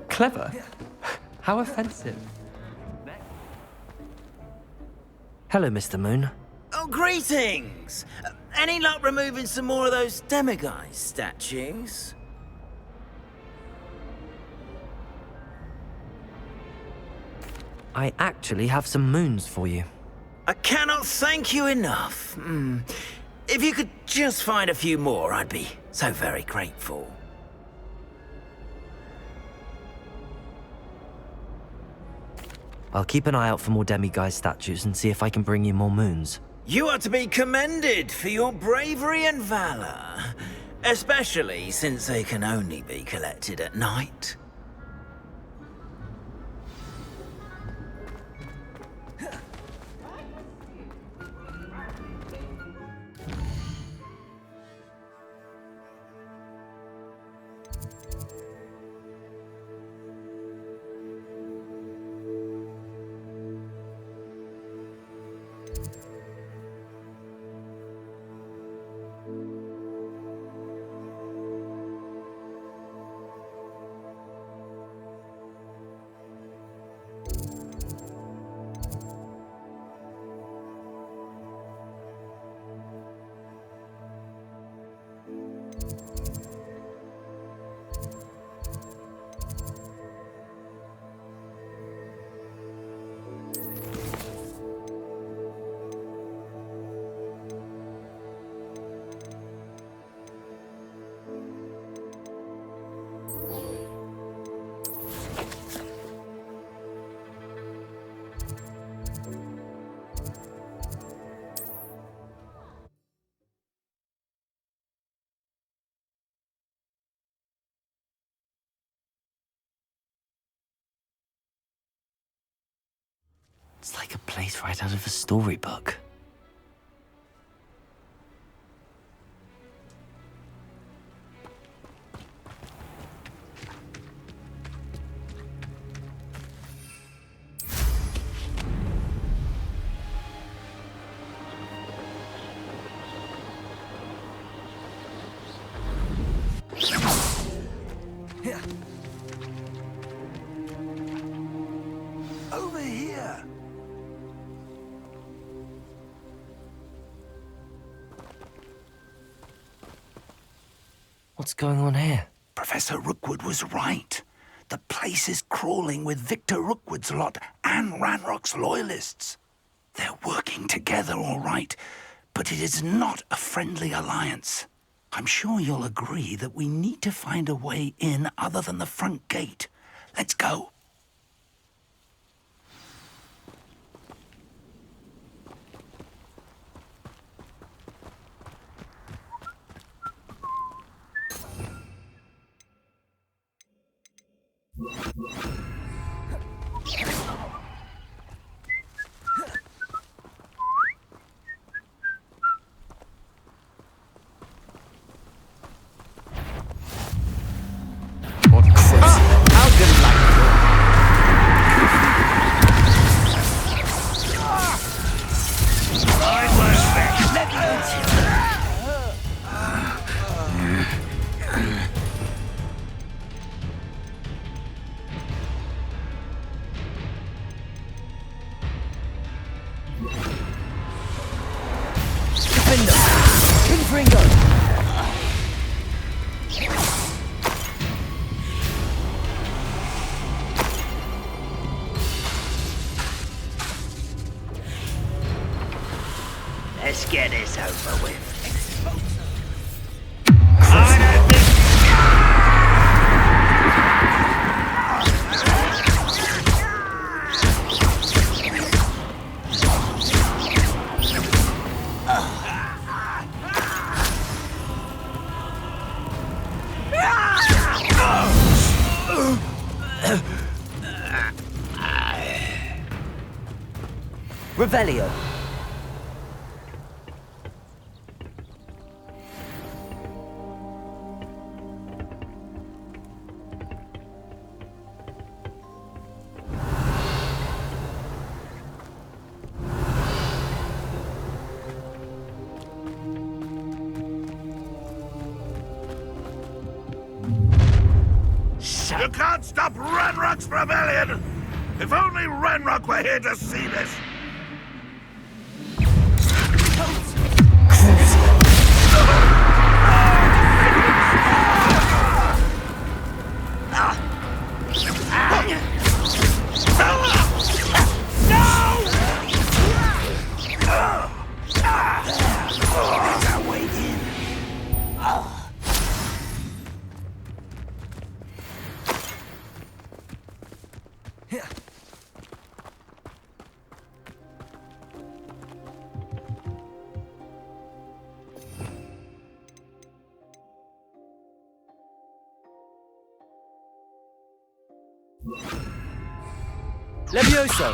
Clever? How offensive. Hello, Mr. Moon. Oh, greetings! Any luck removing some more of those demiguise statues? I actually have some moons for you. I cannot thank you enough. If you could just find a few more, I'd be so very grateful. I'll keep an eye out for more demiguise statues and see if I can bring you more moons. You are to be commended for your bravery and valor, especially since they can only be collected at night. It's like a place right out of a storybook. Over here! What's going on here? Professor Rookwood was right. The place is crawling with Victor Rookwood's lot and Ranrock's loyalists. They're working together all right, but it is not a friendly alliance. I'm sure you'll agree that we need to find a way in other than the front gate. Let's go. Let's get this over with. Revelio. You can't stop Ranrock's rebellion! If only Ranrock were here to see this! Levioso!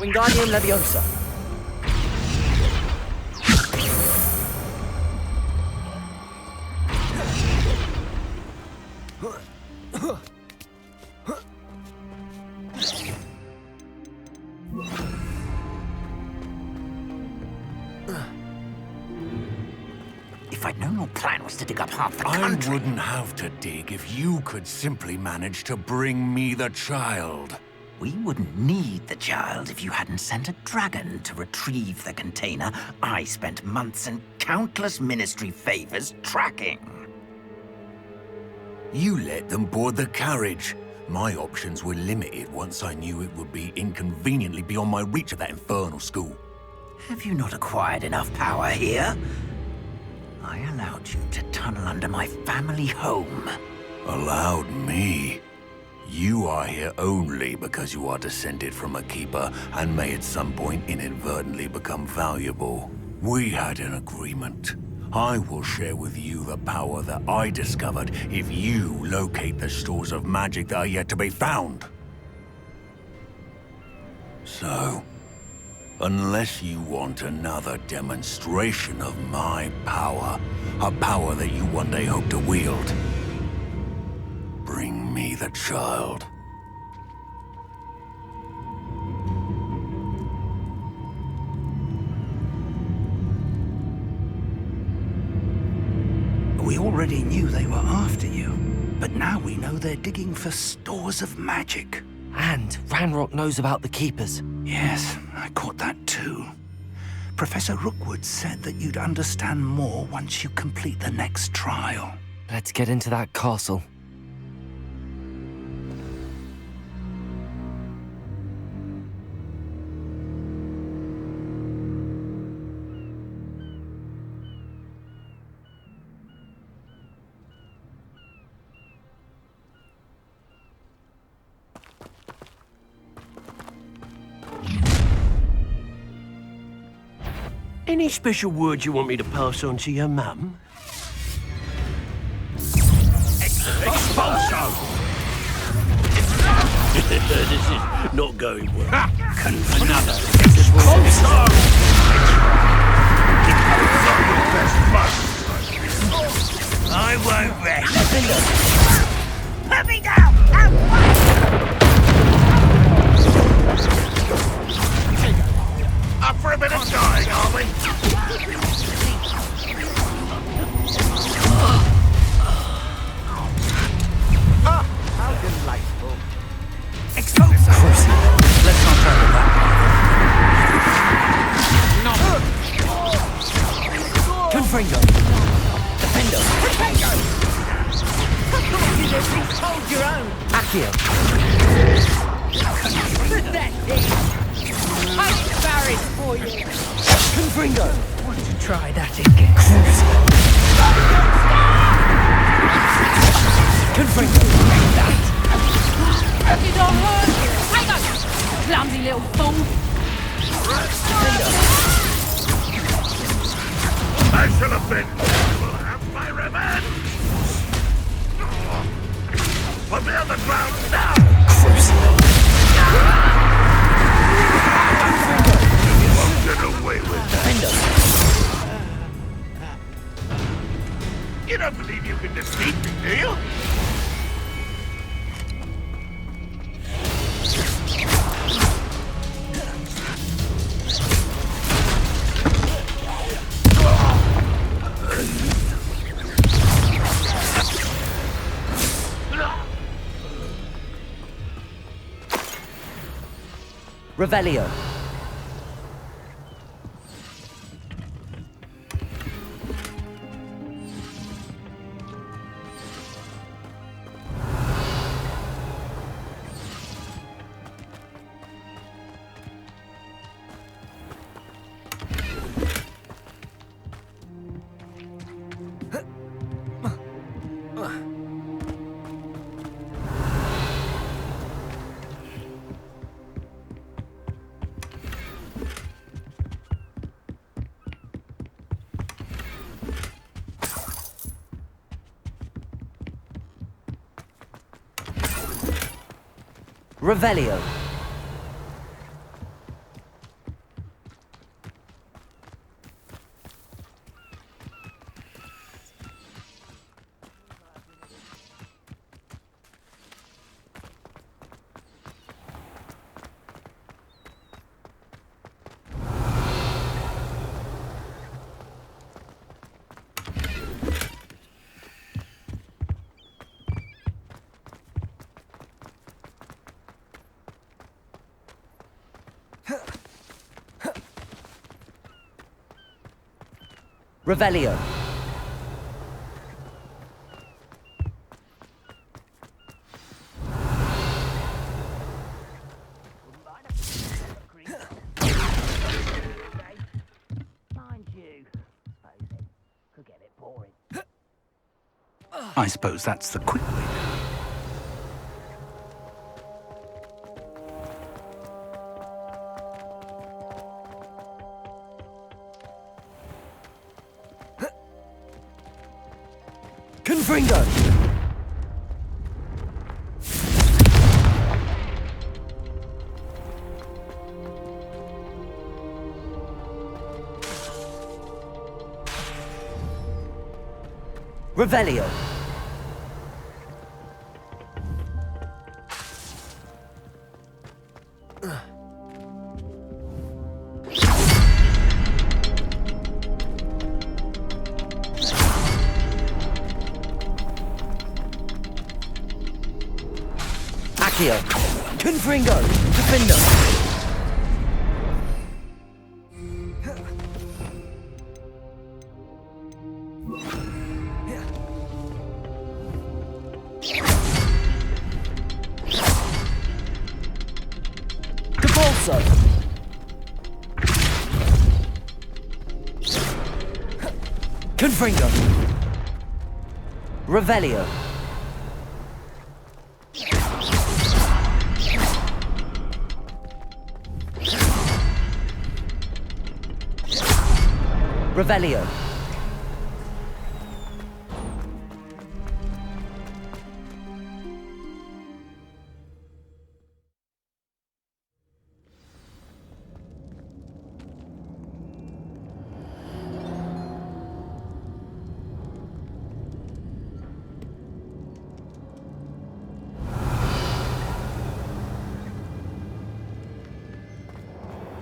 Wingardium Leviosa. If I'd known your plan was to dig up half the I country... wouldn't have to dig if you could simply manage to bring me the child. We wouldn't need the child if you hadn't sent a dragon to retrieve the container I spent months and countless ministry favors tracking. You let them board the carriage. My options were limited once I knew it would be inconveniently beyond my reach at that infernal school. Have you not acquired enough power here? I allowed you to tunnel under my family home. Allowed me? You are here only because you are descended from a keeper and may at some point inadvertently become valuable. We had an agreement. I will share with you the power that I discovered if you locate the stores of magic that are yet to be found. So, unless you want another demonstration of my power, a power that you one day hope to wield, bring me the child. We already knew they were after you, but now we know they're digging for stores of magic. And Ranrock knows about the Keepers. Yes, I caught that too. Professor Rookwood said that you'd understand more once you complete the next trial. Let's get into that castle. Any special words you want me to pass on to your mum? Expulso! This is not going well. Another expulso! I won't rest. Put me down! Up for a bit of dying, are we? How delightful. Expulso! Let's not travel that way. Confringo! Defendo! Please hold your own. Accio! Pathetic. I'm embarrassed for you. Confringo! Want to try that again? Confringo! You don't hurt you. Hang on, clumsy little fool. I should have been. I will have my revenge. Put me on the ground now. You won't get away with that. You don't believe you can defeat me, do you? Revelio. Revelio. Revelio. Mind you, suppose it could get a bit boring. I suppose that's the quick way. Confringo. Revelio. Accio. Confringo. Defender. Capolso. Confringo. Revelio. Revelio.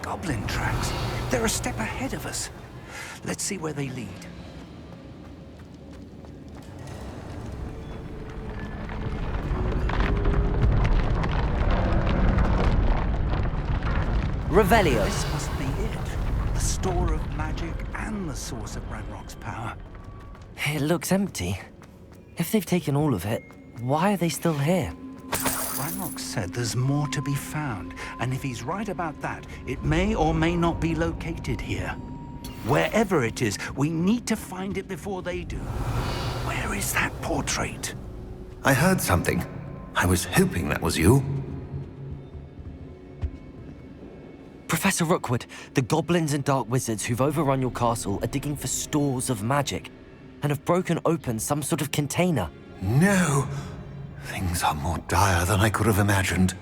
Goblin tracks. They're a step ahead of us. Let's see where they lead. Revelio. This must be it. The store of magic and the source of Ranrock's power. It looks empty. If they've taken all of it, why are they still here? Ranrock said there's more to be found, and if he's right about that, it may or may not be located here. Wherever it is, we need to find it before they do. Where is that portrait? I heard something. I was hoping that was you. Professor Rookwood, the goblins and dark wizards who've overrun your castle are digging for stores of magic and have broken open some sort of container. No. Things are more dire than I could have imagined.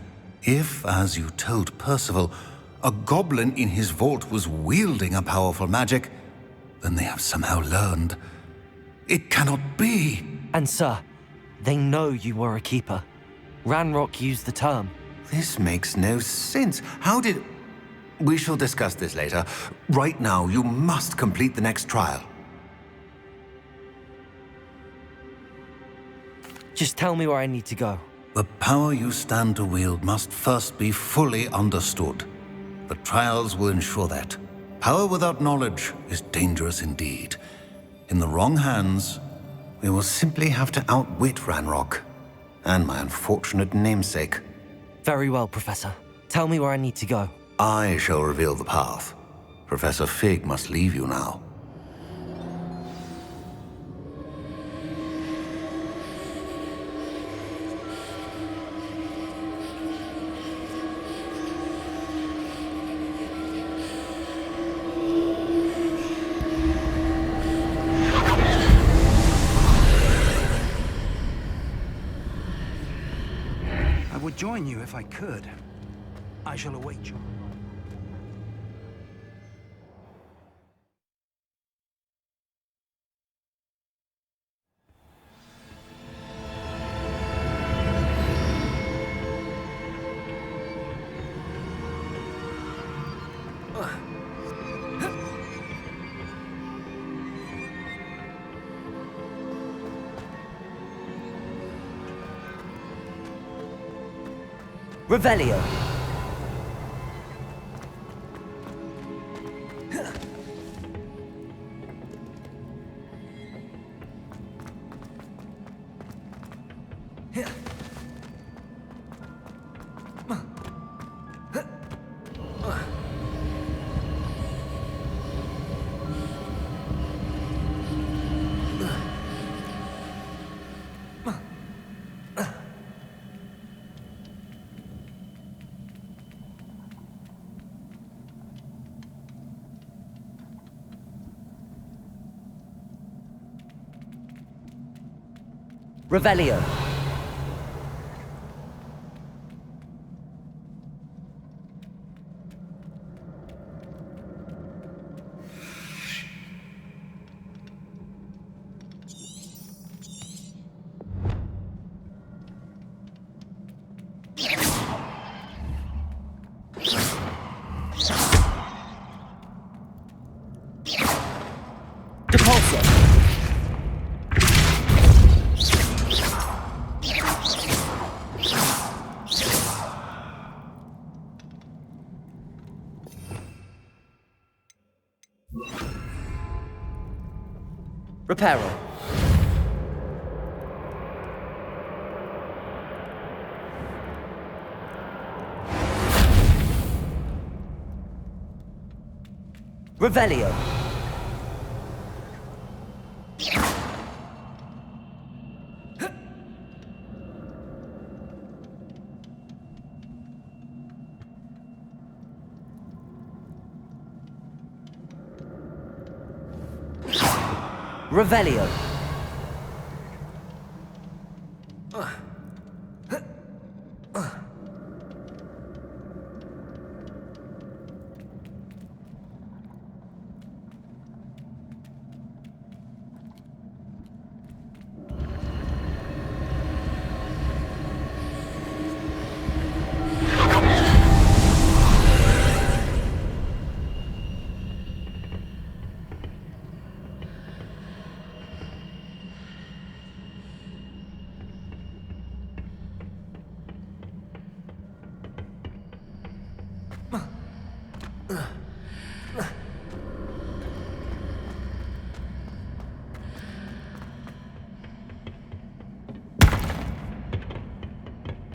If, as you told Percival, a goblin in his vault was wielding a powerful magic, then they have somehow learned. It cannot be. And sir, they know you were a keeper. Ranrock used the term. This makes no sense. How did... We shall discuss this later. Right now, you must complete the next trial. Just tell me where I need to go. The power you stand to wield must first be fully understood. The trials will ensure that. Power without knowledge is dangerous indeed. In the wrong hands, we will simply have to outwit Ranrock and my unfortunate namesake. Very well, Professor. Tell me where I need to go. I shall reveal the path. Professor Fig must leave you now. I would join you if I could. I shall await you. Revelio. Revelio. Depulso. Reparo. Revelio. Revelio.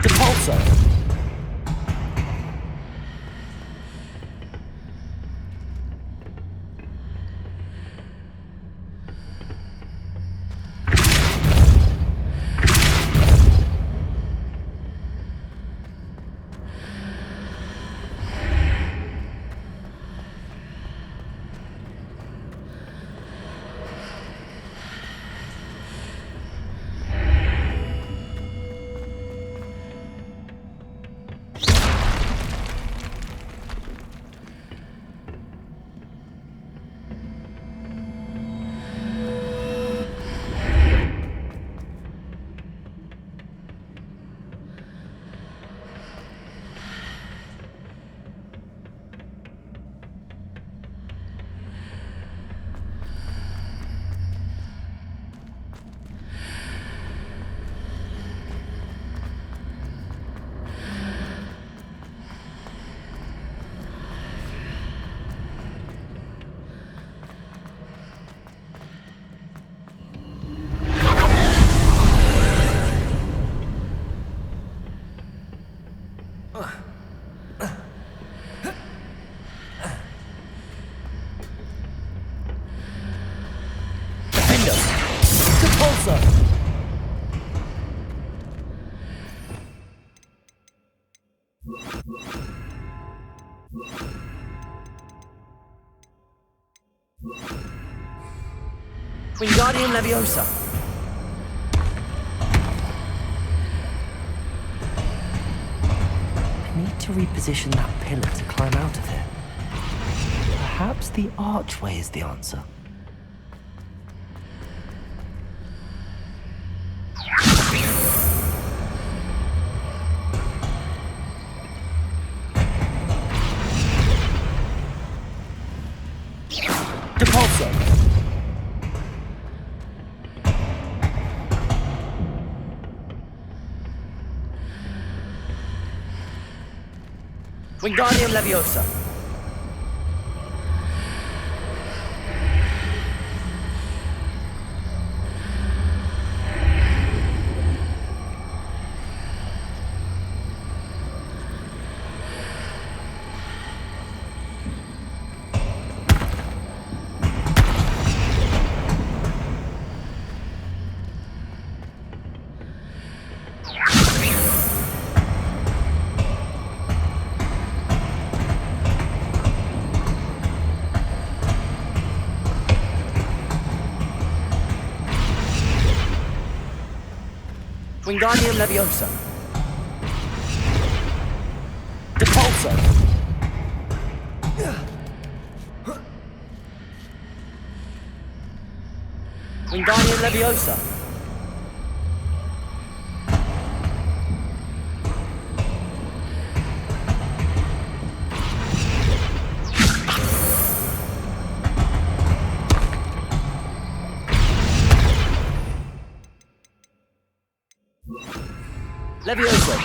Depulso. Wingardium Leviosa. I need to reposition that pillar to climb out of it. Perhaps the archway is the answer. Depulso. Wingardium Leviosa. Wingardium Leviosa. Depulso. Wingardium Leviosa. Leviosa.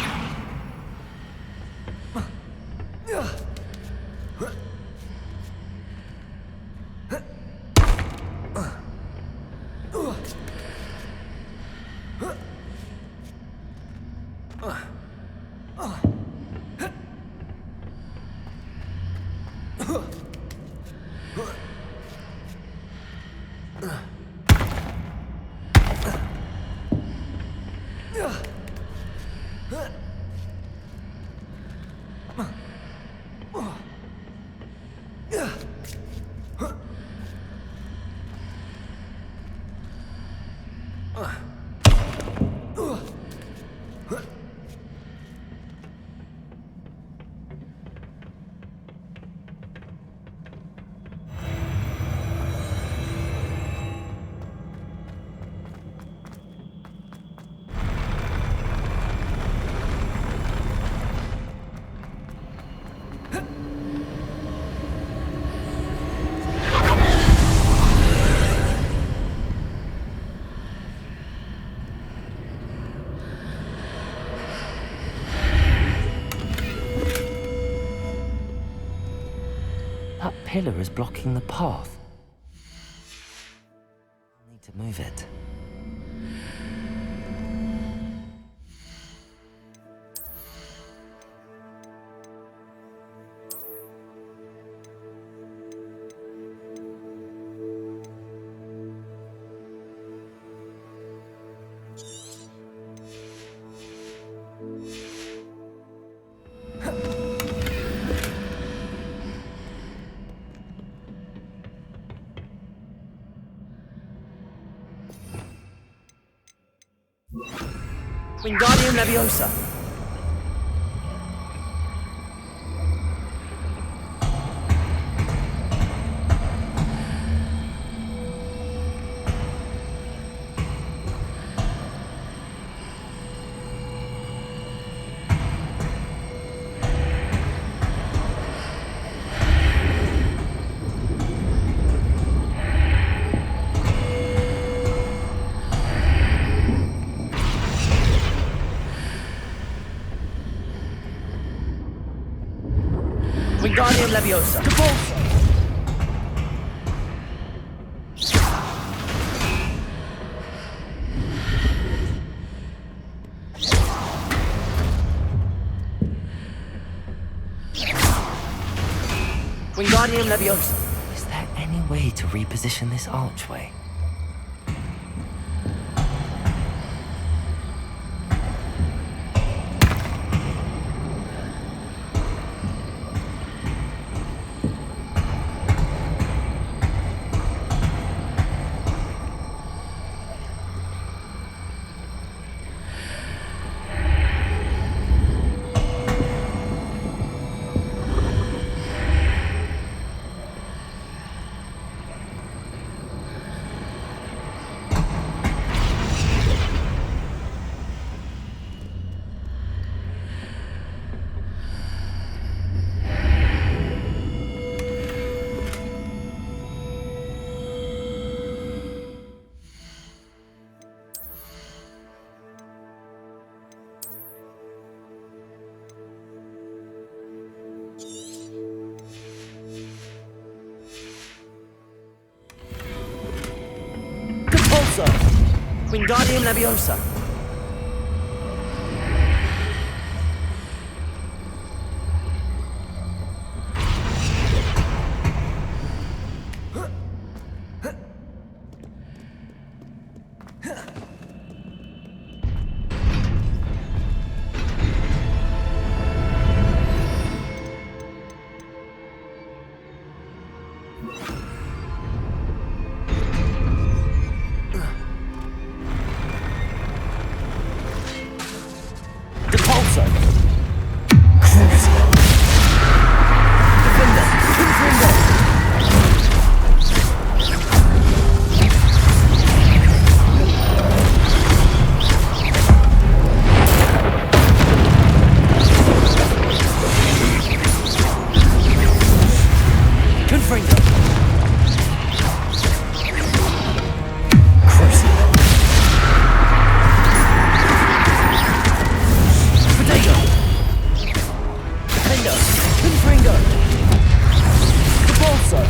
That pillar is blocking the path. I'll need to move it. Wingardium Leviosa. Wingardium Leviosa. Depulso. Wingardium Leviosa. Is there any way to reposition this archway? Depulso! Wingardium Leviosa! Depulso! Crucible! Defender! Confringo! Confringo! Crucible! Potato! Defender! Confringo! Depulso!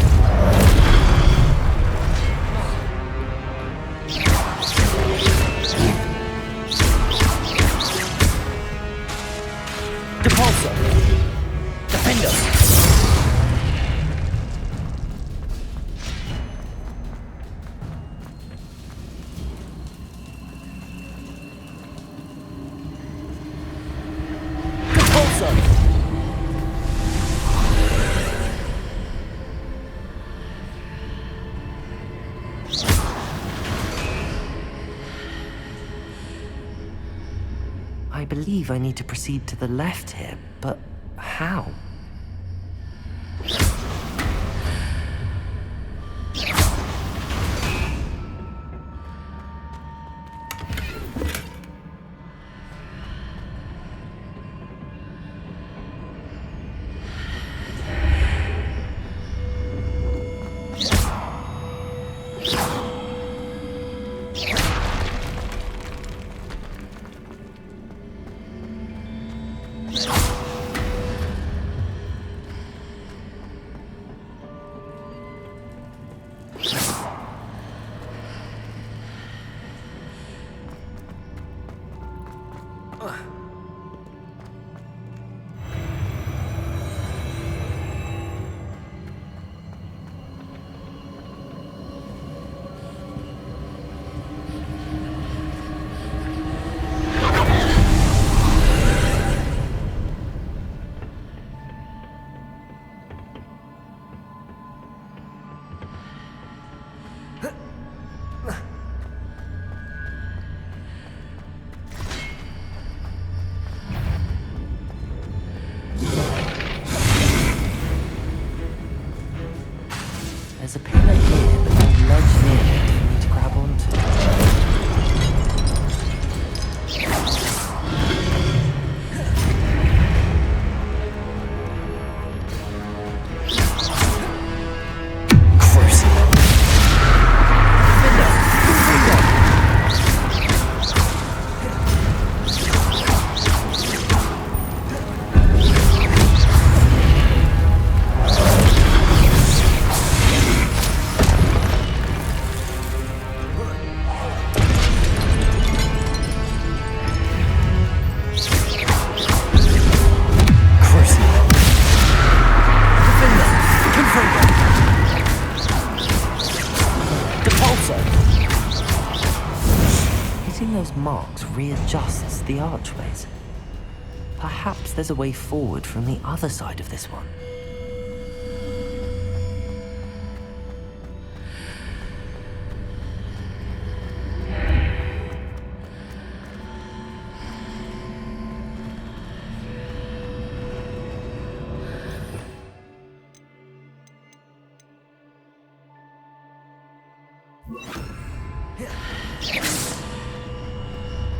Depulso! Defender! Depulso! I believe I need to proceed to the left here, but how? There's a pillar here, but no ledge near it for me to grab onto. Crucible! Defender! Confringo! Crucible! Defender! Confringo! Depulso! Hitting those marks readjusts the archways. Perhaps there's a way forward from the other side of this one.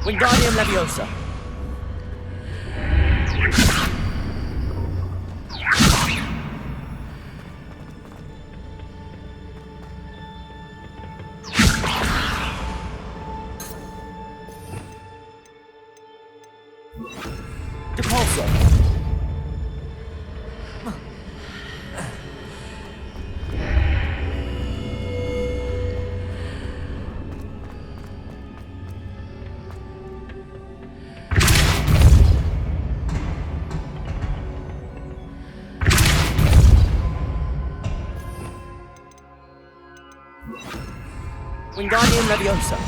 Wingardium Leviosa! Depulso! Wingardium Leviosa.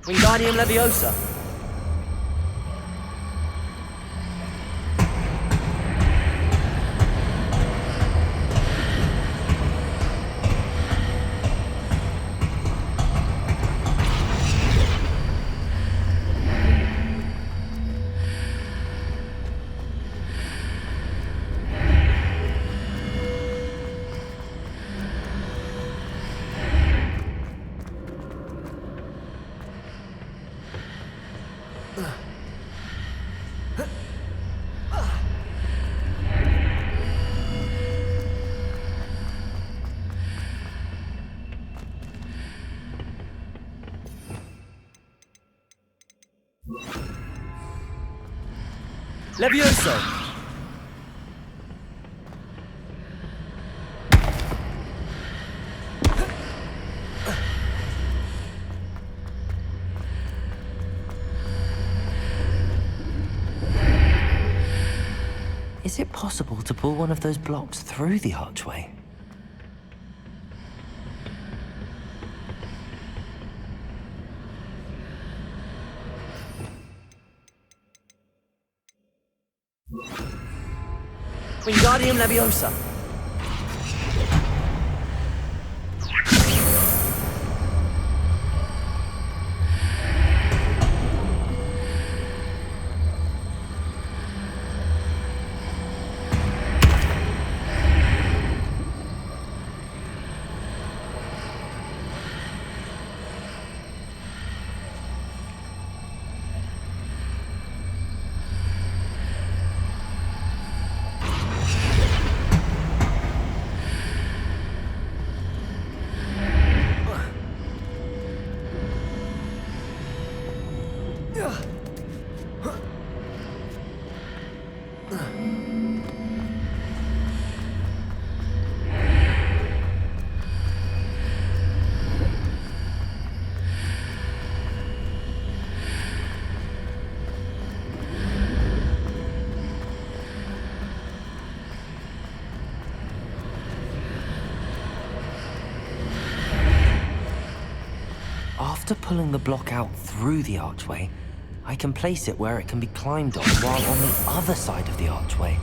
Wingardium Leviosa. Levioso! Is it possible to pull one of those blocks through the archway? Wingardium Leviosa. After pulling the block out through the archway, I can place it where it can be climbed on while on the other side of the archway.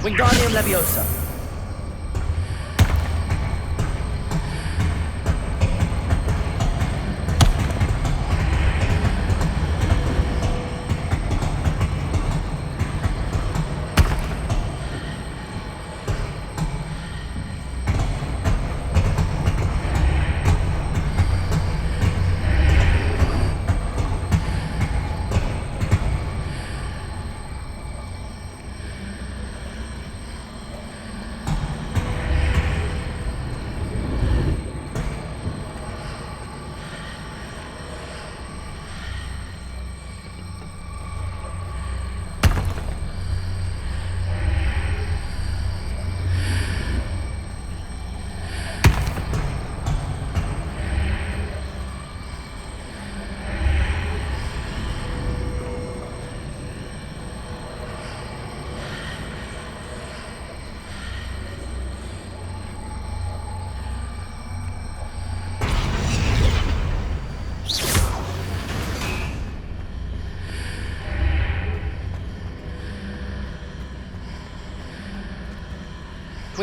Wingardium Leviosa.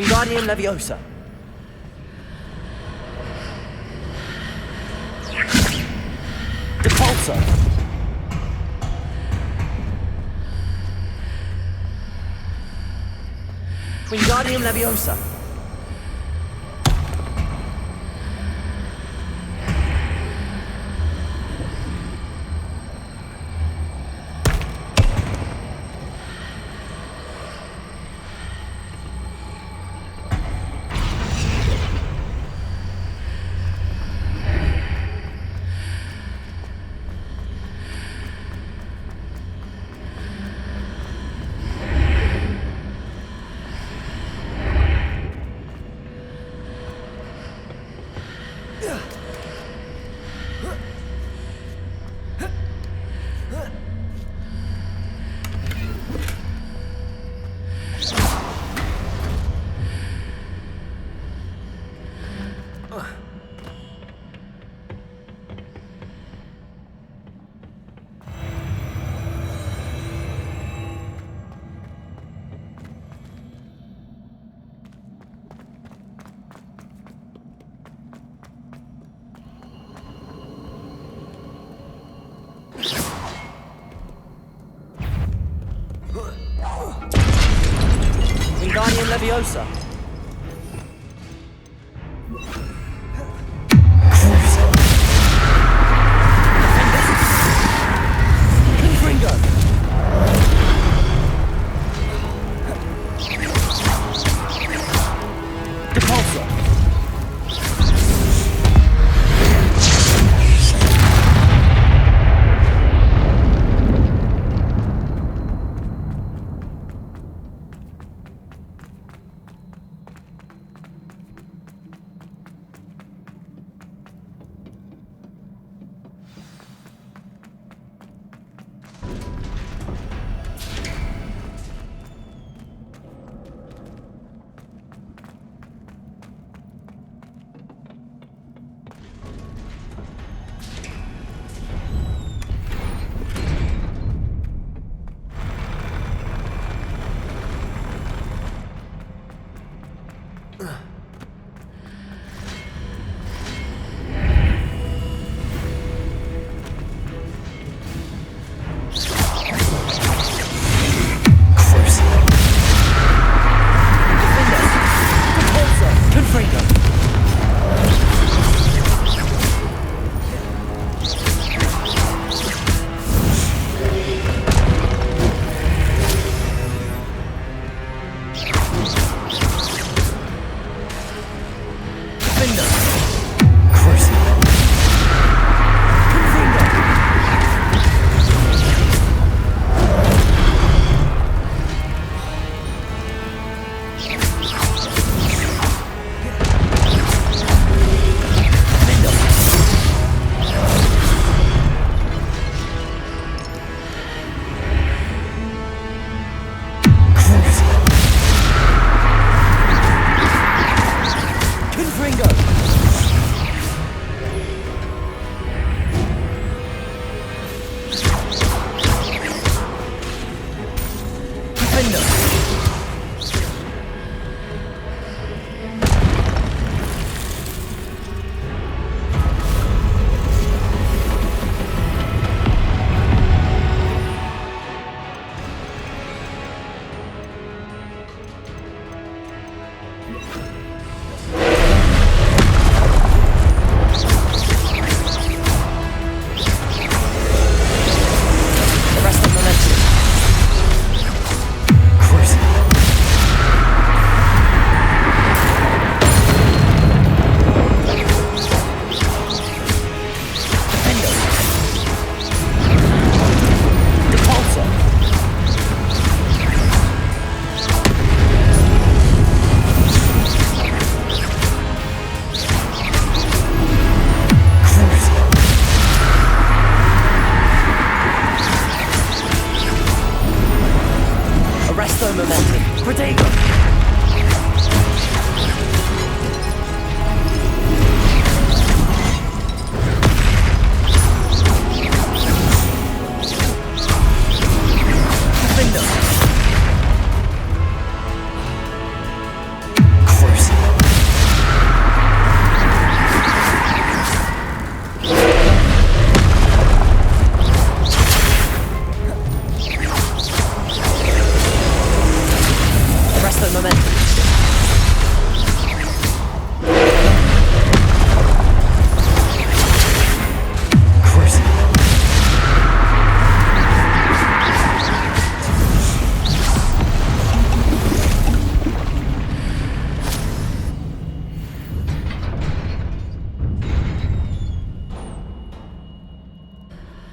Wingardium Leviosa. Depulso. Wingardium Leviosa. Wingardium Leviosa. Confringo. Depulso.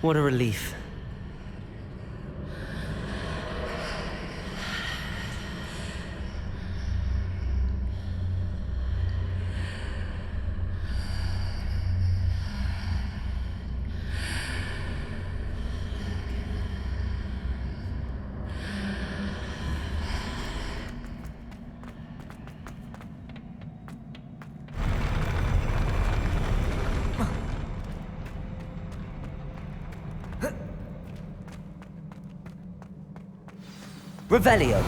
What a relief. Revelio.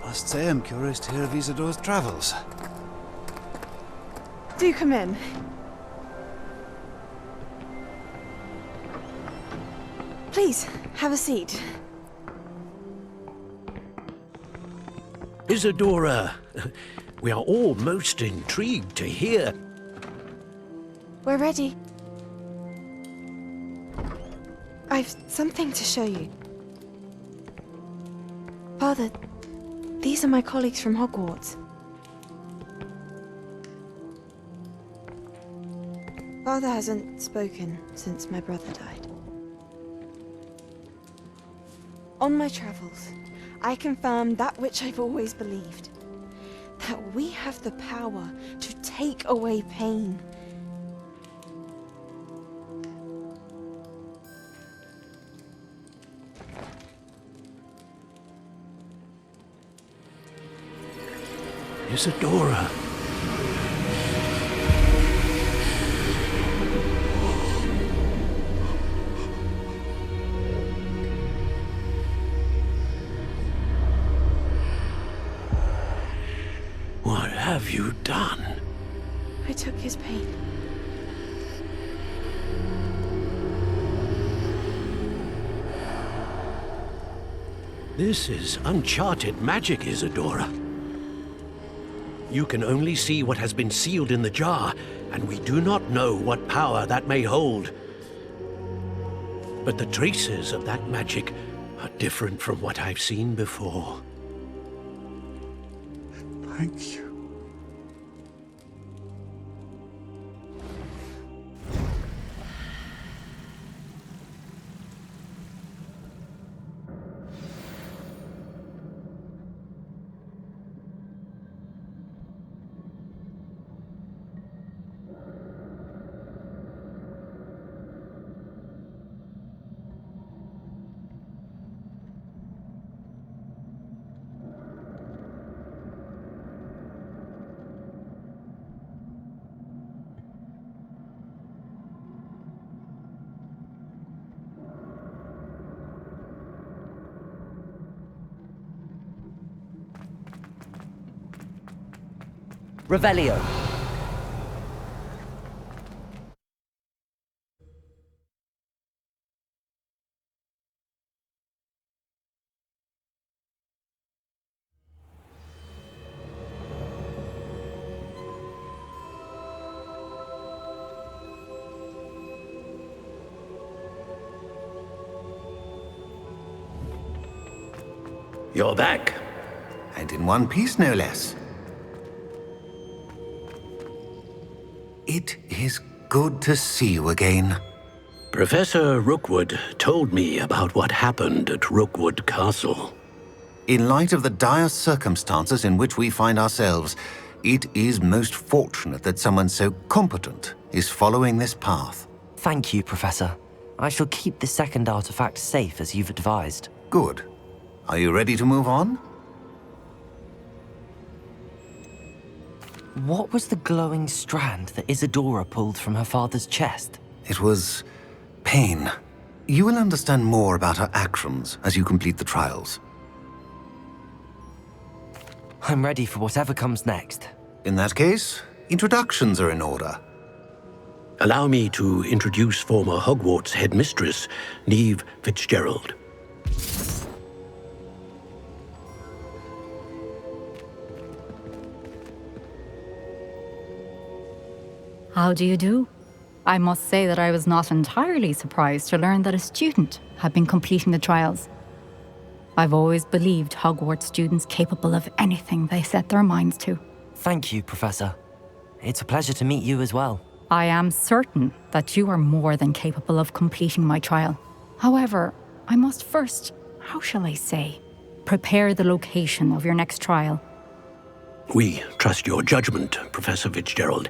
I must say I'm curious to hear of Isidore's travels. Do come in. Please, have a seat. Isadora, we are all most intrigued to hear. We're ready. I've something to show you. Father, these are my colleagues from Hogwarts. Father hasn't spoken since my brother died. On my travels, I confirmed that which I've always believed. That we have the power to take away pain. Isadora. What have you done? I took his pain. This is uncharted magic, Isadora. You can only see what has been sealed in the jar, and we do not know what power that may hold. But the traces of that magic are different from what I've seen before. Thank you. Revelio. You're back. And in one piece, no less. It is good to see you again. Professor Rookwood told me about what happened at Rookwood Castle. In light of the dire circumstances in which we find ourselves, it is most fortunate that someone so competent is following this path. Thank you, Professor. I shall keep the second artifact safe as you've advised. Good. Are you ready to move on? What was the glowing strand that Isadora pulled from her father's chest? It was pain. You will understand more about her actions as you complete the trials. I'm ready for whatever comes next. In that case, introductions are in order. Allow me to introduce former Hogwarts headmistress, Neve Fitzgerald. How do you do? I must say that I was not entirely surprised to learn that a student had been completing the trials. I've always believed Hogwarts students capable of anything they set their minds to. Thank you, Professor. It's a pleasure to meet you as well. I am certain that you are more than capable of completing my trial. However, I must first, how shall I say, prepare the location of your next trial. We trust your judgment, Professor Fitzgerald.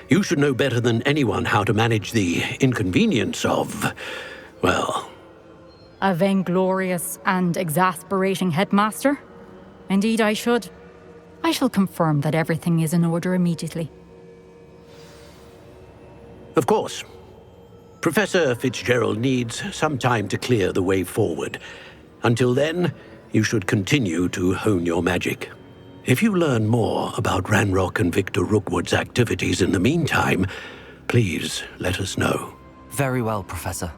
You should know better than anyone how to manage the inconvenience of, well... A vainglorious and exasperating headmaster? Indeed I should. I shall confirm that everything is in order immediately. Of course. Professor Fitzgerald needs some time to clear the way forward. Until then, you should continue to hone your magic. If you learn more about Ranrock and Victor Rookwood's activities in the meantime, please let us know. Very well, Professor.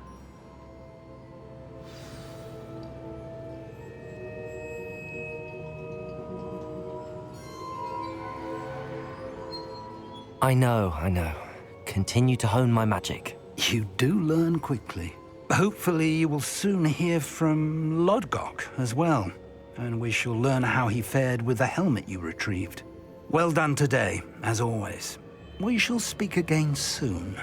I know. Continue to hone my magic. You do learn quickly. Hopefully you will soon hear from Lodgok as well, and we shall learn how he fared with the helmet you retrieved. Well done today, as always. We shall speak again soon.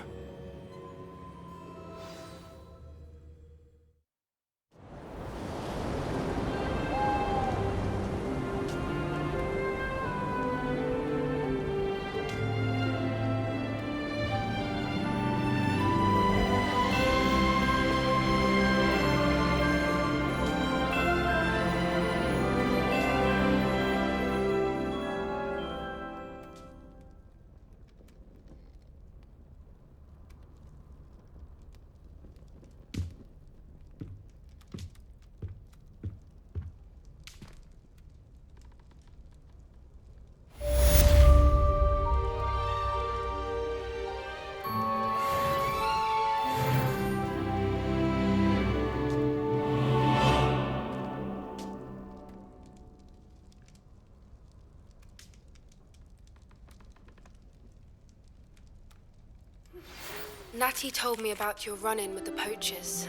Natty told me about your run-in with the poachers.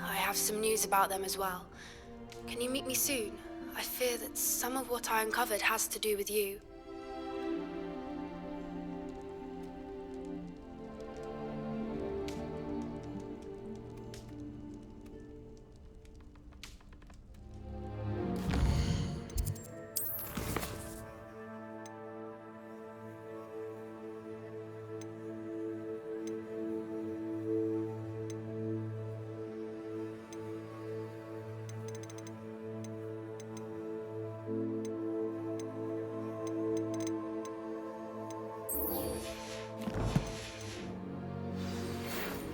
I have some news about them as well. Can you meet me soon? I fear that some of what I uncovered has to do with you.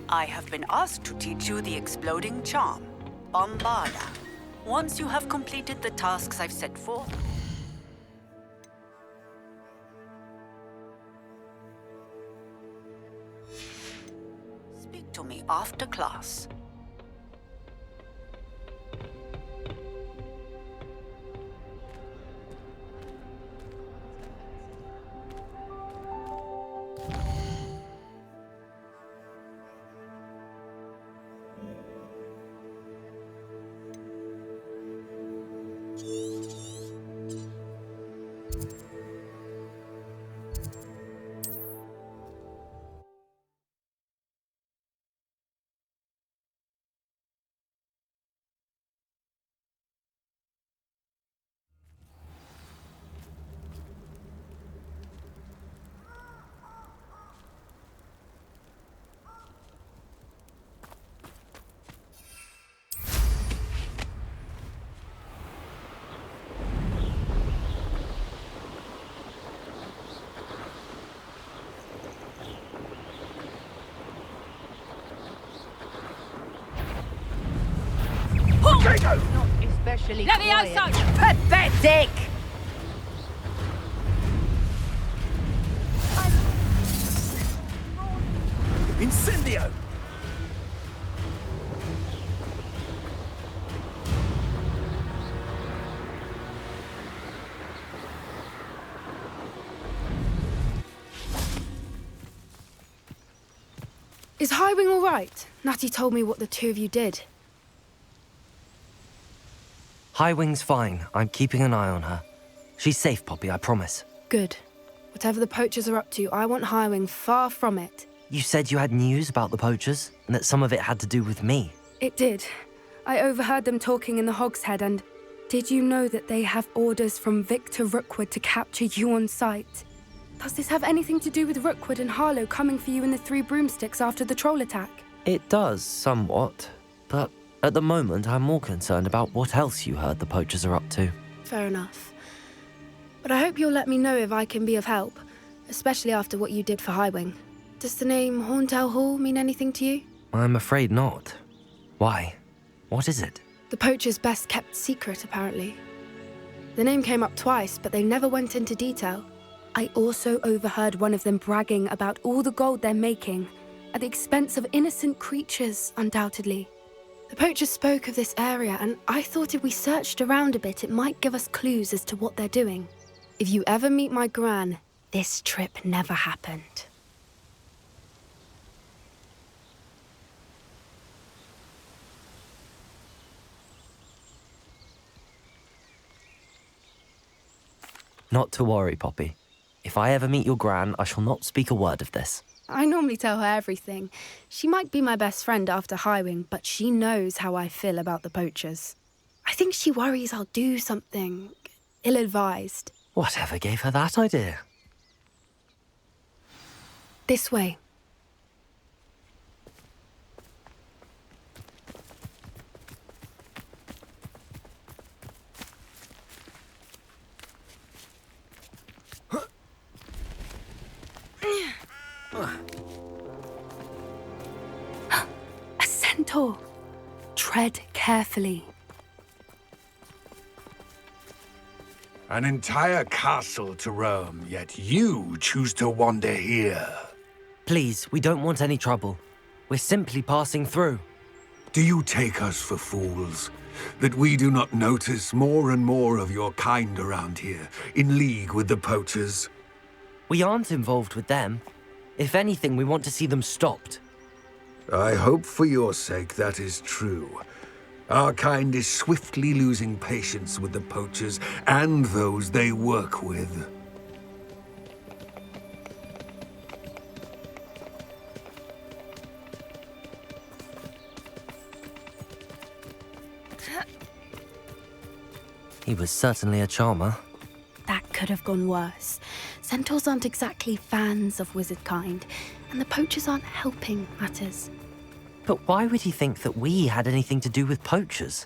I have been asked to teach you the exploding charm, Bombarda. Once you have completed the tasks I've set forth, speak to me after class. Not especially Levioso! quiet. Pathetic! Incendio! Is Highwing all right? Natty told me what the two of you did. Highwing's fine. I'm keeping an eye on her. She's safe, Poppy, I promise. Good. Whatever the poachers are up to, I want Highwing far from it. You said you had news about the poachers, and that some of it had to do with me. It did. I overheard them talking in the Hogshead, and did you know that they have orders from Victor Rookwood to capture you on sight? Does this have anything to do with Rookwood and Harlow coming for you in the Three Broomsticks after the troll attack? It does, somewhat. But at the moment, I'm more concerned about what else you heard the poachers are up to. Fair enough. But I hope you'll let me know if I can be of help, especially after what you did for Highwing. Does the name Horntail Hall mean anything to you? I'm afraid not. Why? What is it? The poachers' best kept secret, apparently. The name came up twice, but they never went into detail. I also overheard one of them bragging about all the gold they're making, at the expense of innocent creatures, undoubtedly. The poachers spoke of this area, and I thought if we searched around a bit, it might give us clues as to what they're doing. If you ever meet my gran, this trip never happened. Not to worry, Poppy. If I ever meet your gran, I shall not speak a word of this. I normally tell her everything. She might be my best friend after Highwing, but she knows how I feel about the poachers. I think she worries I'll do something ill-advised. Whatever gave her that idea? This way. A centaur. Tread carefully. An entire castle to roam, yet you choose to wander here. Please, we don't want any trouble. We're simply passing through. Do you take us for fools? That we do not notice more and more of your kind around here, in league with the poachers? We aren't involved with them. If anything, we want to see them stopped. I hope for your sake that is true. Our kind is swiftly losing patience with the poachers and those they work with. He was certainly a charmer. That could have gone worse. Centaurs aren't exactly fans of wizard kind, and the poachers aren't helping matters. But why would he think that we had anything to do with poachers?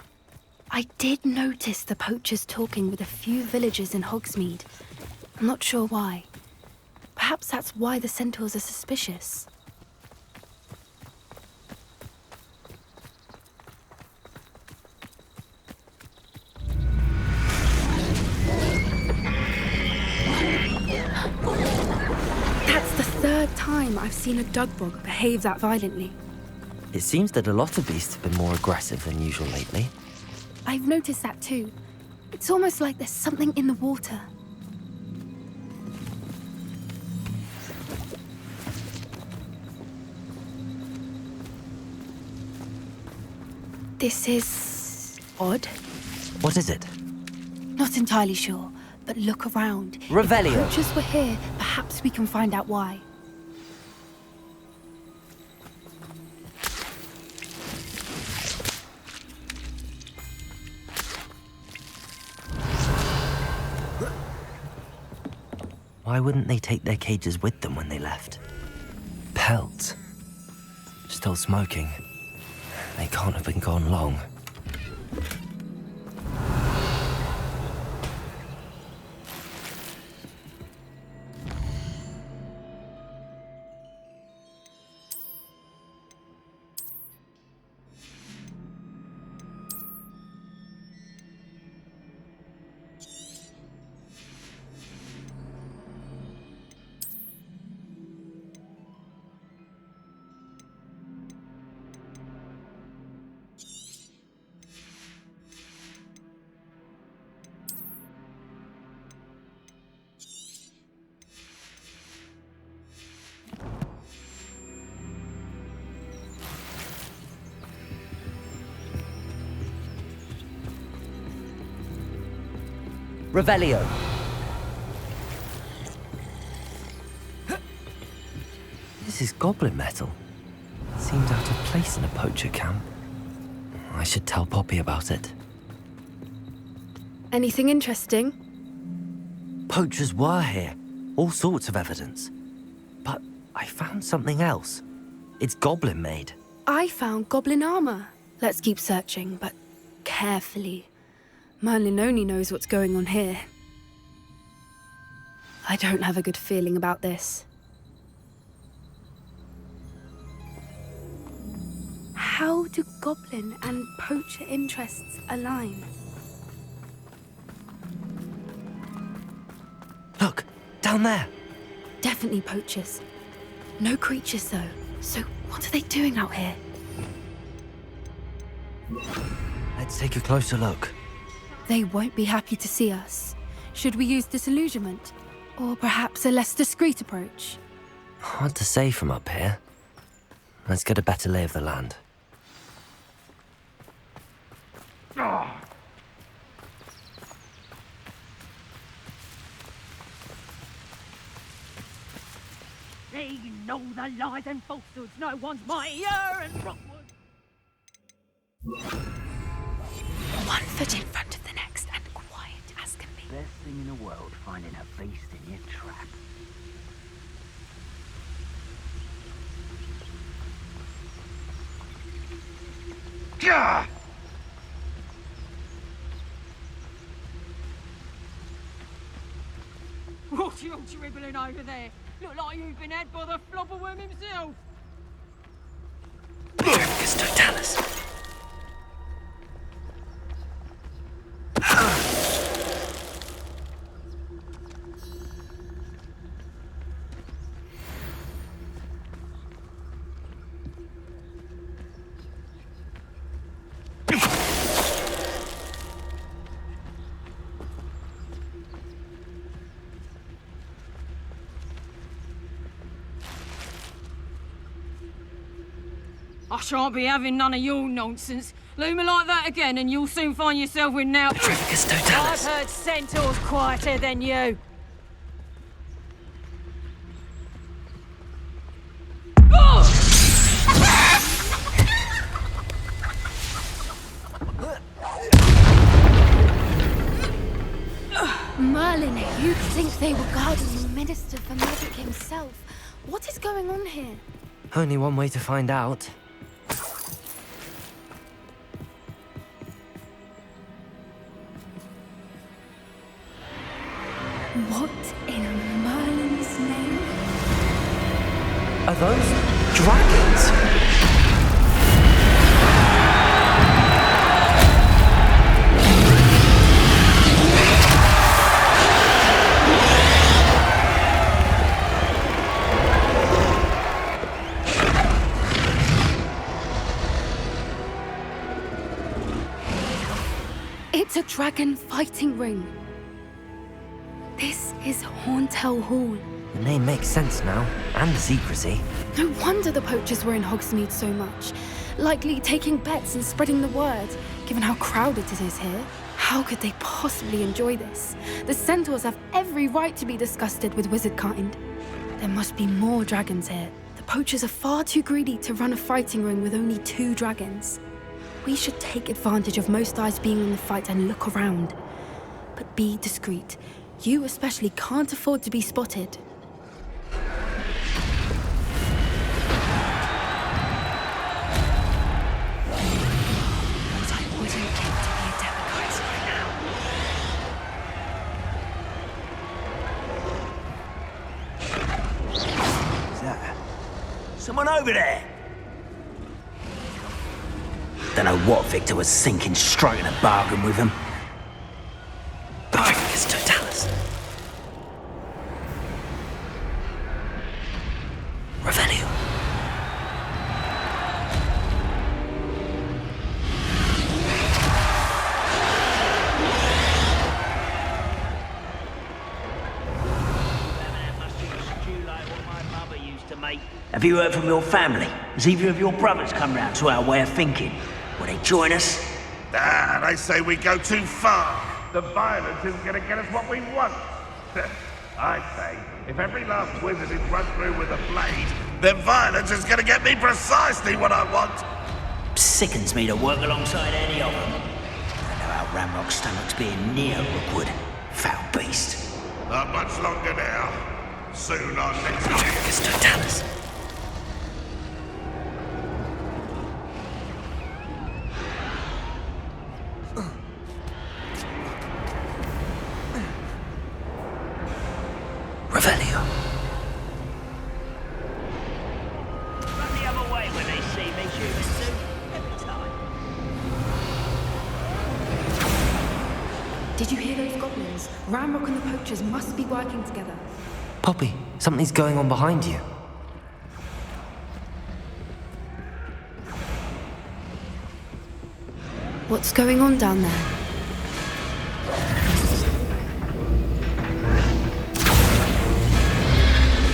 I did notice the poachers talking with a few villagers in Hogsmeade. I'm not sure why. Perhaps that's why the centaurs are suspicious. That's the third time I've seen a Dugbog behave that violently. It seems that a lot of beasts have been more aggressive than usual lately. I've noticed that too. It's almost like there's something in the water. This is odd. What is it? Not entirely sure, but look around. Revelio. If the poachers were here, perhaps we can find out why. Why wouldn't they take their cages with them when they left? Pelts. Still smoking. They can't have been gone long. Revelio. This is goblin metal. Seems out of place in a poacher camp. I should tell Poppy about it. Anything interesting? Poachers were here. All sorts of evidence. But I found something else. It's goblin made. I found goblin armor. Let's keep searching, but carefully. Merlin only knows what's going on here. I don't have a good feeling about this. How do goblin and poacher interests align? Look, down there. Definitely poachers. No creatures, though. So what are they doing out here? Let's take a closer look. They won't be happy to see us. Should we use disillusionment? Or perhaps a less discreet approach? Hard to say from up here. Let's get a better lay of the land. They know the lies and falsehoods no one's mightier and Rookwood. 1 foot in front of the next and quiet as can be. Best thing in the world, finding a beast in your trap. Gah! What you dribbling over there? Look like you've been had by the flobberworm himself. Just don't tell us. I shan't be having none of your nonsense. Leave me like that again and you'll soon find yourself with now. Trevicus, don't tell I've us. heard centaurs quieter than you. Merlin, you'd think they were guarding the Minister for Magic himself. What is going on here? Only one way to find out. What in Merlin's name? Are those dragons? It's a dragon fighting ring. This is Horntail Hall. The name makes sense now, and the secrecy. No wonder the poachers were in Hogsmeade so much. Likely taking bets and spreading the word, given how crowded it is here. How could they possibly enjoy this? The centaurs have every right to be disgusted with wizard kind. There must be more dragons here. The poachers are far too greedy to run a fighting ring with only 2 dragons. We should take advantage of most eyes being on the fight and look around. But be discreet. You especially can't afford to be spotted. But I wouldn't give to be a democrat right now. Is that someone over there? Don't know what Victor was thinking, striking a bargain with him. Trevicus, don't tell us. Revelio. Have you heard from your family? Has either of your brothers come round to our way of thinking? Will they join us? Ah, they say we go too far. The violence isn't going to get us what we want. I say, if every last wizard is run through with a blade, then violence is going to get me precisely what I want. Sickens me to work alongside any of them. I know how Ranrock's stomach's being near Rookwood. Foul beast. Not much longer now. Soon our next... It's Totalis. Revelio. Run the other way when they see me, human suit. Every time. Did you hear those goblins? Ranrock and the poachers must be working together. Poppy, something's going on behind you. What's going on down there?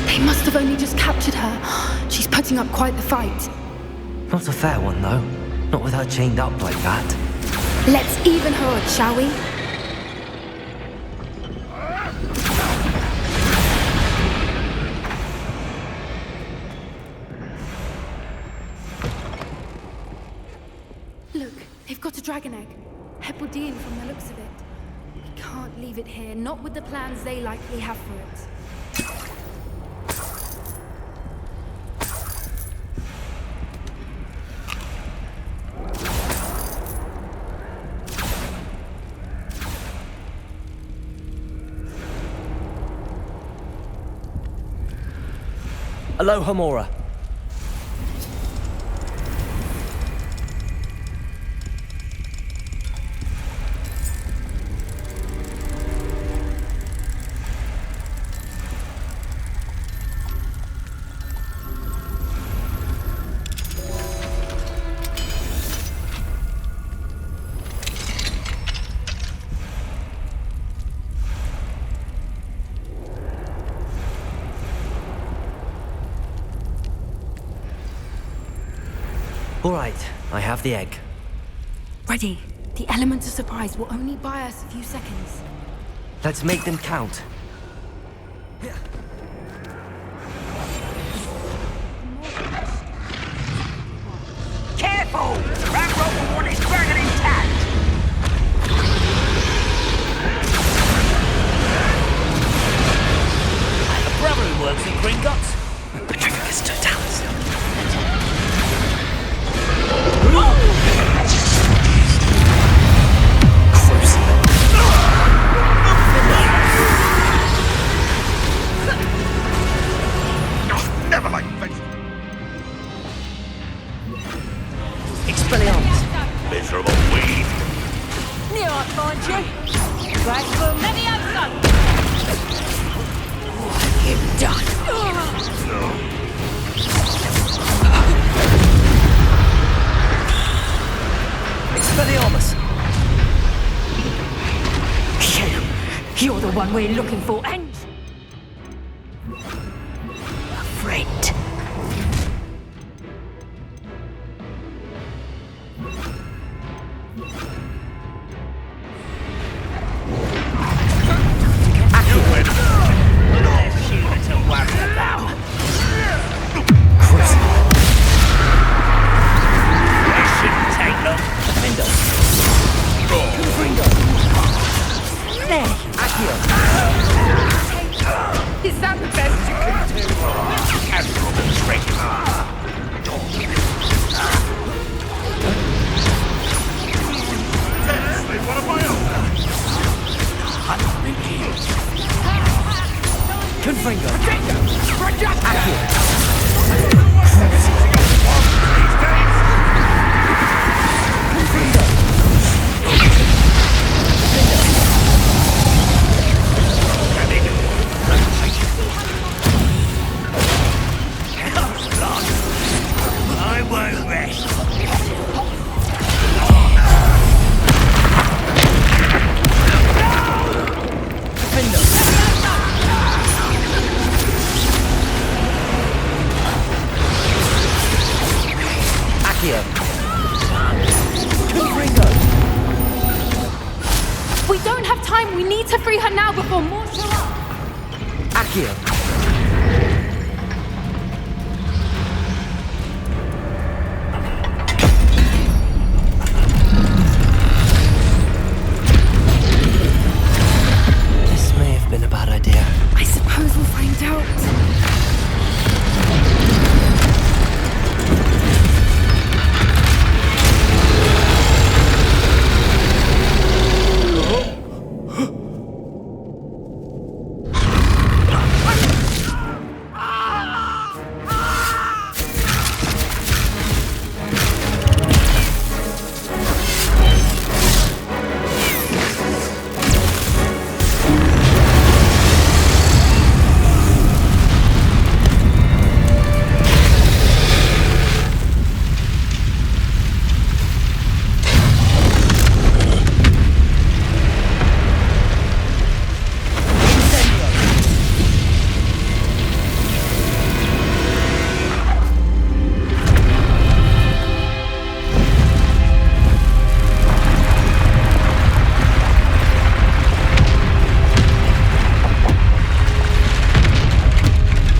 They must have only just captured her. She's putting up quite the fight. Not a fair one, though. Not with her chained up like that. Let's even her odds, shall we? Look, they've got a dragon egg. Hebridean from the looks of it. We can't leave it here, not with the plans they likely have for it. Aloha, Mora. All right, I have the egg. Ready. The element of surprise will only buy us a few seconds. Let's make them count. Careful! Ranrock will want his dragon intact! I have a brother who works in Gringotts. Petrificus Totalis. Never liked vegetables. Expelliarmus. Miserable weed. Knew I'd find you. Right, well, let me have some. What have you done? Expelliarmus. You're the one we're looking for, and... A friend. Less human to worry about. That shouldn't take long. Defender. There, Accio. Is that the best you can do? Admirable trick. Seriously, what am I on? I'm thinking. Confringo. I won't rest. Accio. Confringo. We don't have time. We need to free her now before more show up. Accio! This may have been a bad idea. I suppose we'll find out.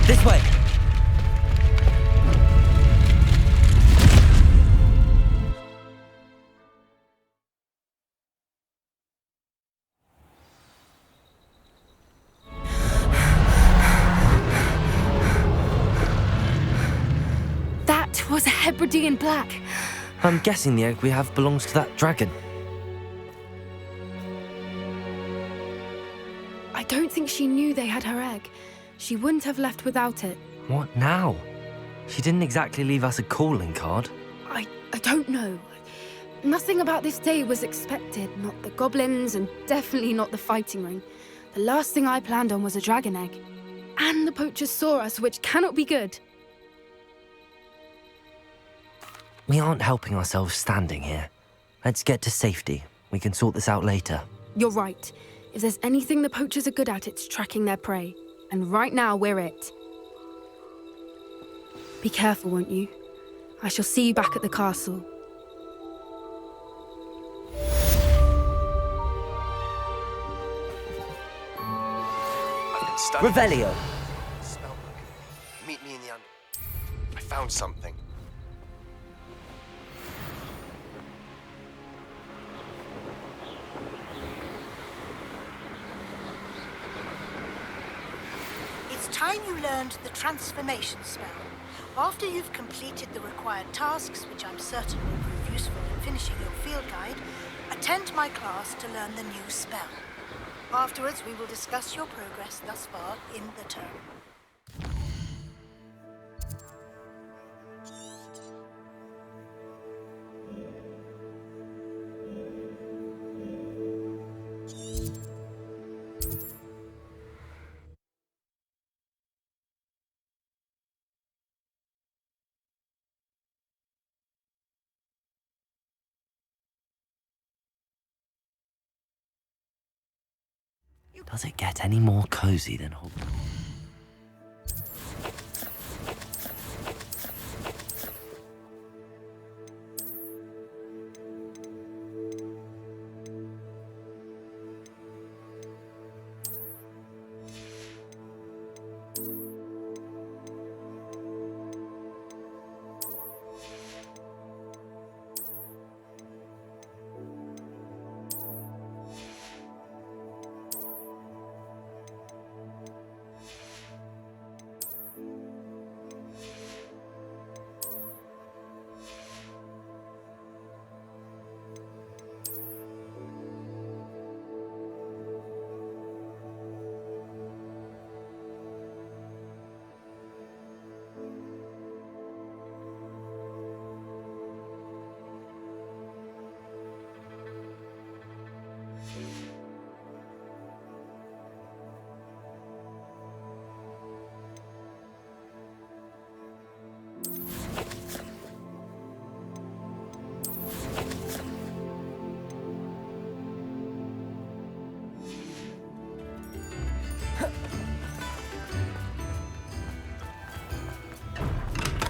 This way! That was a Hebridean black. I'm guessing the egg we have belongs to that dragon. I don't think she knew they had her egg. She wouldn't have left without it. What now? She didn't exactly leave us a calling card. I don't know. Nothing about this day was expected. Not the goblins, and definitely not the fighting ring. The last thing I planned on was a dragon egg. And the poachers saw us, which cannot be good. We aren't helping ourselves standing here. Let's get to safety. We can sort this out later. You're right. If there's anything the poachers are good at, it's tracking their prey. And right now, we're it. Be careful, won't you? I shall see you back at the castle. Revelio! Spellbook. Meet me in the I found something. It's time you learned the transformation spell. After you've completed the required tasks, which I'm certain will prove useful in finishing your field guide, attend my class to learn the new spell. Afterwards, we will discuss your progress thus far in the term. Does it get any more cozy than Hogwarts?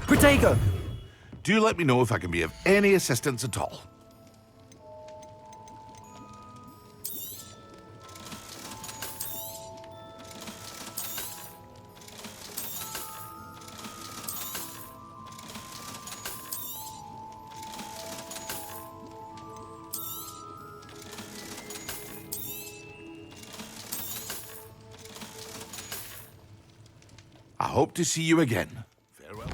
Protego! Do let me know if I can be of any assistance at all. hope to see you again. Farewell.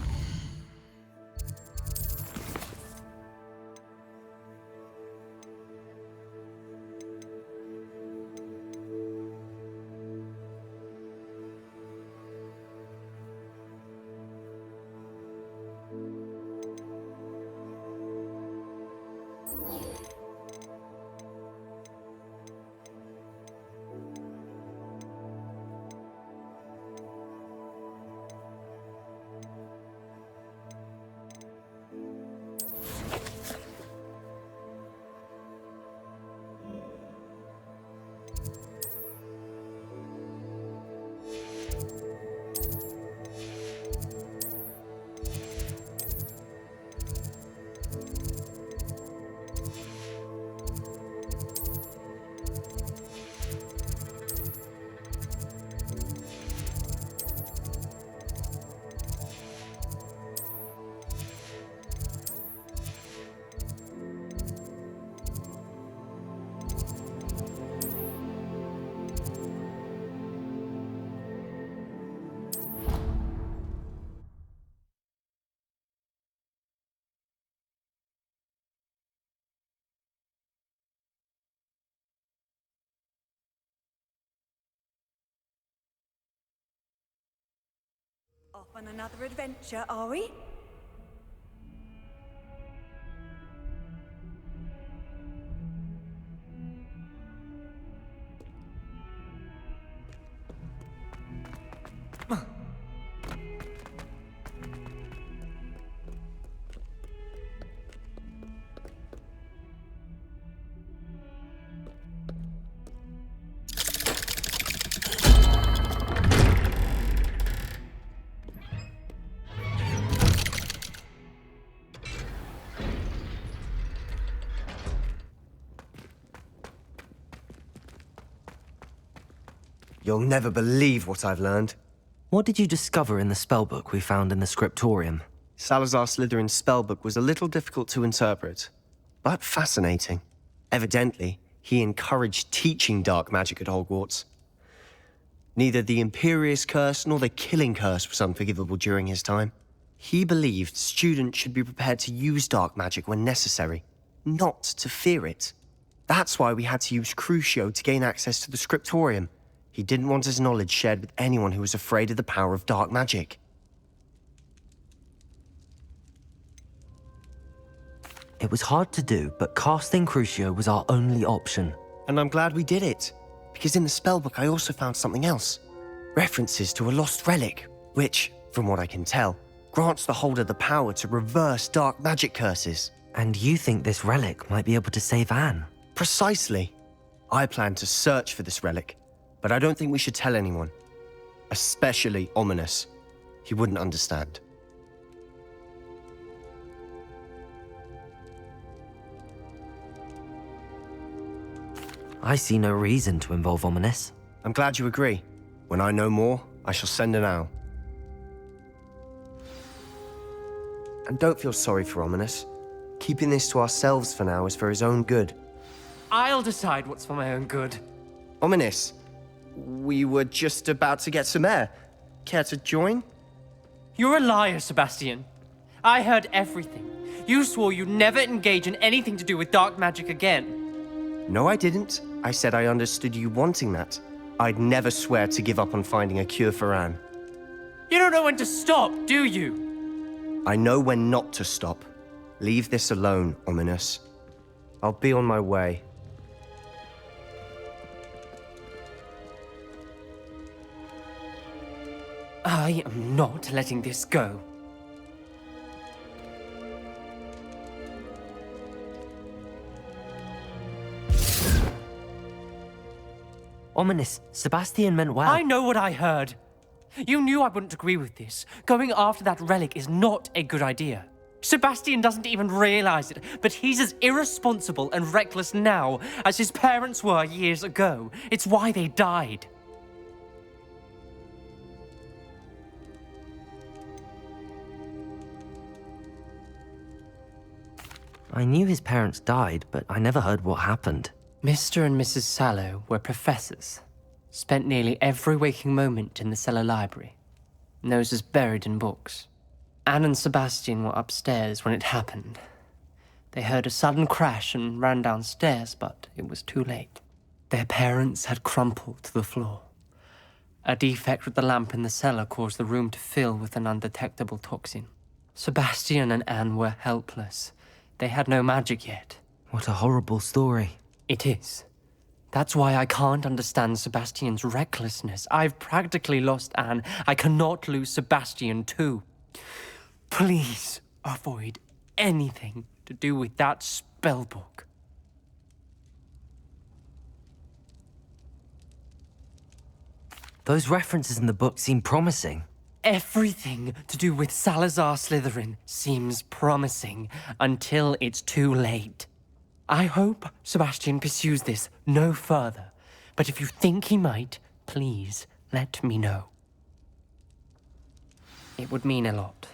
Off on another adventure, are we? You'll never believe what I've learned. What did you discover in the spellbook we found in the scriptorium? Salazar Slytherin's spellbook was a little difficult to interpret, but fascinating. Evidently, he encouraged teaching dark magic at Hogwarts. Neither the Imperious Curse nor the Killing Curse was unforgivable during his time. He believed students should be prepared to use dark magic when necessary, not to fear it. That's why we had to use Crucio to gain access to the scriptorium. He didn't want his knowledge shared with anyone who was afraid of the power of dark magic. It was hard to do, but casting Crucio was our only option. And I'm glad we did it, because in the spellbook I also found something else. References to a lost relic, which, from what I can tell, grants the holder the power to reverse dark magic curses. And you think this relic might be able to save Anne? Precisely. I plan to search for this relic, but I don't think we should tell anyone. Especially Ominous. He wouldn't understand. I see no reason to involve Ominous. I'm glad you agree. When I know more, I shall send an owl. And don't feel sorry for Ominous. Keeping this to ourselves for now is for his own good. I'll decide what's for my own good. Ominous, we were just about to get some air. Care to join? You're a liar, Sebastian. I heard everything. You swore you'd never engage in anything to do with dark magic again. No, I didn't. I said I understood you wanting that. I'd never swear to give up on finding a cure for Anne. You don't know when to stop, do you? I know when not to stop. Leave this alone, Ominous. I'll be on my way. I am not letting this go. Ominous, Sebastian meant well. I know what I heard. You knew I wouldn't agree with this. Going after that relic is not a good idea. Sebastian doesn't even realize it, but he's as irresponsible and reckless now as his parents were years ago. It's why they died. I knew his parents died, but I never heard what happened. Mr. and Mrs. Sallow were professors. Spent nearly every waking moment in the cellar library. Noses buried in books. Anne and Sebastian were upstairs when it happened. They heard a sudden crash and ran downstairs, but it was too late. Their parents had crumpled to the floor. A defect with the lamp in the cellar caused the room to fill with an undetectable toxin. Sebastian and Anne were helpless. They had no magic yet. What a horrible story. It is. That's why I can't understand Sebastian's recklessness. I've practically lost Anne. I cannot lose Sebastian too. Please avoid anything to do with that spellbook. Those references in the book seem promising. Everything to do with Salazar Slytherin seems promising until it's too late. I hope Sebastian pursues this no further, but if you think he might, please let me know. It would mean a lot.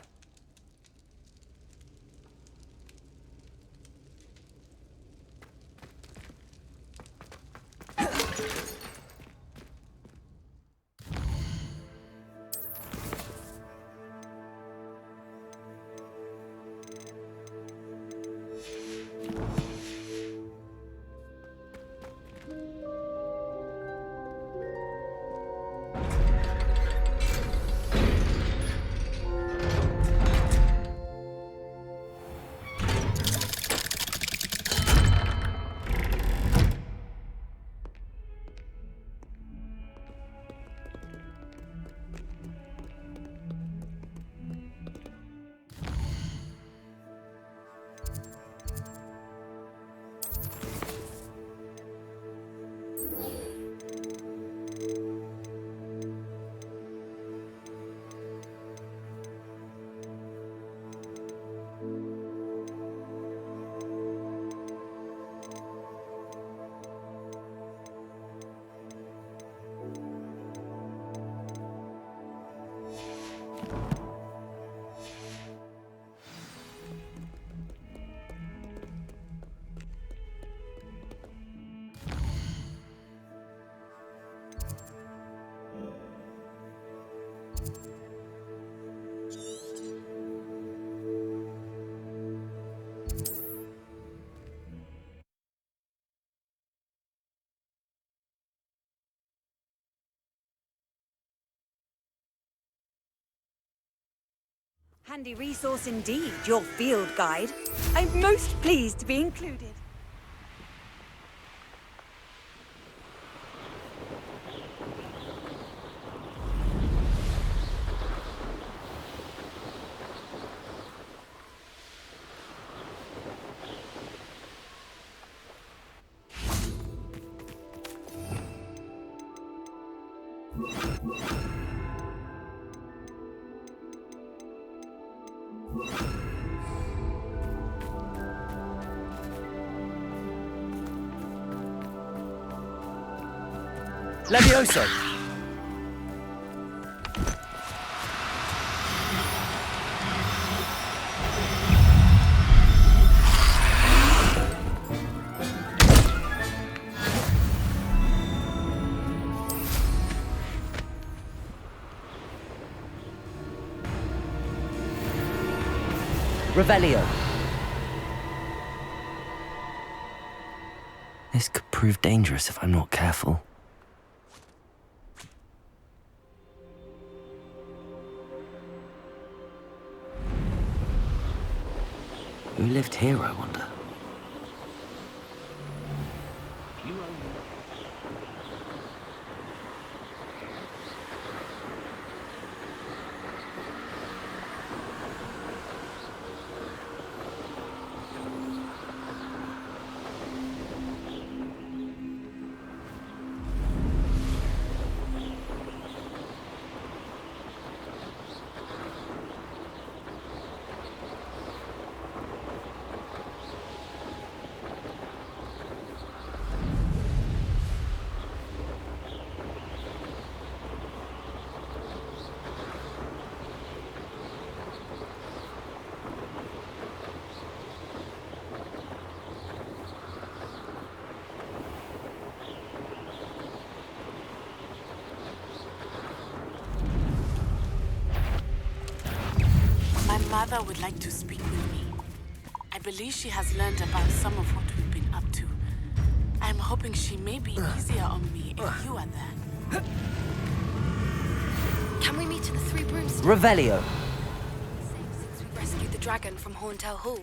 Handy resource indeed, your field guide. I'm most pleased to be included. Levioso! Revelio. This could prove dangerous if I'm not careful. Who lived here, I wonder? mother would like to speak with me. I believe she has learned about some of what we've been up to. I'm hoping she may be easier on me if you are there. Can we meet at the Three Broomsticks? Revelio. Since we rescued the dragon from Horntail Hall.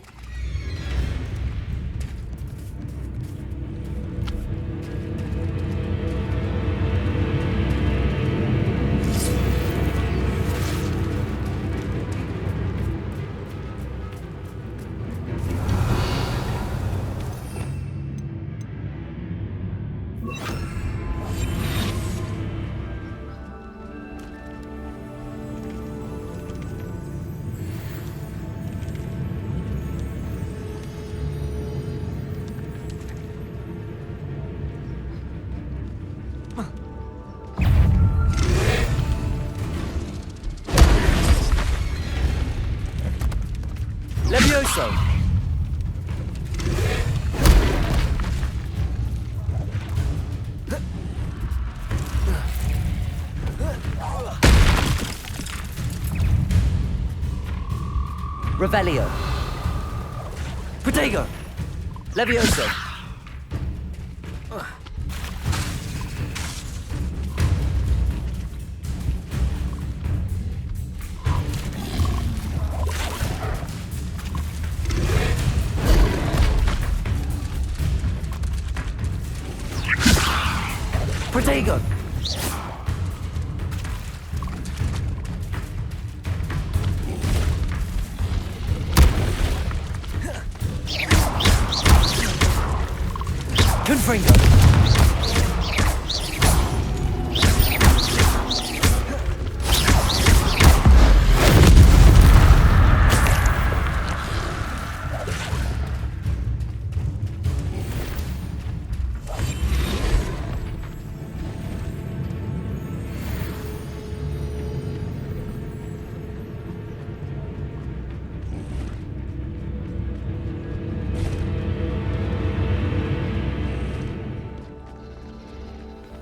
Levioso! Revelio! Protego! Levioso! Protego! Confringo!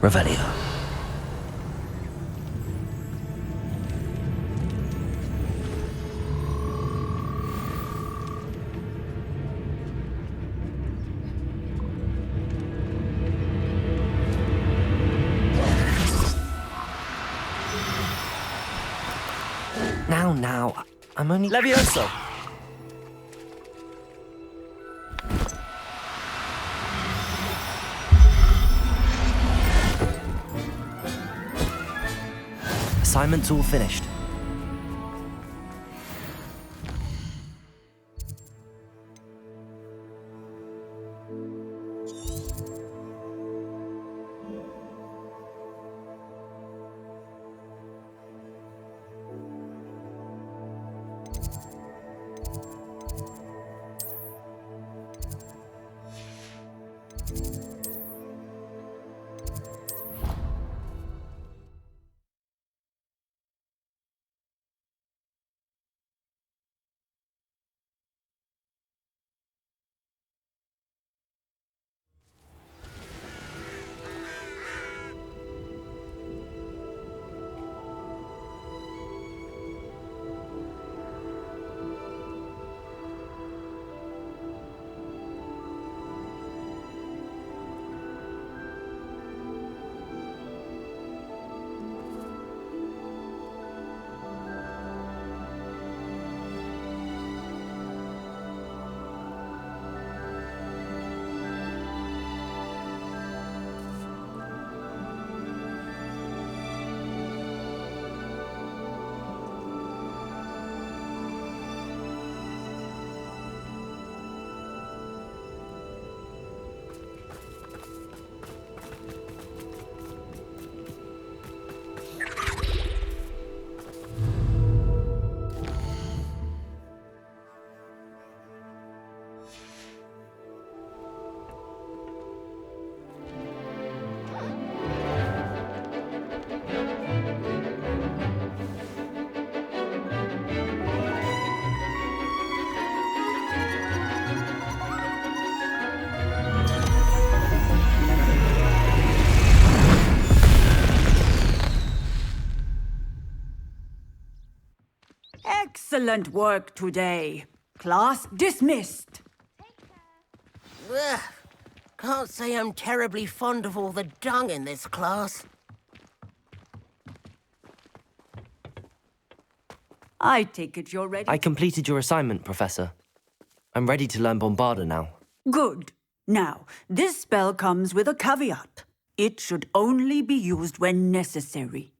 Revelio. Now, I'm only... Levioso! Assignment's all finished. Excellent work today. Class dismissed. Ugh. Can't say I'm terribly fond of all the dung in this class. I take it you're ready. I completed your assignment, Professor. I'm ready to learn Bombarda now. Good. Now, this spell comes with a caveat. It should only be used when necessary.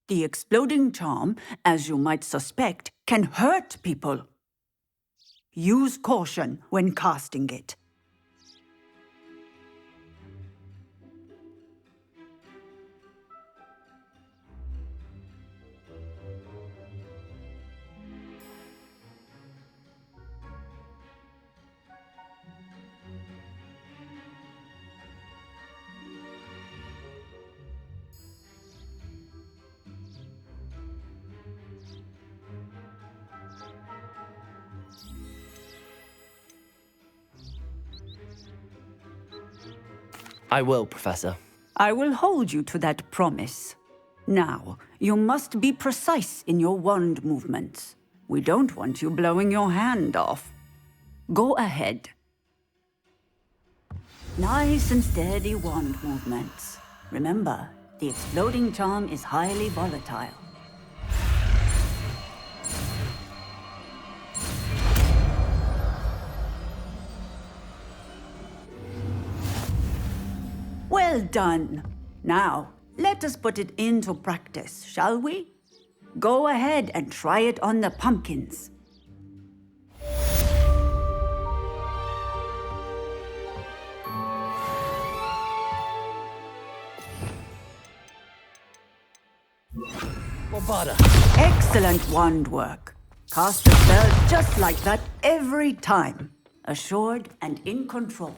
The exploding charm, as you might suspect, can hurt people. Use caution when casting it. I will, Professor. I will hold you to that promise. Now, you must be precise in your wand movements. We don't want you blowing your hand off. Go ahead. Nice and steady wand movements. Remember, the exploding charm is highly volatile. Well done. Now, let us put it into practice, shall we? Go ahead and try it on the pumpkins. Bombarda. Excellent wand work. Cast the spell just like that every time. Assured and in control.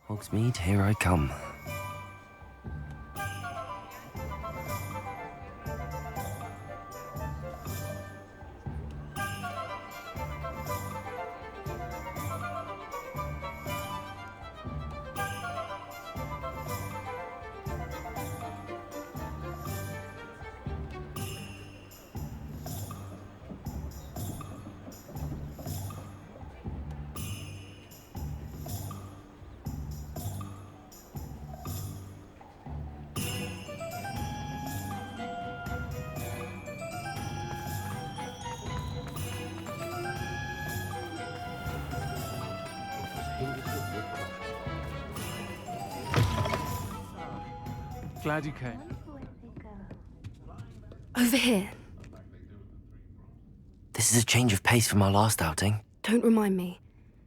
Hogsmeade, here I come. Glad you came. Over here. This is a change of pace from our last outing. Don't remind me.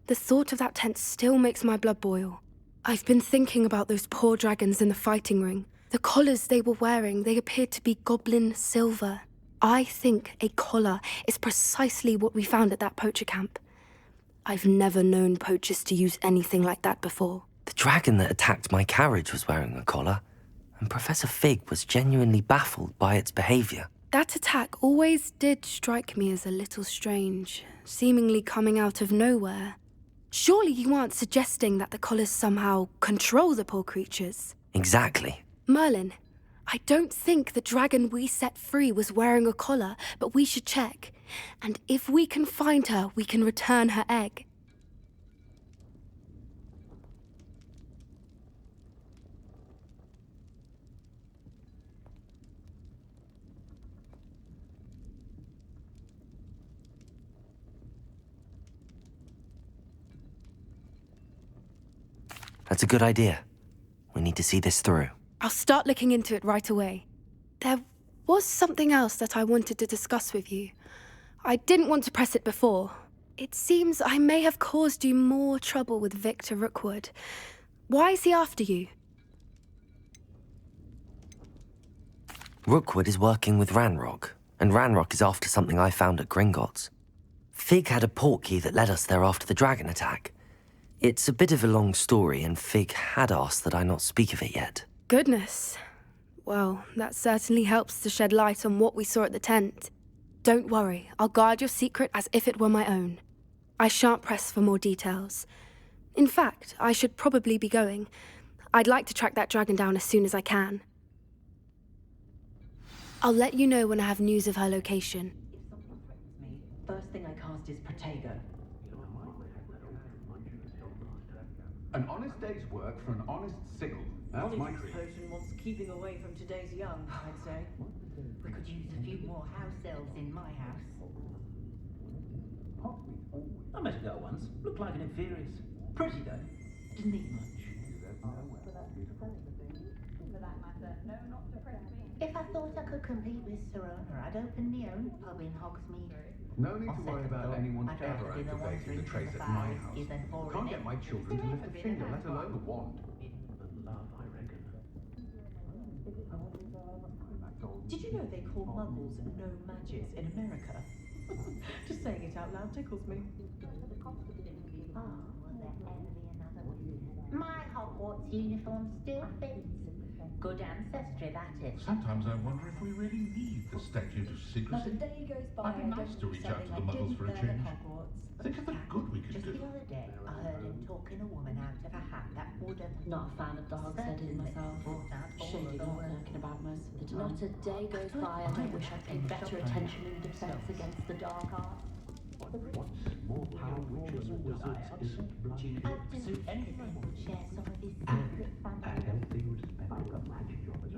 The thought of that tent still makes my blood boil. I've been thinking about those poor dragons in the fighting ring. The collars they were wearing, they appeared to be goblin silver. I think a collar is precisely what we found at that poacher camp. I've never known poachers to use anything like that before. The dragon that attacked my carriage was wearing a collar, and Professor Fig was genuinely baffled by its behavior. That attack always did strike me as a little strange, seemingly coming out of nowhere. Surely you aren't suggesting that the collars somehow control the poor creatures? Exactly. Merlin, I don't think the dragon we set free was wearing a collar, but we should check. And if we can find her, we can return her egg. That's a good idea. We need to see this through. I'll start looking into it right away. There was something else that I wanted to discuss with you. I didn't want to press it before. It seems I may have caused you more trouble with Victor Rookwood. Why is he after you? Rookwood is working with Ranrock, and Ranrock is after something I found at Gringotts. Fig had a portkey that led us there after the dragon attack. It's a bit of a long story, and Fig had asked that I not speak of it yet. Goodness. Well, that certainly helps to shed light on what we saw at the tent. Don't worry, I'll guard your secret as if it were my own. I shan't press for more details. In fact, I should probably be going. I'd like to track that dragon down as soon as I can. I'll let you know when I have news of her location. First thing I cast is Protego. An honest day's work for an honest sickle. That's my creed. Potion wants keeping away from today's young, I'd say. We could use a few more house elves in my house. I met a girl once. Looked like an inferior's. Pretty though. Didn't need much. If I thought I could compete with Serona, I'd open my own pub in Hogsmeade. No need to worry about anyone ever activating the trace at my house. Can't get my children to lift a finger, let alone a wand. Did you know they call muggles no mages in America? Just saying it out loud tickles me. My Hogwarts uniform still fits. Good ancestry, that is. Sometimes I wonder if we really need the statute of secrecy. Not a day goes by I'd be nice to reach out to the muggles for a change. Think of the good we could do. Just the other day, I heard him talking a woman out of a hat that would have... Not a fan of dog-headed myself. Shady lot lurking about most of the time. Not a day goes by I don't wish I'd paid better attention in defense against the dark arts. More power witches and wizards isn't bloody to pursue anything. Share some of his secret A healthy respect for magic jobbers.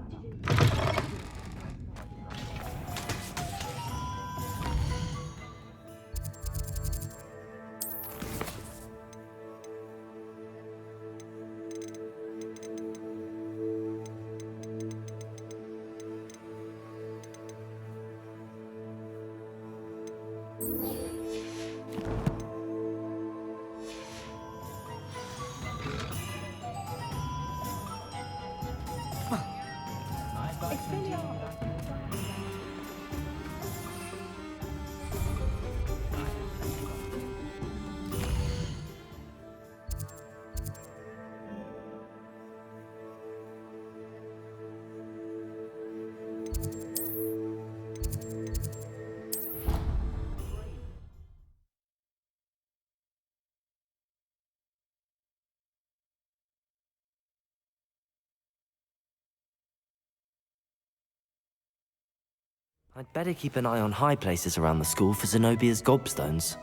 I'd better keep an eye on high places around the school for Zenobia's gobstones.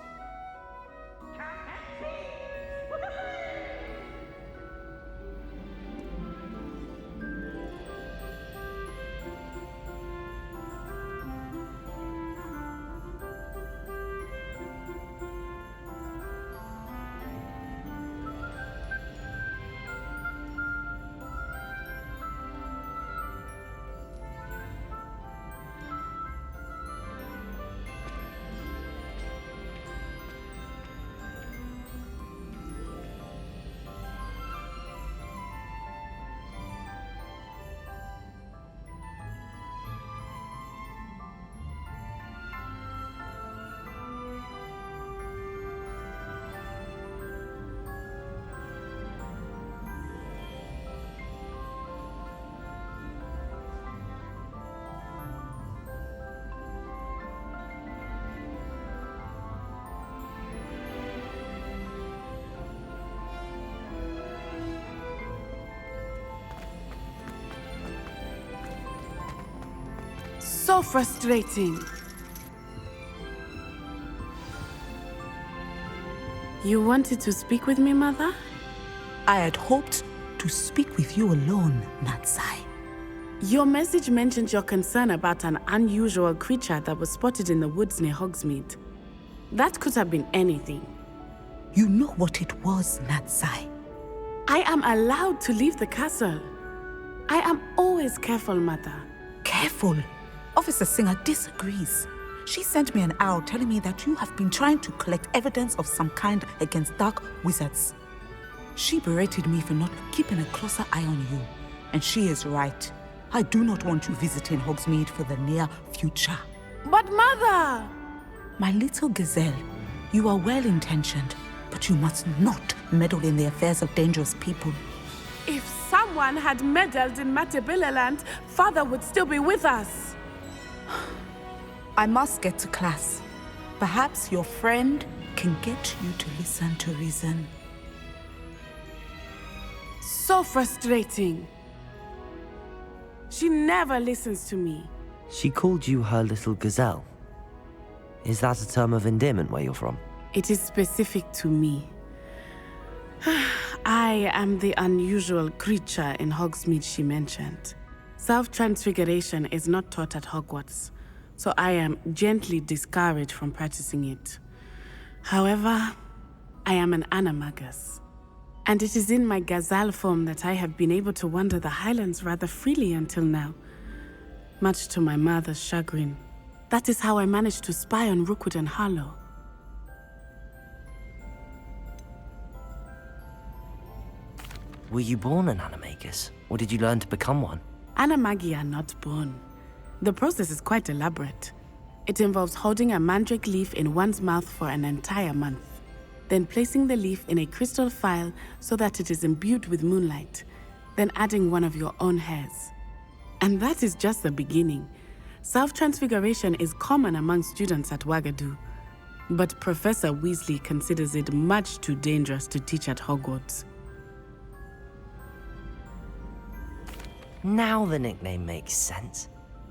So frustrating. You wanted to speak with me, Mother? I had hoped to speak with you alone, Natsai. Your message mentioned your concern about an unusual creature that was spotted in the woods near Hogsmeade. That could have been anything. You know what it was, Natsai. I am allowed to leave the castle. I am always careful, Mother. Careful? Officer Singer disagrees. She sent me an owl telling me that you have been trying to collect evidence of some kind against dark wizards. She berated me for not keeping a closer eye on you. And she is right. I do not want you visiting Hogsmeade for the near future. But Mother! My little gazelle, you are well-intentioned, but you must not meddle in the affairs of dangerous people. If someone had meddled in Matabeleland, Father would still be with us. I must get to class. Perhaps your friend can get you to listen to reason. So frustrating. She never listens to me. She called you her little gazelle. Is that a term of endearment where you're from? It is specific to me. I am the unusual creature in Hogsmeade she mentioned. Self-transfiguration is not taught at Hogwarts, so I am gently discouraged from practicing it. However, I am an animagus, and it is in my gazelle form that I have been able to wander the Highlands rather freely until now, much to my mother's chagrin. That is how I managed to spy on Rookwood and Harlow. Were you born an animagus, or did you learn to become one? Animagi are not born. The process is quite elaborate. It involves holding a mandrake leaf in one's mouth for an entire month, then placing the leaf in a crystal phial so that it is imbued with moonlight, then adding one of your own hairs. And that is just the beginning. Self-transfiguration is common among students at Wagadu, but Professor Weasley considers it much too dangerous to teach at Hogwarts. Now the nickname makes sense.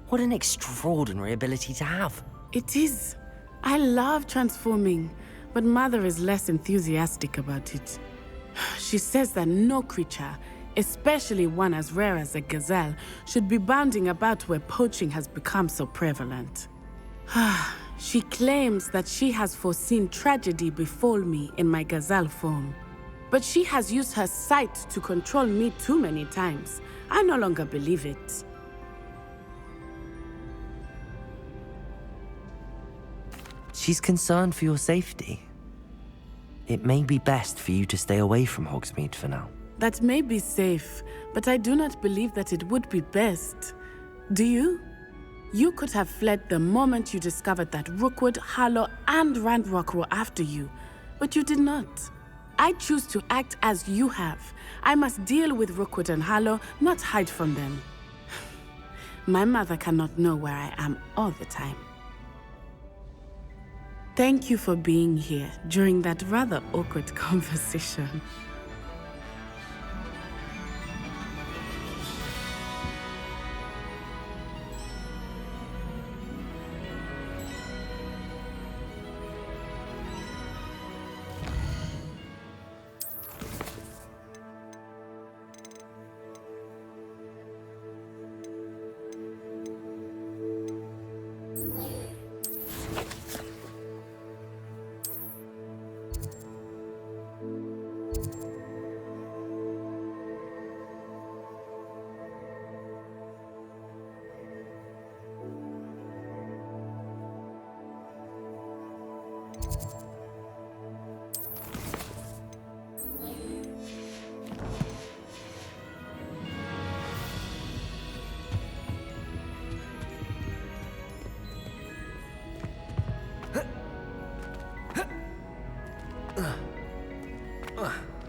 What an extraordinary ability to have. It is. I love transforming, but Mother is less enthusiastic about it. She says that no creature, especially one as rare as a gazelle, should be bounding about where poaching has become so prevalent. She claims that she has foreseen tragedy befall me in my gazelle form. But she has used her sight to control me too many times. I no longer believe it. She's concerned for your safety. It may be best for you to stay away from Hogsmeade for now. That may be safe, but I do not believe that it would be best. Do you? You could have fled the moment you discovered that Rookwood, Harlow, and Ranrock were after you, but you did not. I choose to act as you have. I must deal with Rookwood and Harlow, not hide from them. My mother cannot know where I am all the time. Thank you for being here during that rather awkward conversation.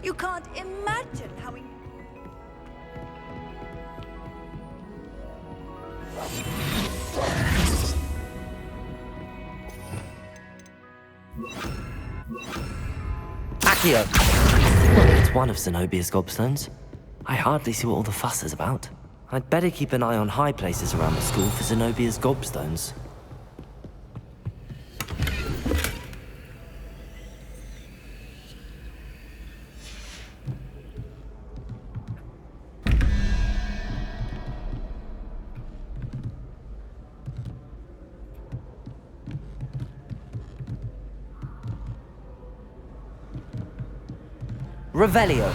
You can't imagine how Accio! It's one of Zenobia's gobstones. I hardly see what all the fuss is about. I'd better keep an eye on high places around the school for Zenobia's gobstones. Revelio.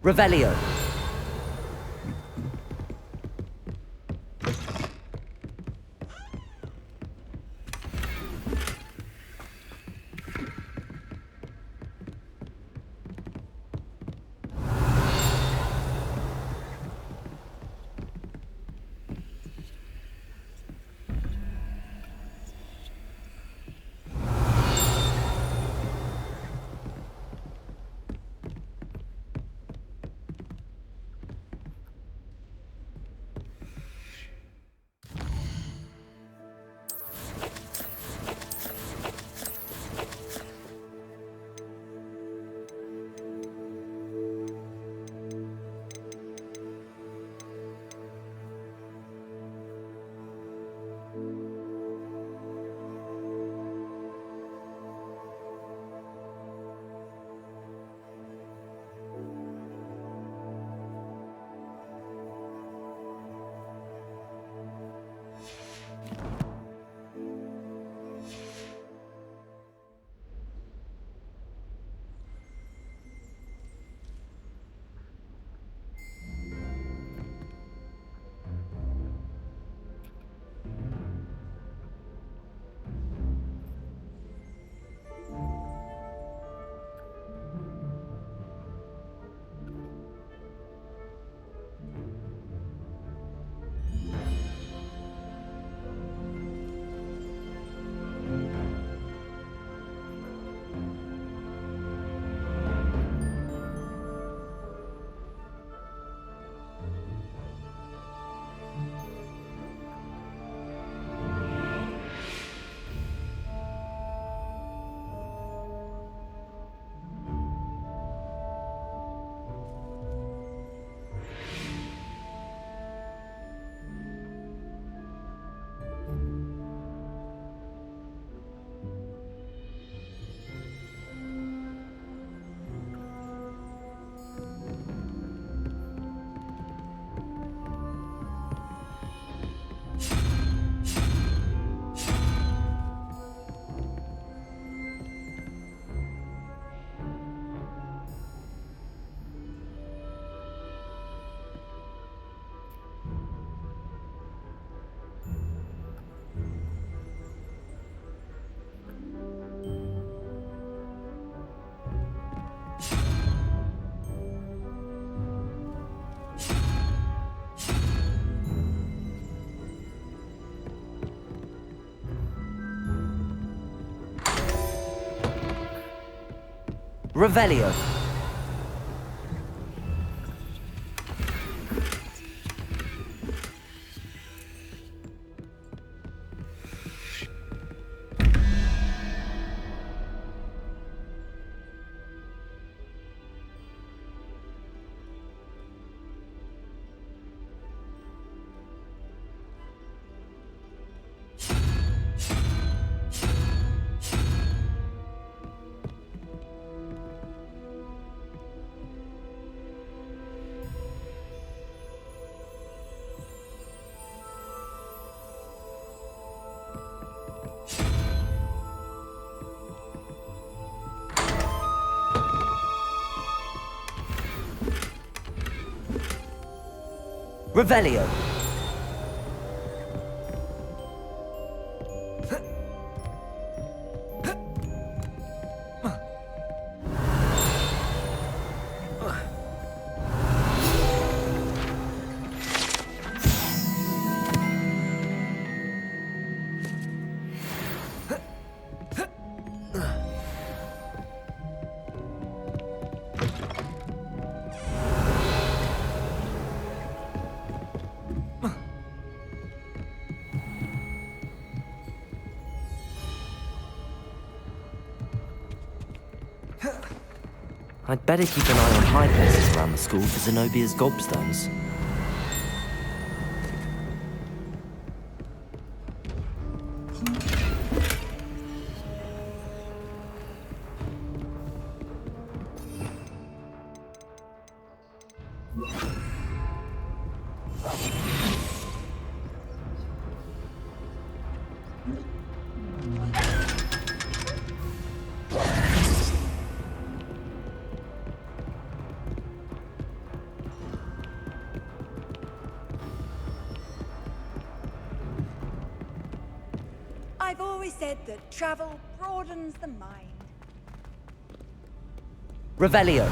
Revelio. Revelio. Revelio. I'd better keep an eye on high places around the school for Zenobia's gobstones. I've always said that travel broadens the mind. Revelio.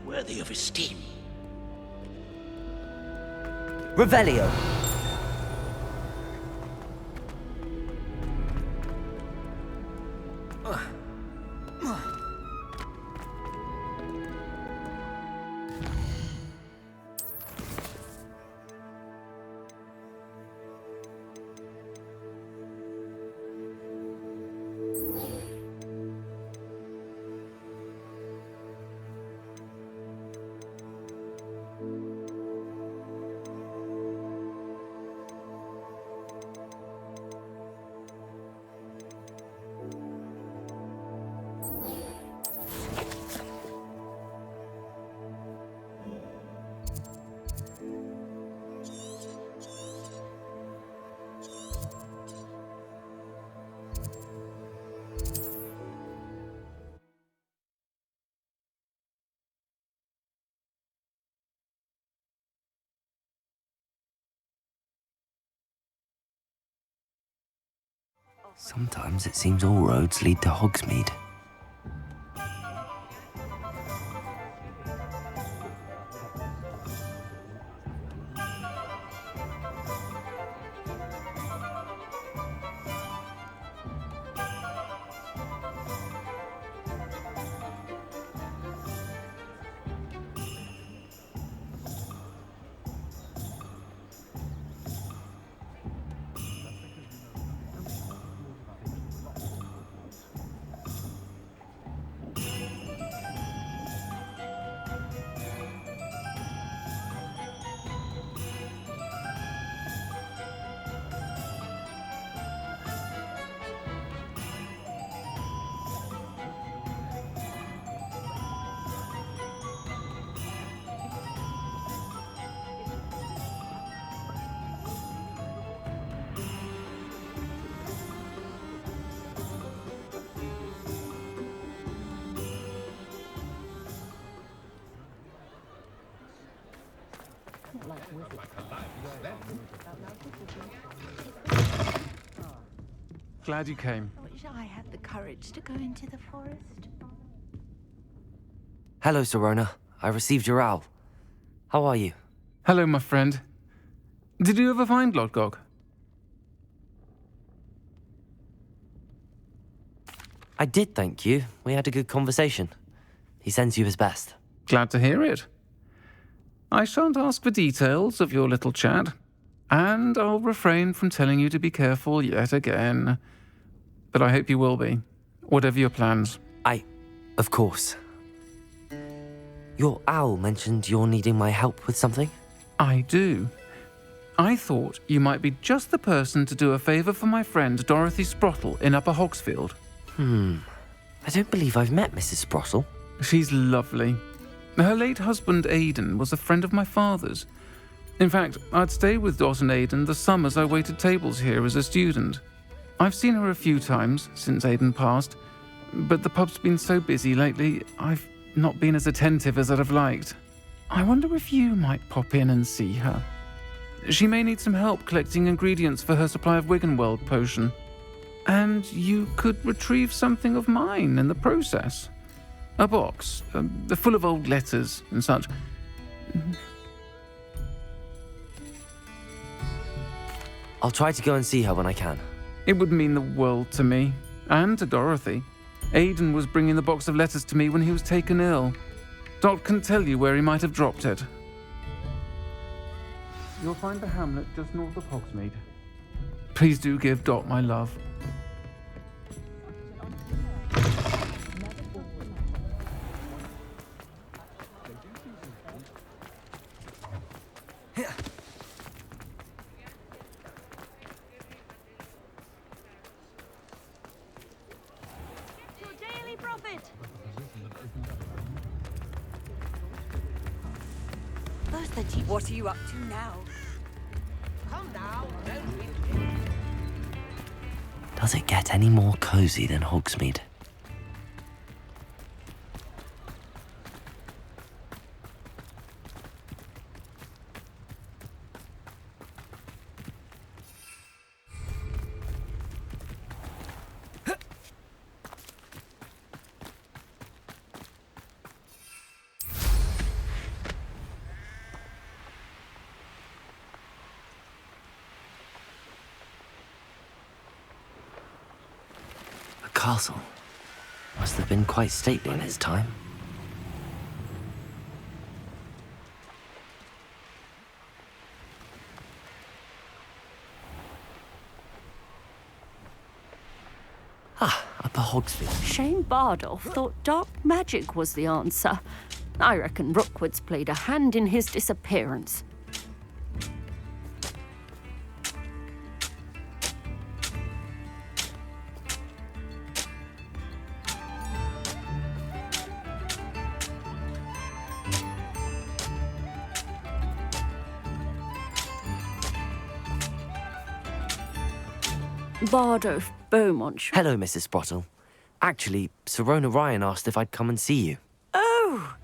Worthy of esteem. Revelio. Sometimes it seems all roads lead to Hogsmeade. Glad you came. Wish I had the courage to go into the forest. Hello, Sirona. I received your owl. How are you? Hello, my friend. Did you ever find Lodgok? I did, thank you. We had a good conversation. He sends you his best. Glad to hear it. I shan't ask for details of your little chat, and I'll refrain from telling you to be careful yet again. But I hope you will be, whatever your plans. Of course. Your owl mentioned you're needing my help with something? I do. I thought you might be just the person to do a favour for my friend Dorothy Sprottle in Upper Hogsfield. I don't believe I've met Mrs. Sprottle. She's lovely. Her late husband Aidan was a friend of my father's. In fact, I'd stayed with Dot and Aidan the summers I waited tables here as a student. I've seen her a few times since Aidan passed, but the pub's been so busy lately, I've not been as attentive as I'd have liked. I wonder if you might pop in and see her. She may need some help collecting ingredients for her supply of Wiggenweld potion. And you could retrieve something of mine in the process. A box, full of old letters and such. I'll try to go and see her when I can. It would mean the world to me, and to Dorothy. Aidan was bringing the box of letters to me when he was taken ill. Dot can tell you where he might have dropped it. You'll find the hamlet just north of Hogsmeade. Please do give Dot my love. What are you up to now? Come now, Does it get any more cozy than Hogsmeade? Castle. Must have been quite stately in its time. Upper Hogsfield. Shane Bardolph thought dark magic was the answer. I reckon Rookwood's played a hand in his disappearance. Bardolph Beaumont. Hello, Mrs. Sprottle. Actually, Sirona Ryan asked if I'd come and see you. Oh,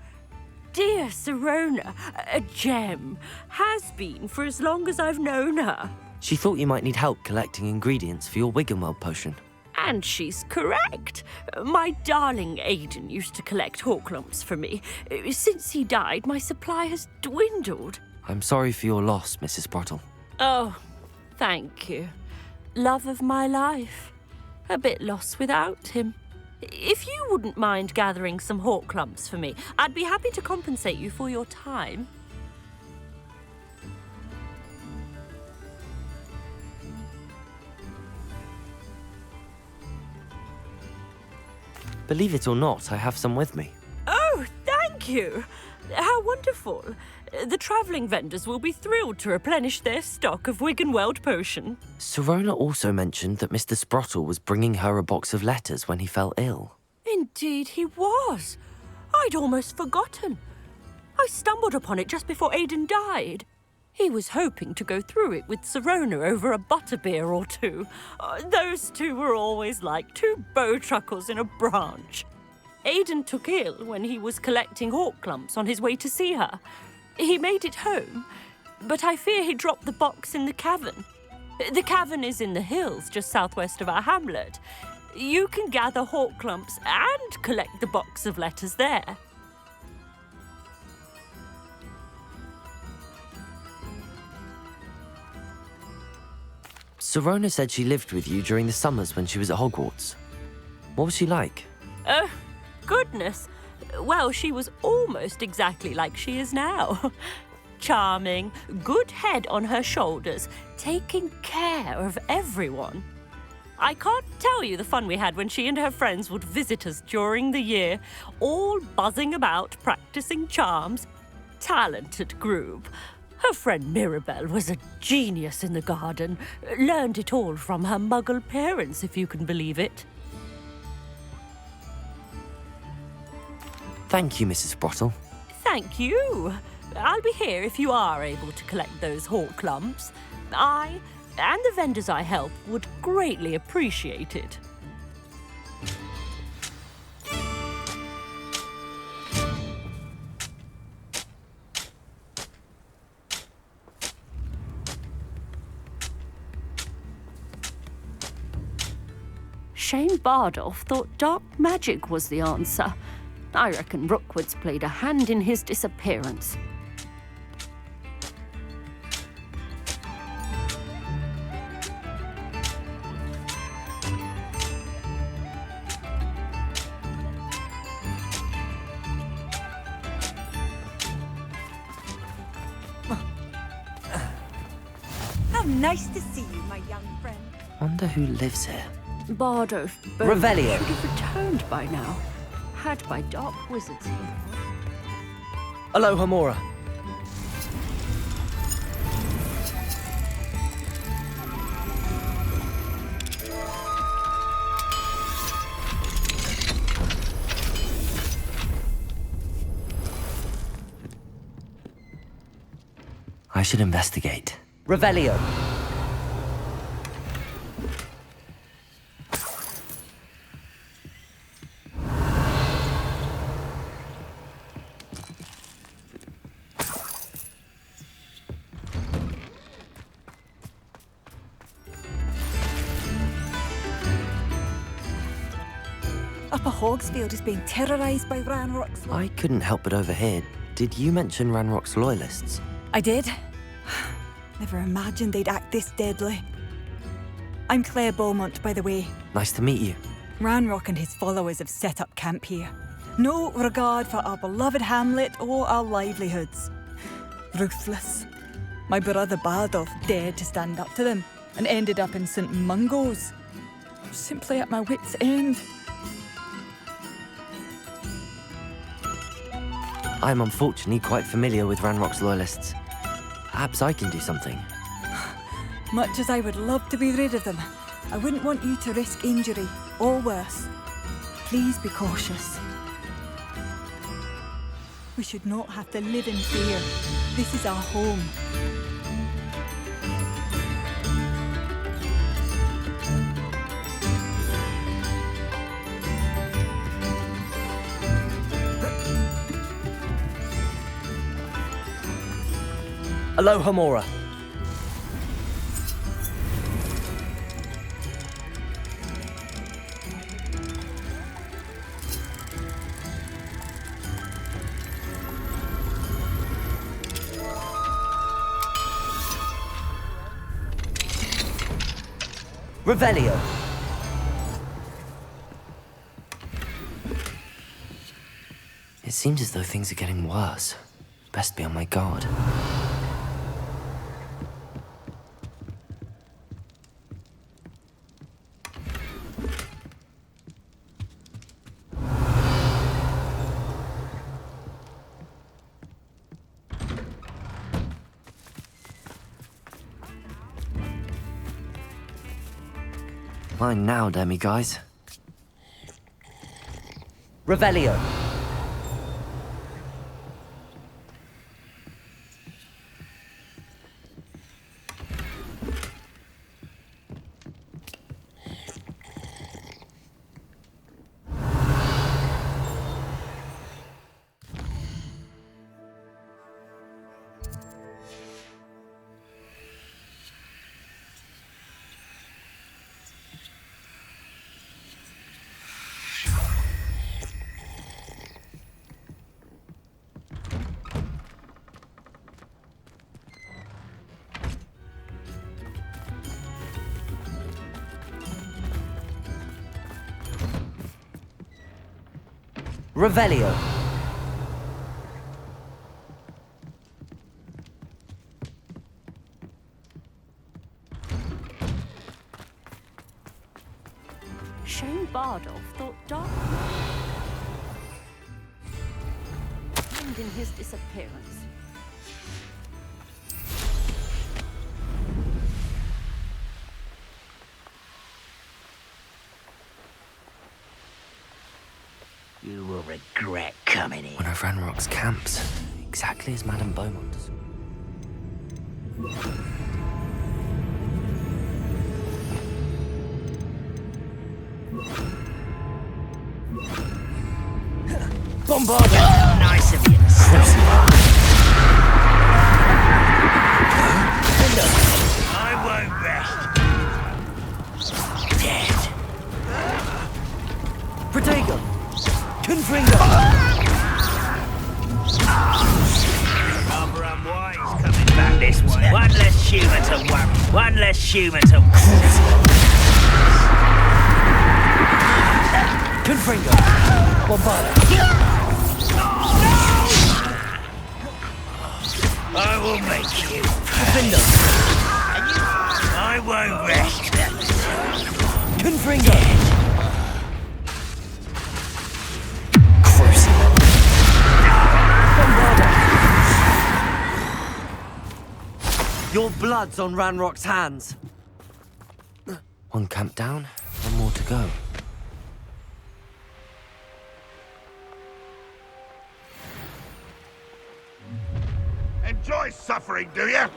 dear Sirona, a gem. Has been for as long as I've known her. She thought you might need help collecting ingredients for your Wiggenweld potion. And she's correct. My darling Aidan used to collect Horklumps for me. Since he died, my supply has dwindled. I'm sorry for your loss, Mrs. Sprottle. Oh, thank you. Love of my life. A bit lost without him. If you wouldn't mind gathering some Horklumps for me, I'd be happy to compensate you for your time. Believe it or not, I have some with me. Oh, thank you. How wonderful. The travelling vendors will be thrilled to replenish their stock of Wiggenweld potion. Sirona also mentioned that Mr. Sprottle was bringing her a box of letters when he fell ill. Indeed he was. I'd almost forgotten. I stumbled upon it just before Aidan died. He was hoping to go through it with Sirona over a butterbeer or two. Those two were always like two bowtruckles in a branch. Aidan took ill when he was collecting Horklumps on his way to see her. He made it home, but I fear he dropped the box in the cavern. The cavern is in the hills just southwest of our hamlet. You can gather Horklumps and collect the box of letters there. Sirona said she lived with you during the summers when she was at Hogwarts. What was she like? Oh, goodness. Well, she was almost exactly like she is now. Charming, good head on her shoulders, taking care of everyone. I can't tell you the fun we had when she and her friends would visit us during the year, all buzzing about, practicing charms. Talented group. Her friend Mirabelle was a genius in the garden. Learned it all from her muggle parents, if you can believe it. Thank you, Mrs. Brottle. Thank you. I'll be here if you are able to collect those hawk lumps. I and the vendors I help would greatly appreciate it. Shane Bardolph thought dark magic was the answer. I reckon Rookwood's played a hand in his disappearance. How nice to see you, my young friend. Wonder who lives here. Bardolph Revelio. should have returned by now. Had by dark wizards here. Aloha Mora. I should investigate. Revelio. Upper Hogsfield is being terrorised by Ranrock's. I couldn't help but overhear. Did you mention Ranrock's loyalists? I did. Never imagined they'd act this deadly. I'm Claire Beaumont, by the way. Nice to meet you. Ranrock and his followers have set up camp here. No regard for our beloved hamlet or our livelihoods. Ruthless. My brother Bardolph dared to stand up to them and ended up in St. Mungo's. Simply at my wit's end. I'm unfortunately quite familiar with Ranrock's loyalists. Perhaps I can do something. Much as I would love to be rid of them, I wouldn't want you to risk injury, or worse. Please be cautious. We should not have to live in fear. This is our home. Aloha Mora. Revelio. It seems as though things are getting worse. Best be on my guard. Mine now, demi-guys. Revelio. Revelio. shame Bardolph thought Dark and in his disappearance. You will regret coming in. One of Ranrock's camps, exactly as Madame Beaumont's. Bombardier! Nice of you to stop. I won't rest. Dead. Protego! Confringo! Rather unwise coming back this way. One less human to worry. One less human to... Confringo! Bombarda! I will make you. Defendo! I won't rest. Confringo! Your blood's on Ranrock's hands. One camp down, one more to go. Enjoy suffering, do you?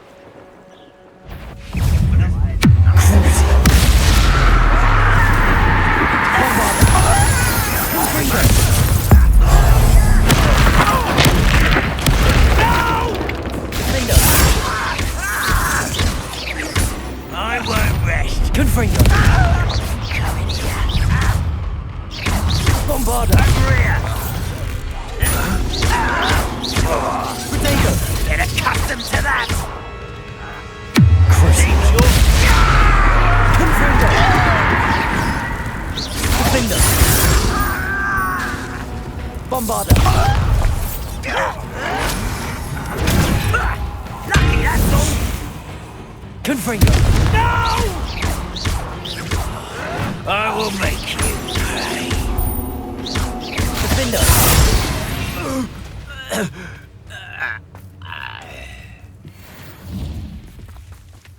I won't rest. Confringo! Come in here. Bombarda! Protego! Get accustomed to that. Confringo! Defender! Bombarda! Lucky, that's all. Confringo! No! I will make you pay. Defender!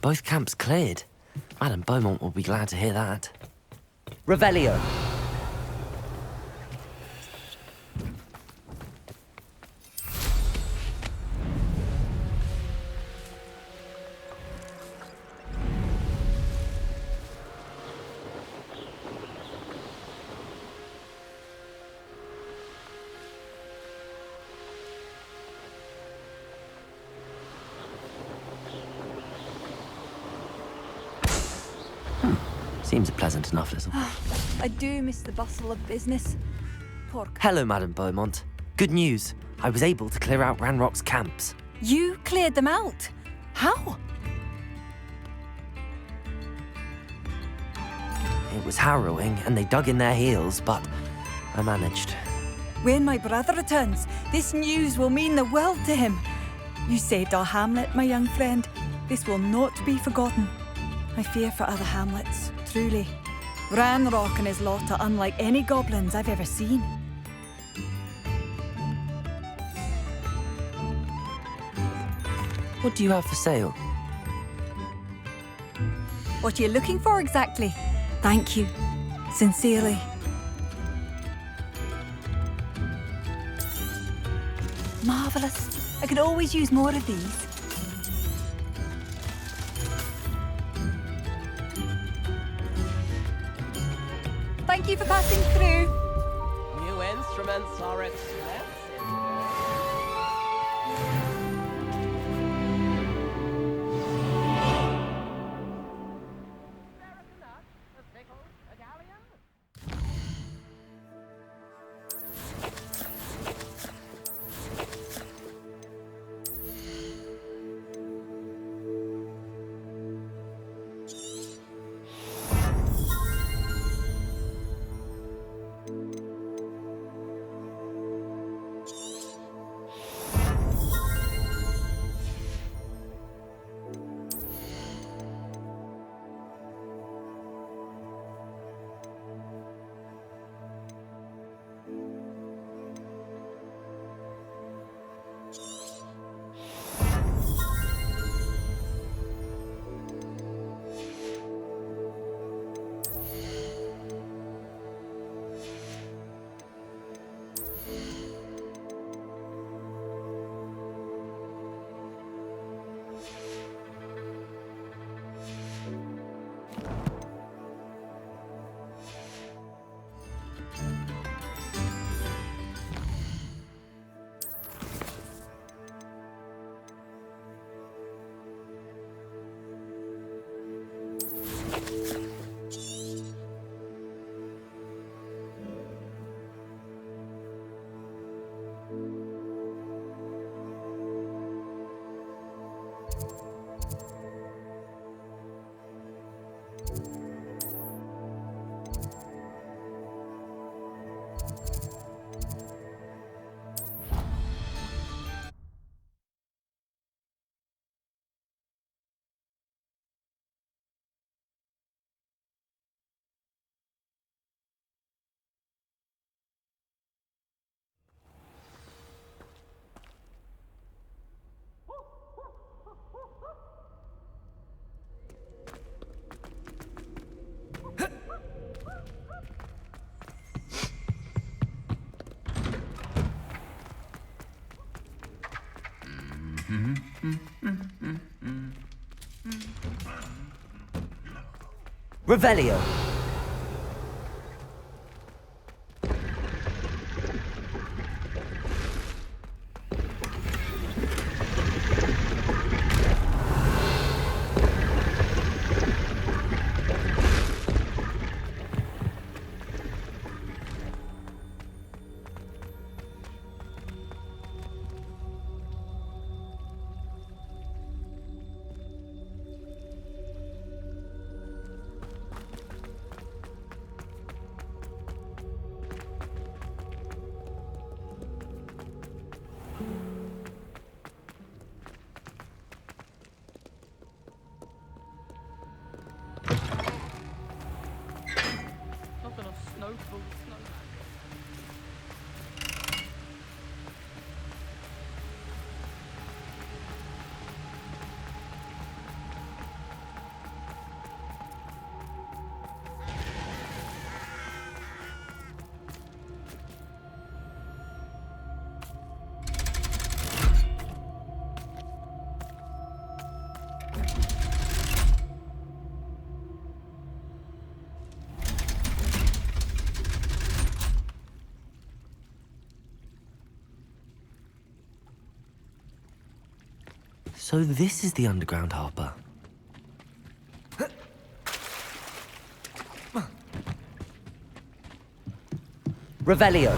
Both camps cleared. Madame Beaumont will be glad to hear that. Revelio. Seems a pleasant enough little. I do miss the bustle of business. Pork. Hello, Madame Beaumont. Good news. I was able to clear out Ranrock's camps. You cleared them out? How? It was harrowing, and they dug in their heels, but I managed. When my brother returns, this news will mean the world to him. You saved our hamlet, my young friend. This will not be forgotten. I fear for other hamlets, truly. Ranrock and his lot are unlike any goblins I've ever seen. What do you have for sale? What are you looking for exactly? Thank you. Sincerely. Marvellous. I could always use more of these. Thank you for passing through. New instruments are expensive. Revelio. Not enough snow for the snowman. So this is the underground harbour. Revelio.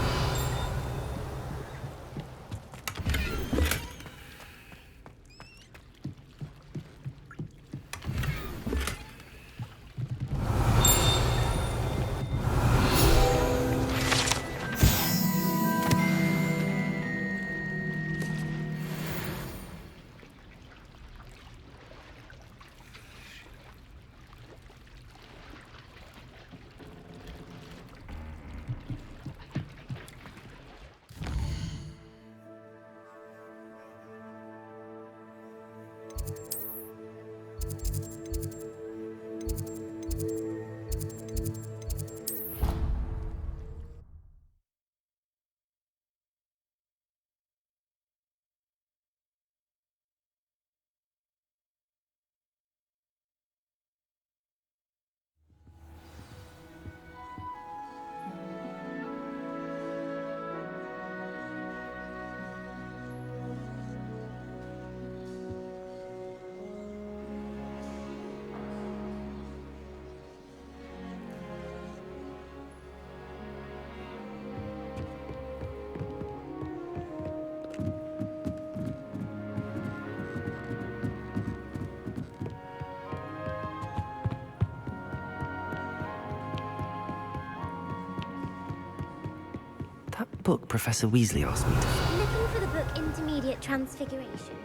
That book Professor Weasley asked me to... Looking for the book Intermediate Transfiguration.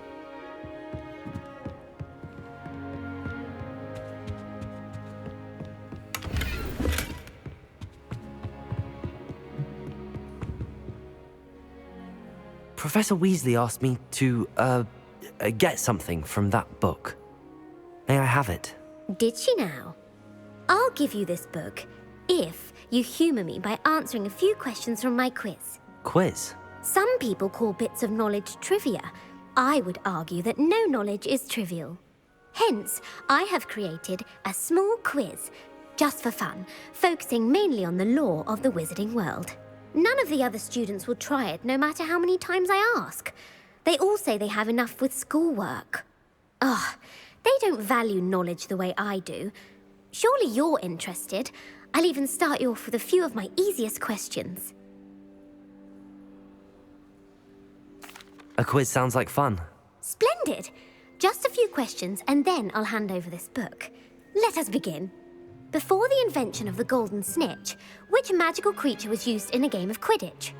Professor Weasley asked me to, get something from that book. May I have it? Did she now? I'll give you this book if you humour me by answering a few questions from my quiz. Quiz? Some people call bits of knowledge trivia. I would argue that no knowledge is trivial. Hence, I have created a small quiz, just for fun, focusing mainly on the lore of the wizarding world. None of the other students will try it, no matter how many times I ask. They all say they have enough with schoolwork. Ugh, they don't value knowledge the way I do. Surely you're interested. I'll even start you off with a few of my easiest questions. A quiz sounds like fun. Splendid! Just a few questions and then I'll hand over this book. Let us begin. Before the invention of the golden snitch, which magical creature was used in a game of Quidditch?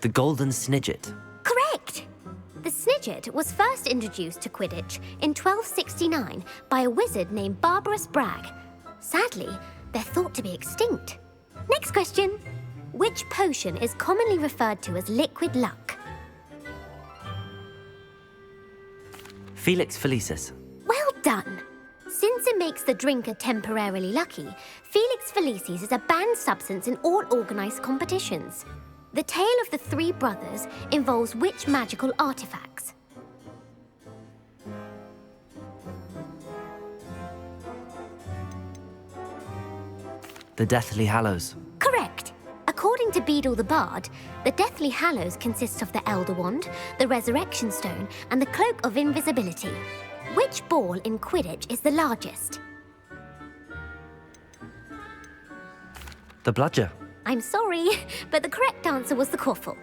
The golden snidget. Correct! The snidget was first introduced to Quidditch in 1269 by a wizard named Barbarous Bragg. Sadly, they're thought to be extinct. Next question. Which potion is commonly referred to as liquid luck? Felix Felicis. Well done! Since it makes the drinker temporarily lucky, Felix Felicis is a banned substance in all organised competitions. The tale of the three brothers involves which magical artifacts? The Deathly Hallows. Correct. According to Beadle the Bard, the Deathly Hallows consists of the Elder Wand, the Resurrection Stone, and the Cloak of Invisibility. Which ball in Quidditch is the largest? The Bludger. I'm sorry, but the correct answer was the quaffle.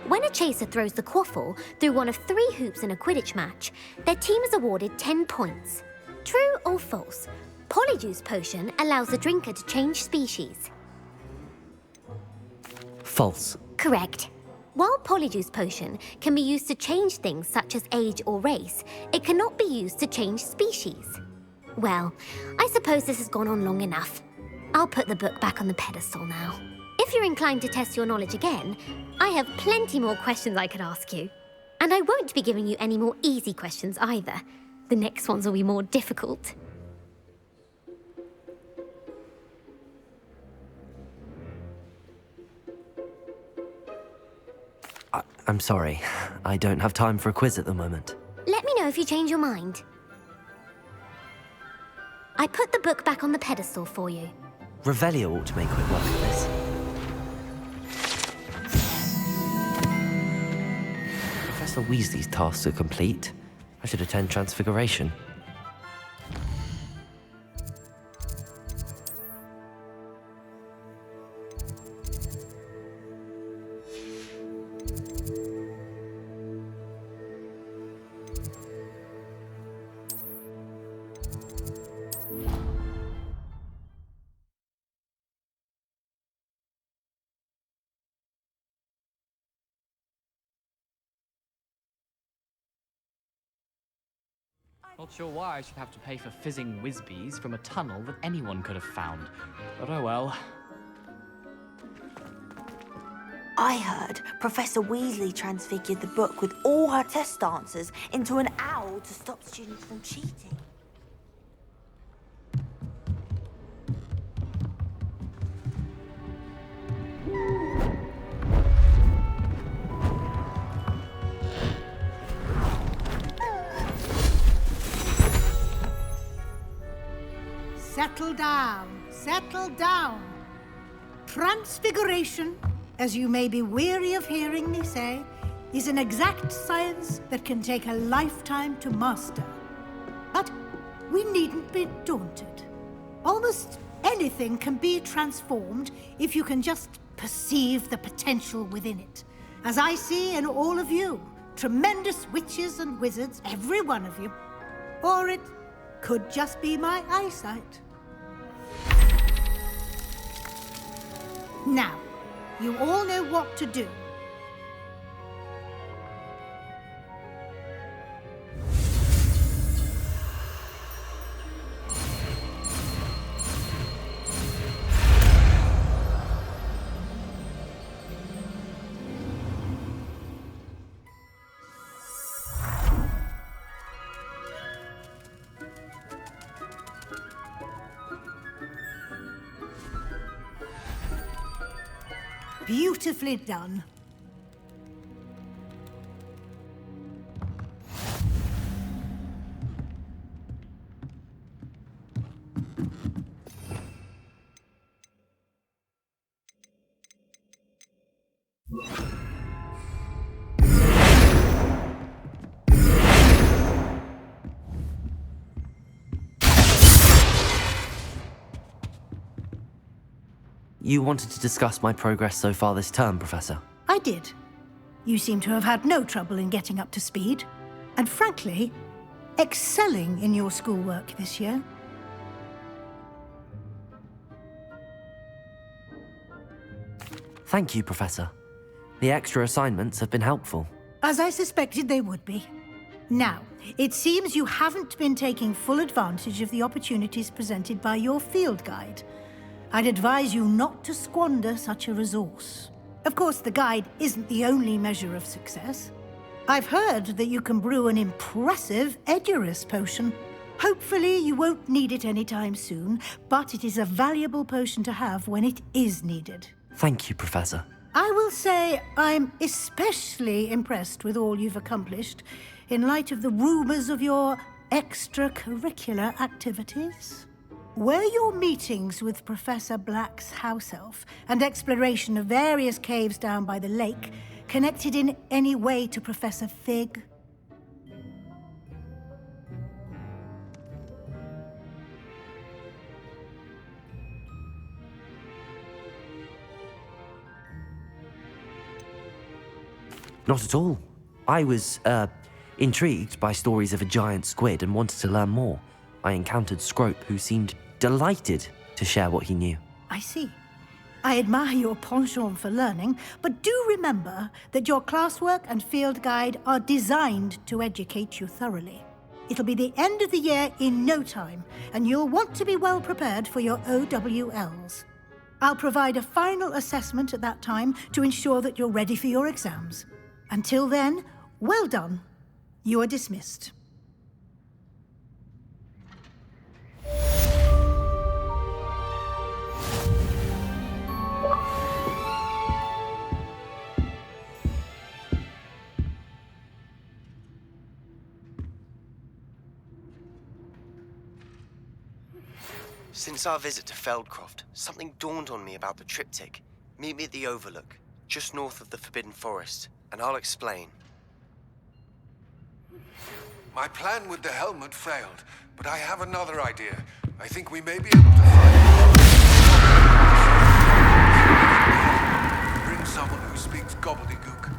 When a chaser throws the quaffle through one of 3 hoops in a Quidditch match, their team is awarded 10 points. True or false? Polyjuice Potion allows the drinker to change species. False. Correct. While Polyjuice Potion can be used to change things such as age or race, it cannot be used to change species. Well, I suppose this has gone on long enough. I'll put the book back on the pedestal now. If you're inclined to test your knowledge again, I have plenty more questions I could ask you. And I won't be giving you any more easy questions either. The next ones will be more difficult. I'm sorry. I don't have time for a quiz at the moment. Let me know if you change your mind. I put the book back on the pedestal for you. Revelio ought to make quick work of this. Professor Weasley's tasks are complete. I should attend Transfiguration. Not sure why I should have to pay for fizzing whiz-bees from a tunnel that anyone could have found. But oh well. I heard Professor Weasley transfigured the book with all her test answers into an owl to stop students from cheating. Settle down, settle down. Transfiguration, as you may be weary of hearing me say, is an exact science that can take a lifetime to master. But we needn't be daunted. Almost anything can be transformed if you can just perceive the potential within it. As I see in all of you, tremendous witches and wizards, every one of you. Or it could just be my eyesight. Now, you all know what to do. Beautifully done. You wanted to discuss my progress so far this term, Professor. I did. You seem to have had no trouble in getting up to speed, and frankly, excelling in your schoolwork this year. Thank you, Professor. The extra assignments have been helpful. As I suspected they would be. Now, it seems you haven't been taking full advantage of the opportunities presented by your field guide. I'd advise you not to squander such a resource. Of course, the guide isn't the only measure of success. I've heard that you can brew an impressive Edurus potion. Hopefully, you won't need it anytime soon, but it is a valuable potion to have when it is needed. Thank you, Professor. I will say I'm especially impressed with all you've accomplished in light of the rumors of your extracurricular activities. Were your meetings with Professor Black's house elf and exploration of various caves down by the lake connected in any way to Professor Fig? Not at all. I was, intrigued by stories of a giant squid and wanted to learn more. I encountered Scrope, who seemed delighted to share what he knew. I see. I admire your penchant for learning, but do remember that your classwork and field guide are designed to educate you thoroughly. It'll be the end of the year in no time, and you'll want to be well prepared for your OWLs. I'll provide a final assessment at that time to ensure that you're ready for your exams. Until then, well done. You are dismissed. Since our visit to Feldcroft, something dawned on me about the triptych. Meet me at the Overlook, just north of the Forbidden Forest, and I'll explain. My plan with the helmet failed, but I have another idea. I think we may be able to find... Bring someone who speaks gobbledygook.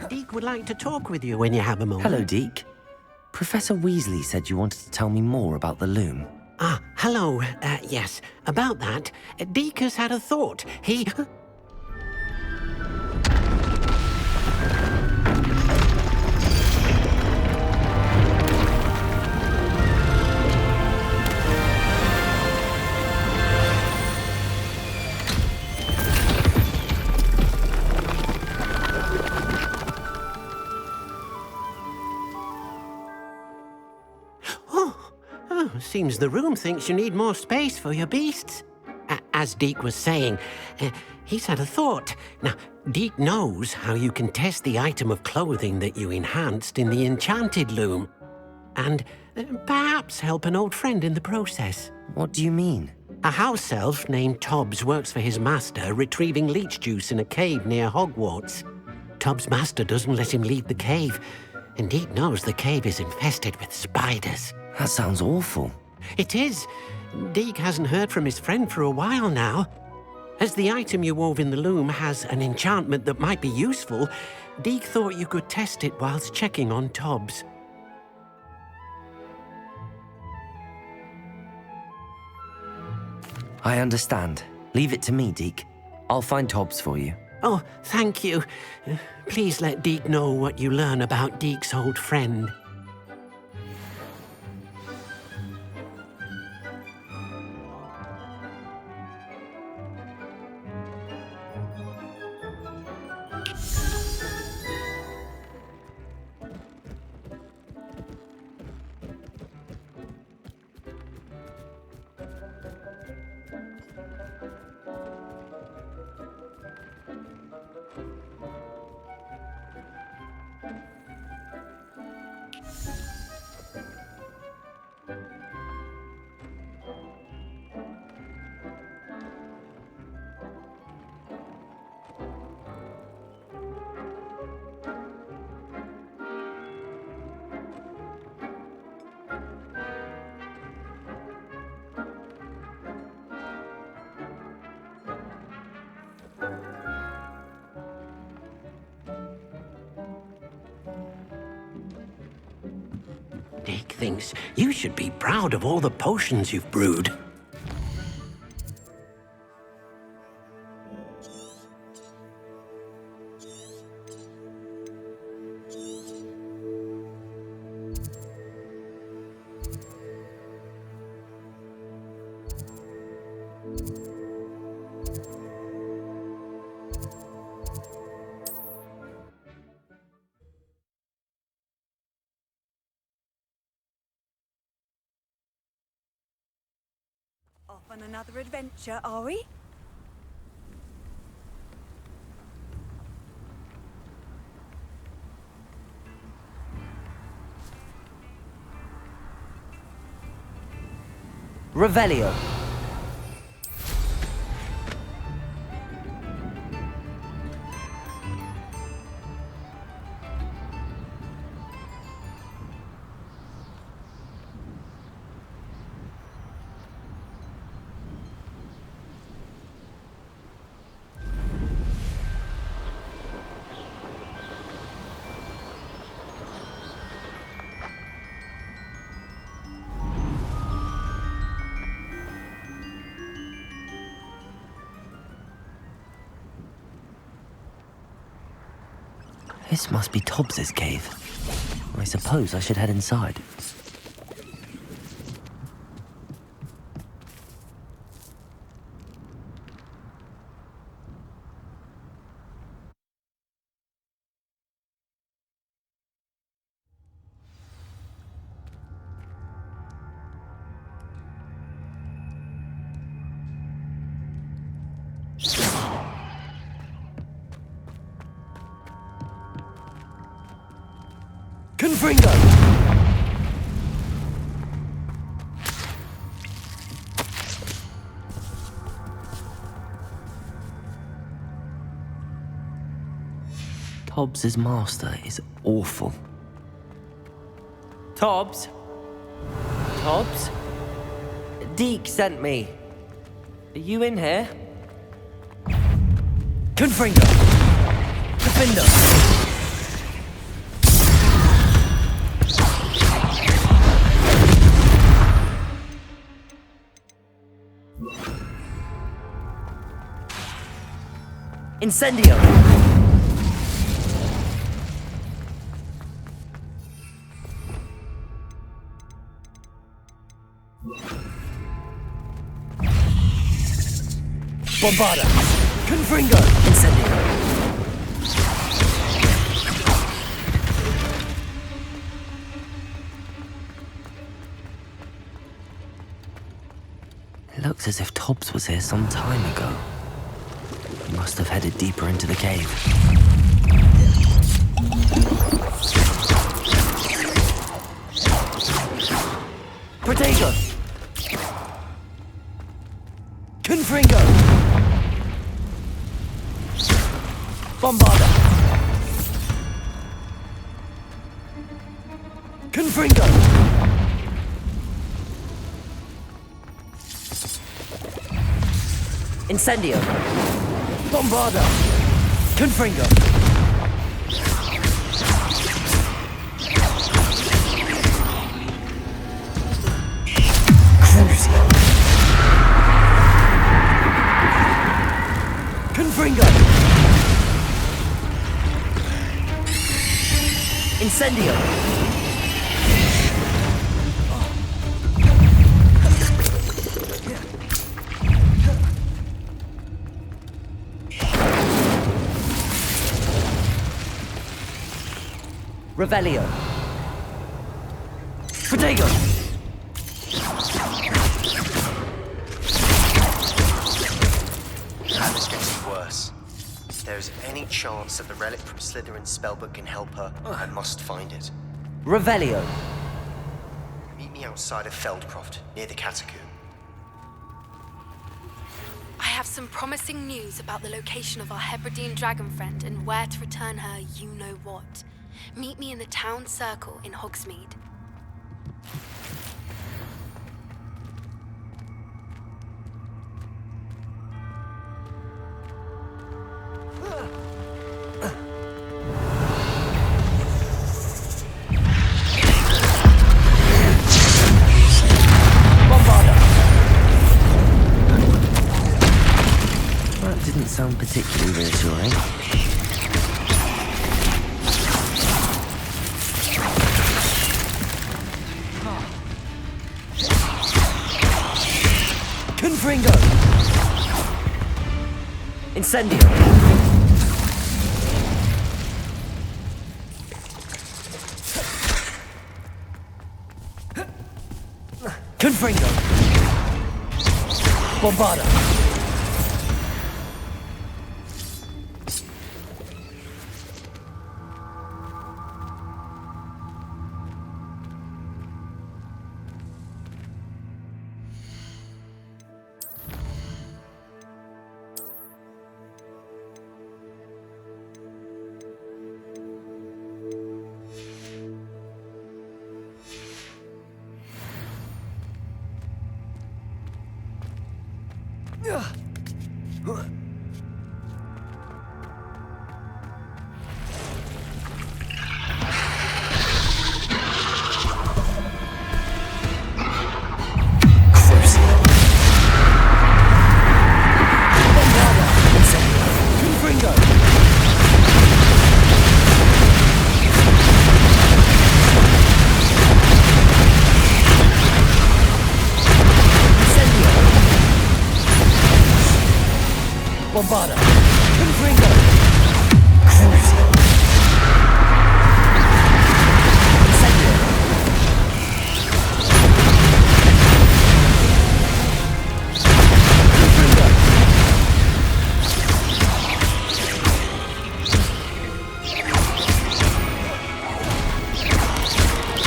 Deke would like to talk with you when you have a moment. Hello, Deke. Professor Weasley said you wanted to tell me more about the loom. Ah, hello. Yes, about that. Deke has had a thought. He... Seems the room thinks you need more space for your beasts. As Deke was saying, he's had a thought. Now, Deke knows how you can test the item of clothing that you enhanced in the enchanted loom. And perhaps help an old friend in the process. What do you mean? A house elf named Tobbs works for his master, retrieving leech juice in a cave near Hogwarts. Tobbs' master doesn't let him leave the cave, and Deke knows the cave is infested with spiders. That sounds awful. It is. Deke hasn't heard from his friend for a while now. As the item you wove in the loom has an enchantment that might be useful, Deke thought you could test it whilst checking on Tobbs. I understand. Leave it to me, Deke. I'll find Tobbs for you. Oh, thank you. Please let Deke know what you learn about Deke's old friend. Dick thinks you should be proud of all the potions you've brewed. Off on another adventure, are we? Revelio. This must be Tobbs's cave. I suppose I should head inside. Confringo! Tobbs's master is awful. Tobbs? Tobbs? Deke sent me. Are you in here? Confringo! Defender! Incendio! Bombarda! Confringo! Incendio! It looks as if Tobbs was here some time ago. He must have headed deeper into the cave. Protego! Confringo! Bombarda! Confringo! Incendio! Bombarda! Confringo! Crucio! Confringo! Incendio! Revelio. Protego. Hannah's getting worse. If there's any chance that the relic from Slytherin's spellbook can help her, I must find it. Revelio. Meet me outside of Feldcroft, near the catacomb. I have some promising news about the location of our Hebridean dragon friend and where to return her you-know-what. Meet me in the town circle in Hogsmeade. doesn't sound particularly reassuring. Confringo! Incendio! Confringo! Bombarda! Bombarda! Confringo! Cruising! Incendio! Confringo!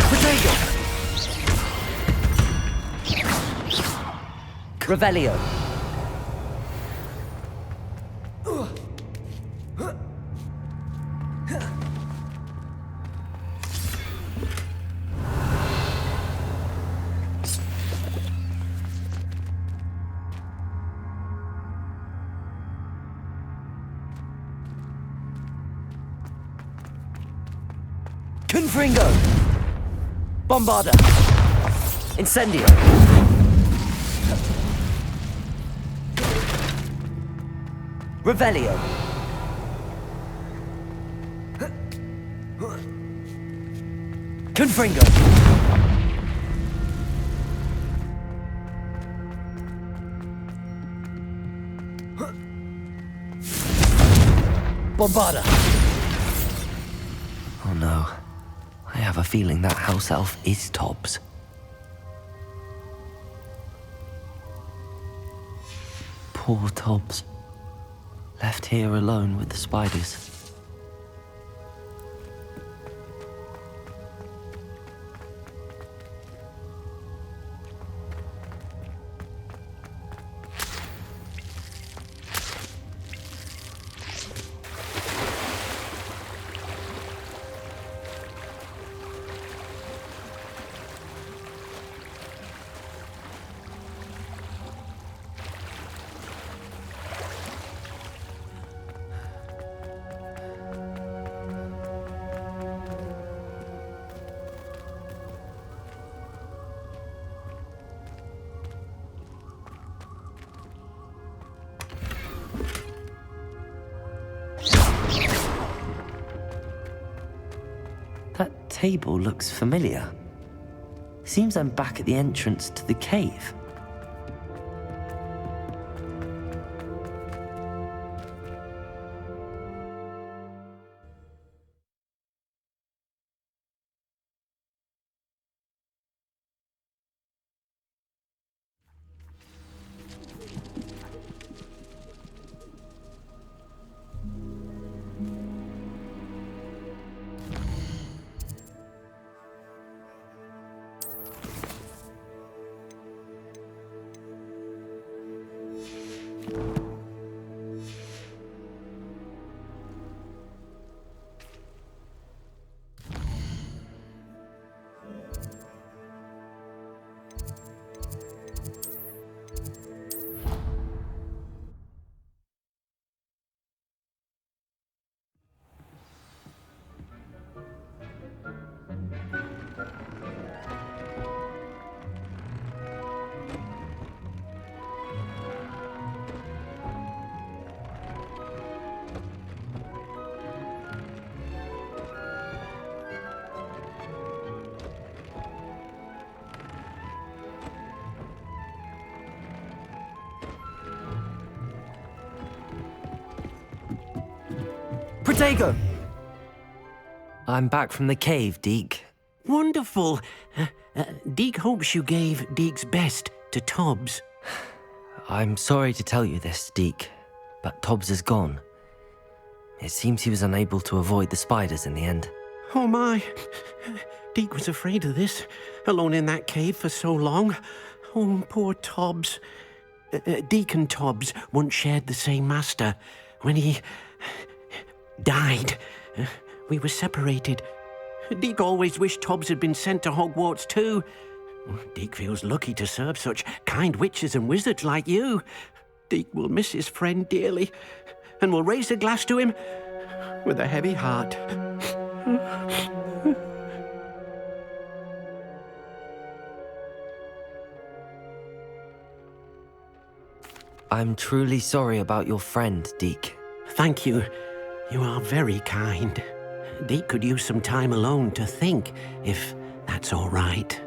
Protego! Revelio! Confringo! Bombarda! Incendio! Revelio! Confringo! Bombarda! Oh no. I have a feeling that house elf is Tobbs. Poor Tobbs. Left here alone with the spiders. That table looks familiar. Seems I'm back at the entrance to the cave. Protego! I'm back from the cave, Deke. Wonderful. Deke hopes you gave Deke's best to Tobbs. I'm sorry to tell you this, Deke, but Tobbs is gone. It seems he was unable to avoid the spiders in the end. Oh my. Deke was afraid of this, alone in that cave for so long. Oh, poor Tobbs. Deke and Tobbs once shared the same master. When he died, we were separated. Deke always wished Tobbs had been sent to Hogwarts too. Deke feels lucky to serve such kind witches and wizards like you. Deke will miss his friend dearly, and will raise a glass to him with a heavy heart. I'm truly sorry about your friend, Deke. Thank you. You are very kind. Deke could use some time alone to think, if that's all right.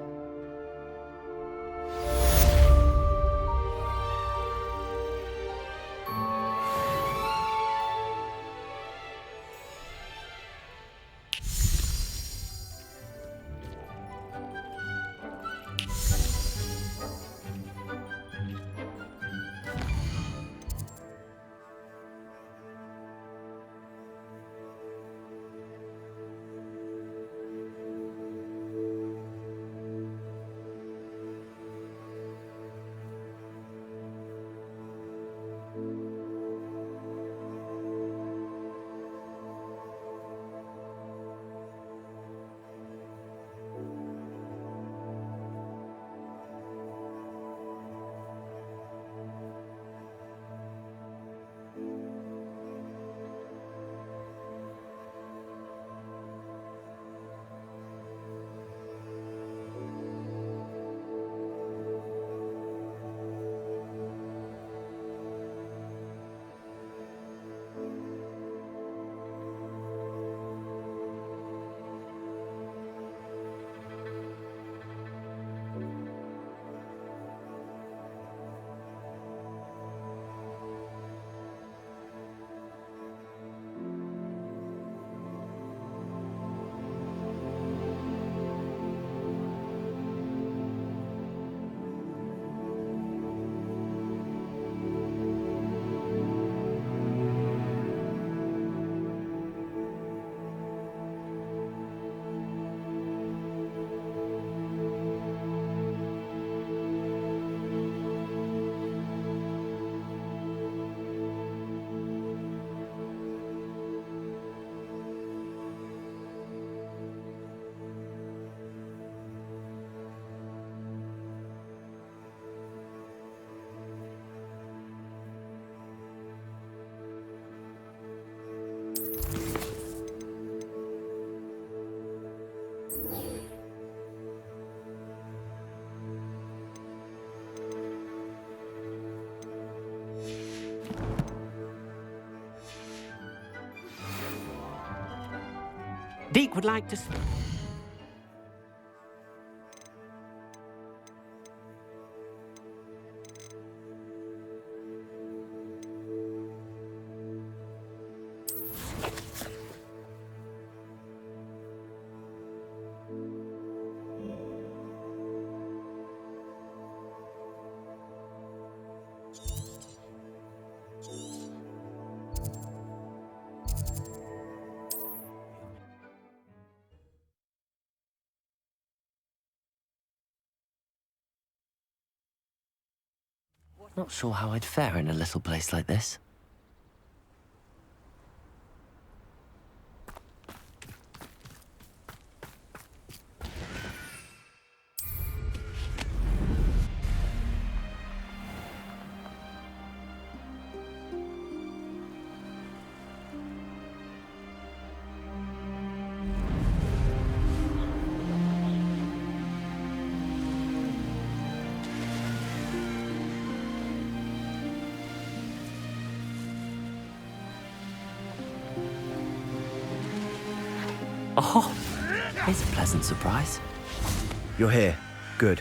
Deke would like to... Not sure how I'd fare in a little place like this. Oh, here's a pleasant surprise. You're here. Good.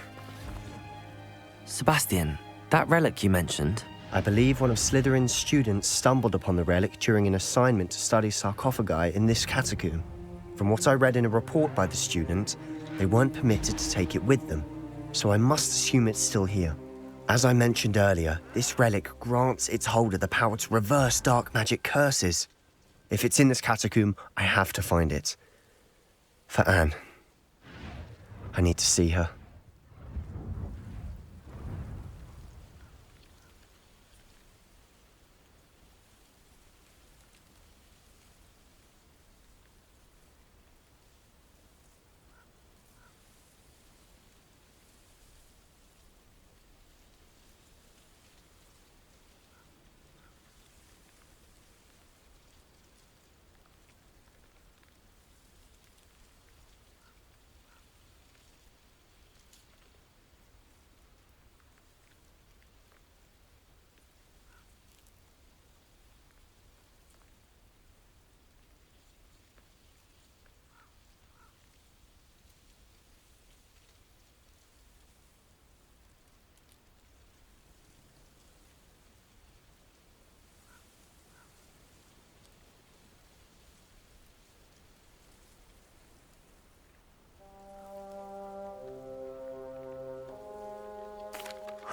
Sebastian, that relic you mentioned, I believe one of Slytherin's students stumbled upon the relic during an assignment to study sarcophagi in this catacomb. From what I read in a report by the student, they weren't permitted to take it with them, so I must assume it's still here. As I mentioned earlier, this relic grants its holder the power to reverse dark magic curses. If it's in this catacomb, I have to find it. For Anne. I need to see her.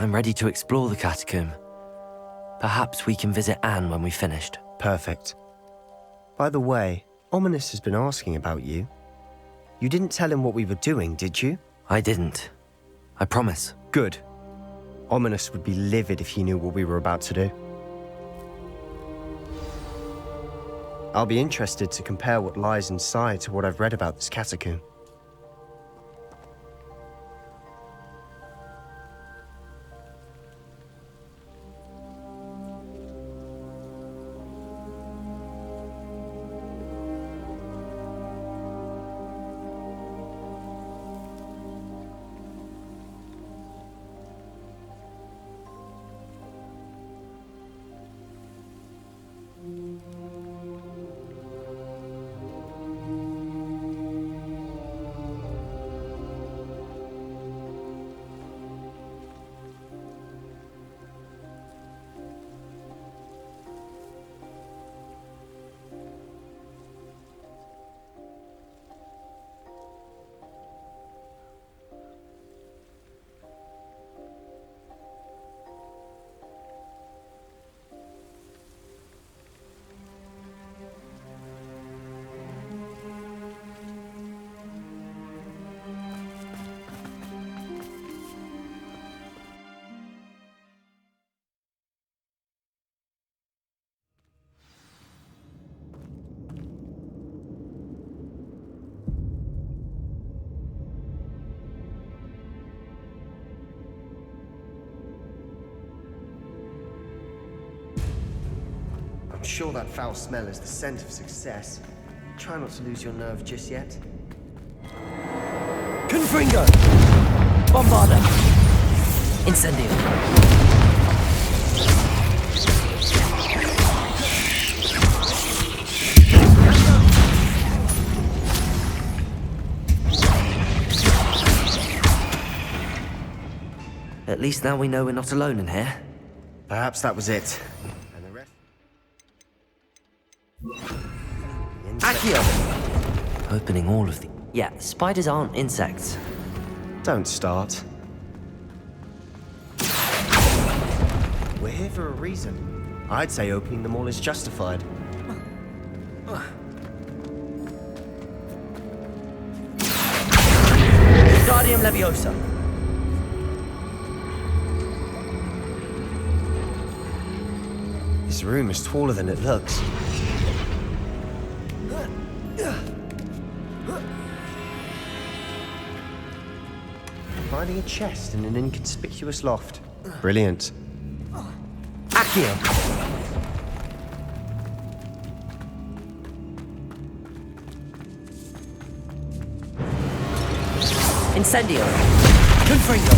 I'm ready to explore the catacomb. Perhaps we can visit Anne when we've finished. Perfect. By the way, Ominous has been asking about you. You didn't tell him what we were doing, did you? I didn't. I promise. Good. Ominous would be livid if he knew what we were about to do. I'll be interested to compare what lies inside to what I've read about this catacomb. I'm sure that foul smell is the scent of success. Try not to lose your nerve just yet. Confringo! Bombarda! Incendio! At least now we know we're not alone in here. Perhaps that was it. And the rest... Accio! Opening all of the... Yeah, spiders aren't insects. Don't start. We're here for a reason. I'd say opening them all is justified. Guardium Leviosa. This room is taller than it looks. Finding a chest in an inconspicuous loft. Brilliant. Accio! Incendio! Confringo!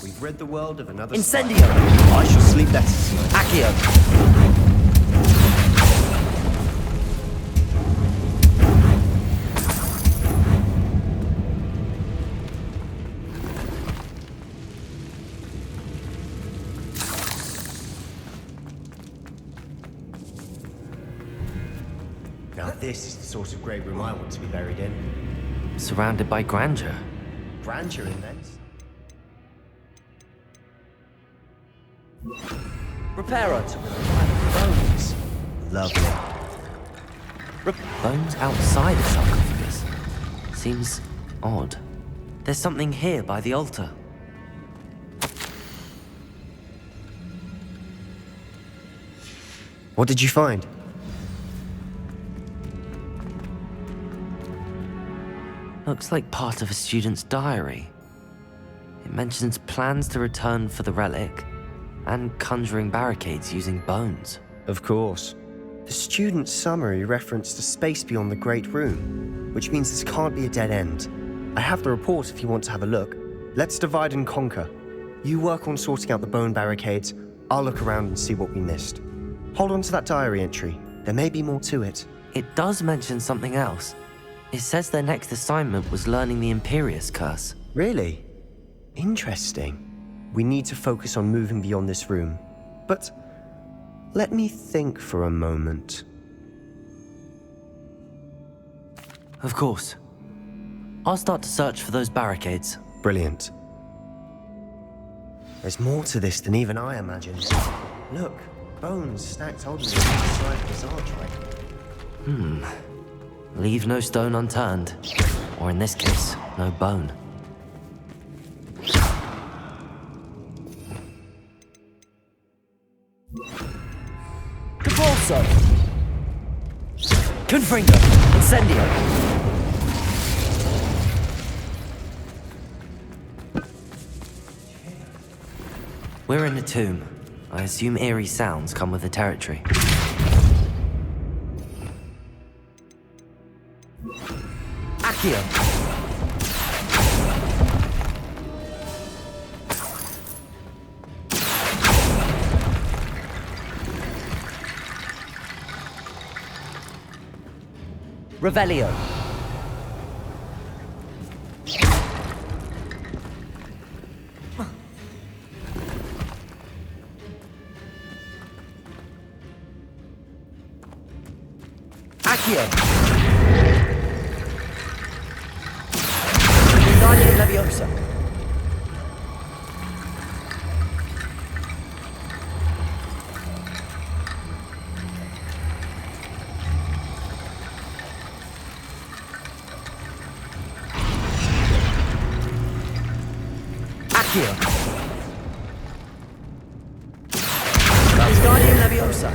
We've read the world world of another Incendio! spy. I shall sleep better tonight. Accio! Now this is the sort of great room I want to be buried in. Surrounded by grandeur. Grandeur in this. Reparo to bones. Lovely. Bones outside a sarcophagus. Seems odd. There's something here by the altar. What did you find? Looks like part of a student's diary. It mentions plans to return for the relic and conjuring barricades using bones. Of course. The student's summary referenced a space beyond the Great Room, which means this can't be a dead end. I have the report if you want to have a look. Let's divide and conquer. You work on sorting out the bone barricades, I'll look around and see what we missed. Hold on to that diary entry. There may be more to it. It does mention something else. It says their next assignment was learning the Imperius Curse. Really? Interesting. We need to focus on moving beyond this room. But let me think for a moment. Of course. I'll start to search for those barricades. Brilliant. There's more to this than even I imagined. Look, bones stacked oddly on the side of this archway. Leave no stone unturned. Or in this case, no bone. Cabalso! Confringo! Incendio! We're in a tomb. I assume eerie sounds come with the territory. Accio! Revelio! Accio! Wingardium Leviosa! Accio! Wingardium Leviosa!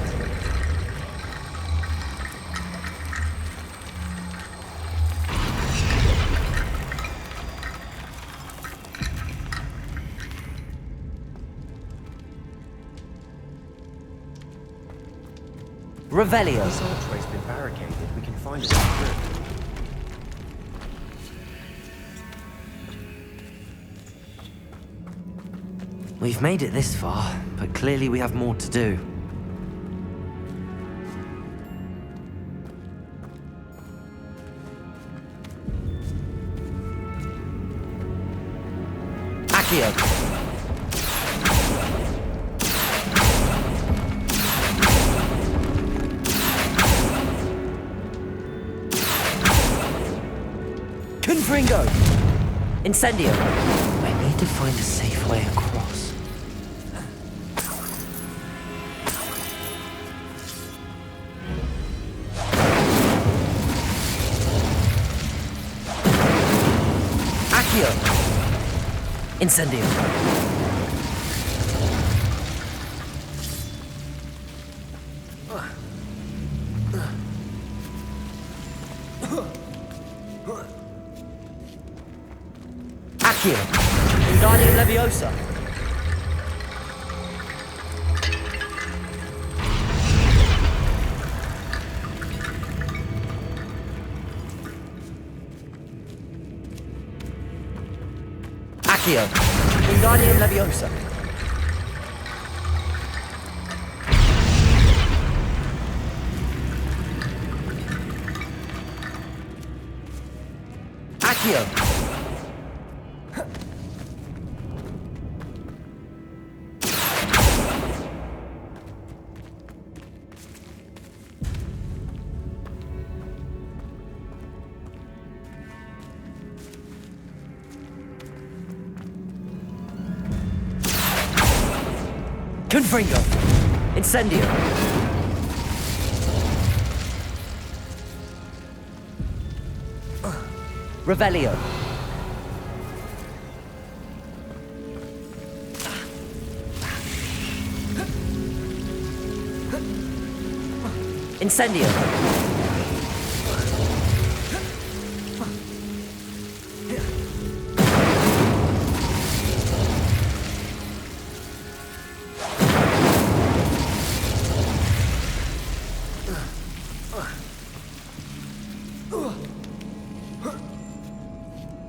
Revelio. This archway's been barricaded. We can find it through. We've made it this far, but clearly we have more to do. Accio! Confringo! Incendio! I need to find a safe way across. Accio! Incendio! Accio! Wingardium Leviosa! Accio! Wingardium Leviosa! Accio! Confringo! Incendio! Revelio! Incendio!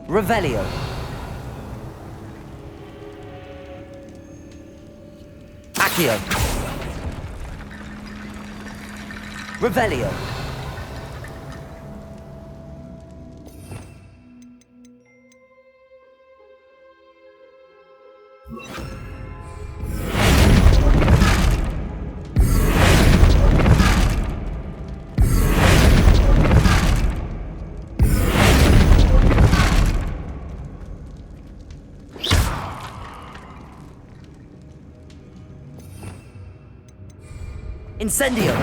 Revelio. Accio. Revelio. Incendio!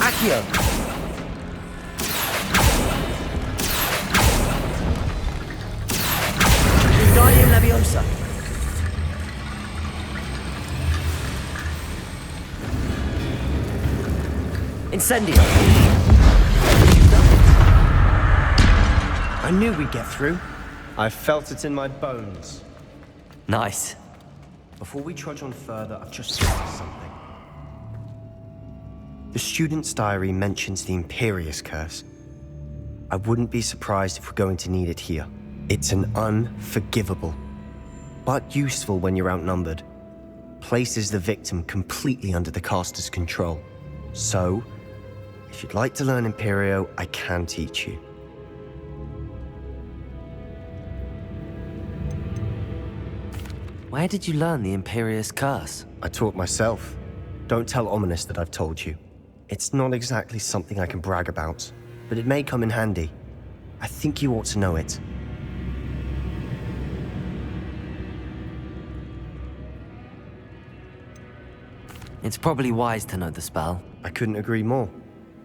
Accio! Wingardium Leviosa! Incendio! I knew we'd get through. I felt it in my bones. Nice. Before we trudge on further, I've just thought of something. The student's diary mentions the Imperius Curse. I wouldn't be surprised if we're going to need it here. It's an unforgivable, but useful when you're outnumbered. Places the victim completely under the caster's control. So, if you'd like to learn Imperio, I can teach you. Where did you learn the Imperius Curse? I taught myself. Don't tell Ominous that I've told you. It's not exactly something I can brag about, but it may come in handy. I think you ought to know it. It's probably wise to know the spell. I couldn't agree more.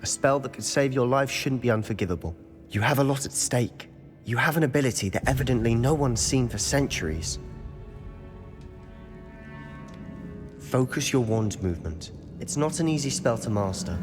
A spell that could save your life shouldn't be unforgivable. You have a lot at stake. You have an ability that evidently no one's seen for centuries. Focus your wand movement. It's not an easy spell to master.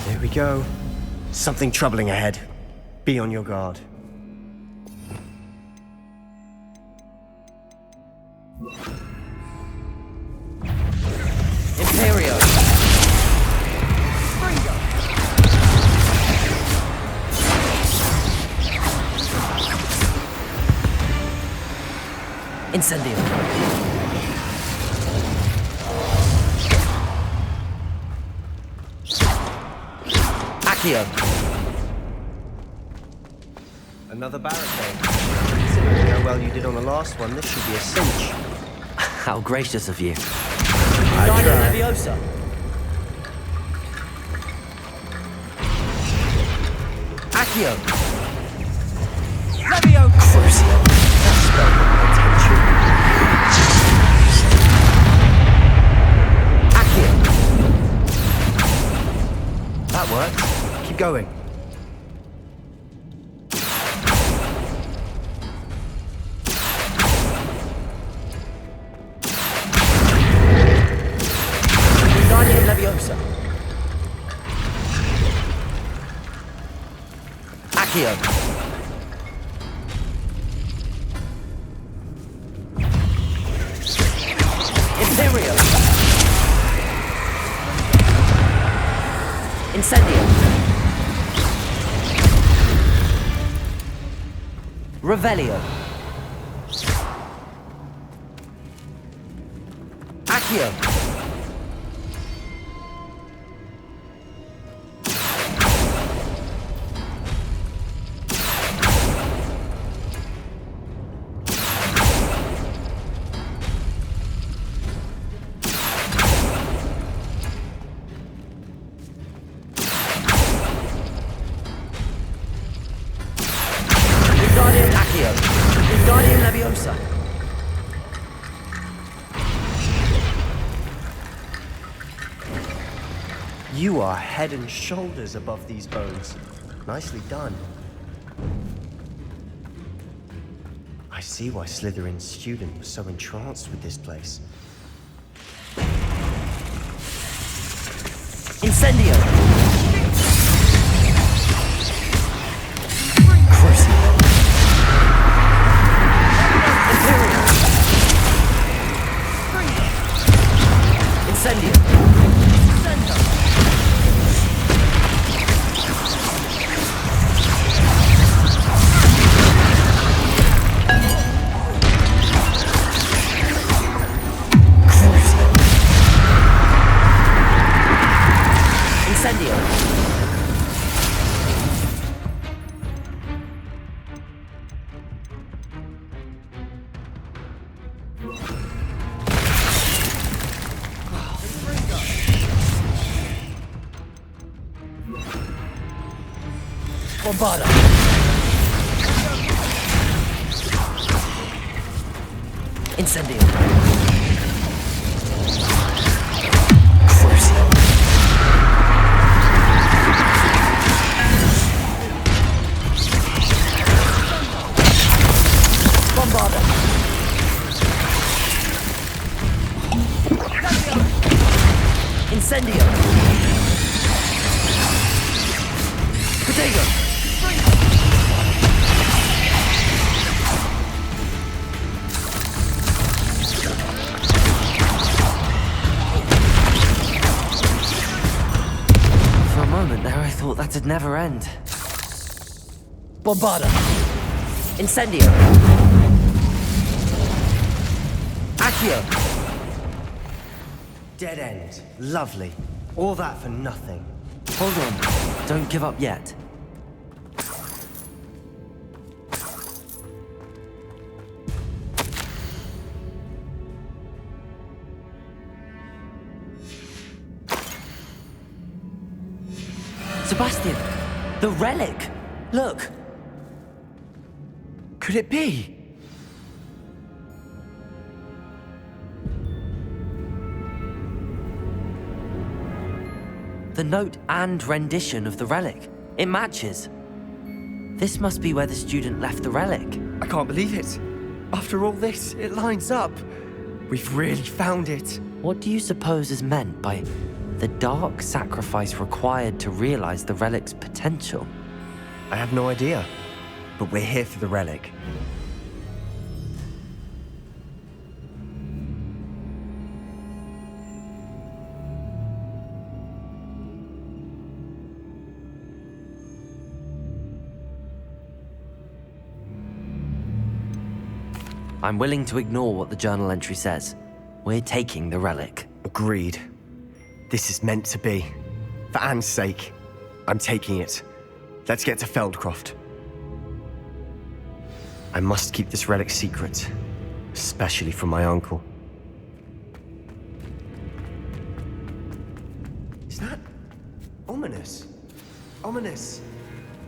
There we go. Something troubling ahead. Be on your guard. Imperio! Incendio! Accio! Another barricade. Considering how well you did on the last one, this should be a cinch. How gracious of you. I tried. Leviosa! Accio! Leviosa! Crucio! That spell got my attention. Accio! That worked. Keep going. Guardian Leviosa. Accio. Imperio. Incendio. Revelio. Accio. Wingardium Accio. Wingardium Leviosa. You are head and shoulders above these bones. Nicely done. I see why Slytherin's student was so entranced with this place. Incendio. Crucio. Imperio. Incendio. Incendio. Bombarda. Incendio. Crucio. Bombarda. Incendio. Potato. For a moment there, I thought that'd never end. Bombarda. Incendio. Accio. Dead end. Lovely. All that for nothing. Hold on. Don't give up yet. Sebastian! The relic! Look! Could it be? The note and rendition of the relic. It matches. This must be where the student left the relic. I can't believe it. After all this, it lines up. We've really found it. What do you suppose is meant by the dark sacrifice required to realize the relic's potential? I have no idea, but we're here for the relic. I'm willing to ignore what the journal entry says. We're taking the relic. Agreed. This is meant to be. For Anne's sake, I'm taking it. Let's get to Feldcroft. I must keep this relic secret, especially from my uncle. Is that ominous? Ominous.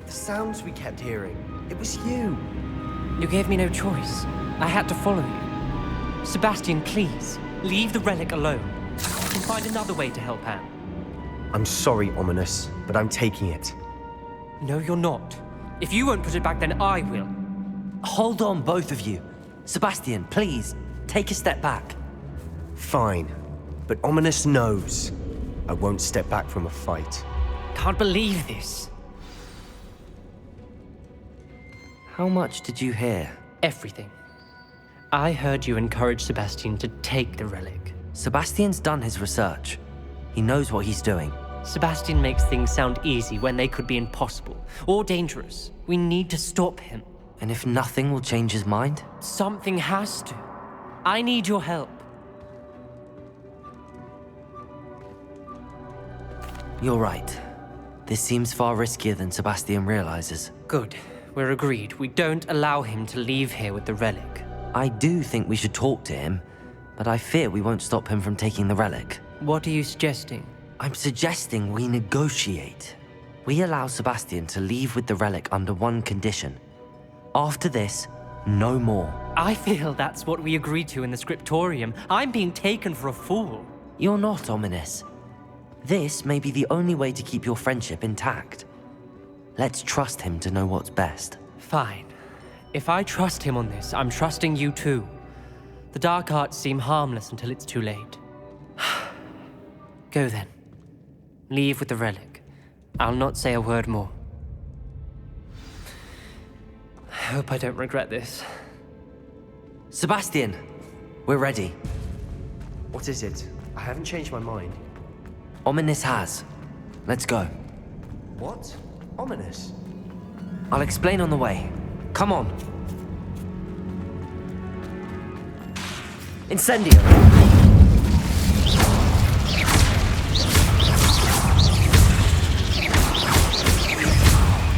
The sounds we kept hearing. It was you. You gave me no choice. I had to follow you. Sebastian, please, leave the relic alone. You can find another way to help Anne. I'm sorry, Ominous, but I'm taking it. No, you're not. If you won't put it back, then I will. Hold on, both of you. Sebastian, please, take a step back. Fine, but Ominous knows I won't step back from a fight. Can't believe this. How much did you hear? Everything. I heard you encourage Sebastian to take the relic. Sebastian's done his research. He knows what he's doing. Sebastian makes things sound easy when they could be impossible or dangerous. We need to stop him. And if nothing will change his mind? Something has to. I need your help. You're right. This seems far riskier than Sebastian realizes. Good. We're agreed. We don't allow him to leave here with the relic. I do think we should talk to him, but I fear we won't stop him from taking the relic. What are you suggesting? I'm suggesting we negotiate. We allow Sebastian to leave with the relic under one condition. After this, no more. I feel that's what we agreed to in the scriptorium. I'm being taken for a fool. You're not, Ominous. This may be the only way to keep your friendship intact. Let's trust him to know what's best. Fine. If I trust him on this, I'm trusting you too. The dark arts seem harmless until it's too late. Go then. Leave with the relic. I'll not say a word more. I hope I don't regret this. Sebastian, we're ready. What is it? I haven't changed my mind. Ominous has. Let's go. What? Ominous? I'll explain on the way. Come on. Incendio!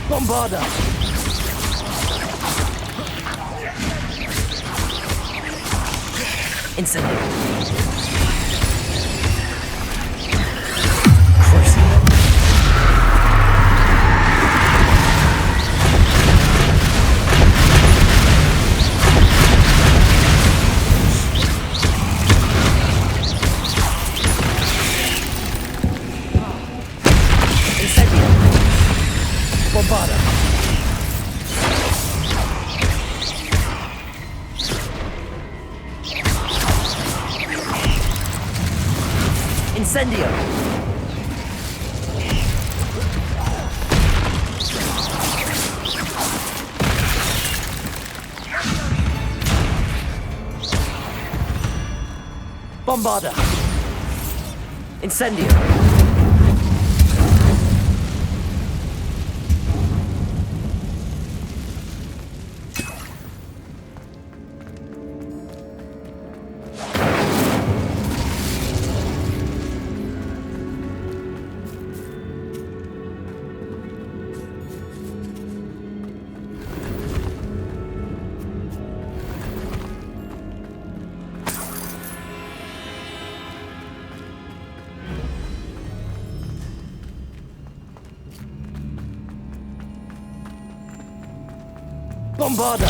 Bombarda! Incendio! Incendio! Bombarda! Incendio! Bombarda!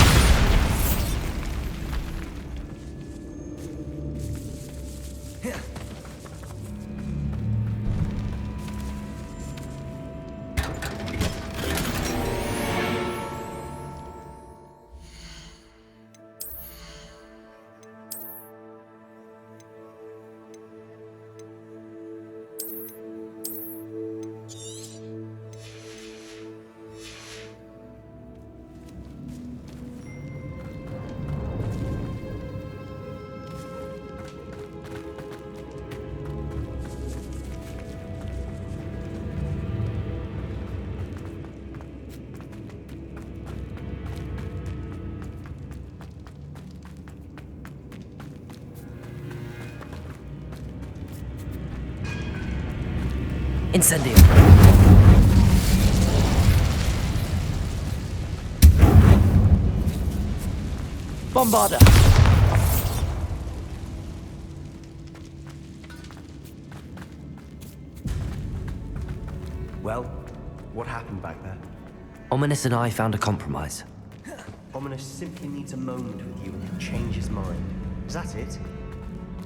Incendio. Bombarda. Well, what happened back there? Ominous and I found a compromise. Ominous simply needs a moment with you and he'll change his mind. Is that it?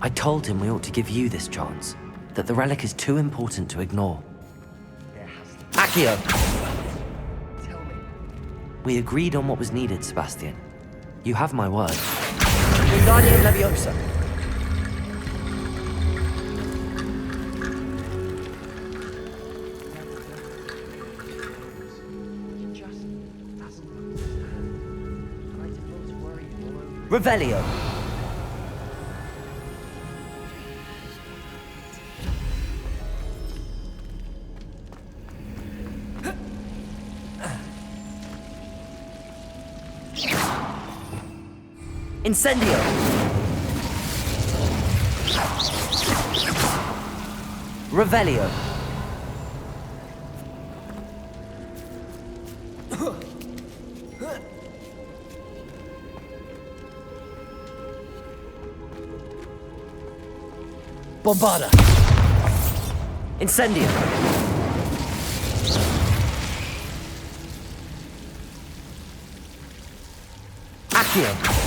I told him we ought to give you this chance, that the relic is too important to ignore. Accio! Tell me. We agreed on what was needed, Sebastian. You have my word. Wingardium Leviosa. Revelio. Incendio. Revelio. Bombarda. Incendio. Accio.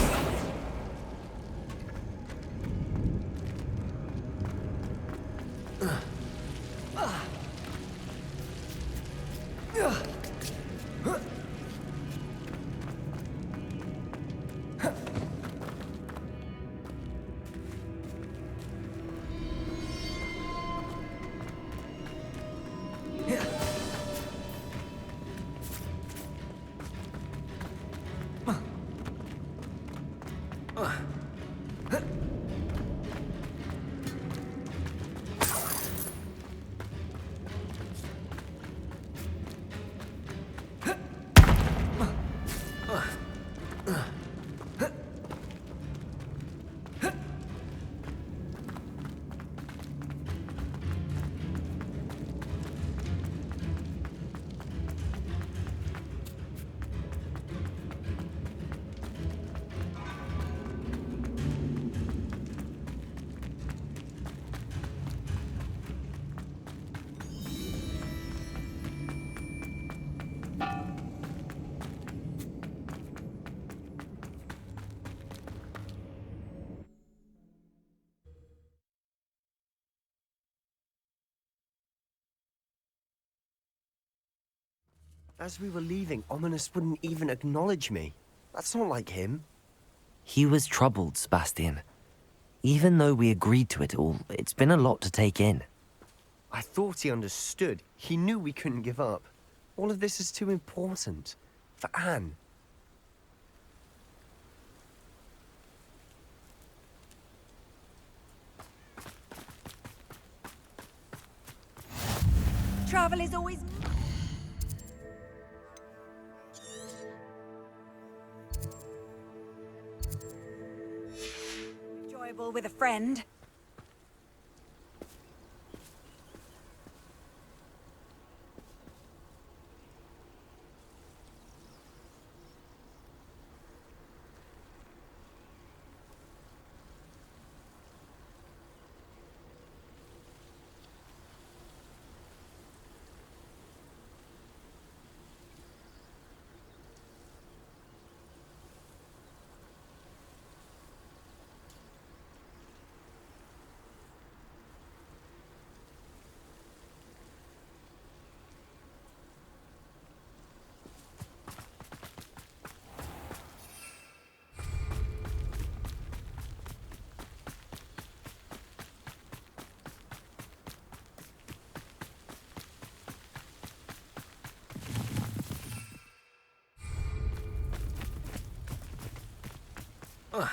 As we were leaving, Ominous wouldn't even acknowledge me. That's not like him. He was troubled, Sebastian. Even though we agreed to it all, it's been a lot to take in. I thought he understood. He knew we couldn't give up. All of this is too important. For Anne. Travel is always... enjoyable with a friend. One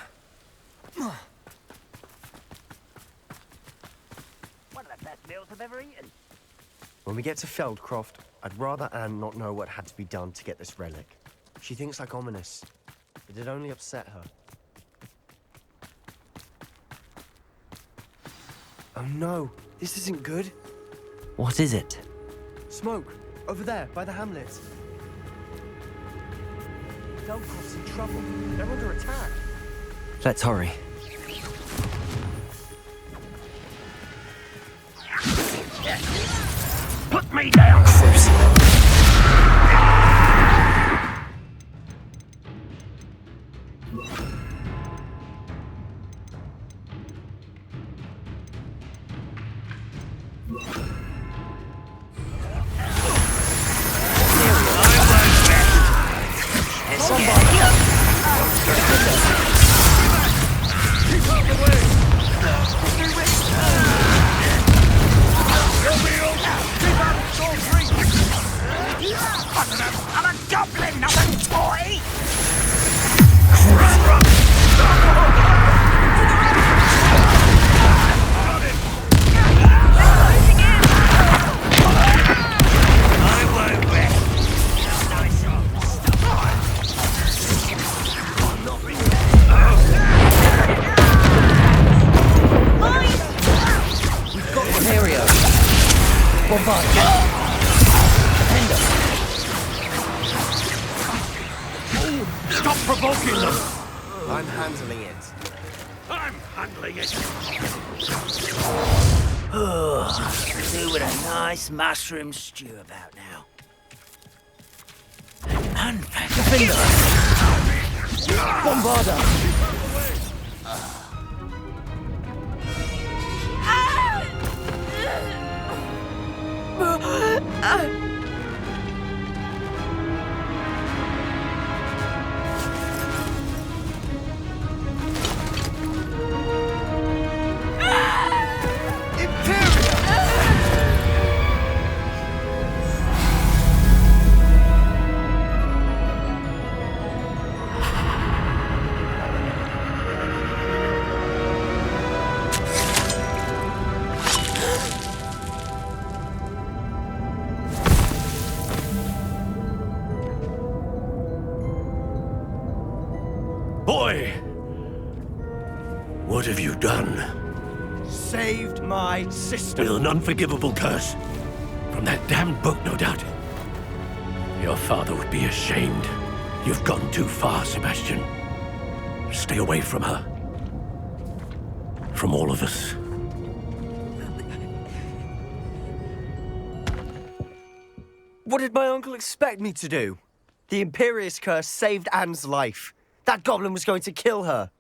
of the best meals I've ever eaten. When we get to Feldcroft, I'd rather Anne not know what had to be done to get this relic. She thinks like ominous. It'd only upset her. Oh no, this isn't good. What is it? Smoke, over there, by the hamlet. Feldcroft's in trouble. They're under attack. Let's hurry. Put me down! I'm a goblin, not a toy! Stop provoking them! I'm handling it. I'm handling it. Oh, do with a nice mushroom stew about now. Unpack the finger. Bombarda. Boy! What have you done? Saved my sister. With an unforgivable curse. From that damned book, no doubt. Your father would be ashamed. You've gone too far, Sebastian. Stay away from her. From all of us. What did my uncle expect me to do? The Imperious curse saved Anne's life. That goblin was going to kill her.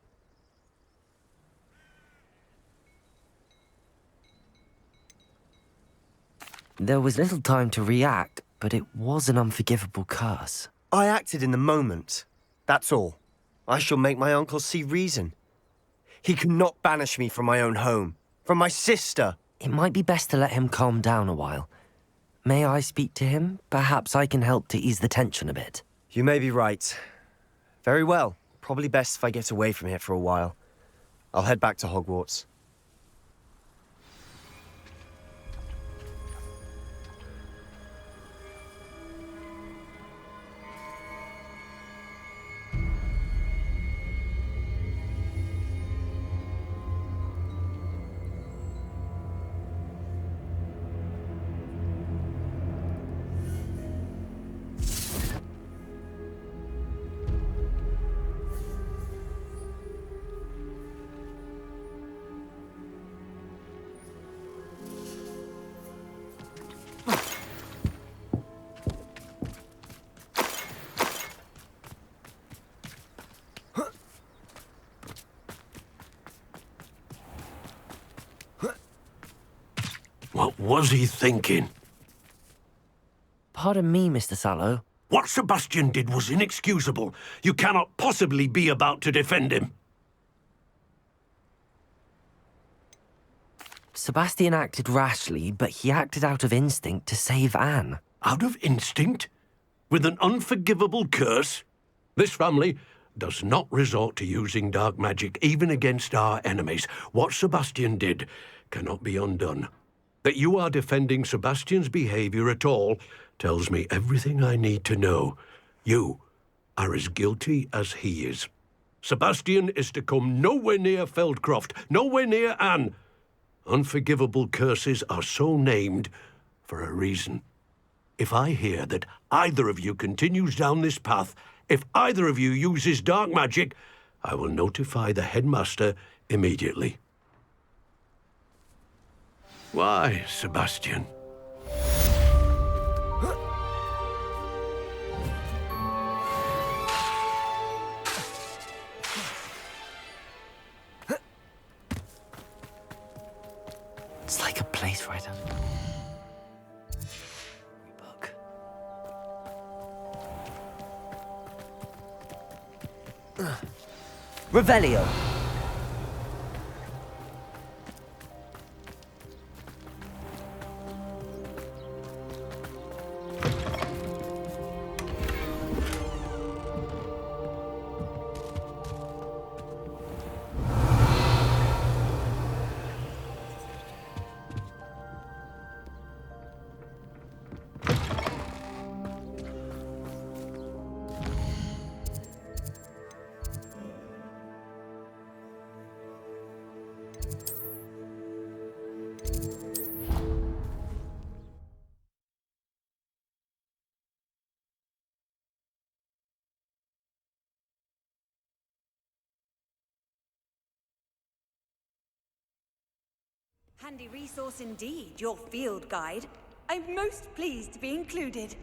There was little time to react, but it was an unforgivable curse. I acted in the moment. That's all. I shall make my uncle see reason. He cannot banish me from my own home, from my sister. It might be best to let him calm down a while. May I speak to him? Perhaps I can help to ease the tension a bit. You may be right. Very well. Probably best if I get away from here for a while. I'll head back to Hogwarts. What was he thinking? Pardon me, Mr. Sallow. What Sebastian did was inexcusable. You cannot possibly be about to defend him. Sebastian acted rashly, but he acted out of instinct to save Anne. Out of instinct? With an unforgivable curse? This family does not resort to using dark magic even against our enemies. What Sebastian did cannot be undone. That you are defending Sebastian's behavior at all tells me everything I need to know. You are as guilty as he is. Sebastian is to come nowhere near Feldcroft, nowhere near Anne. Unforgivable curses are so named for a reason. If I hear that either of you continues down this path, if either of you uses dark magic, I will notify the headmaster immediately. Why, Sebastian? It's like a place right out of a book. Revelio. Handy resource indeed, your field guide. I'm most pleased to be included.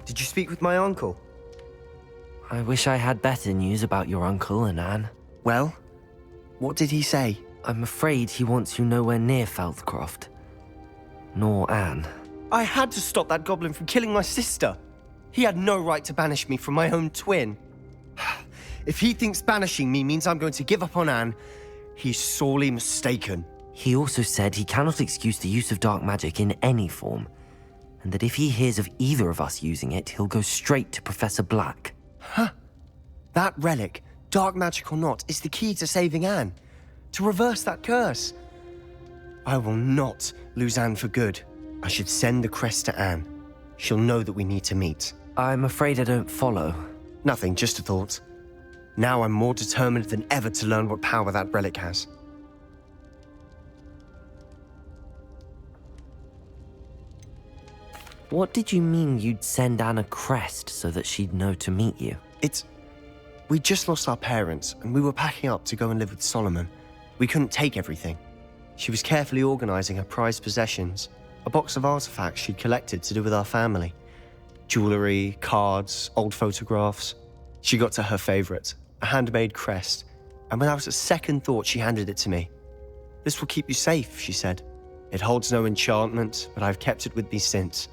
Did you speak with my uncle? I wish I had better news about your uncle and Anne. Well, what did he say? I'm afraid he wants you nowhere near Feldcroft. Nor Anne. I had to stop that goblin from killing my sister. He had no right to banish me from my own twin. If he thinks banishing me means I'm going to give up on Anne, he's sorely mistaken. He also said he cannot excuse the use of dark magic in any form, and that if he hears of either of us using it, he'll go straight to Professor Black. Huh? That relic, dark magic or not, is the key to saving Anne. To reverse that curse. I will not lose Anne for good. I should send the crest to Anne. She'll know that we need to meet. I'm afraid I don't follow. Nothing, just a thought. Now I'm more determined than ever to learn what power that relic has. What did you mean you'd send Anne a crest so that she'd know to meet you? We just lost our parents, and we were packing up to go and live with Solomon. We couldn't take everything. She was carefully organizing her prized possessions, a box of artifacts she'd collected to do with our family. Jewelry, cards, old photographs. She got to her favorite, a handmade crest, and without a second thought, she handed it to me. "This will keep you safe," she said. "It holds no enchantment, but I've kept it with me since.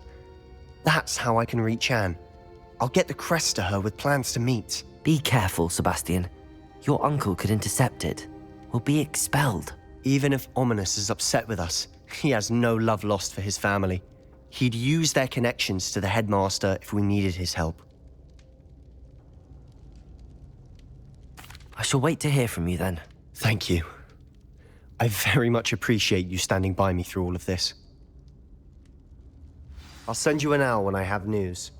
That's how I can reach Anne. I'll get the crest to her with plans to meet." Be careful, Sebastian. Your uncle could intercept it. We'll be expelled. Even if Ominous is upset with us, he has no love lost for his family. He'd use their connections to the headmaster if we needed his help. I shall wait to hear from you then. Thank you. I very much appreciate you standing by me through all of this. I'll send you an owl when I have news.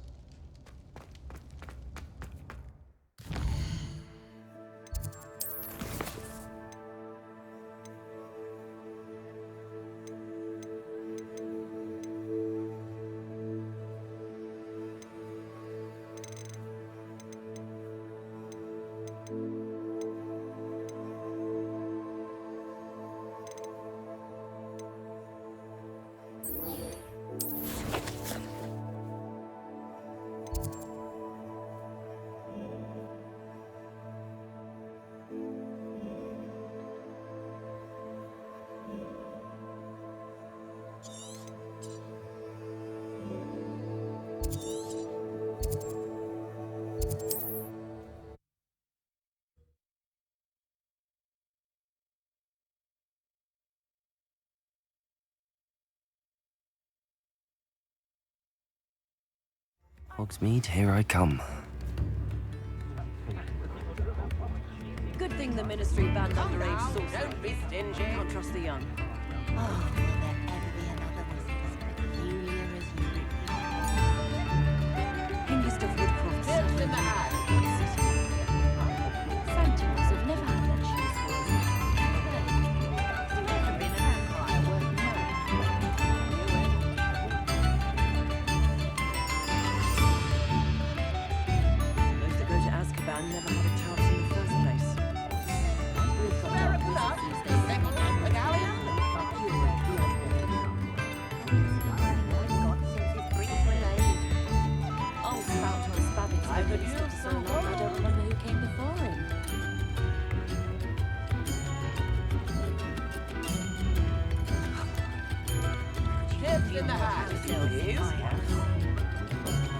Hogsmeade, here I come. Good thing the Ministry banned underage sorcery. Don't be stingy. Can't trust the young. Oh, will there ever be another wizard as peculiar as you? Hingest of Woodcroft. Tips in the hat. Sentinels have never had much use for us. Never been an empire worth Those that go to Azkaban never had a chance in the first place. We've got our wizards these days. Second up the galleon. Old spout or Spabbits I could lived use so some long I don't remember who came before him. Tips in the hat, please.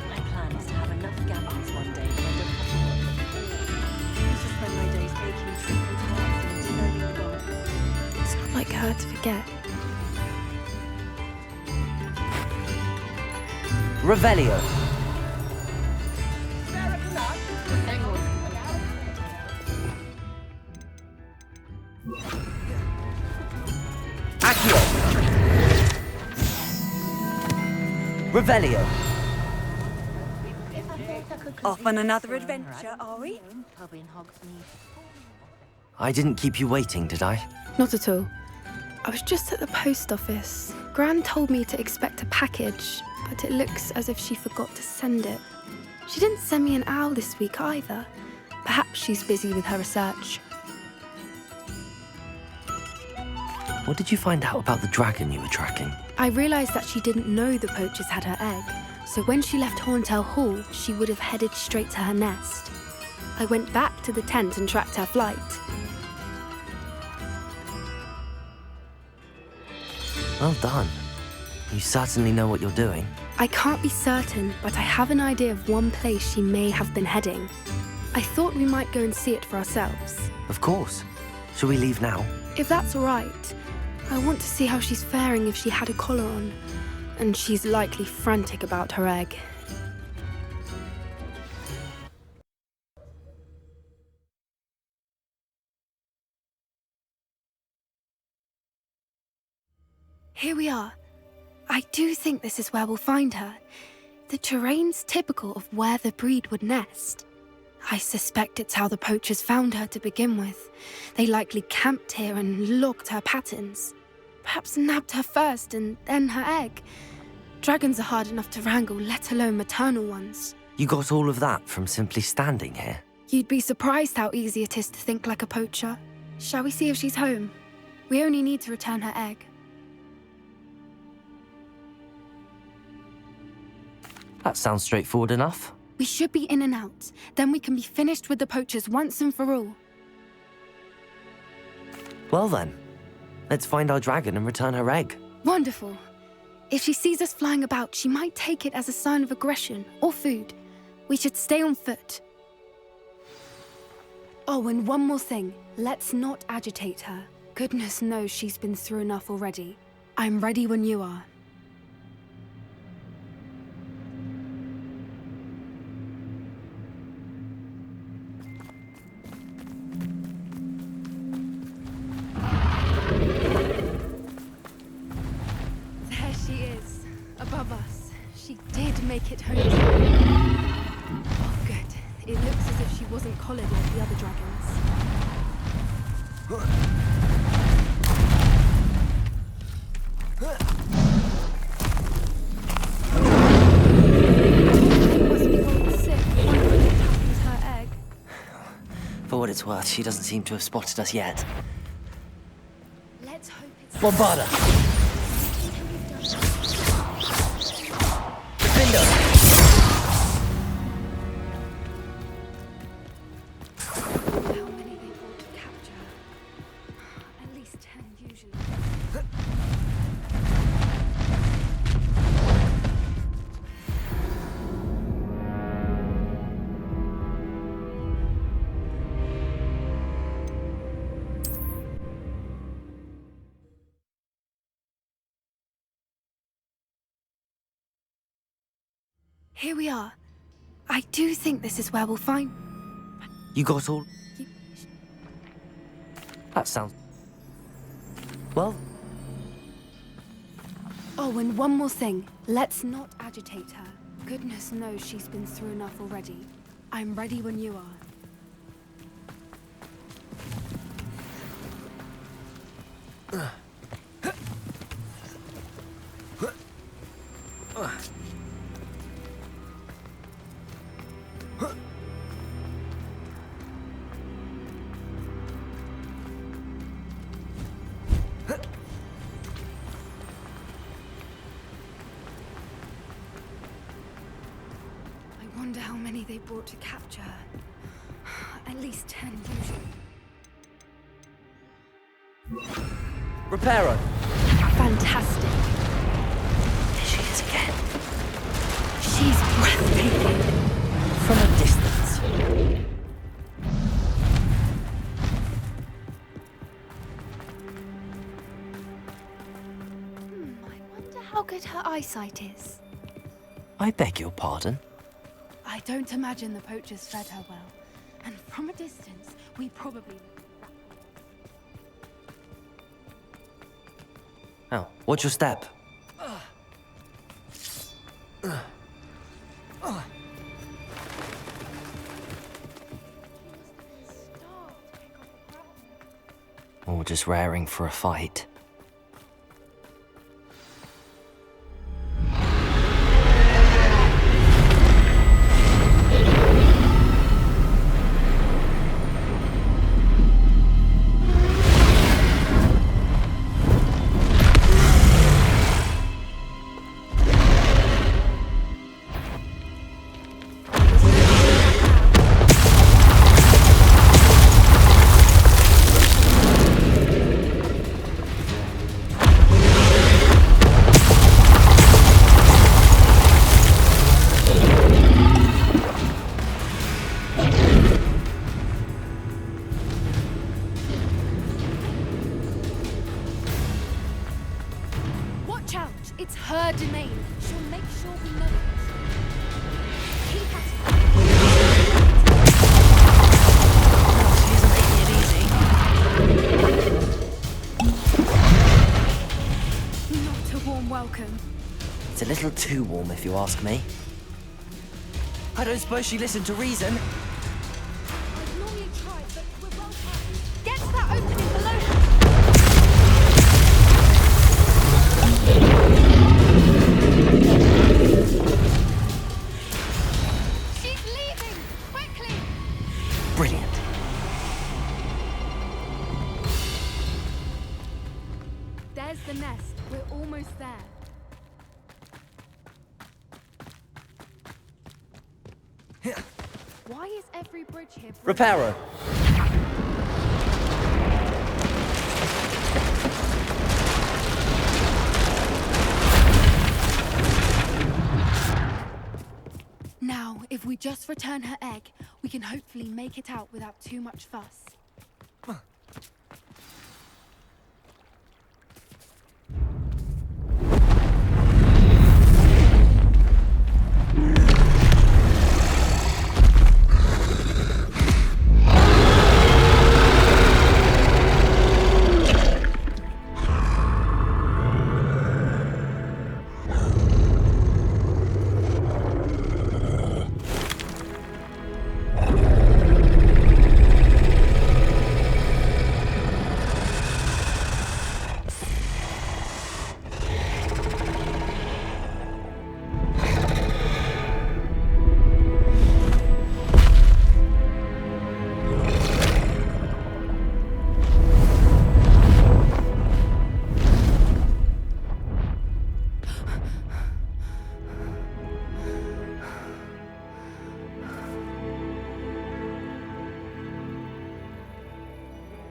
My plan is to have enough gambles one day that I don't have to work. I used to spend my days making treacle tarts and learning the garden. It's not like her to forget. Revelio. Accio. Revelio. Off on another adventure, are we? I didn't keep you waiting, did I? Not at all. I was just at the post office. Gran told me to expect a package, but it looks as if she forgot to send it. She didn't send me an owl this week either. Perhaps she's busy with her research. What did you find out about the dragon you were tracking? I realised that she didn't know the poachers had her egg, so when she left Horntail Hall, she would have headed straight to her nest. I went back to the tent and tracked her flight. Well done. You certainly know what you're doing. I can't be certain, but I have an idea of one place she may have been heading. I thought we might go and see it for ourselves. Of course. Shall we leave now? If that's all right. I want to see how she's faring if she had a collar on. And she's likely frantic about her egg. Here we are. I do think this is where we'll find her. The terrain's typical of where the breed would nest. I suspect it's how the poachers found her to begin with. They likely camped here and logged her patterns. Perhaps nabbed her first and then her egg. Dragons are hard enough to wrangle, let alone maternal ones. You got all of that from simply standing here? You'd be surprised how easy it is to think like a poacher. Shall we see if she's home? We only need to return her egg. That sounds straightforward enough. We should be in and out. Then we can be finished with the poachers once and for all. Well then, let's find our dragon and return her egg. Wonderful. If she sees us flying about, she might take it as a sign of aggression or food. We should stay on foot. Oh, and one more thing. Let's not agitate her. Goodness knows she's been through enough already. I'm ready when you are. There she is, above us. She did make it home. Oh, good. It looks as if she wasn't collared like the other dragons. For what it's worth, she doesn't seem to have spotted us yet. Let's hope it's... Bombarda! Here we are. I do think this is where we'll find... You got all... That sounds... Well... Oh, and one more thing. Let's not agitate her. Goodness knows she's been through enough already. I'm ready when you are. I wonder how many they brought to capture her. At least 10 usually. Reparo! Fantastic. There she is again. She's breathtaking. From a distance. I wonder how good her eyesight is. I beg your pardon? I don't imagine the poachers fed her well. And from a distance, we probably... Oh, what's your step? Or just raring for a fight. Watch out! It's her domain. She'll make sure we know it. Keep at it. Not a warm welcome. It's a little too warm, if you ask me. I don't suppose she listened to reason. I've normally tried, but we're well past. Get to that opening below. She's leaving! Quickly! Brilliant. There's the nest. We're almost there. Why is every bridge here... Reparo! Now, if we just return her egg, we can hopefully make it out without too much fuss.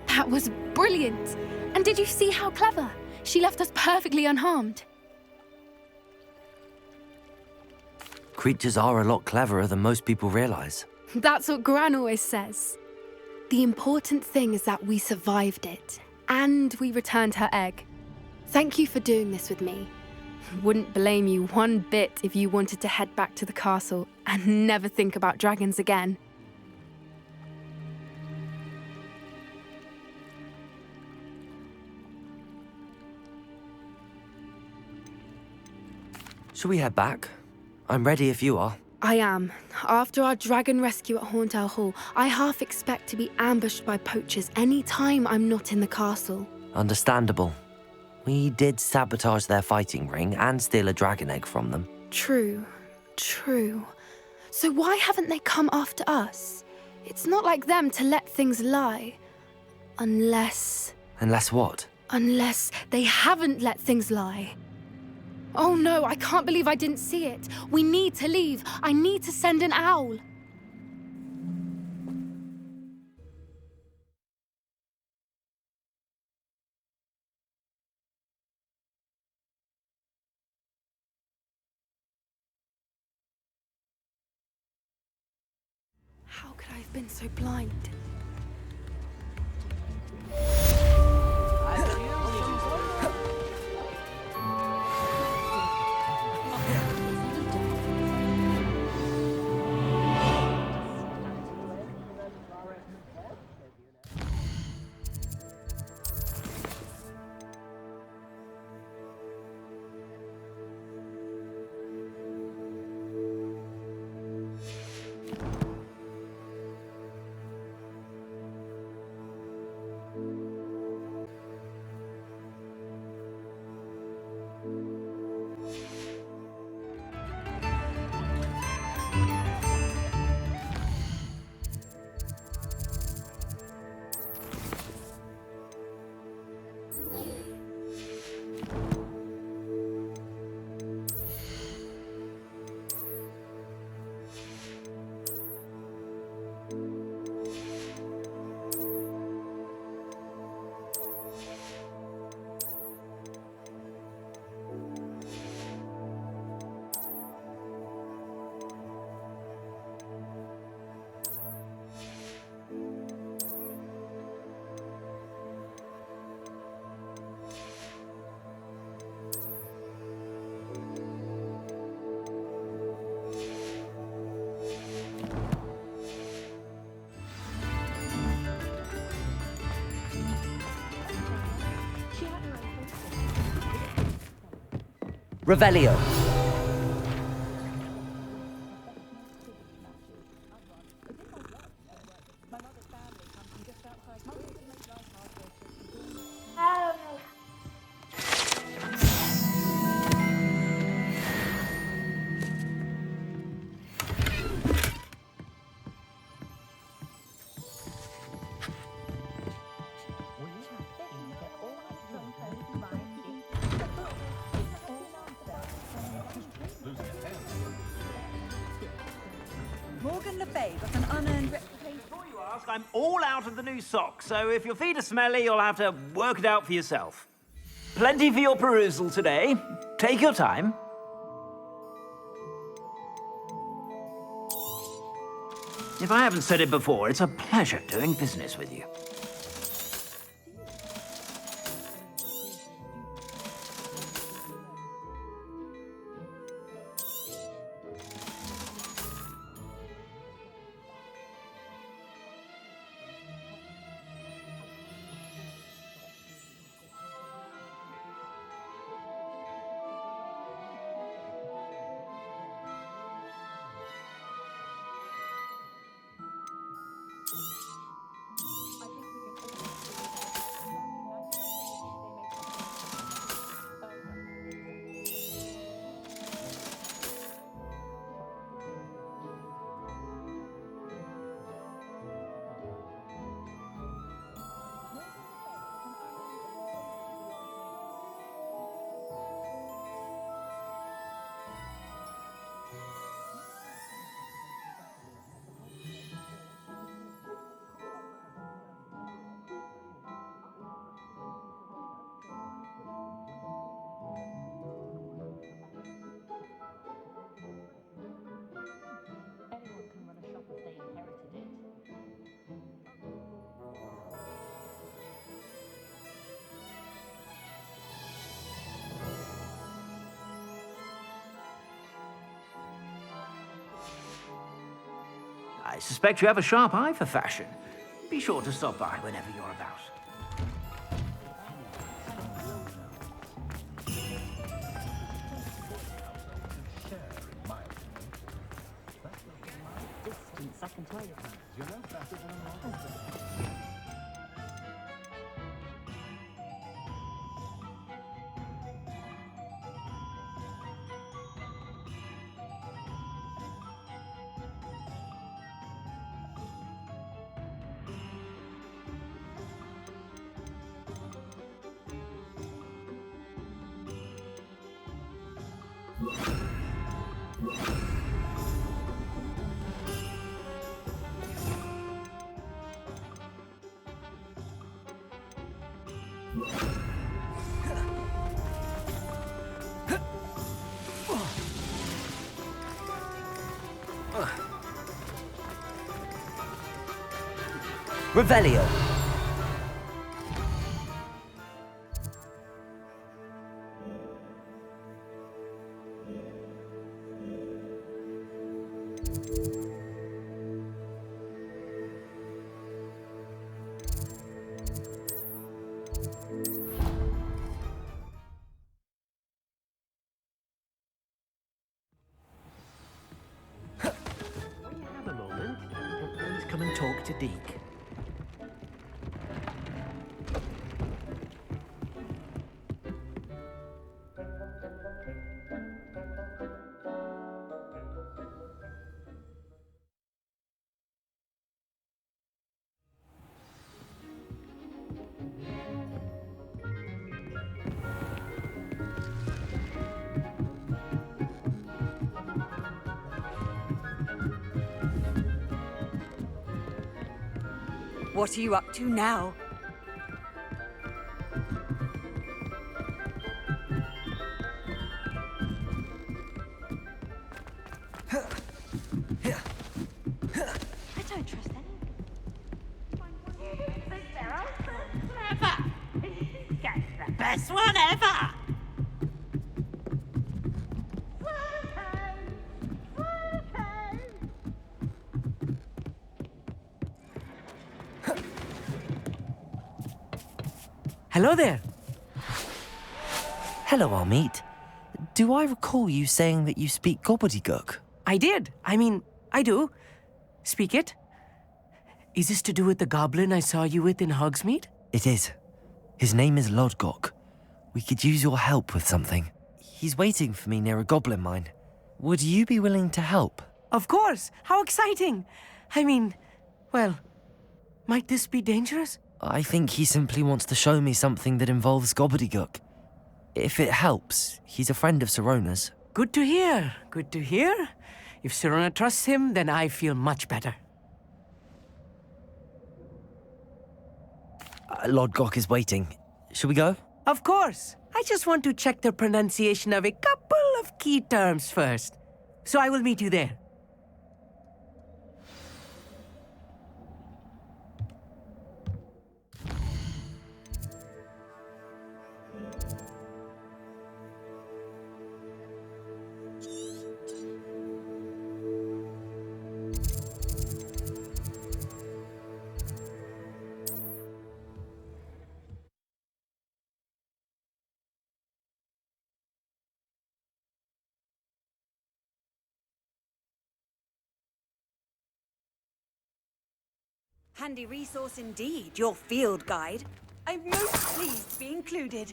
That was brilliant! And did you see how clever? She left us perfectly unharmed. Creatures are a lot cleverer than most people realize. That's what Gran always says. The important thing is that we survived it, and we returned her egg. Thank you for doing this with me. Wouldn't blame you one bit if you wanted to head back to the castle and never think about dragons again. Shall we head back? I'm ready if you are. I am. After our dragon rescue at Horndale Hall, I half expect to be ambushed by poachers any time I'm not in the castle. Understandable. We did sabotage their fighting ring and steal a dragon egg from them. True. So why haven't they come after us? It's not like them to let things lie. Unless what? Unless they haven't let things lie. Oh no, I can't believe I didn't see it. We need to leave. I need to send an owl. How could I have been so blind? Revelio. Morgan Le Fay got an unearned reputation. Before you ask, I'm all out of the new socks, so if your feet are smelly, you'll have to work it out for yourself. Plenty for your perusal today. Take your time. If I haven't said it before, it's a pleasure doing business with you. suspect you have a sharp eye for fashion. Be sure to stop by whenever you're about. Revelio. When you have a moment, please come and talk to Deke. What are you up to now? I don't trust anyone. The best one ever! Hello there. Hello, Armeet. Do I recall you saying that you speak gobbledygook? I did. I do. Speak it. Is this to do with the goblin I saw you with in Hogsmeade? It is. His name is Lodgok. We could use your help with something. He's waiting for me near a goblin mine. Would you be willing to help? Of course. How exciting. Well, might this be dangerous? I think he simply wants to show me something that involves gobbledygook. If it helps, he's a friend of Sirona's. Good to hear. Good to hear. If Sirona trusts him, then I feel much better. Lodgok is waiting. Shall we go? Of course. I just want to check the pronunciation of a couple of key terms first. So I will meet you there. Handy resource indeed, your field guide. I'm most pleased to be included.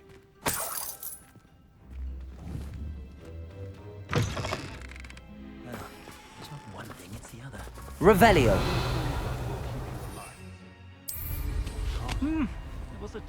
It's not one thing, it's the other. Revelio. It was a time.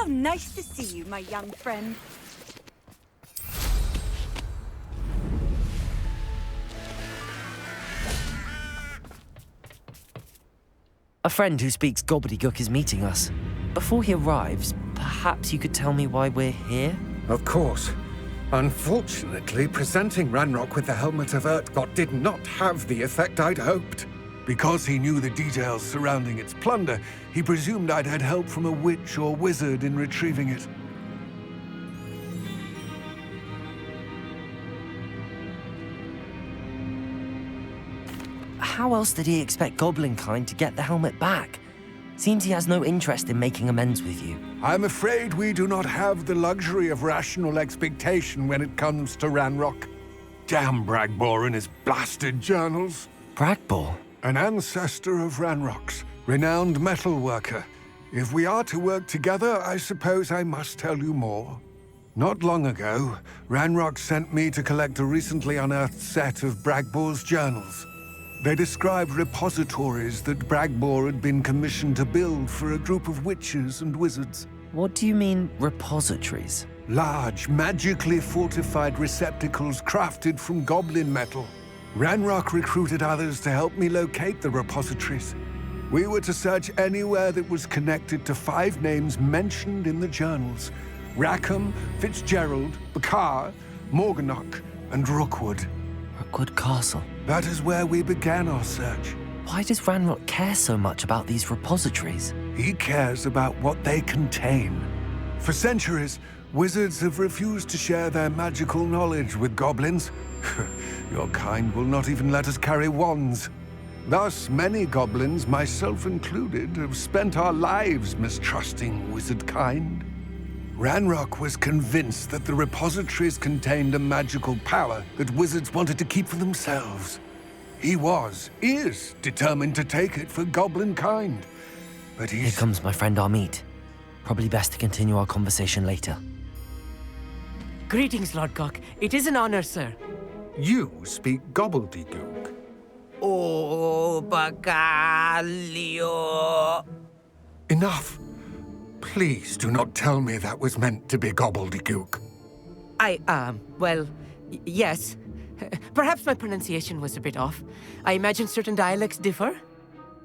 nice to see you, my young friend. A friend who speaks gobbledygook is meeting us. Before he arrives, perhaps you could tell me why we're here? Of course. Unfortunately, presenting Ranrock with the Helmet of Urtkot did not have the effect I'd hoped. Because he knew the details surrounding its plunder, he presumed I'd had help from a witch or wizard in retrieving it. How else did he expect Goblinkind to get the helmet back? Seems he has no interest in making amends with you. I'm afraid we do not have the luxury of rational expectation when it comes to Ranrock. Damn Bragbor and his blasted journals. Bragbor? An ancestor of Ranrock's, renowned metal worker. If we are to work together, I suppose I must tell you more. Not long ago, Ranrock sent me to collect a recently unearthed set of Bragbor's journals. They described repositories that Bragbor had been commissioned to build for a group of witches and wizards. What do you mean, repositories? Large, magically fortified receptacles crafted from goblin metal. Ranrock recruited others to help me locate the repositories. We were to search anywhere that was connected to 5 names mentioned in the journals: Rackham, Fitzgerald, Bakar, Morganach, and Rookwood. Rookwood Castle. That is where we began our search. Why does Ranrock care so much about these repositories? He cares about what they contain. For centuries, wizards have refused to share their magical knowledge with goblins. Your kind will not even let us carry wands. Thus, many goblins, myself included, have spent our lives mistrusting wizard kind. Ranrock was convinced that the repositories contained a magical power that wizards wanted to keep for themselves. He is determined to take it for goblin kind. But Here comes my friend Amit. Probably best to continue our conversation later. Greetings, Lord Cock. It is an honor, sir. You speak gobbledygook. Oh, Bacalio. Enough. Please do not tell me that was meant to be gobbledygook. Yes. Perhaps my pronunciation was a bit off. I imagine certain dialects differ.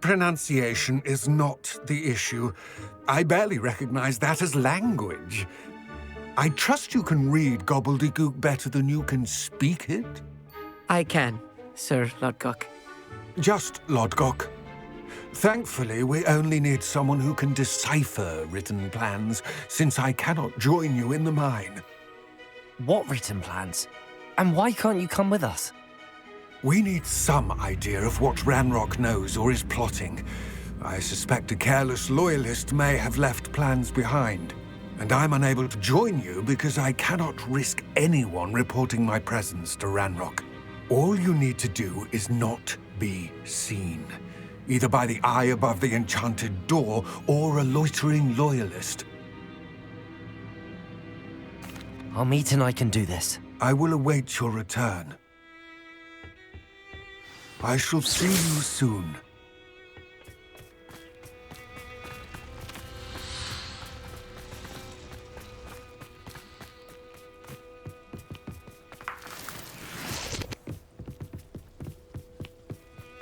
Pronunciation is not the issue. I barely recognize that as language. I trust you can read gobbledygook better than you can speak it? I can, Sir Lodgok. Just Lodgok. Thankfully, we only need someone who can decipher written plans, since I cannot join you in the mine. What written plans? And why can't you come with us? We need some idea of what Ranrock knows or is plotting. I suspect a careless loyalist may have left plans behind. And I'm unable to join you because I cannot risk anyone reporting my presence to Ranrock. All you need to do is not be seen. Either by the eye above the enchanted door, or a loitering loyalist. Amit and I can do this. I will await your return. I shall see you soon.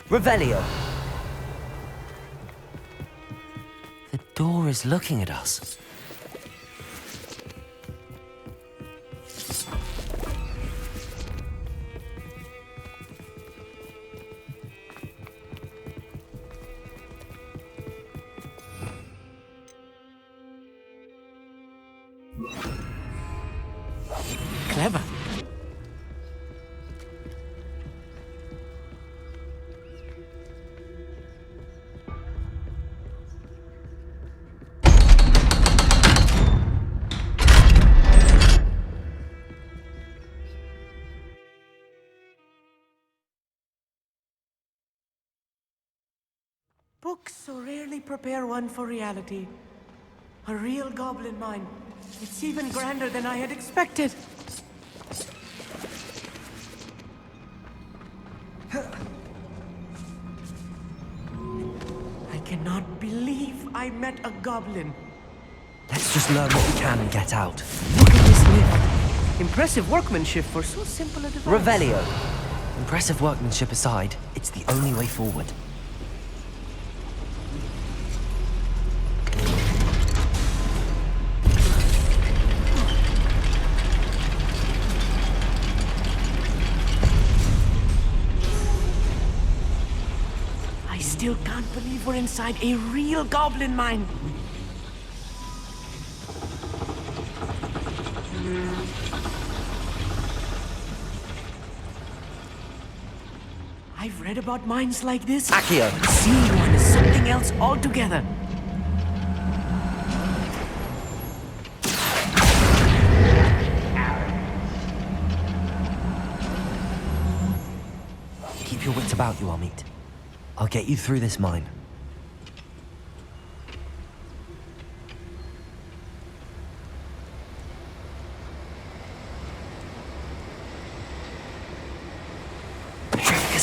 Revelio! The door is looking at us. Clever. Books so rarely prepare one for reality. A real goblin mine. It's even grander than I had expected. I cannot believe I met a goblin. Let's just learn what we can and get out. Look at this lift. Impressive workmanship for so simple a device. Revelio. Impressive workmanship aside, it's the only way forward. I still can't believe we're inside a real goblin mine. I've read about mines like this. Accio. But seeing one is something else altogether. Keep your wits about you, Amit. I'll get you through this mine.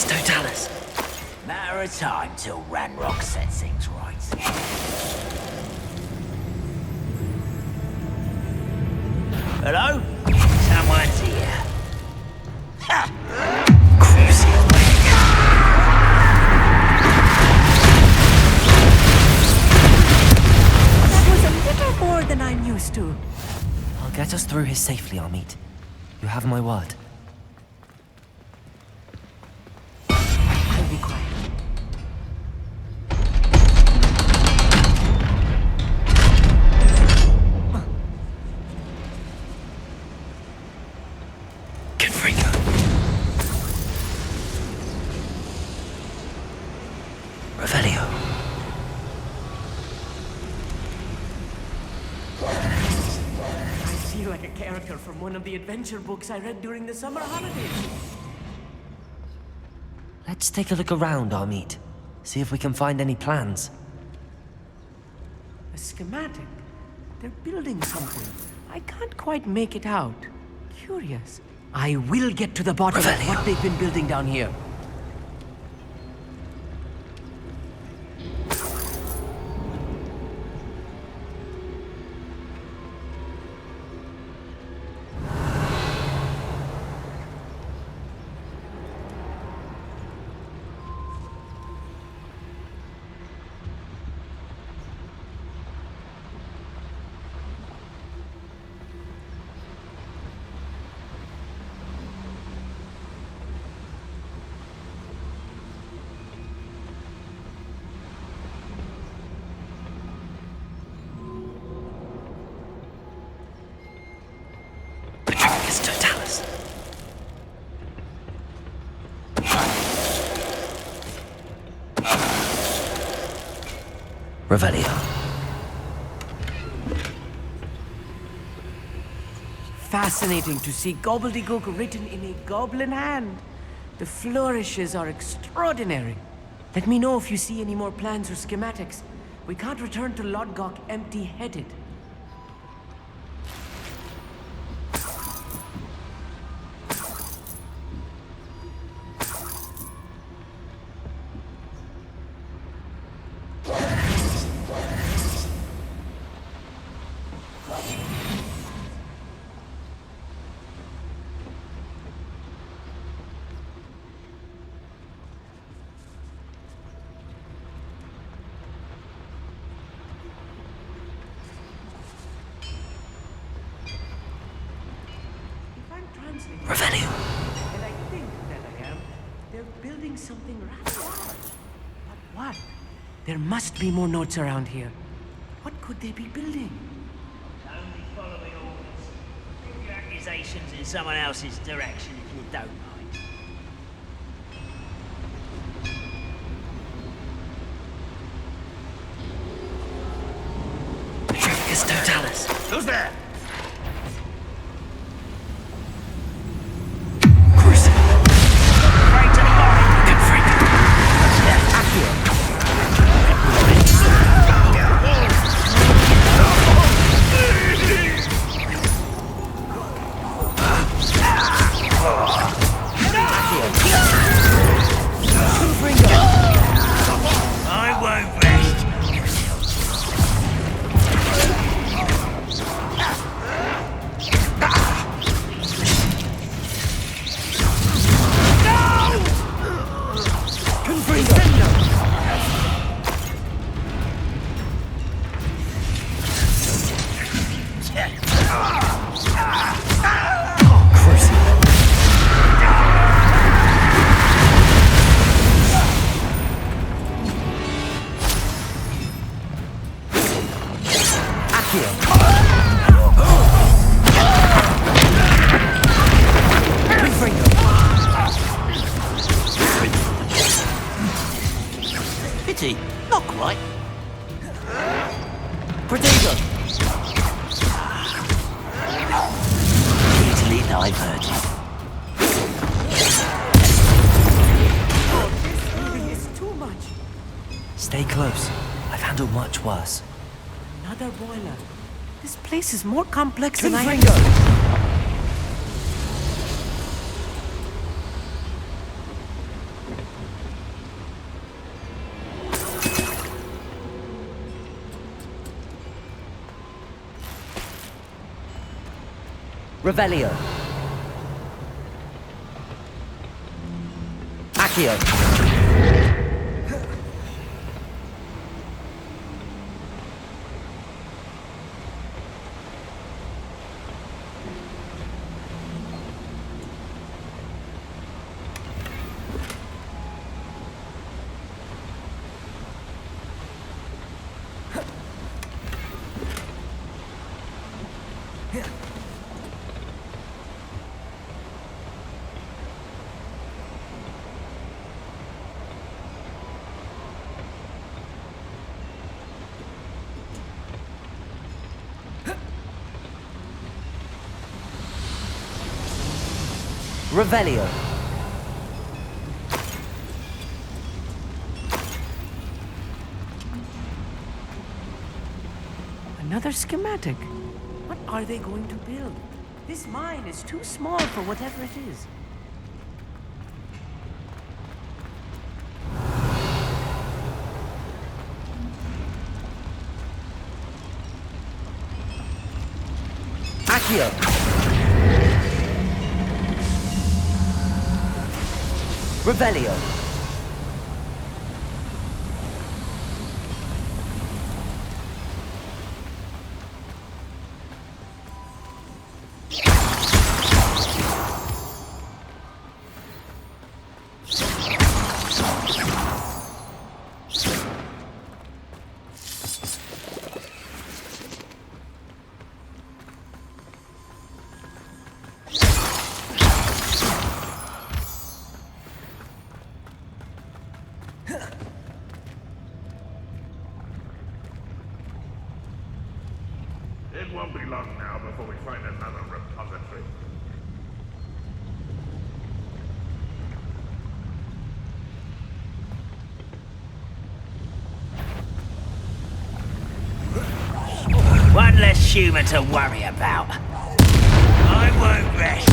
Totalis. Matter of time till Ranrock sets things right. Hello? Someone's here. Ha! That was a little more than I'm used to. I'll get us through here safely, Amit. You have my word. Be quiet. Confringo. Revelio. I feel like a character from one of the adventure books I read during the summer holidays. Let's take a look around, Amit. See if we can find any plans. A schematic. They're building something. I can't quite make it out. Curious. I will get to the bottom of what they've been building down here. Totalis. Revelio. Fascinating to see gobbledygook written in a goblin hand. The flourishes are extraordinary. Let me know if you see any more plans or schematics. We can't return to Lodgok empty-headed. Revelio. And I think that I am. They're building something rather large. But what? There must be more notes around here. What could they be building? Only following orders. Give your accusations in someone else's direction if you don't mind. Totalis. Who's there? I won't rest. Pity, not quite. Prodigal! Easily diverted. Really is too much. Stay close. I've handled much worse. Another boiler. This place is more complex than I... Revelio. Accio. Revelio. Another schematic. What are they going to build? This mine is too small for whatever it is. Accio. Revelio. It won't be long now before we find another repository. One less human to worry about. I won't rest.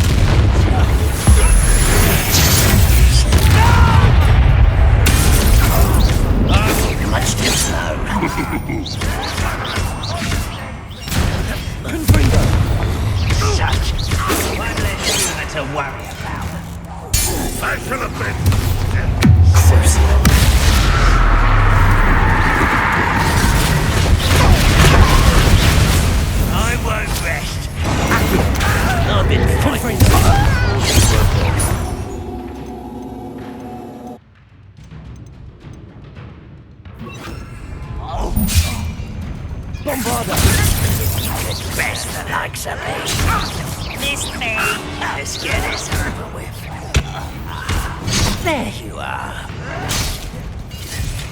I will be much too slow. Such. One less human to worry about. I should have been. I won't rest. I've been fighting. Bombarda! It's best the likes of me. Miss me. Let's get this over with. There you are.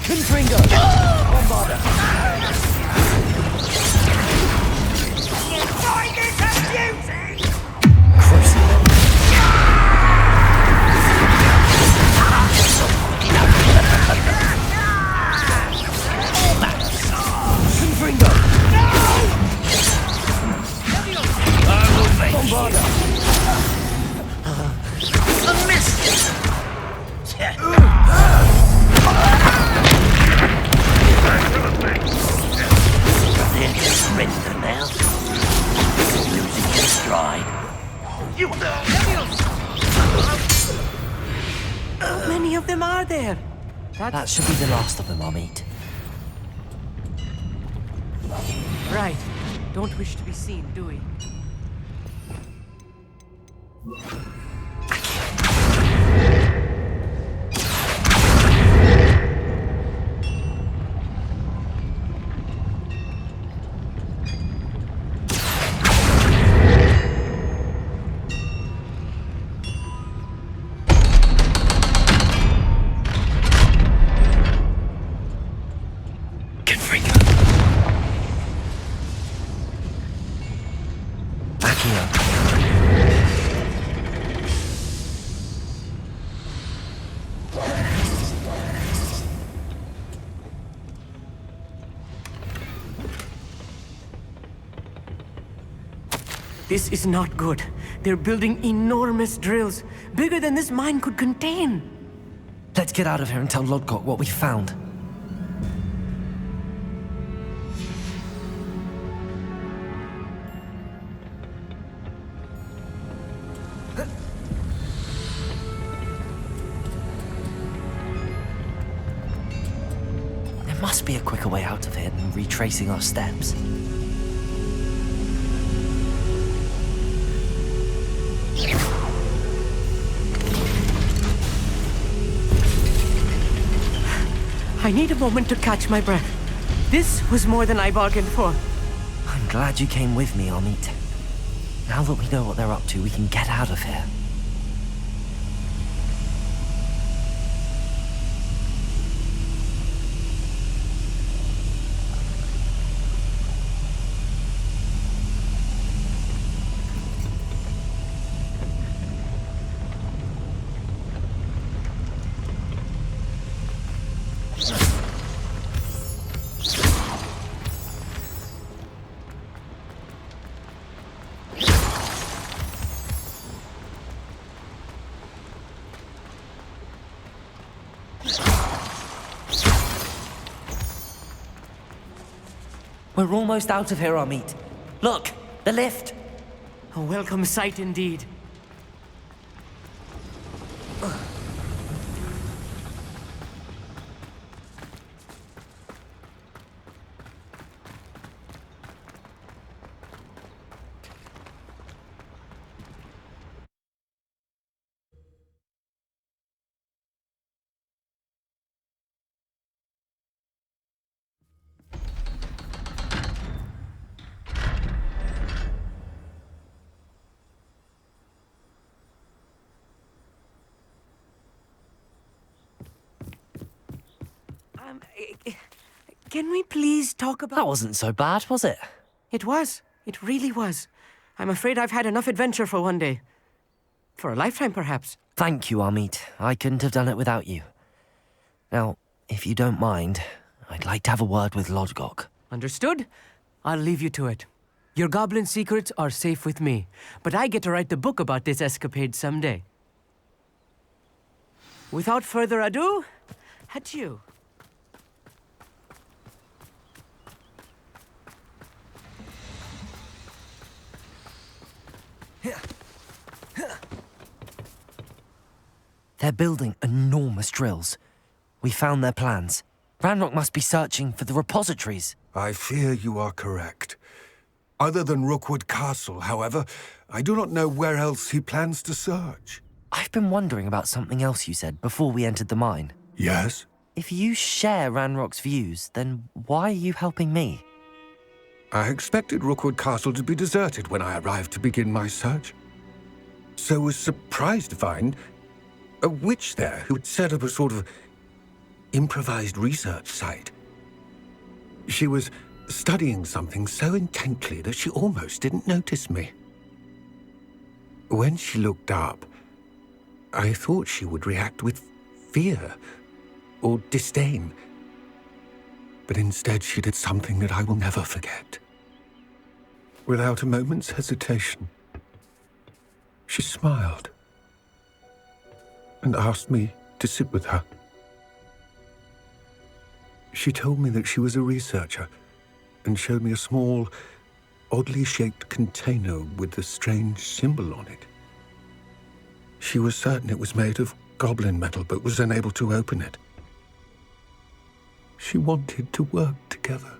Confringo! Bombarda! You find this a beauty? Confringo! I will make Bombarda! a miss. That should be the last of them, Amit. Right. Don't wish to be seen, do we? This is not good. They're building enormous drills, bigger than this mine could contain. Let's get out of here and tell Lodgok what we found. There must be a quicker way out of here than retracing our steps. I need a moment to catch my breath. This was more than I bargained for. I'm glad you came with me, Amit. Now that we know what they're up to, we can get out of here. We're almost out of here, Amit. Look, the lift. A welcome sight indeed. Can we please talk about... That wasn't so bad, was it? It was. It really was. I'm afraid I've had enough adventure for one day. For a lifetime, perhaps. Thank you, Amit. I couldn't have done it without you. Now, if you don't mind, I'd like to have a word with Lodgok. Understood? I'll leave you to it. Your goblin secrets are safe with me, but I get to write the book about this escapade someday. Without further ado, adieu. They're building enormous drills. We found their plans. Ranrock must be searching for the repositories. I fear you are correct. Other than Rookwood Castle, however, I do not know where else he plans to search. I've been wondering about something else you said before we entered the mine. Yes? If you share Ranrock's views, then why are you helping me? I expected Rookwood Castle to be deserted when I arrived to begin my search. So was surprised to find a witch there who had set up a sort of improvised research site. She was studying something so intently that she almost didn't notice me. When she looked up, I thought she would react with fear or disdain. But instead she did something that I will never forget. Without a moment's hesitation, she smiled and asked me to sit with her. She told me that she was a researcher and showed me a small, oddly shaped container with a strange symbol on it. She was certain it was made of goblin metal, but was unable to open it. She wanted to work together.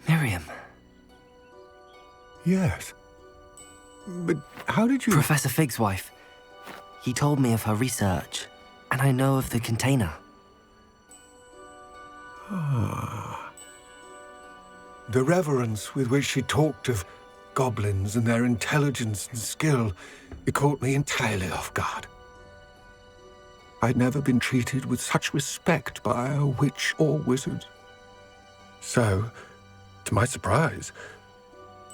Miriam. Yes. But how did you... Professor Fig's wife. He told me of her research, and I know of the container. Ah. The reverence with which she talked of goblins and their intelligence and skill, it caught me entirely off guard. I'd never been treated with such respect by a witch or wizard. So, to my surprise,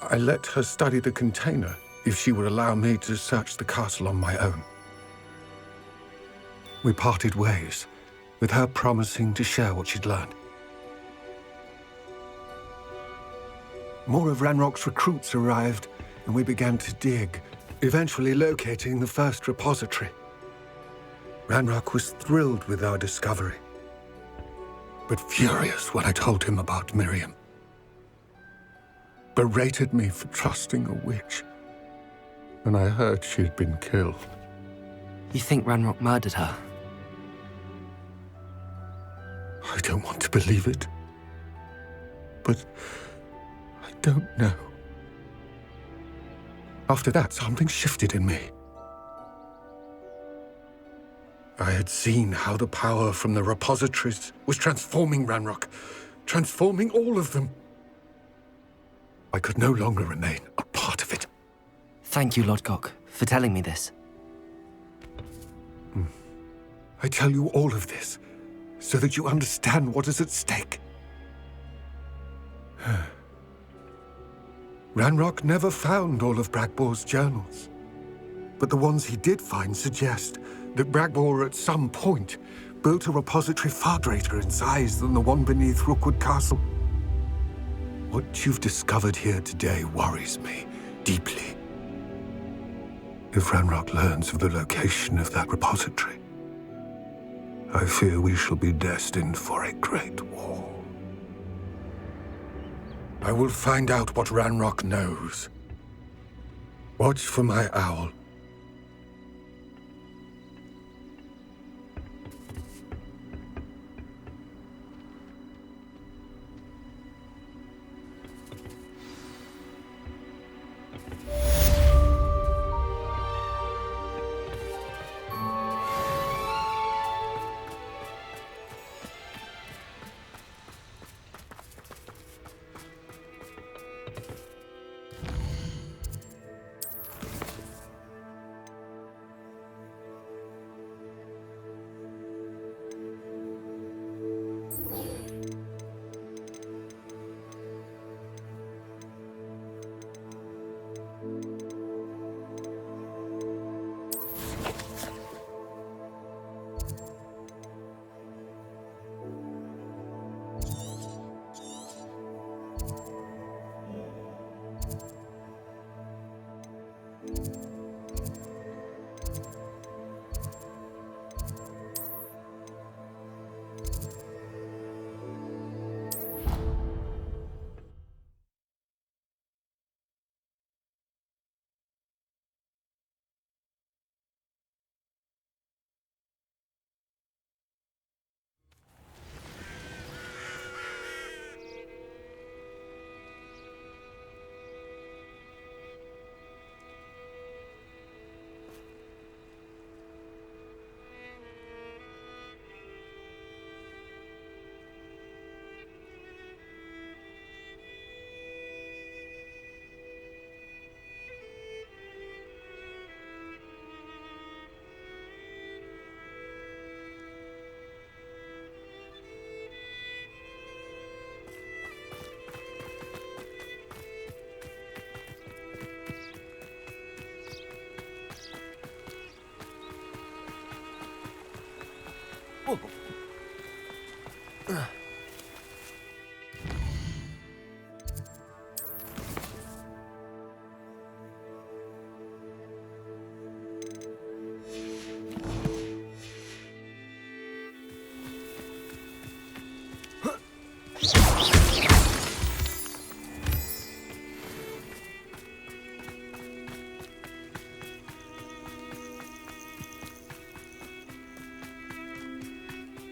I let her study the container if she would allow me to search the castle on my own. We parted ways, with her promising to share what she'd learned. More of Ranrock's recruits arrived, and we began to dig, eventually locating the first repository. Ranrock was thrilled with our discovery, but furious when I told him about Miriam. Berated me for trusting a witch, and I heard she'd been killed. You think Ranrock murdered her? I don't want to believe it, but I don't know. After that, something shifted in me. I had seen how the power from the repositories was transforming Ranrock, transforming all of them. I could no longer remain a part of it. Thank you, Lodgok, for telling me this. I tell you all of this so that you understand what is at stake. Ranrock never found all of Bragbor's journals, but the ones he did find suggest that Bragbor at some point built a repository far greater in size than the one beneath Rookwood Castle. What you've discovered here today worries me deeply. If Ranrock learns of the location of that repository, I fear we shall be destined for a great war. I will find out what Ranrock knows. Watch for my owl.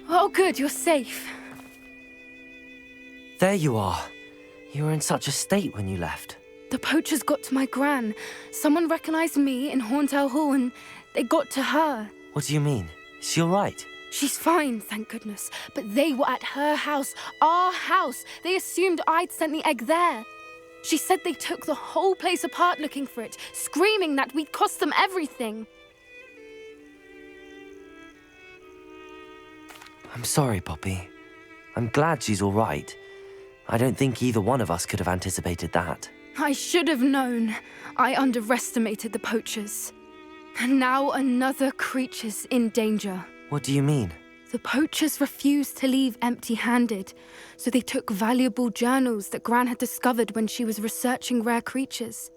Oh, good, you're safe. there you are. You were in such a state when you left. The poachers got to my gran. Someone recognized me in Horntail Hall and they got to her. What do you mean? Is she all right? She's fine, thank goodness. But they were at her house, our house. They assumed I'd sent the egg there. She said they took the whole place apart looking for it, screaming that we'd cost them everything. I'm sorry, Poppy. I'm glad she's all right. I don't think either one of us could have anticipated that. I should have known. I underestimated the poachers. And now another creature's in danger. What do you mean? The poachers refused to leave empty-handed, so they took valuable journals that Gran had discovered when she was researching rare creatures.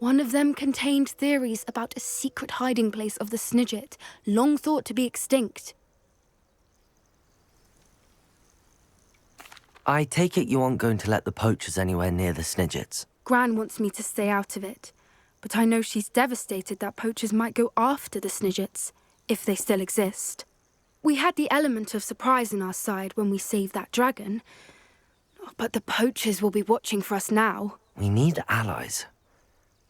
One of them contained theories about a secret hiding place of the Snidget, long thought to be extinct. I take it you aren't going to let the poachers anywhere near the Snidgets. Gran wants me to stay out of it, but I know she's devastated that poachers might go after the Snidgets, if they still exist. We had the element of surprise on our side when we saved that dragon, but the poachers will be watching for us now. We need allies.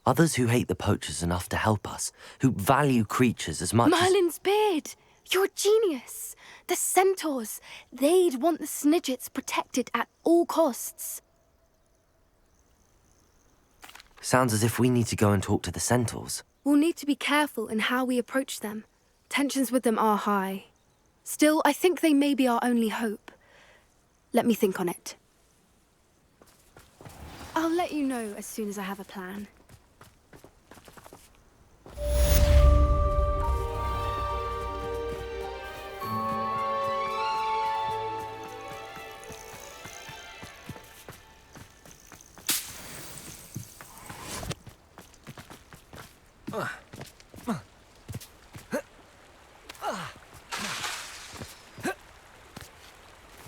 Others who hate the poachers enough to help us, who value creatures as much Merlin's beard! You're a genius! The centaurs! They'd want the Snidgets protected at all costs. Sounds as if we need to go and talk to the centaurs. We'll need to be careful in how we approach them. Tensions with them are high. Still, I think they may be our only hope. Let me think on it. I'll let you know as soon as I have a plan.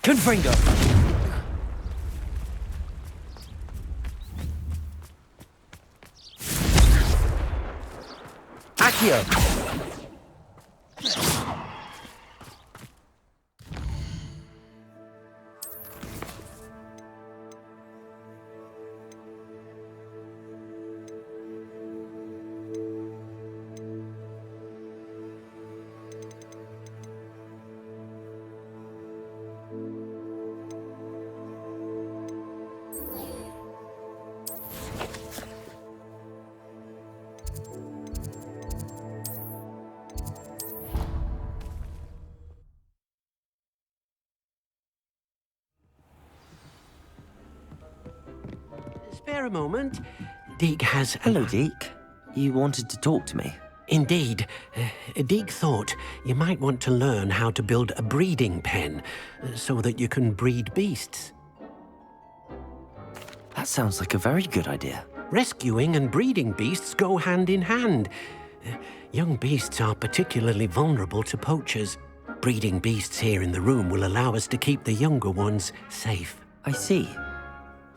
Confringo! Accio! Spare a moment. Deke has... Hello, Deke. You wanted to talk to me? Indeed. Deke thought you might want to learn how to build a breeding pen so that you can breed beasts. That sounds like a very good idea. Rescuing and breeding beasts go hand in hand. Young beasts are particularly vulnerable to poachers. Breeding beasts here in the room will allow us to keep the younger ones safe. I see.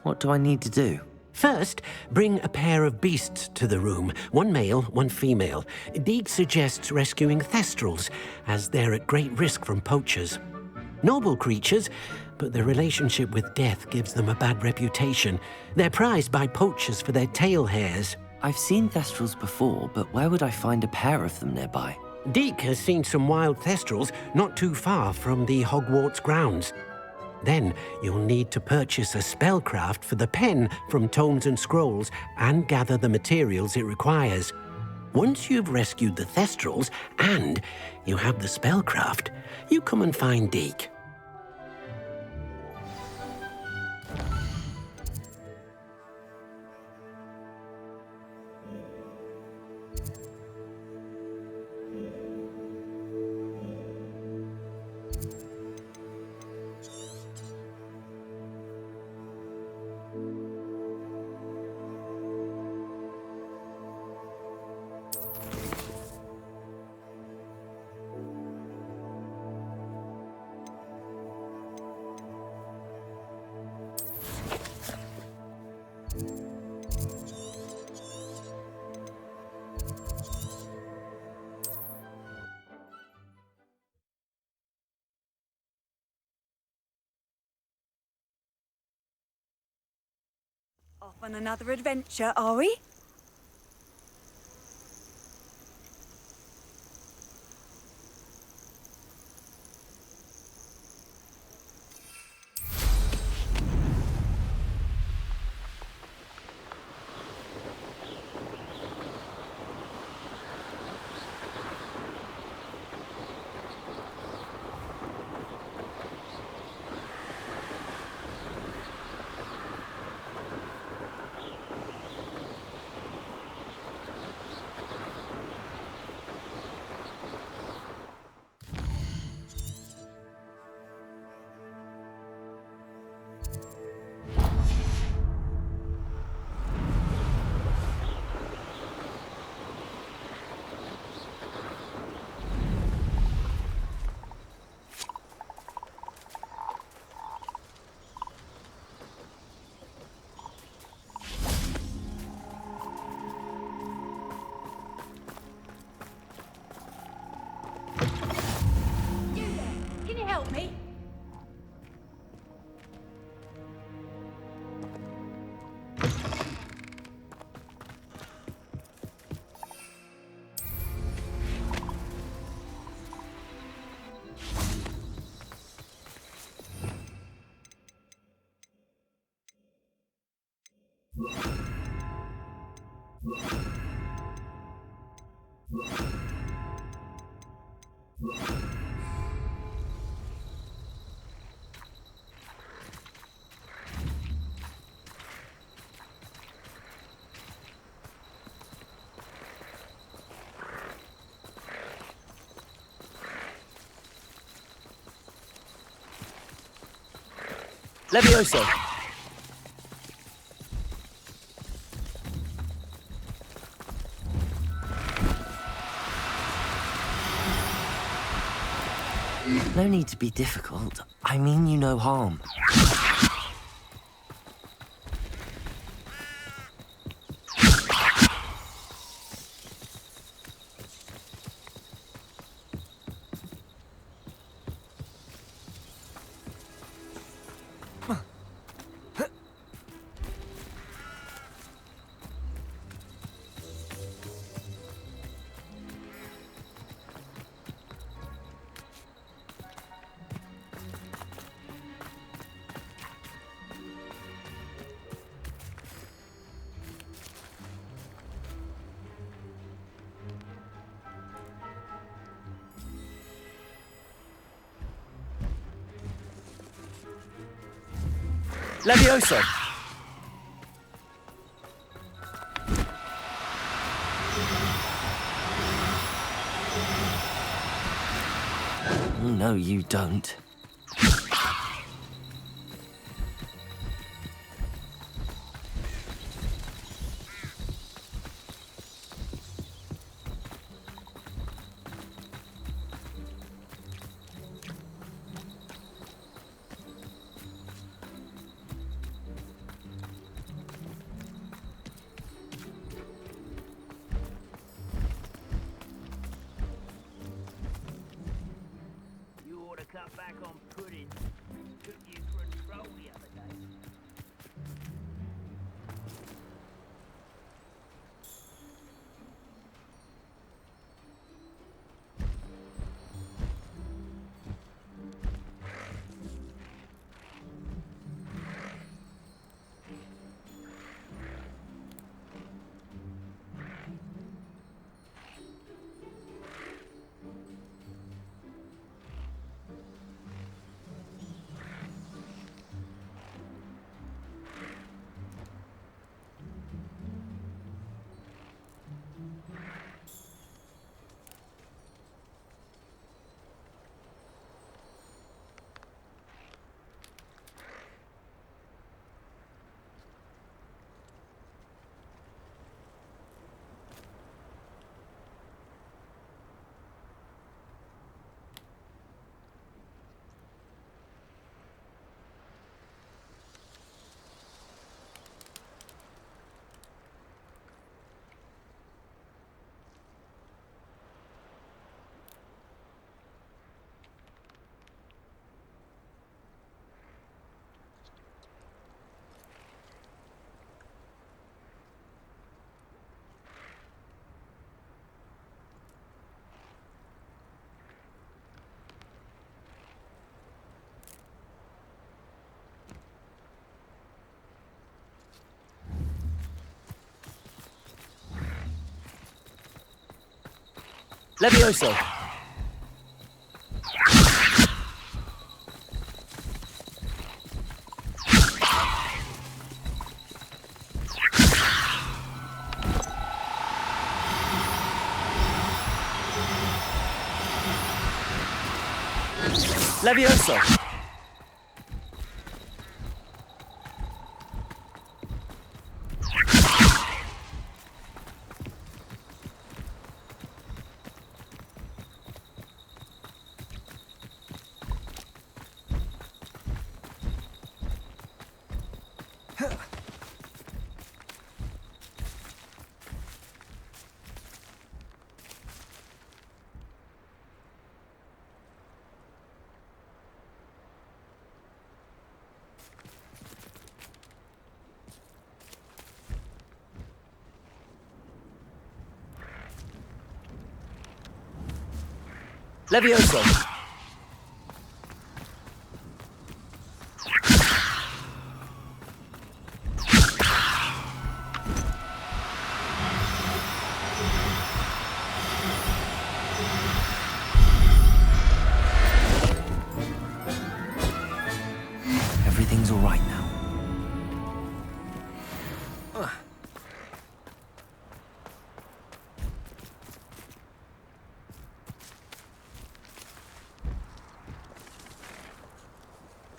What do I need to do? First, bring a pair of beasts to the room. One male, one female. Deke suggests rescuing thestrals, as they're at great risk from poachers. Noble creatures, but their relationship with death gives them a bad reputation. They're prized by poachers for their tail hairs. I've seen thestrals before, but where would I find a pair of them nearby? Deke has seen some wild thestrals not too far from the Hogwarts grounds. Then you'll need to purchase a spellcraft for the pen from Tomes and Scrolls and gather the materials it requires. Once you've rescued the thestrals and you have the spellcraft, you come and find Deke. Off on another adventure, are we? Can you help me? Levioso! No need to be difficult. I mean you no harm. Levioso! No, you don't. You ought to cut back on Levioso! Levioso! Levioso! Everything's all right now.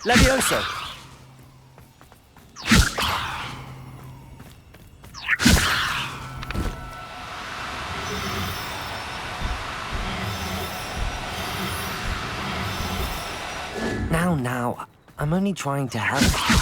Levioso! Now, I'm only trying to help.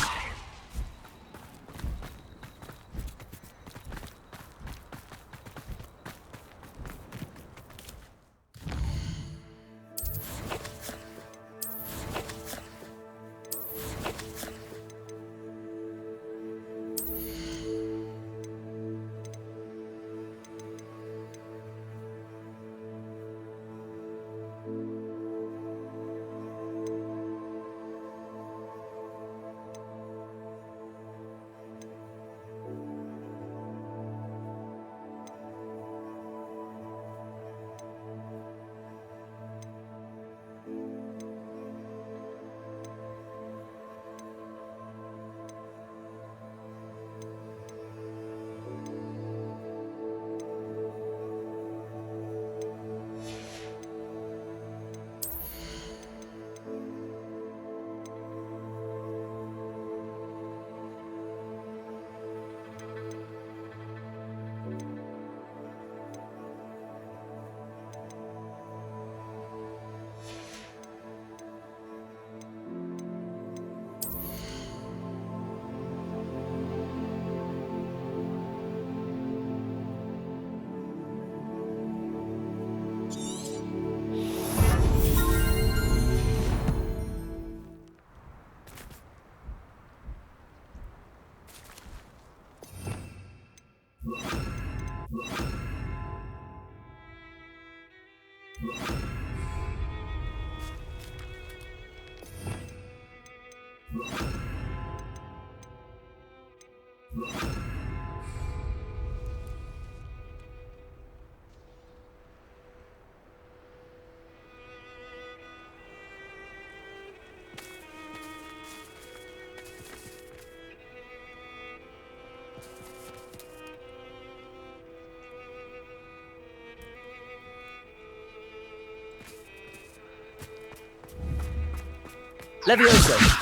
Levioso!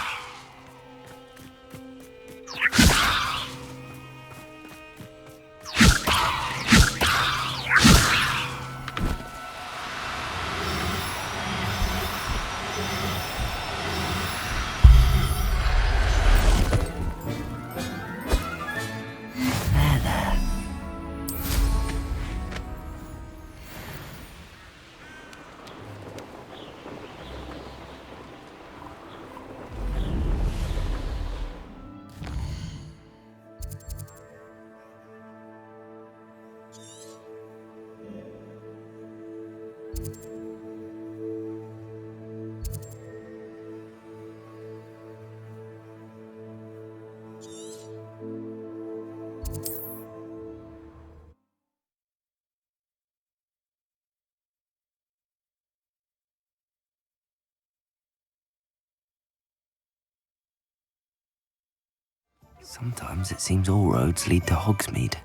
Sometimes it seems all roads lead to Hogsmeade.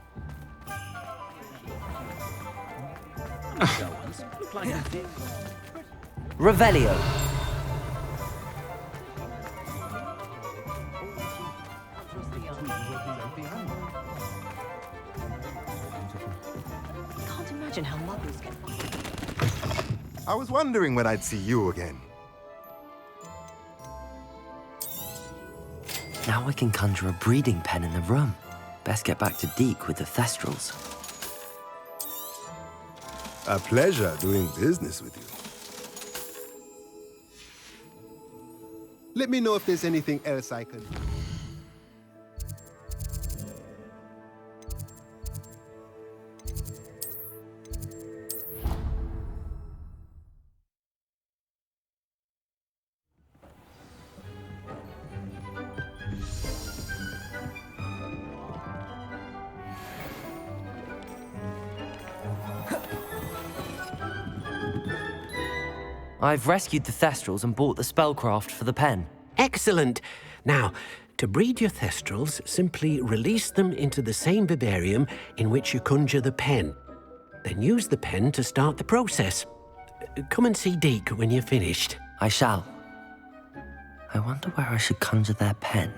Revelio. Can't imagine how muggles get. I was wondering when I'd see you again. Now I can conjure a breeding pen in the room. Best get back to Deke with the Thestrals. A pleasure doing business with you. Let me know if there's anything else I can do. I've rescued the Thestrals and bought the spellcraft for the pen. Excellent. Now, to breed your Thestrals, simply release them into the same vivarium in which you conjure the pen. Then use the pen to start the process. Come and see Deke when you're finished. I shall. I wonder where I should conjure their pen.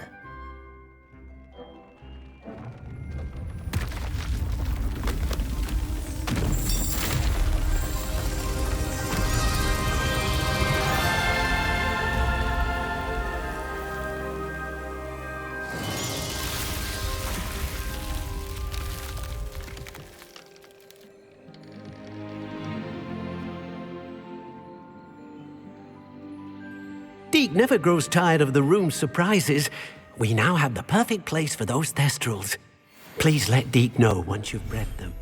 Deke never grows tired of the room's surprises. We now have the perfect place for those Thestrals. Please let Deke know once you've bred them.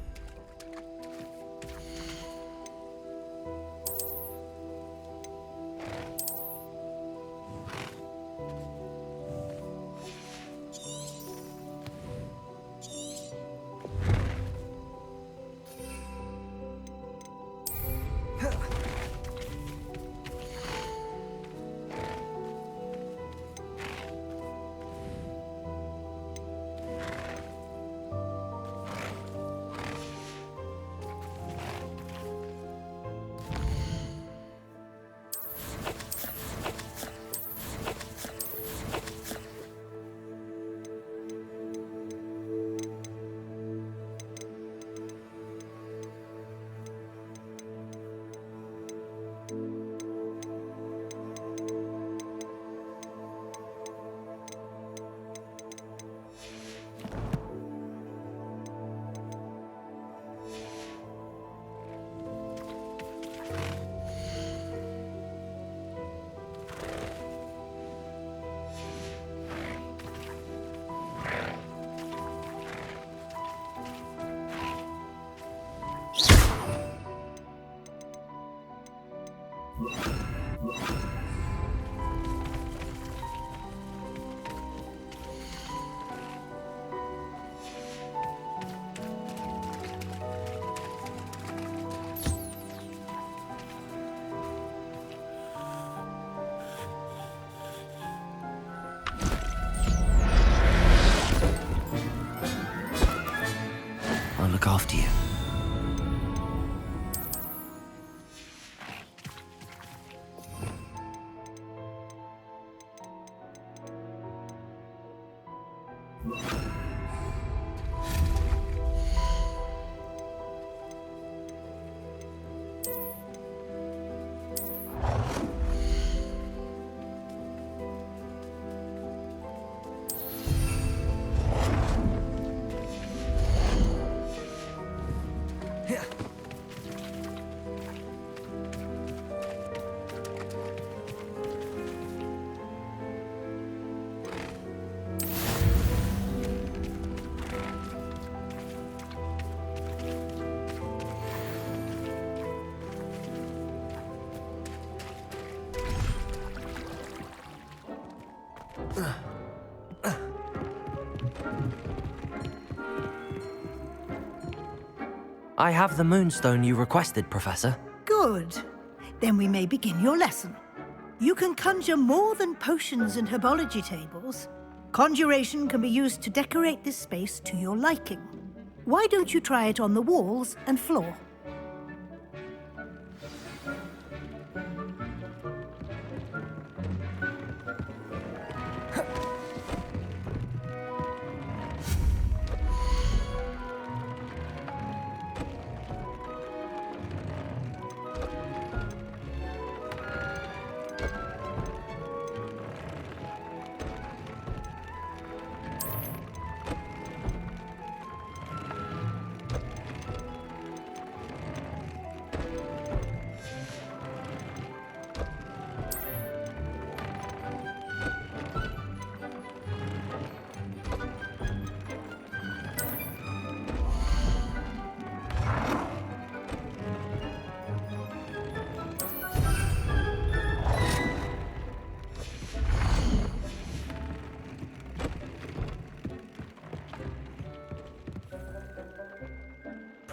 I'll look after you. I have the moonstone you requested, Professor. Good. Then we may begin your lesson. You can conjure more than potions and herbology tables. Conjuration can be used to decorate this space to your liking. Why don't you try it on the walls and floor?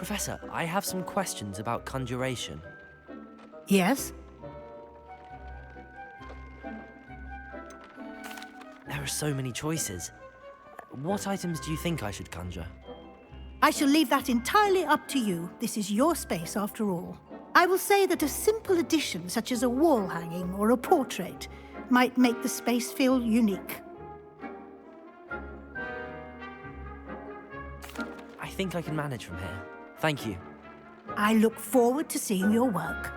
Professor, I have some questions about conjuration. Yes? There are so many choices. What items do you think I should conjure? I shall leave that entirely up to you. This is your space after all. I will say that a simple addition, such as a wall hanging or a portrait, might make the space feel unique. I think I can manage from here. Thank you. I look forward to seeing your work.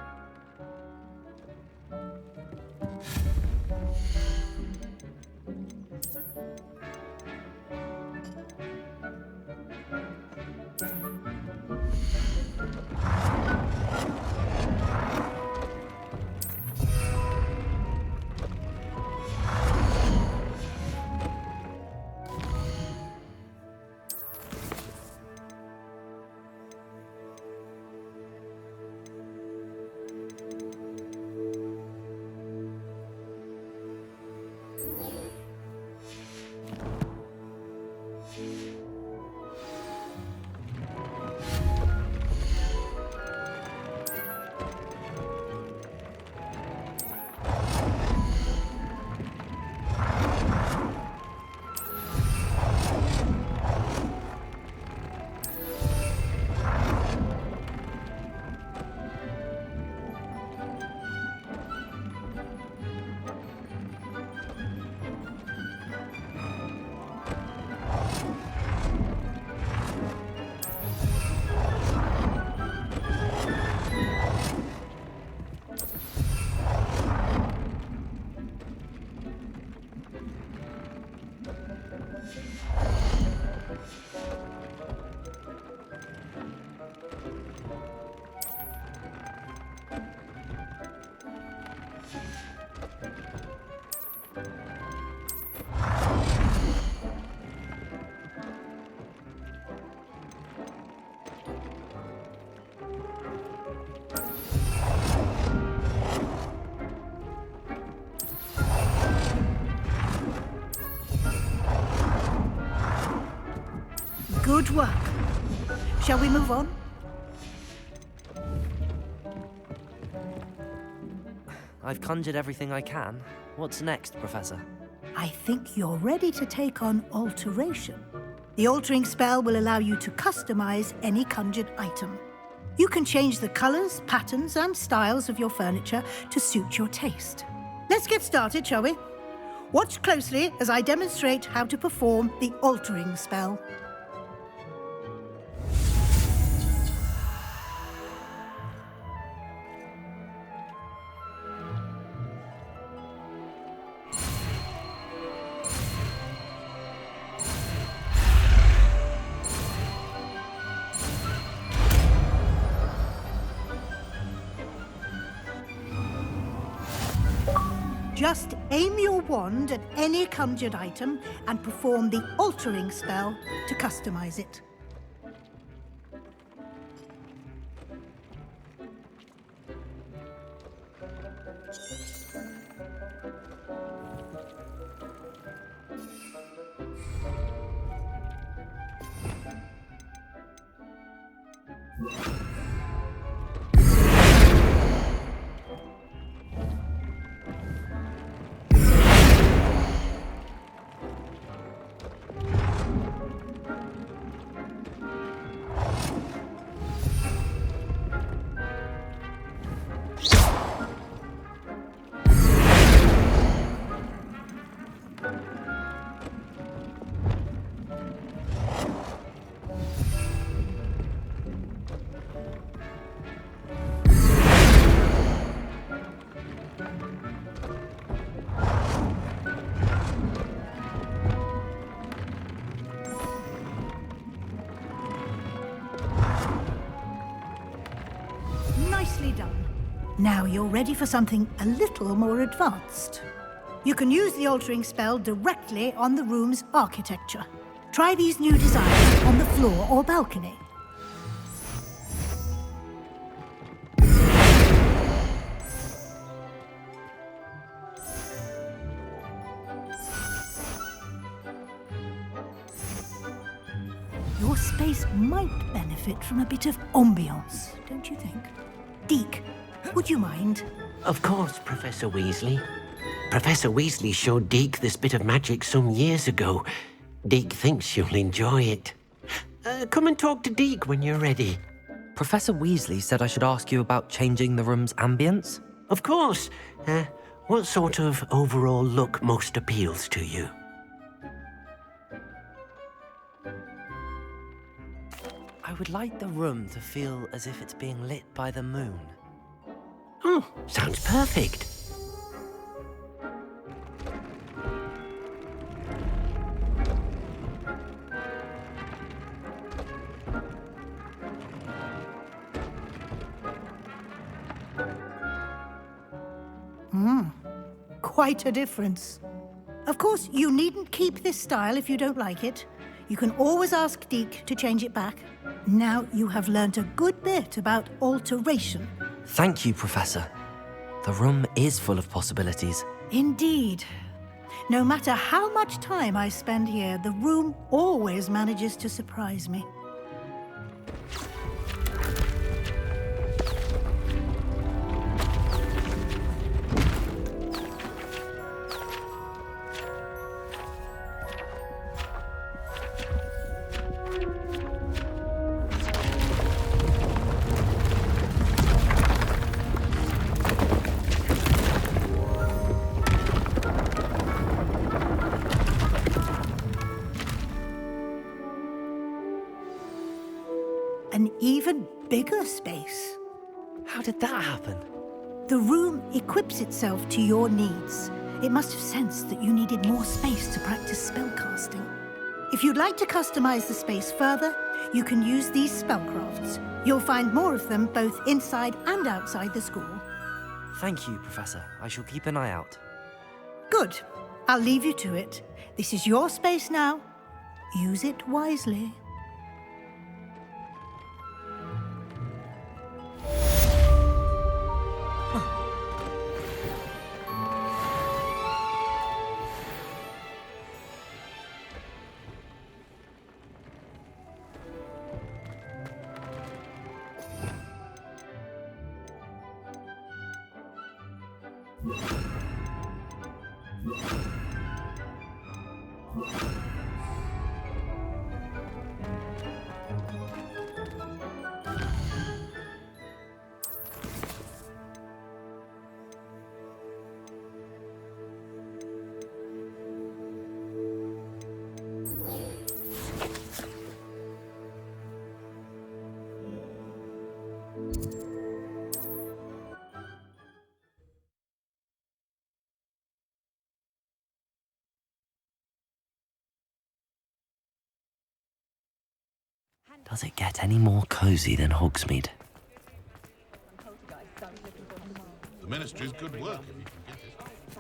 Good work. Shall we move on? I've conjured everything I can. What's next, Professor? I think you're ready to take on alteration. The altering spell will allow you to customize any conjured item. You can change the colors, patterns, and styles of your furniture to suit your taste. Let's get started, shall we? Watch closely as I demonstrate how to perform the altering spell. Just aim your wand at any conjured item and perform the altering spell to customize it. Now you're ready for something a little more advanced. You can use the altering spell directly on the room's architecture. Try these new designs on the floor or balcony. Your space might benefit from a bit of ambiance, don't you think? Deke, would you mind? Of course, Professor Weasley. Professor Weasley showed Deke this bit of magic some years ago. Deke thinks you'll enjoy it. Come and talk to Deke when you're ready. Professor Weasley said I should ask you about changing the room's ambience? Of course. What sort of overall look most appeals to you? I would like the room to feel as if it's being lit by the moon. Oh, sounds perfect. Quite a difference. Of course, you needn't keep this style if you don't like it. You can always ask Deke to change it back. Now you have learnt a good bit about alteration. Thank you, Professor. The room is full of possibilities. Indeed. No matter how much time I spend here, the room always manages to surprise me. An even bigger space. How did that happen? The room equips itself to your needs. It must have sensed that you needed more space to practice spellcasting. If you'd like to customize the space further, you can use these spellcrafts. You'll find more of them both inside and outside the school. Thank you, Professor. I shall keep an eye out. Good. I'll leave you to it. This is your space now. Use it wisely. Does it get any more cozy than Hogsmeade? The Ministry's good work if you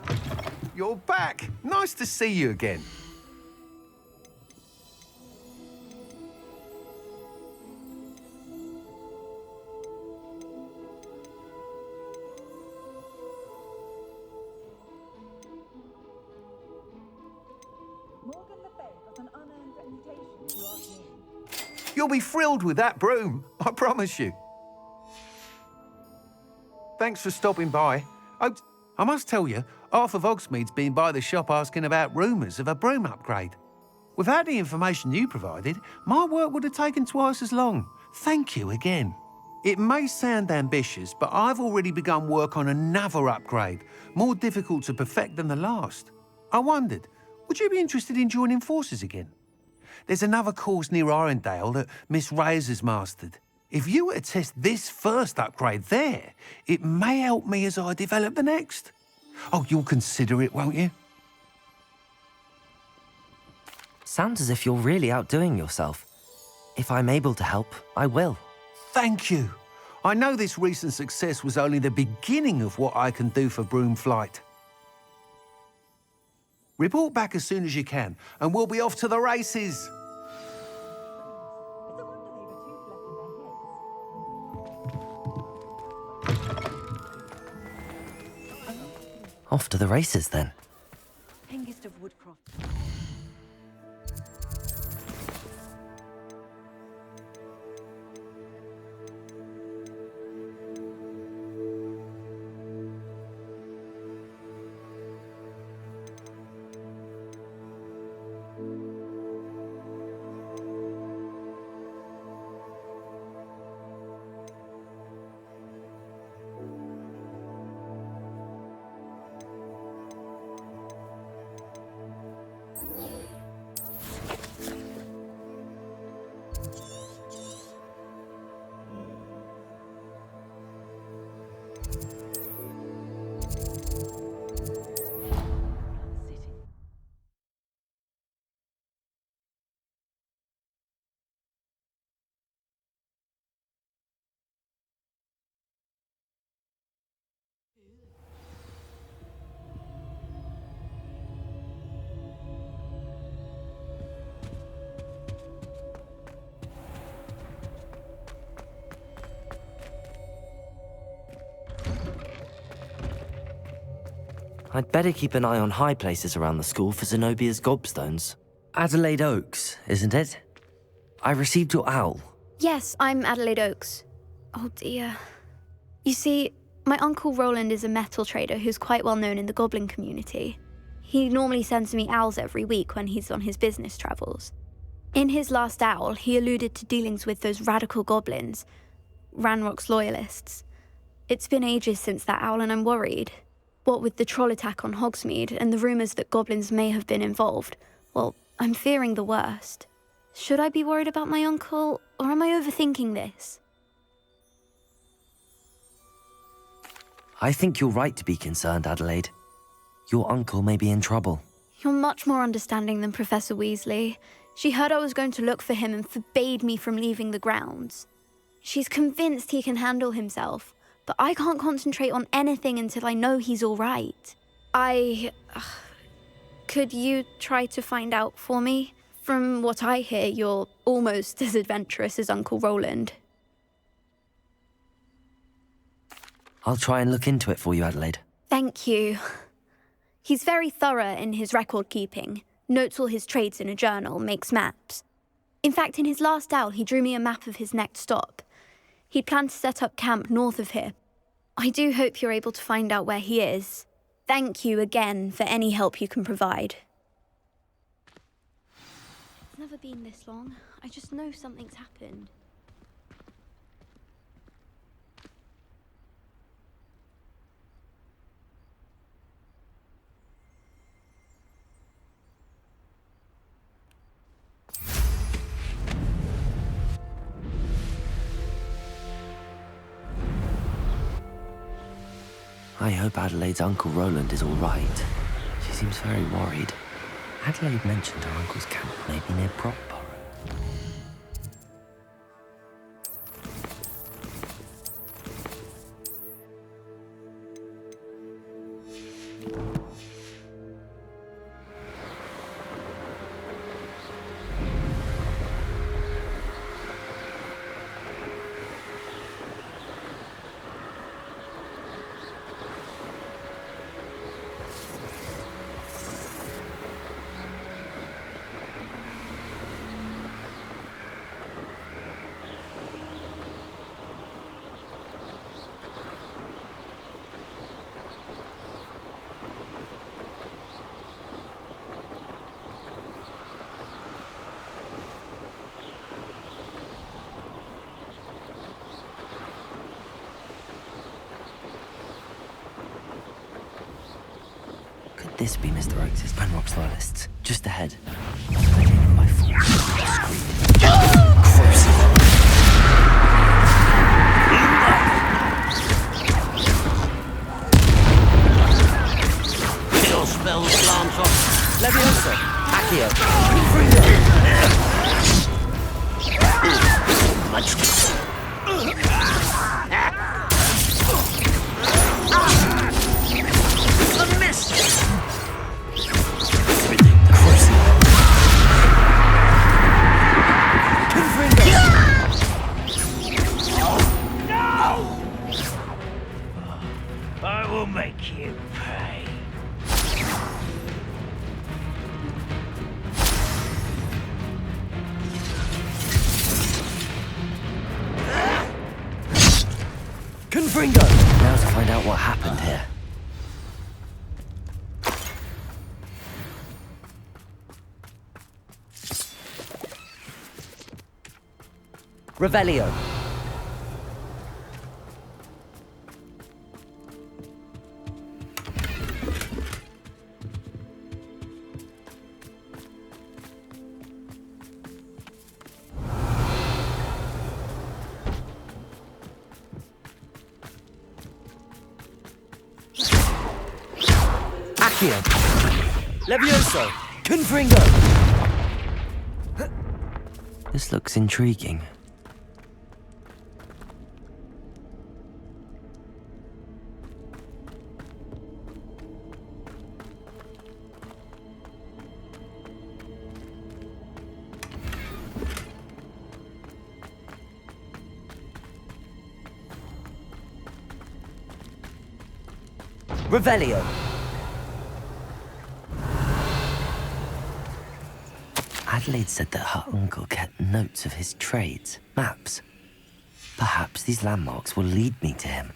can get it. You're back. Nice to see you again. You'll be thrilled with that broom, I promise you. Thanks for stopping by. I must tell you, half of Hogsmeade's been by the shop asking about rumours of a broom upgrade. Without the information you provided, my work would have taken twice as long. Thank you again. It may sound ambitious, but I've already begun work on another upgrade, more difficult to perfect than the last. I wondered, would you be interested in joining forces again? There's another course near Arendelle that Miss Reyes has mastered. If you were to test this first upgrade there, it may help me as I develop the next. Oh, you'll consider it, won't you? Sounds as if you're really outdoing yourself. If I'm able to help, I will. Thank you. I know this recent success was only the beginning of what I can do for broom flight. Report back as soon as you can, and we'll be off to the races. Off to the races, then. Hengist of Woodcroft. I'd better keep an eye on high places around the school for Zenobia's gobstones. Adelaide Oaks, isn't it? I received your owl. Yes, I'm Adelaide Oaks. Oh dear. You see, my Uncle Roland is a metal trader who's quite well known in the goblin community. He normally sends me owls every week when he's on his business travels. In his last owl, he alluded to dealings with those radical goblins, Ranrock's loyalists. It's been ages since that owl and I'm worried. What with the troll attack on Hogsmeade and the rumours that goblins may have been involved, well, I'm fearing the worst. Should I be worried about my uncle, or am I overthinking this? I think you're right to be concerned, Adelaide. Your uncle may be in trouble. You're much more understanding than Professor Weasley. She heard I was going to look for him and forbade me from leaving the grounds. She's convinced he can handle himself, but I can't concentrate on anything until I know he's all right. Could you try to find out for me? From what I hear, you're almost as adventurous as Uncle Roland. I'll try and look into it for you, Adelaide. Thank you. He's very thorough in his record keeping, notes all his trades in a journal, makes maps. In fact, in his last owl, he drew me a map of his next stop. He'd planned to set up camp north of here. I do hope you're able to find out where he is. Thank you again for any help you can provide. It's never been this long. I just know something's happened. I hope Adelaide's Uncle Roland is all right. She seems very worried. Adelaide mentioned her uncle's camp may be near Brockborough. This be Mr. Oakes' Ranrock's loyalists. Just ahead. They take them by force. Kill spells glance off. Leviosa! Accio! Much. A miss! No! I will make you pay. Confringo! Now to find out what happened here. Revelio. Accio. Levioso. Confringo! This looks intriguing. Revelio. Adelaide said that her uncle kept notes of his trades, maps. Perhaps these landmarks will lead me to him.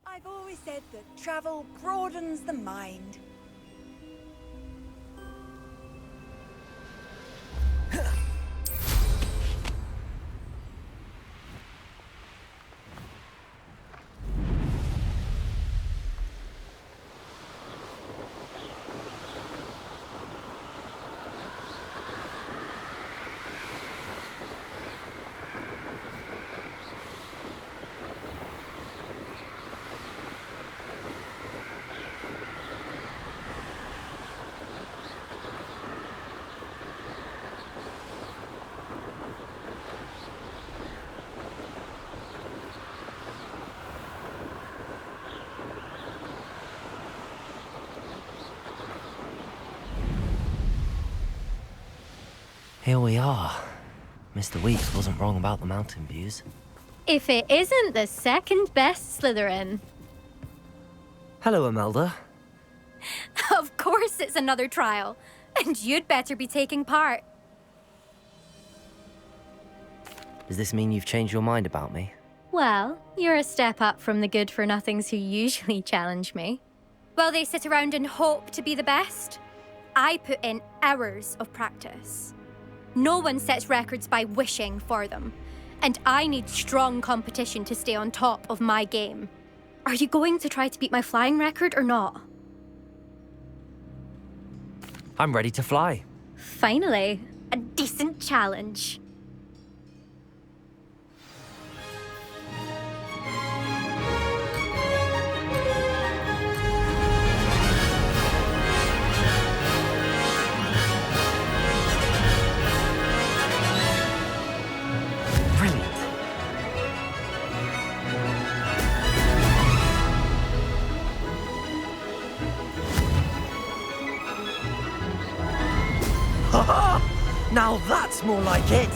I've always said that travel broadens the mind. Here we are. Mr. Weeks wasn't wrong about the mountain views. If it isn't the second best Slytherin. Hello, Imelda. Of course it's another trial. And you'd better be taking part. Does this mean you've changed your mind about me? Well, you're a step up from the good-for-nothings who usually challenge me. While they sit around and hope to be the best, I put in hours of practice. No one sets records by wishing for them, and I need strong competition to stay on top of my game. Are you going to try to beat my flying record or not? I'm ready to fly. Finally, a decent challenge. Now that's more like it!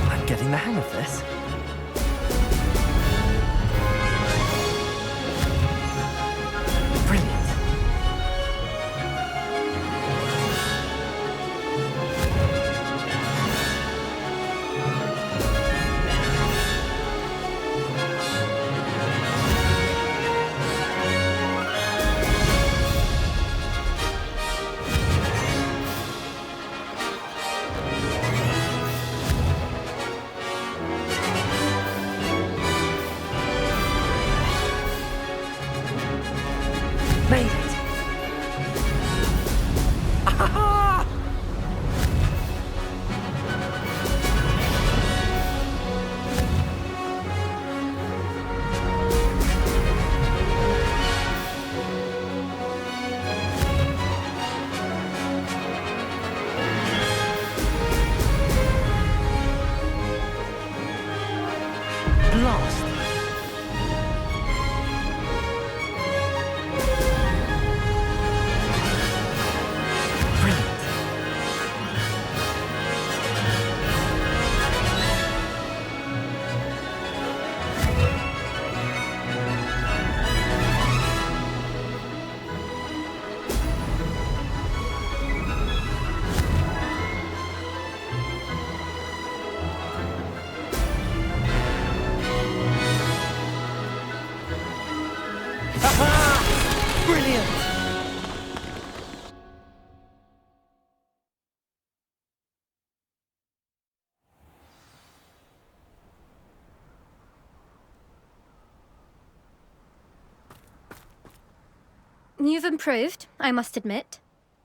I'm getting the hang of this. Made it! Ah-ha-ha! Blast! Brilliant! You've improved, I must admit.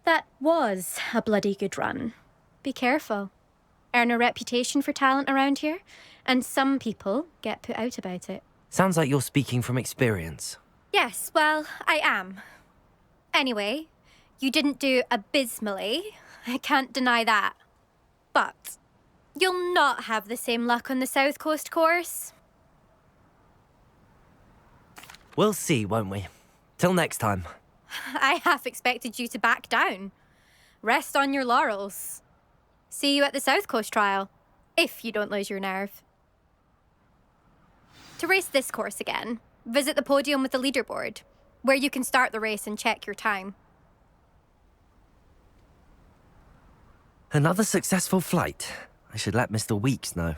That was a bloody good run. Be careful. Earn a reputation for talent around here, and some people get put out about it. Sounds like you're speaking from experience. Yes, well, I am. Anyway, you didn't do abysmally. I can't deny that. But you'll not have the same luck on the South Coast course. We'll see, won't we? Till next time. I half expected you to back down. Rest on your laurels. See you at the South Coast trial, if you don't lose your nerve. To race this course again, visit the podium with the leaderboard, where you can start the race and check your time. Another successful flight. I should let Mr. Weeks know.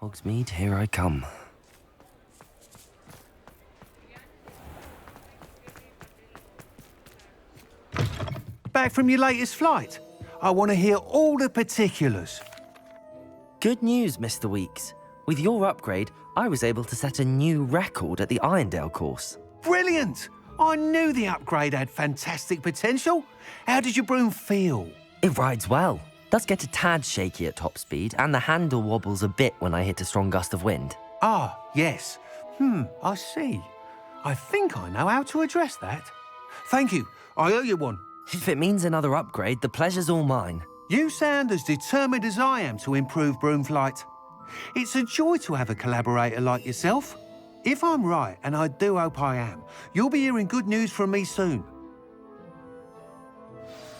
Hogsmeade, here I come. Back from your latest flight? I want to hear all the particulars. Good news, Mr. Weeks. With your upgrade, I was able to set a new record at the Irondale course. Brilliant! I knew the upgrade had fantastic potential. How did your broom feel? It rides well. Does get a tad shaky at top speed, and the handle wobbles a bit when I hit a strong gust of wind. Ah, yes. I see. I think I know how to address that. Thank you. I owe you one. If it means another upgrade, the pleasure's all mine. You sound as determined as I am to improve broom flight. It's a joy to have a collaborator like yourself. If I'm right, and I do hope I am, you'll be hearing good news from me soon.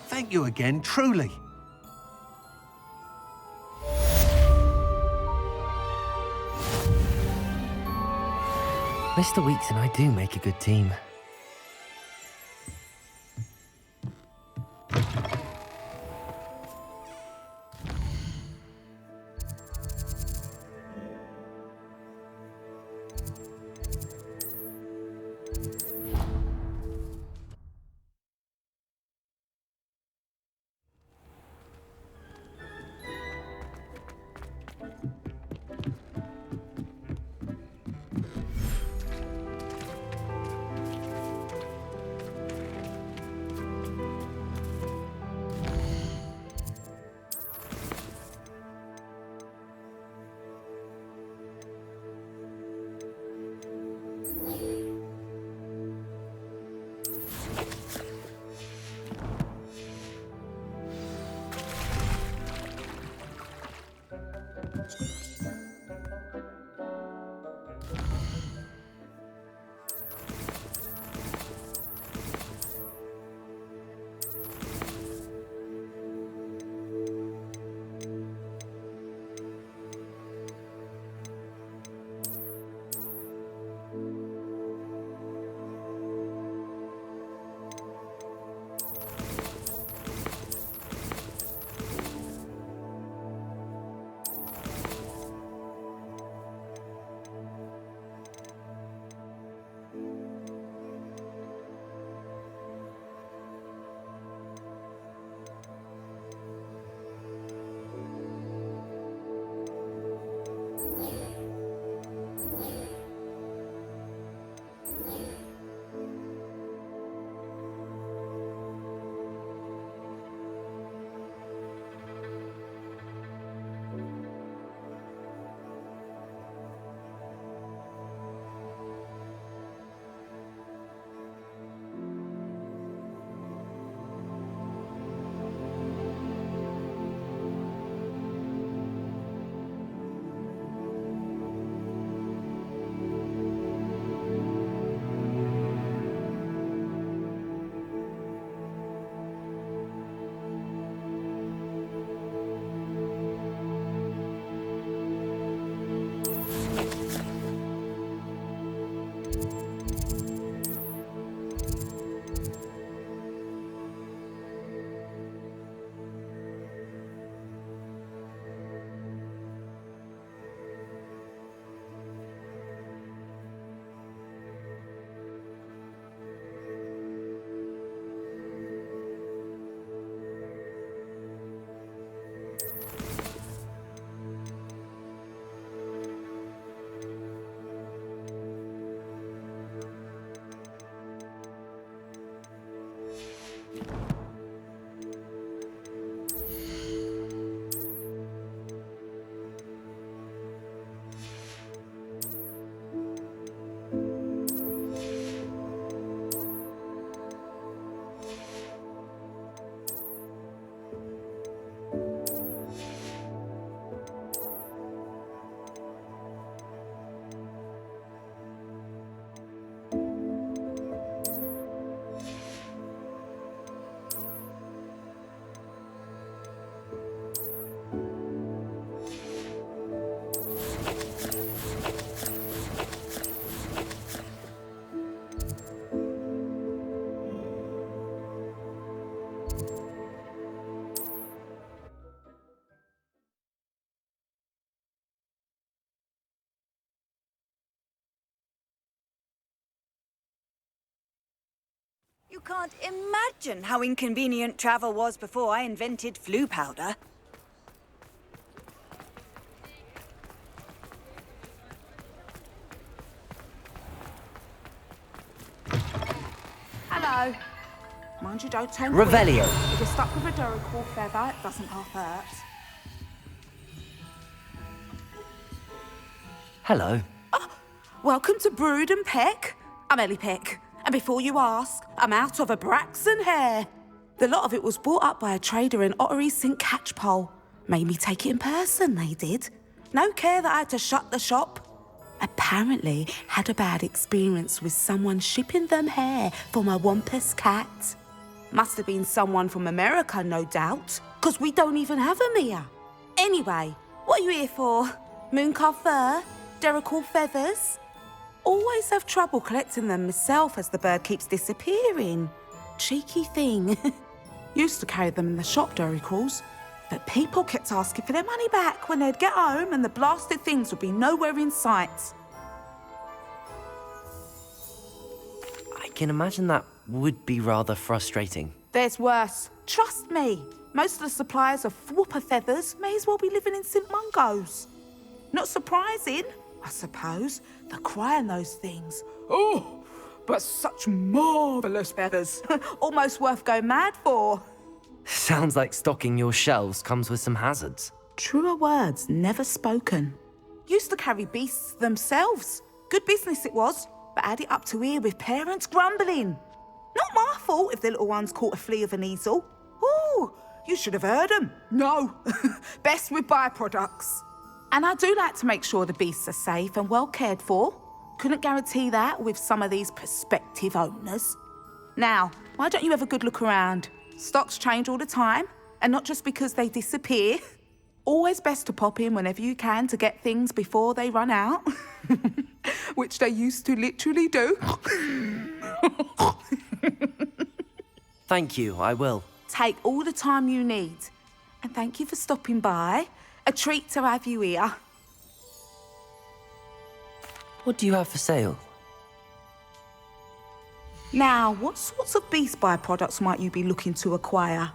Thank you again, truly. Mr. Weeks and I do make a good team. You can't imagine how inconvenient travel was before I invented flu powder. Hello. Mind you, don't turn Revelio. quick. If you're stuck with a Duracell feather, it doesn't half hurt. Hello. Welcome to Brood and Peck. I'm Ellie Peck. And before you ask, I'm out of a Braxton hair. The lot of it was bought up by a trader in Ottery St. Catchpole. Made me take it in person, they did. No care that I had to shut the shop. Apparently had a bad experience with someone shipping them hair for my Wampus cat. Must have been someone from America, no doubt, because we don't even have them here. Anyway, what are you here for? Mooncar fur? Duracell feathers? Always have trouble collecting them myself as the bird keeps disappearing. Cheeky thing. Used to carry them in the shop, Duracalls, but people kept asking for their money back when they'd get home and the blasted things would be nowhere in sight. I can imagine that would be rather frustrating. There's worse. Trust me. Most of the suppliers of whooper feathers may as well be living in St. Mungo's. Not surprising, I suppose, the cry in those things. Oh, but such marvellous feathers. Almost worth going mad for. Sounds like stocking your shelves comes with some hazards. Truer words never spoken. Used to carry beasts themselves. Good business it was, but had it up to here with parents grumbling. Not my fault if the little ones caught a flea of an easel. Ooh, you should have heard them. No, best with byproducts. And I do like to make sure the beasts are safe and well cared for. Couldn't guarantee that with some of these prospective owners. Now, why don't you have a good look around? Stocks change all the time, and not just because they disappear. Always best to pop in whenever you can to get things before they run out. Which they used to literally do. Thank you, I will. Take all the time you need. And thank you for stopping by. A treat to have you here. What do you have for sale? Now, what sorts of beast byproducts might you be looking to acquire?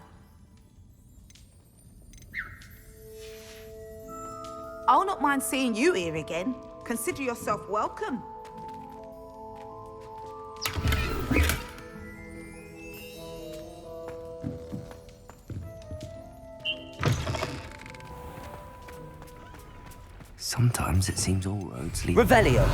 I'll not mind seeing you here again. Consider yourself welcome. Sometimes it seems all roads lead... Revelio.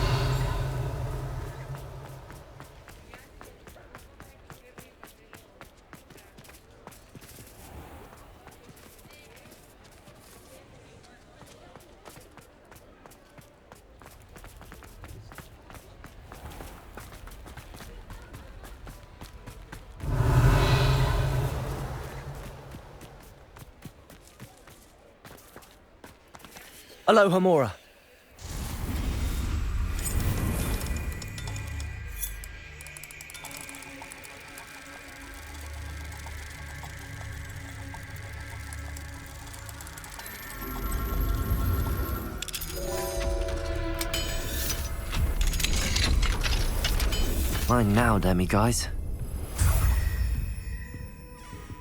Aloha Mora. Mine now, demi-guys.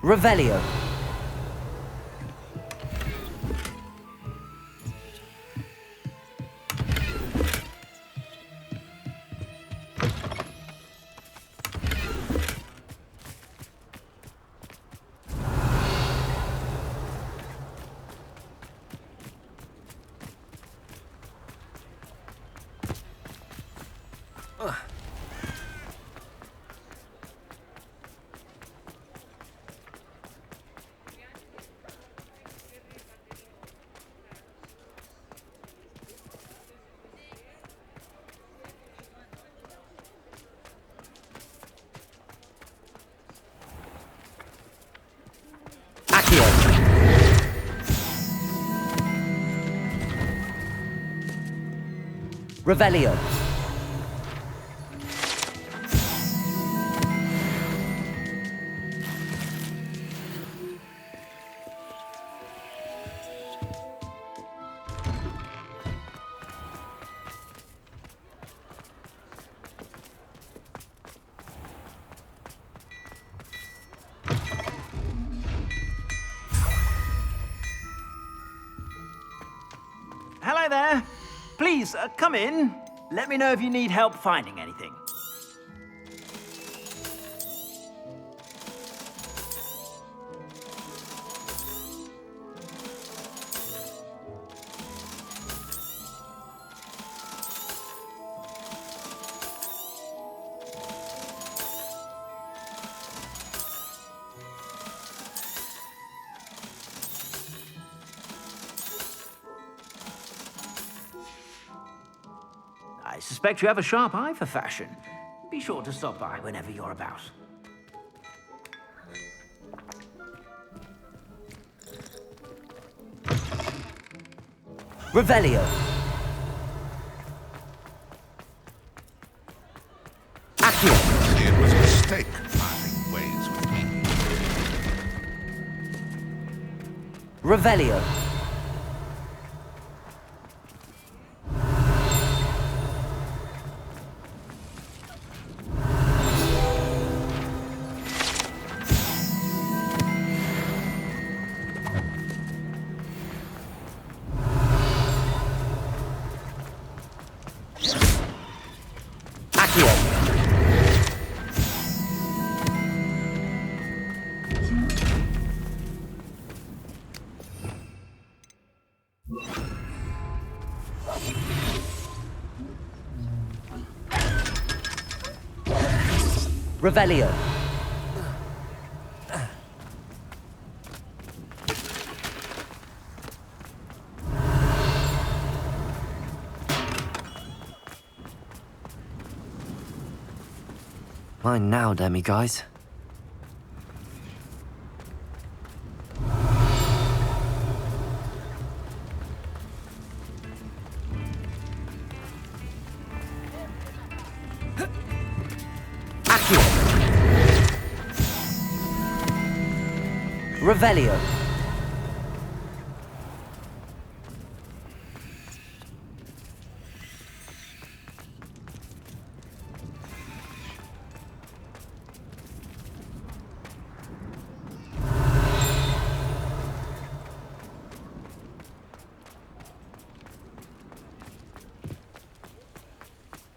Revelio. Revelio. Hello there. Please, come in. Let me know if you need help finding anything. I suspect you have a sharp eye for fashion. Be sure to stop by whenever you're about. Revelio. Accio. It was a mistake parting ways with me. Revelio. Revelio. Mine now, demi-guys. Revelio.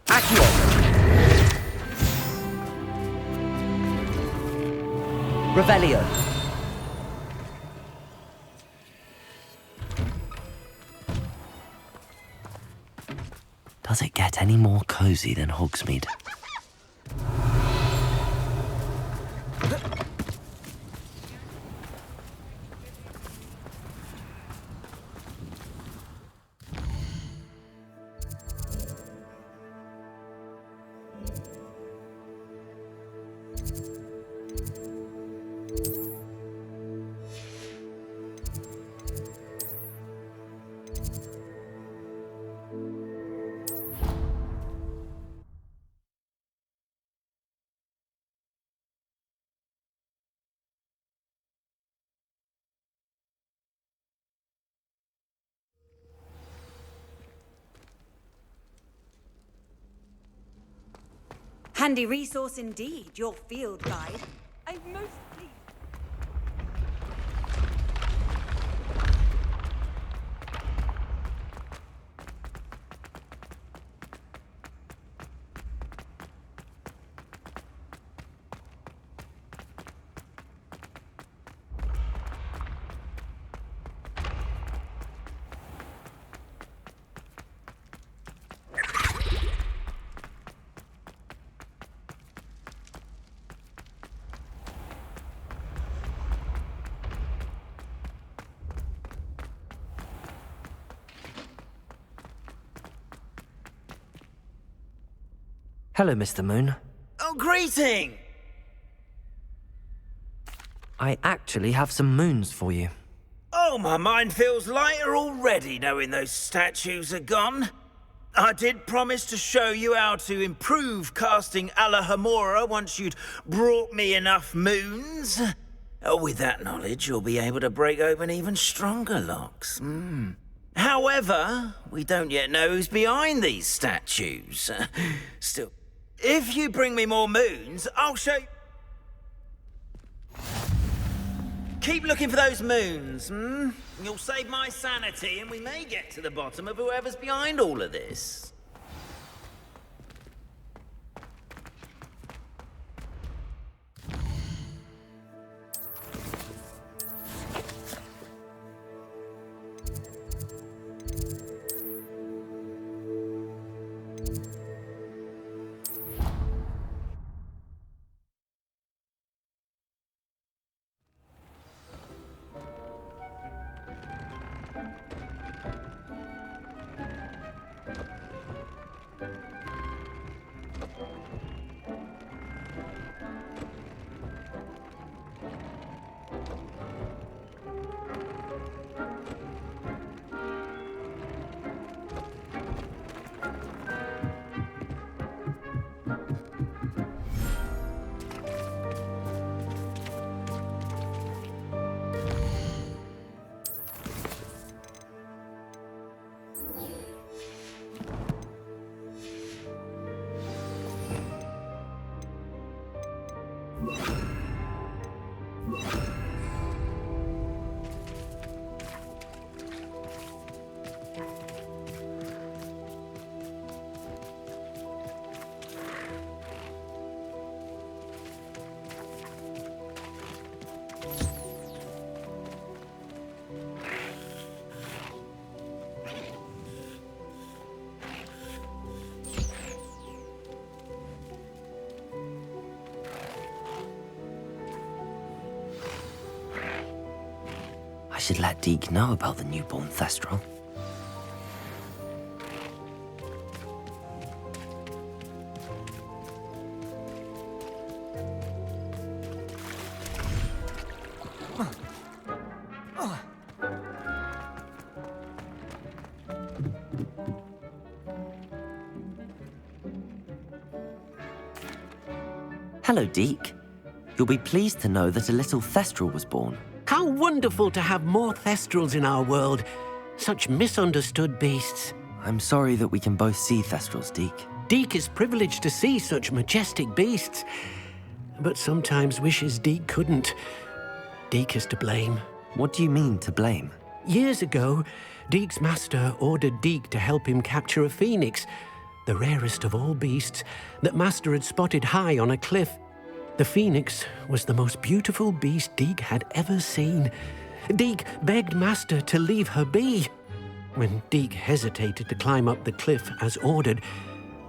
Accio. Revelio. Does it get any more cozy than Hogsmeade? Handy resource indeed, your field guide. I'm most pleased. Hello, Mr. Moon. Oh, greeting! I actually have some moons for you. Oh, my mind feels lighter already knowing those statues are gone. I did promise to show you how to improve casting Alohomora once you'd brought me enough moons. With that knowledge, you'll be able to break open even stronger locks. However, we don't yet know who's behind these statues. Still, if you bring me more moons, I'll show you... Keep looking for those moons, You'll save my sanity, and we may get to the bottom of whoever's behind all of this. I should let Deke know about the newborn Thestral. Hello, Deke. You'll be pleased to know that a little Thestral was born. How wonderful to have more Thestrals in our world. Such misunderstood beasts. I'm sorry that we can both see Thestrals, Deke. Deke is privileged to see such majestic beasts, but sometimes wishes Deke couldn't. Deke is to blame. What do you mean, to blame? Years ago, Deke's master ordered Deke to help him capture a phoenix, the rarest of all beasts, that master had spotted high on a cliff. The phoenix was the most beautiful beast Deke had ever seen. Deke begged master to leave her be. When Deke hesitated to climb up the cliff as ordered,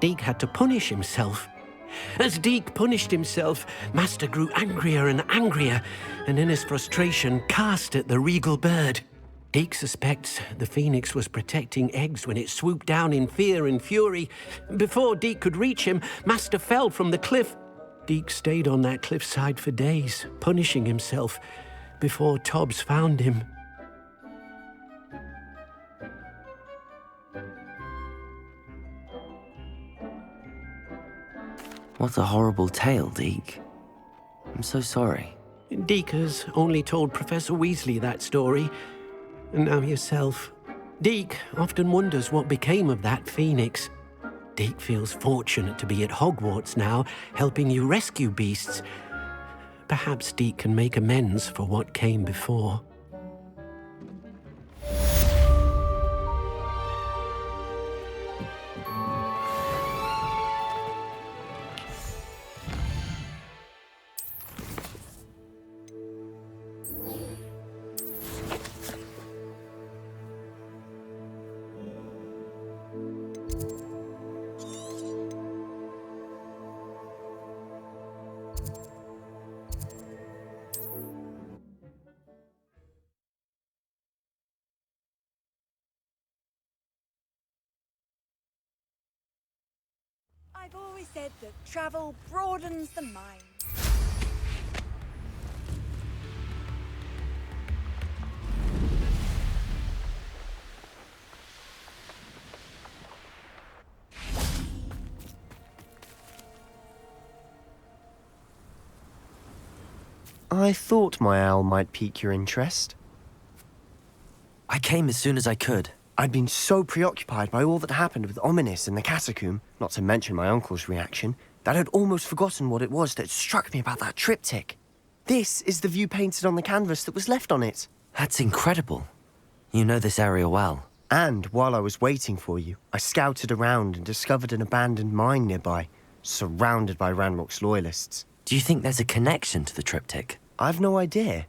Deke had to punish himself. As Deke punished himself, master grew angrier and angrier, and in his frustration cast at the regal bird. Deke suspects the phoenix was protecting eggs when it swooped down in fear and fury. Before Deke could reach him, master fell from the cliff. Deke stayed on that cliffside for days, punishing himself, before Tobbs found him. What a horrible tale, Deke. I'm so sorry. Deke has only told Professor Weasley that story, and now yourself. Deke often wonders what became of that phoenix. Deke feels fortunate to be at Hogwarts now, helping you rescue beasts. Perhaps Deke can make amends for what came before. I've always said that travel broadens the mind. I thought my owl might pique your interest. I came as soon as I could. I'd been so preoccupied by all that happened with Ominis and the catacomb, not to mention my uncle's reaction, that I'd almost forgotten what it was that struck me about that triptych. This is the view painted on the canvas that was left on it. That's incredible. You know this area well. And while I was waiting for you, I scouted around and discovered an abandoned mine nearby, surrounded by Ranrock's loyalists. Do you think there's a connection to the triptych? I've no idea,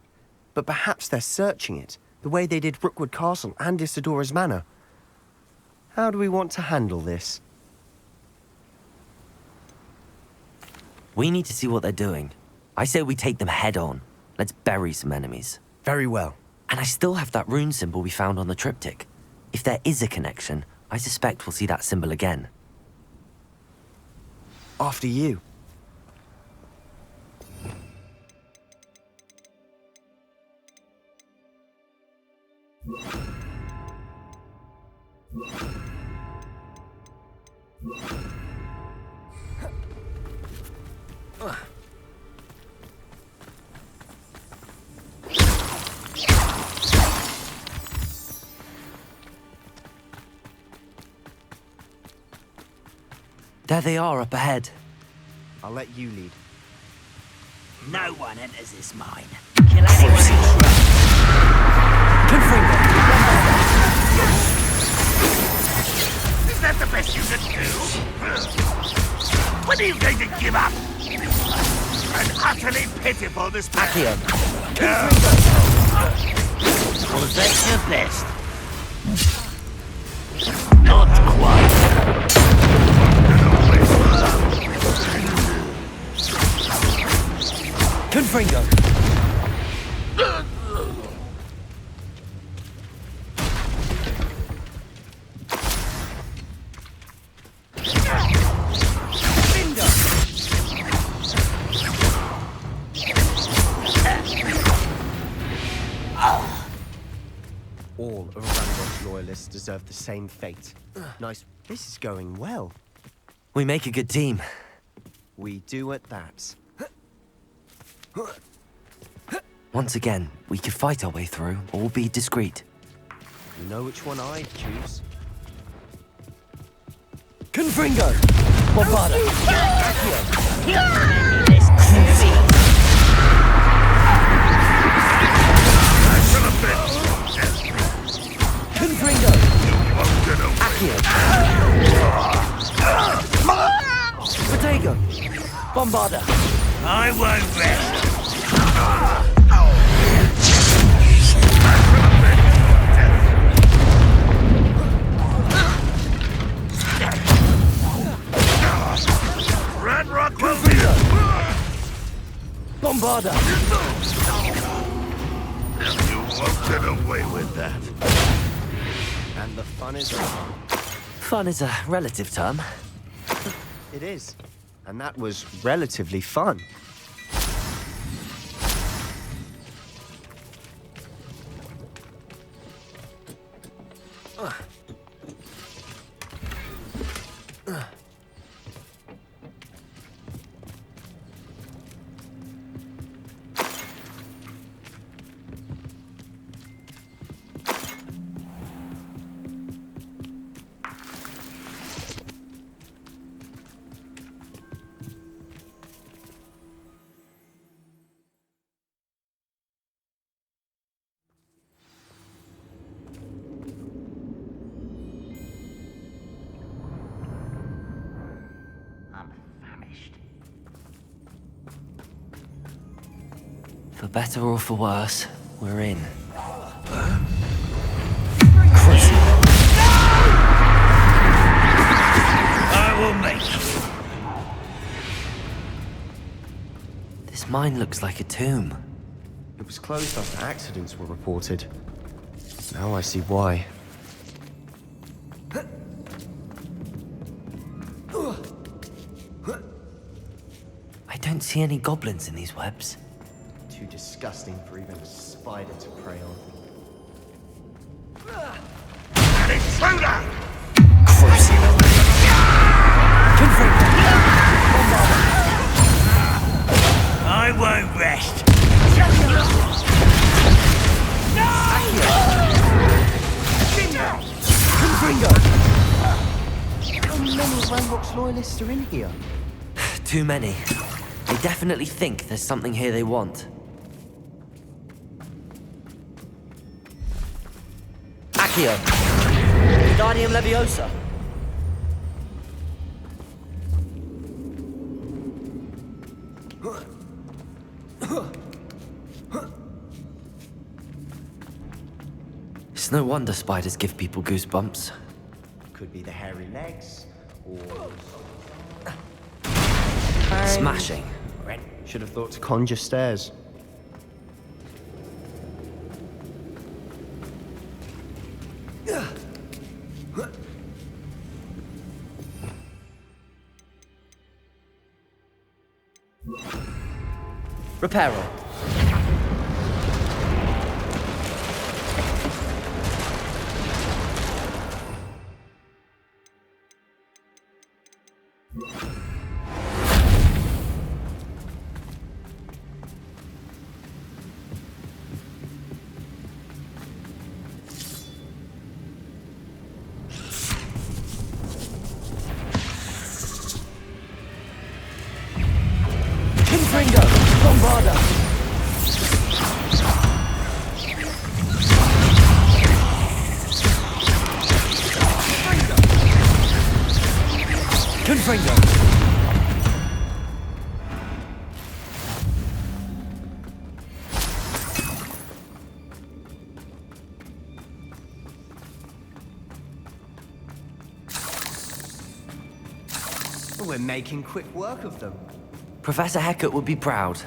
but perhaps they're searching it, the way they did Rookwood Castle and Isidora's Manor. How do we want to handle this? We need to see what they're doing. I say we take them head on. Let's bury some enemies. Very well. And I still have that rune symbol we found on the triptych. If there is a connection, I suspect we'll see that symbol again. After you. There they are up ahead. I'll let you lead. No one enters this mine. Kill anyone who Is that the best you can do? When are you going to give up? And utterly pitiful this Accio. Was that your best? Not quite. Confringo. All of Ranrock's loyalists deserve the same fate. Nice. This is going well. We make a good team. We do at that. Once again, we could fight our way through, or be discreet. You know which one I'd choose. Confringo. Bombarda. Confringo. Accio. Protego. Bombarda. I won't rest. Ranrock will be Bombarda. You won't get away with that. And the fun is over. Fun is a relative term. It is. And that was relatively fun. For better or for worse, we're in. I will make you. This mine looks like a tomb. It was closed after accidents were reported. Now I see why. I don't see any goblins in these webs. Too disgusting for even a spider to prey on. An intruder! I won't rest. How many Ranrock's loyalists are in here? Too many. They definitely think there's something here they want. Accio. Wingardium Leviosa. It's no wonder spiders give people goosebumps. Could be the hairy legs, or... Smashing. Should have thought to conjure stairs. Repair all. Confringo! Bombarda! Confringo! We're making quick work of them. Professor Hecat would be proud.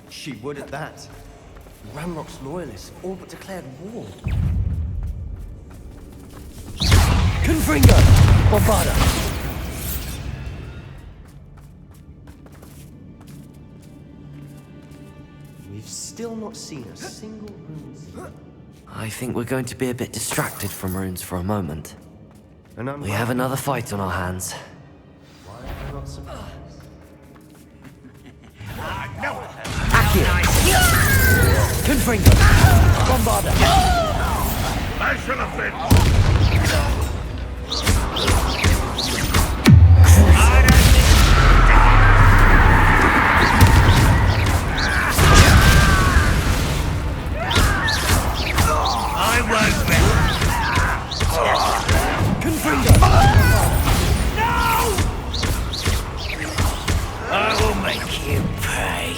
She would at that. Ranrock's loyalists all but declared war. Confringo! Bombarda! We've still not seen a single rune. I think we're going to be a bit distracted from runes for a moment. And We have another fight on our hands. Why am I not surprised? Confringo! Bombarda! I shall have been. I won't be. Confringo! No! I will make you pay.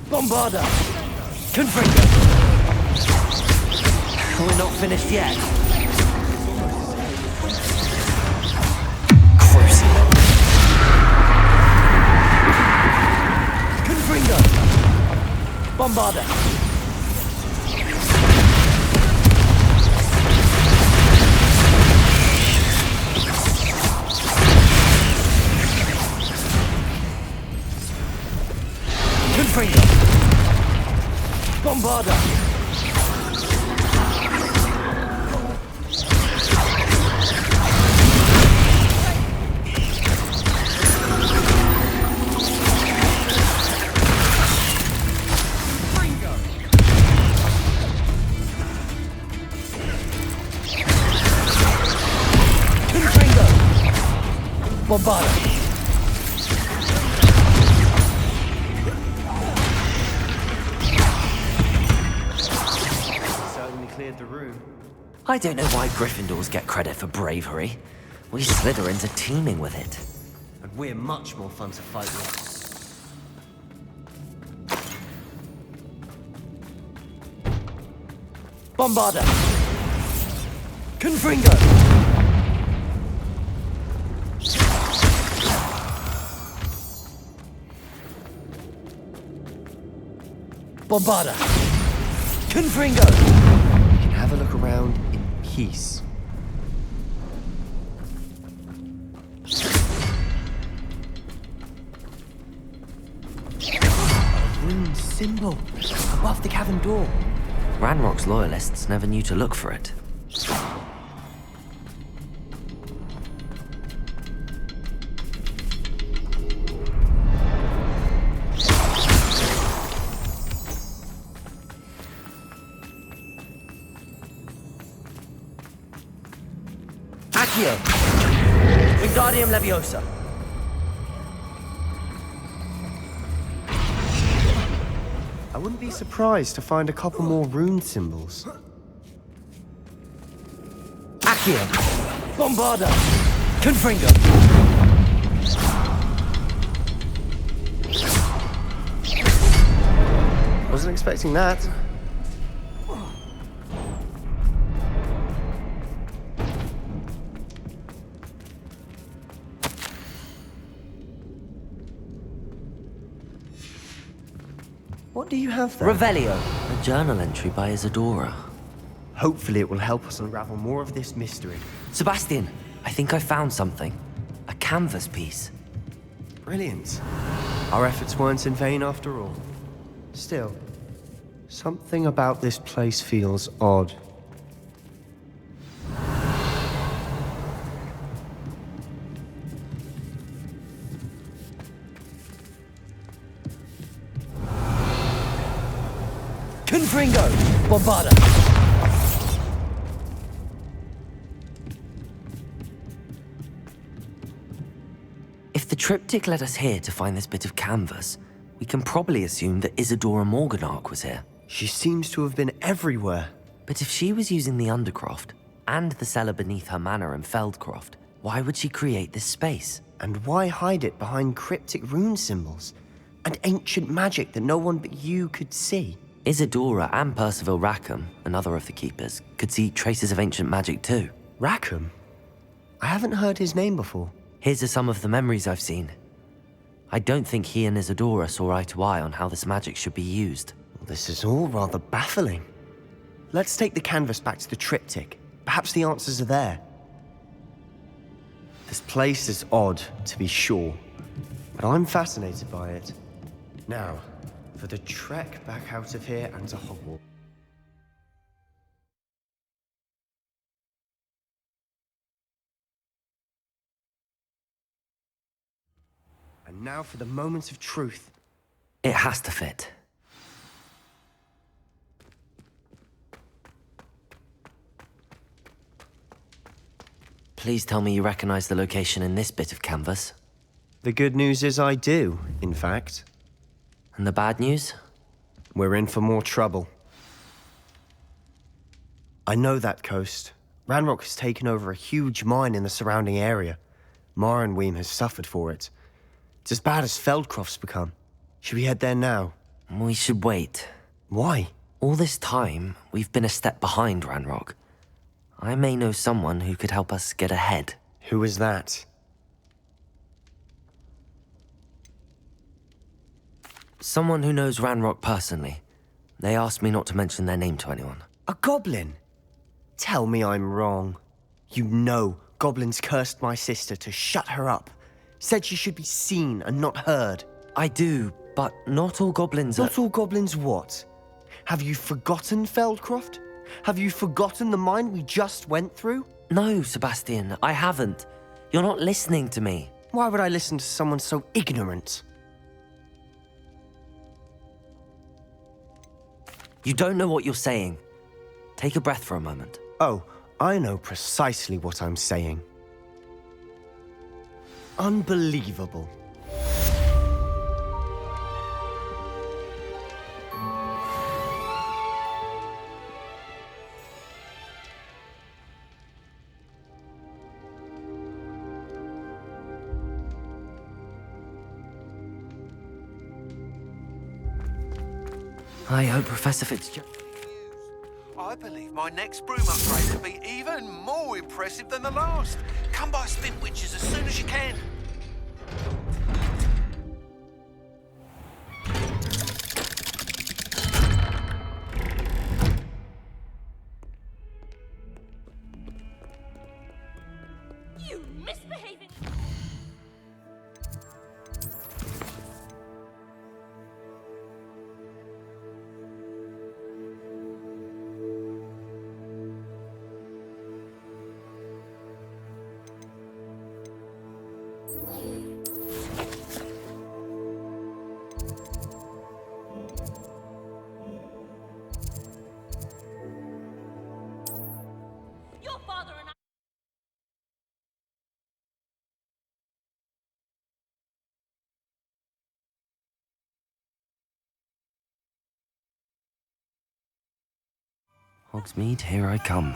Bombarda! Confringo! We're not finished yet. Crucible! Confringo! Bombarda! Confringo! Bombarda! Confringo! Bombarda! Cleared the room. I don't know why Gryffindors get credit for bravery. We Slytherins are teeming with it. And we're much more fun to fight with. Bombarda! Confringo! Bombarda! Confringo! We can have a look around in peace. A rune symbol above the cavern door. Ranrock's loyalists never knew to look for it. Accio! Wingardium Leviosa! I wouldn't be surprised to find a couple more rune symbols. Accio! Bombarda! Confringo! Wasn't expecting that. What do you have there? Revelio. A journal entry by Isadora. Hopefully it will help us unravel more of this mystery. Sebastian, I think I found something. A canvas piece. Brilliant. Our efforts weren't in vain after all. Still, something about this place feels odd. Confringo! Bombarda! If the triptych led us here to find this bit of canvas, we can probably assume that Isadora Morganach was here. She seems to have been everywhere. But if she was using the Undercroft, and the cellar beneath her manor in Feldcroft, why would she create this space? And why hide it behind cryptic rune symbols? And ancient magic that no one but you could see? Isadora and Percival Rackham, another of the Keepers, could see traces of ancient magic too. Rackham? I haven't heard his name before. His are some of the memories I've seen. I don't think he and Isadora saw eye to eye on how this magic should be used. This is all rather baffling. Let's take the canvas back to the triptych. Perhaps the answers are there. This place is odd, to be sure, but I'm fascinated by it. Now, for the trek back out of here and to Hogwarts. And now for the moment of truth. It has to fit. Please tell me you recognize the location in this bit of canvas. The good news is I do, in fact. And the bad news? We're in for more trouble. I know that coast. Ranrock has taken over a huge mine in the surrounding area. Marrenweem has suffered for it. It's as bad as Feldcroft's become. Should we head there now? We should wait. Why? All this time, we've been a step behind Ranrock. I may know someone who could help us get ahead. Who is that? Someone who knows Ranrock personally. They asked me not to mention their name to anyone. A goblin? Tell me I'm wrong. You know goblins cursed my sister to shut her up. Said she should be seen and not heard. I do, but not all goblins are... Not all goblins what? Have you forgotten Feldcroft? Have you forgotten the mine we just went through? No, Sebastian, I haven't. You're not listening to me. Why would I listen to someone so ignorant? You don't know what you're saying. Take a breath for a moment. Oh, I know precisely what I'm saying. Unbelievable. I hope Professor Fitzgerald... I believe my next broom upgrade will be even more impressive than the last. Come by Spintwitches as soon as you can. Your father and I... Hogsmeade, here I come.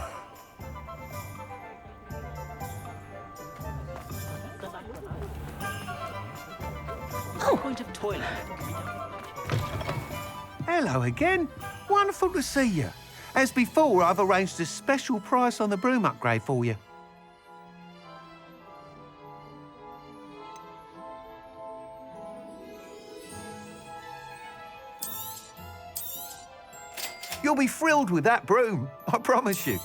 Oh, point of toilet. Hello again. Wonderful to see you. As before, I've arranged a special price on the broom upgrade for you. You'll be thrilled with that broom, I promise you.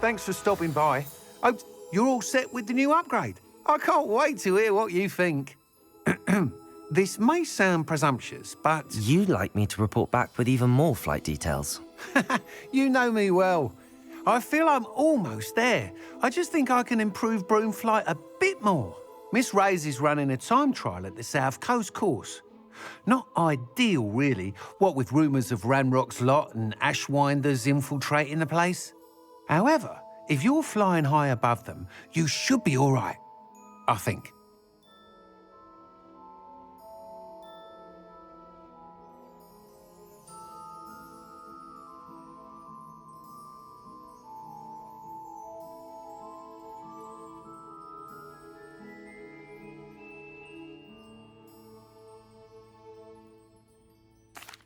Thanks for stopping by. Oh, you're all set with the new upgrade. I can't wait to hear what you think. This may sound presumptuous, but... You'd like me to report back with even more flight details. You know me well. I feel I'm almost there. I just think I can improve broom flight a bit more. Miss Ray's is running a time trial at the South Coast course. Not ideal, really, what with rumours of Ranrock's lot and Ashwinders infiltrating the place. However, if you're flying high above them, you should be all right, I think.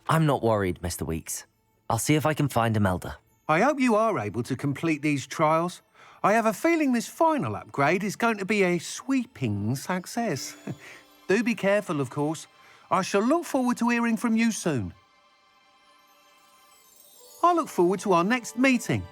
I'm not worried, Mr. Weeks. I'll see if I can find Imelda. I hope you are able to complete these trials. I have a feeling this final upgrade is going to be a sweeping success. Do be careful, of course. I shall look forward to hearing from you soon. I look forward to our next meeting.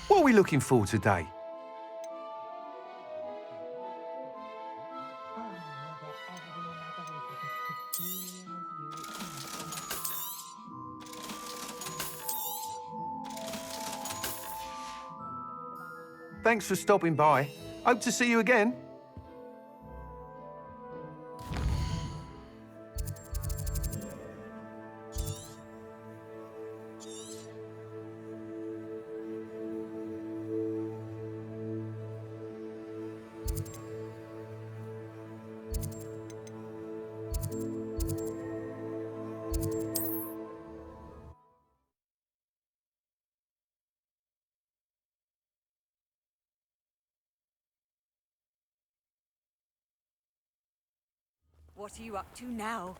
What are we looking for today? Thanks for stopping by. Hope to see you again. What are you up to now?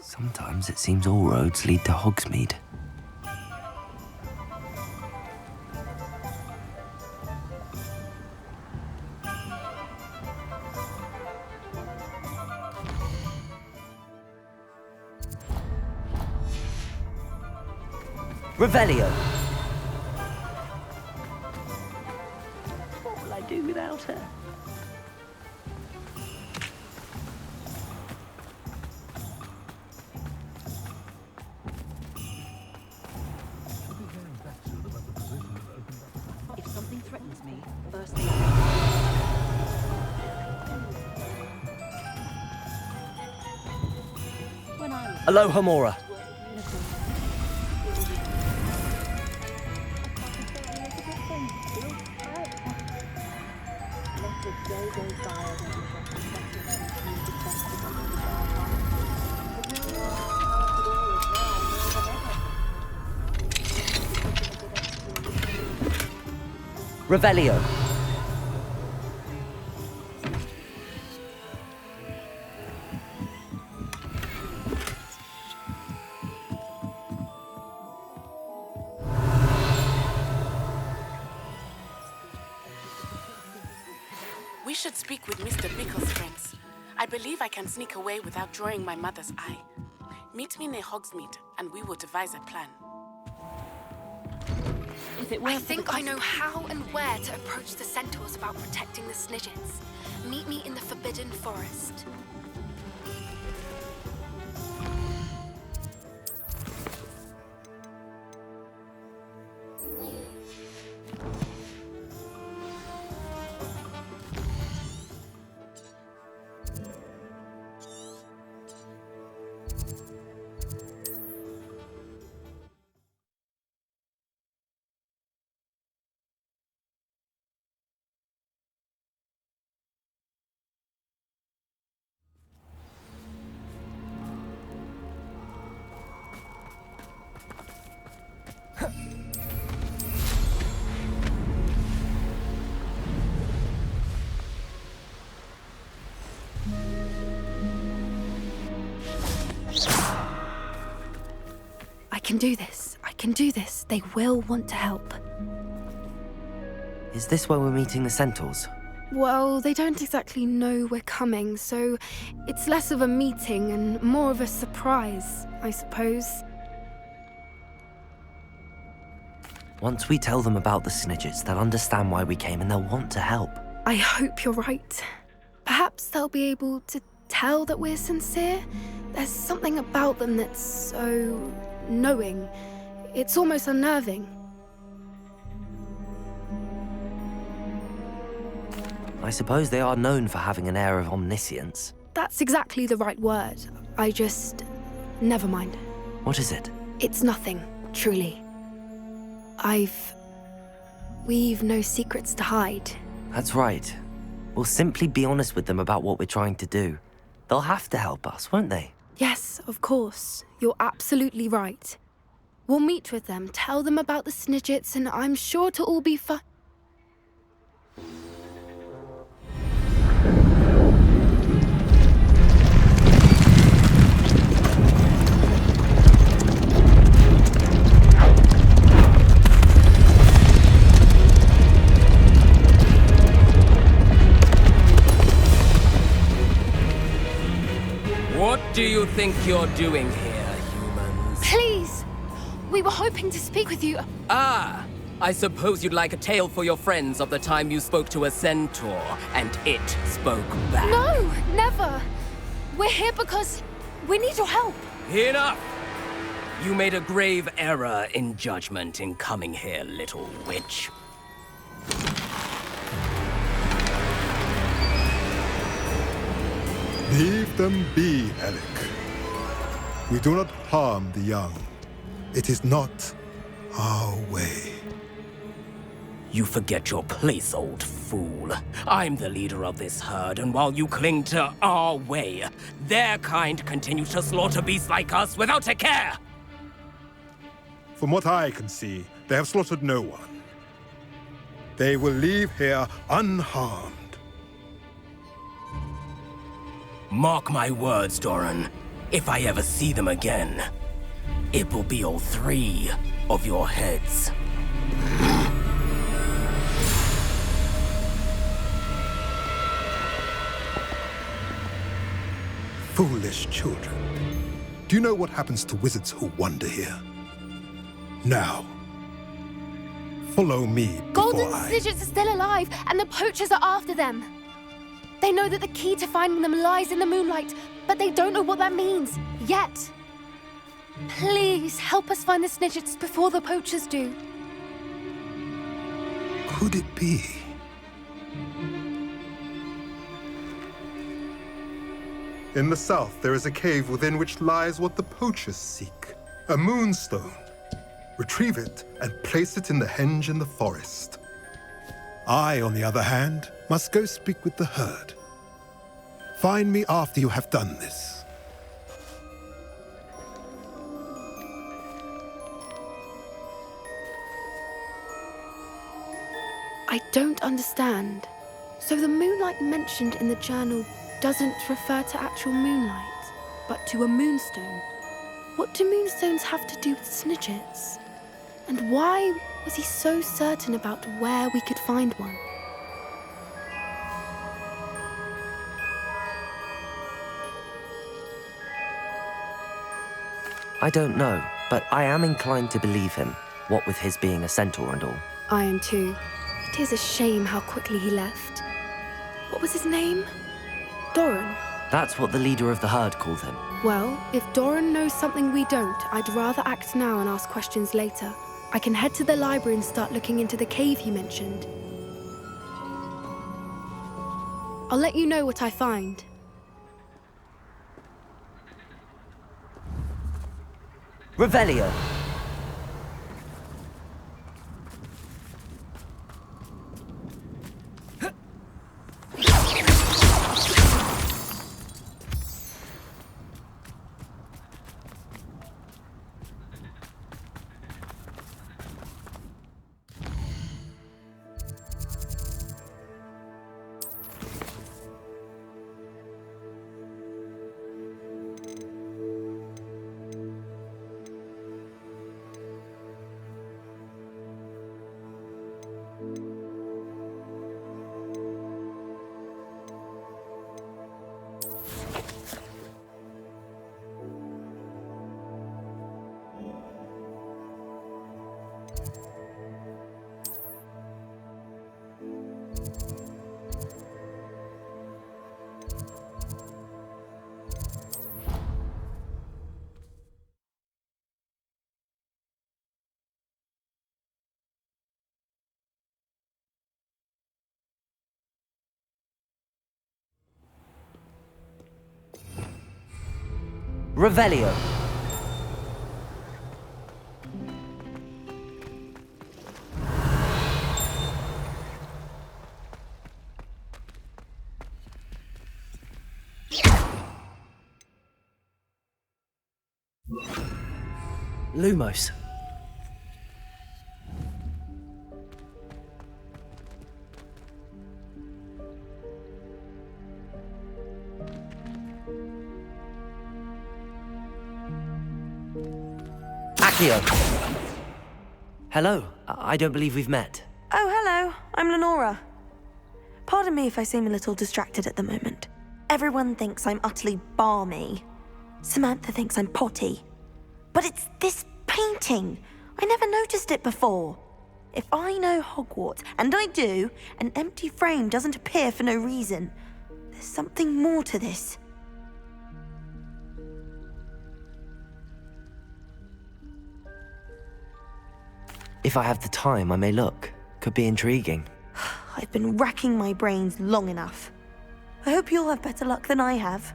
Sometimes it seems all roads lead to Hogsmeade. Revelio! What will I do without her? If something threatens me, first thing Aloha Mora. Revelio. We should speak with Mr. Bickle's friends. I believe I can sneak away without drawing my mother's eye. Meet me near Hogsmeade, and we will devise a plan. I think I know how and where to approach the centaurs about protecting the Snidgets. Meet me in the Forbidden Forest. I can do this. I can do this. They will want to help. Is this where we're meeting the centaurs? Well, they don't exactly know we're coming, so it's less of a meeting and more of a surprise, I suppose. Once we tell them about the Snidgets, they'll understand why we came and they'll want to help. I hope you're right. Perhaps they'll be able to tell that we're sincere. There's something about them that's so knowing. It's almost unnerving. I suppose they are known for having an air of omniscience. That's exactly the right word. I just... never mind. What is it? It's nothing, truly. We've no secrets to hide. That's right. We'll simply be honest with them about what we're trying to do. They'll have to help us, won't they? Yes, of course. You're absolutely right. We'll meet with them, tell them about the Snidgets, and I'm sure it'll all be fine. What do you think you're doing here, humans? Please! We were hoping to speak with you. Ah! I suppose you'd like a tale for your friends of the time you spoke to a centaur, and it spoke back. No! Never! We're here because we need your help. Enough! You made a grave error in judgment in coming here, little witch. Leave them be, Alec. We do not harm the young. It is not our way. You forget your place, old fool. I'm the leader of this herd, and while you cling to our way, their kind continue to slaughter beasts like us without a care! From what I can see, they have slaughtered no one. They will leave here unharmed. Mark my words, Doran. If I ever see them again, it will be all 3 of your heads. Foolish children. Do you know what happens to wizards who wander here? Now, follow me Golden before Snidgets are still alive, and the poachers are after them. They know that the key to finding them lies in the moonlight, but they don't know what that means, yet. Please, help us find the Snidgets before the poachers do. Could it be? In the south, there is a cave within which lies what the poachers seek. A moonstone. Retrieve it and place it in the henge in the forest. I, on the other hand, must go speak with the herd. Find me after you have done this. I don't understand. So the moonlight mentioned in the journal doesn't refer to actual moonlight, but to a moonstone. What do moonstones have to do with Snidgets? And why was he so certain about where we could find one? I don't know, but I am inclined to believe him, what with his being a centaur and all. I am too. It is a shame how quickly he left. What was his name? Doran. That's what the leader of the herd called him. Well, if Doran knows something we don't, I'd rather act now and ask questions later. I can head to the library and start looking into the cave he mentioned. I'll let you know what I find. Revelio. Revelio. Lumos. Accio. Hello. I don't believe we've met. Oh, hello. I'm Lenora. Pardon me if I seem a little distracted at the moment. Everyone thinks I'm utterly balmy. Samantha thinks I'm potty. But it's this painting. I never noticed it before. If I know Hogwarts, and I do, an empty frame doesn't appear for no reason. There's something more to this. If I have the time, I may look. Could be intriguing. I've been racking my brains long enough. I hope you'll have better luck than I have.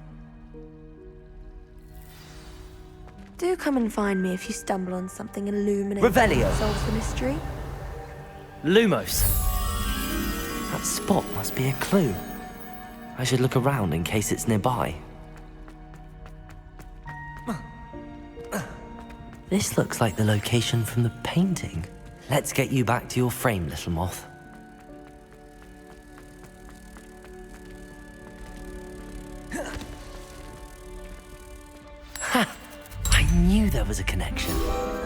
Do come and find me if you stumble on something illuminating Revelio. that solves the mystery. Lumos. That spot must be a clue. I should look around in case it's nearby. This looks like the location from the painting. Let's get you back to your frame, little moth. Ha! I knew there was a connection.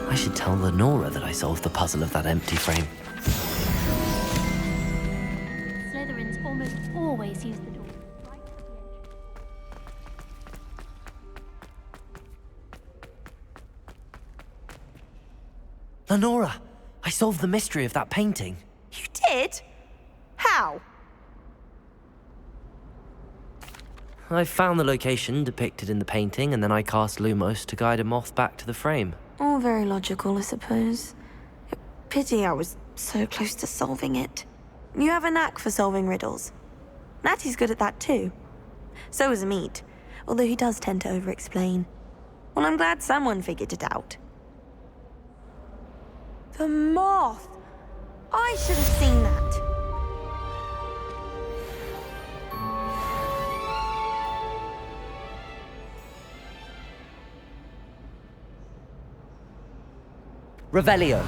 I should tell Lenora that I solved the puzzle of that empty frame. Slytherins almost always use the door right at the entrance. Lenora, I solved the mystery of that painting. You did? How? I found the location depicted in the painting, and then I cast Lumos to guide a moth back to the frame. All very logical, I suppose. Pity I was so close to solving it. You have a knack for solving riddles. Natty's good at that too. So is Amit, although he does tend to over-explain. Well, I'm glad someone figured it out. The moth! I should have seen that. Revelio.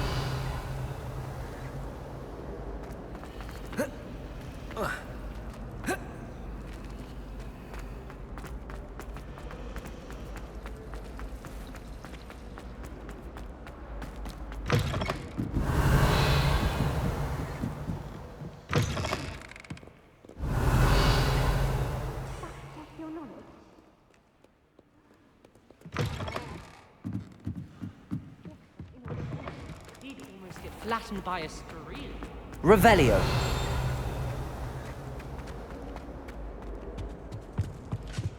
Flattened by a screen. Revelio.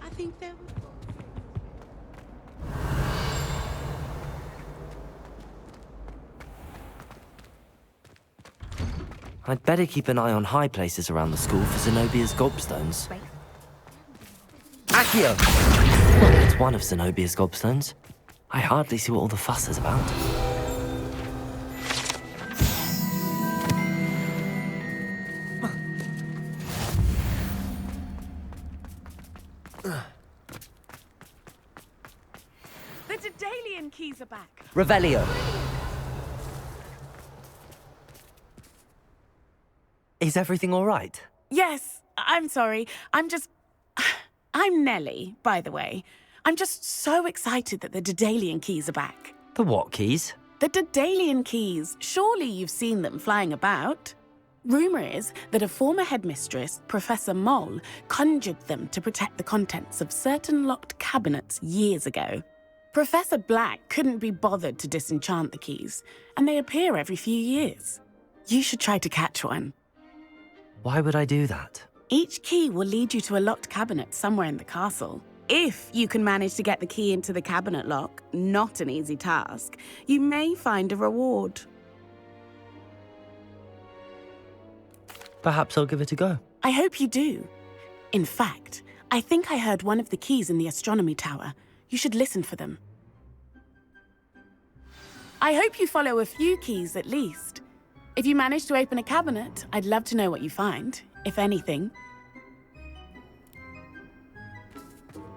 I think there was... I'd better keep an eye on high places around the school for Zenobia's gobstones. Accio! It's one of Zenobia's gobstones. I hardly see what all the fuss is about. The Daedalian keys are back. Revelio. Is everything all right? Yes, I'm sorry. I'm Nellie, by the way. I'm just so excited that the Daedalian keys are back. The what keys? The Daedalian keys. Surely you've seen them flying about. Rumour is that a former headmistress, Professor Mole, conjured them to protect the contents of certain locked cabinets years ago. Professor Black couldn't be bothered to disenchant the keys, and they appear every few years. You should try to catch one. Why would I do that? Each key will lead you to a locked cabinet somewhere in the castle. If you can manage to get the key into the cabinet lock, not an easy task, you may find a reward. Perhaps I'll give it a go. I hope you do. In fact, I think I heard one of the keys in the astronomy tower. You should listen for them. I hope you follow a few keys at least. If you manage to open a cabinet, I'd love to know what you find, if anything.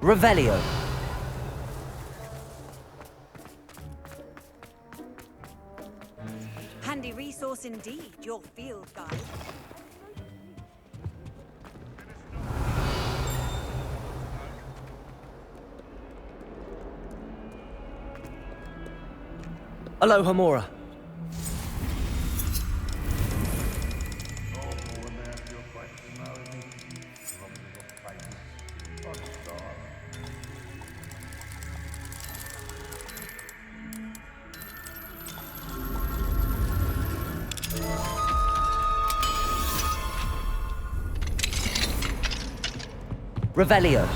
Revelio. Handy resource indeed, your field guide. Aloha Mora. Revelio.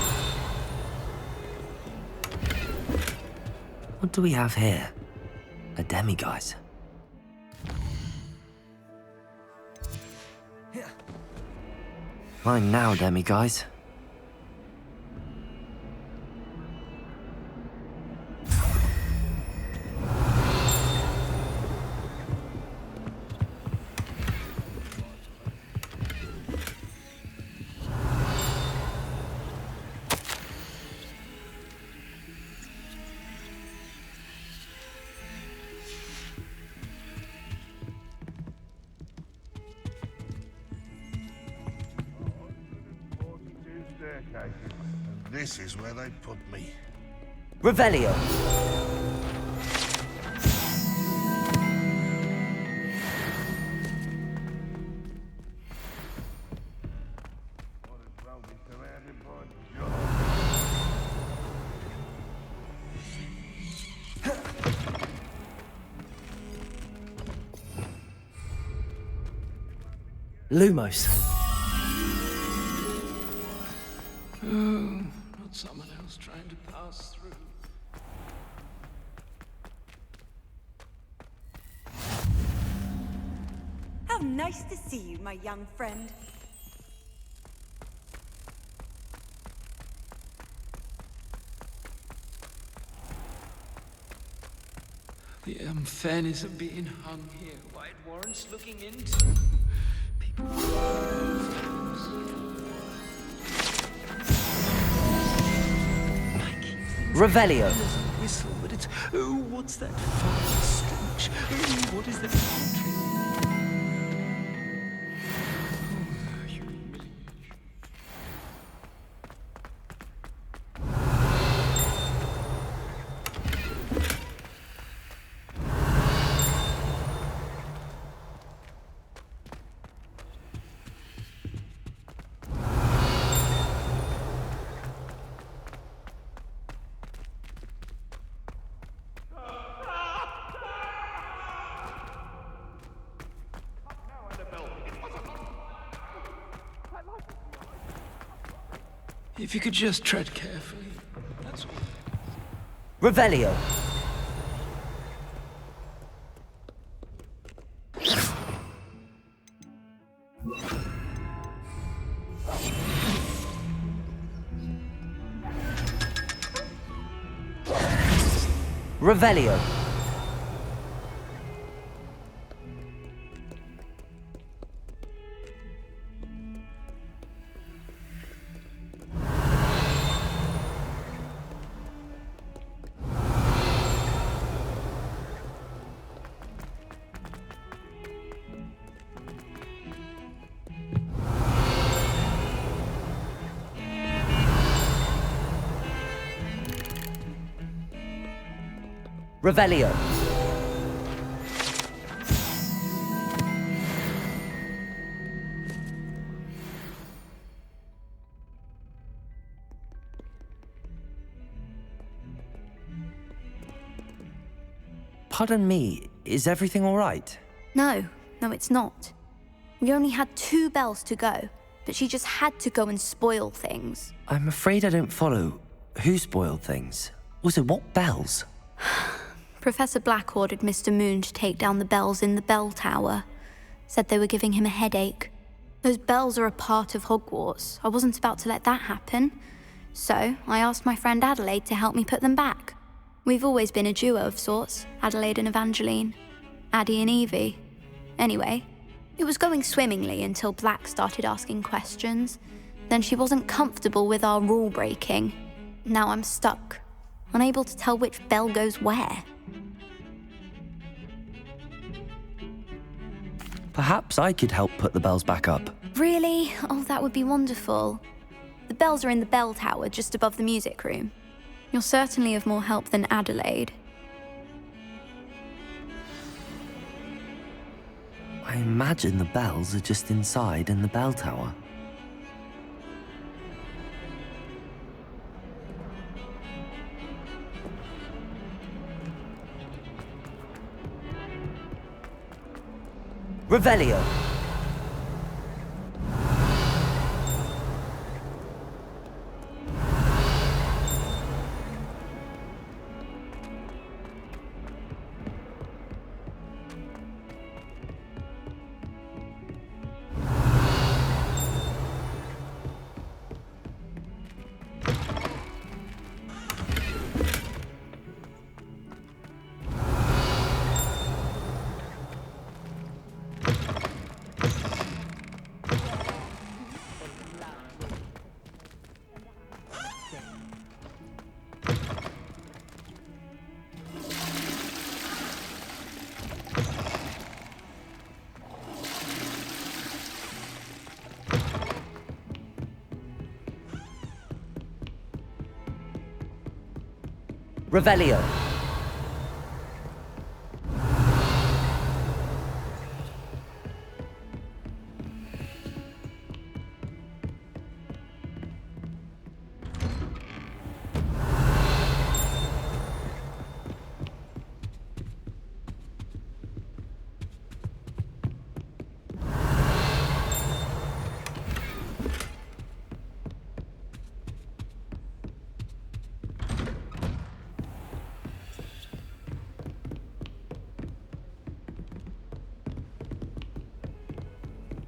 What do we have here? A demiguise. Mine now, demiguise. This is where they put me. Revelio. Lumos. Not someone else trying to pass through. How nice to see you, my young friend. The unfairness of being hung here. Why it warrants looking into. People. Revelio. There's a whistle, but it's oh, what's that fine stench? Oh, what is that country? If you could just tread carefully, that's all. Revelio. Revelio. Revelio. Pardon me, is everything all right? No, it's not. We only had 2 bells to go, but she just had to go and spoil things. I'm afraid I don't follow. Who spoiled things? Also, what bells? Professor Black ordered Mr. Moon to take down the bells in the bell tower. Said they were giving him a headache. Those bells are a part of Hogwarts. I wasn't about to let that happen. So I asked my friend Adelaide to help me put them back. We've always been a duo of sorts, Adelaide and Evangeline. Addie and Evie. Anyway, it was going swimmingly until Black started asking questions. Then she wasn't comfortable with our rule breaking. Now I'm stuck, unable to tell which bell goes where. Perhaps I could help put the bells back up. Really? Oh, that would be wonderful. The bells are in the bell tower just above the music room. You're certainly of more help than Adelaide. I imagine the bells are just inside in the bell tower. Revelio. Revelio.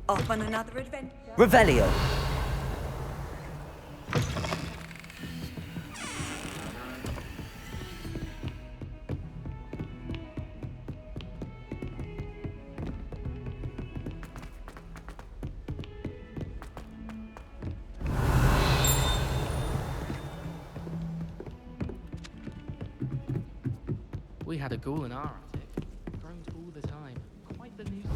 Off on another adventure. Revelio. We had a ghoul in our attic. Groans all the time. Quite the nuisance.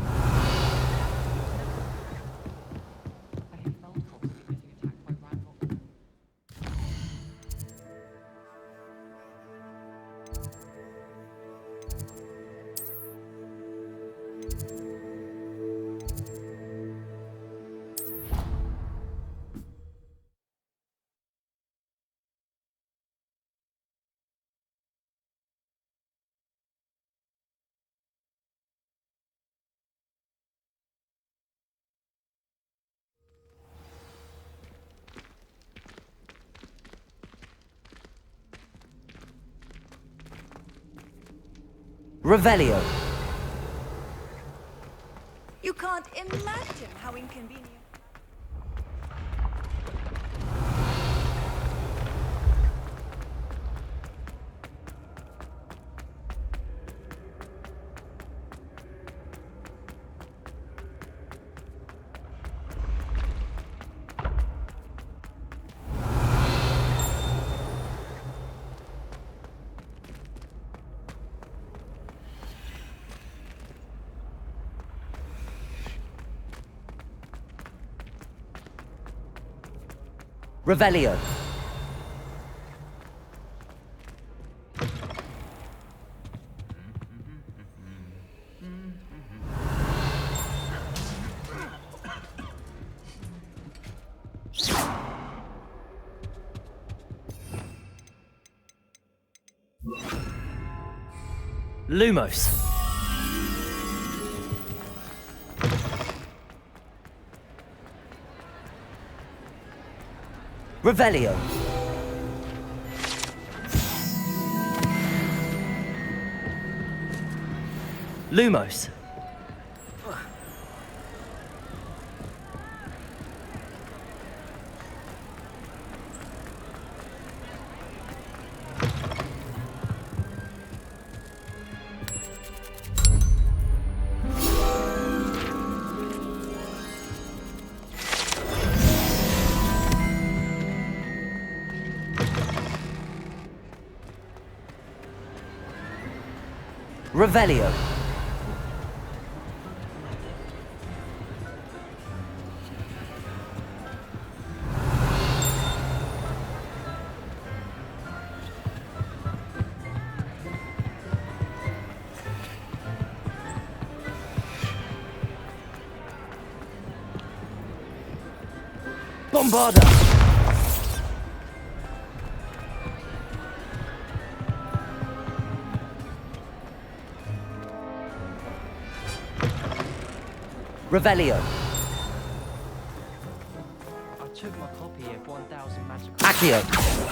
Revelio. You can't imagine how inconvenient. Revelio. Lumos. Revelio. Lumos. Revelio. Bombarda! Revelio. I took my copy of 1000 Magical... Accio.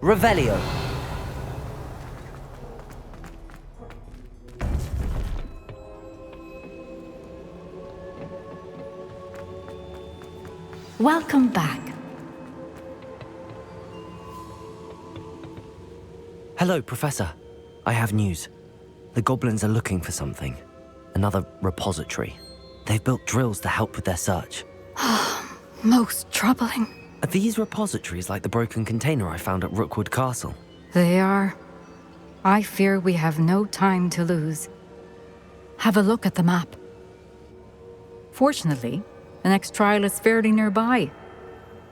Revelio. Welcome back. Hello, Professor. I have news. The goblins are looking for something. Another repository. They've built drills to help with their search. Most troubling. Are these repositories like the broken container I found at Rookwood Castle? They are. I fear we have no time to lose. Have a look at the map. Fortunately, the next trial is fairly nearby.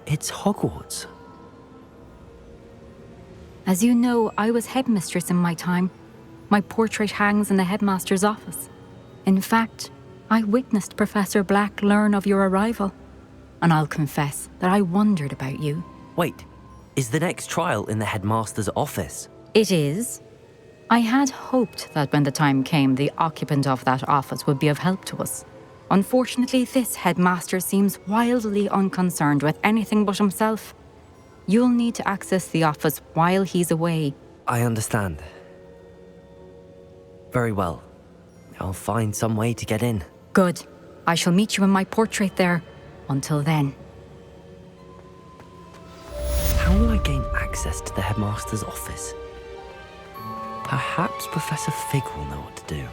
It's Hogwarts. As you know, I was headmistress in my time. My portrait hangs in the headmaster's office. In fact, I witnessed Professor Black learn of your arrival. And I'll confess that I wondered about you. Wait, is the next trial in the headmaster's office? It is. I had hoped that when the time came, the occupant of that office would be of help to us. Unfortunately, this headmaster seems wildly unconcerned with anything but himself. You'll need to access the office while he's away. I understand. Very well. I'll find some way to get in. Good. I shall meet you in my portrait there. Until then. How will I gain access to the headmaster's office? Perhaps Professor Fig will know what to do.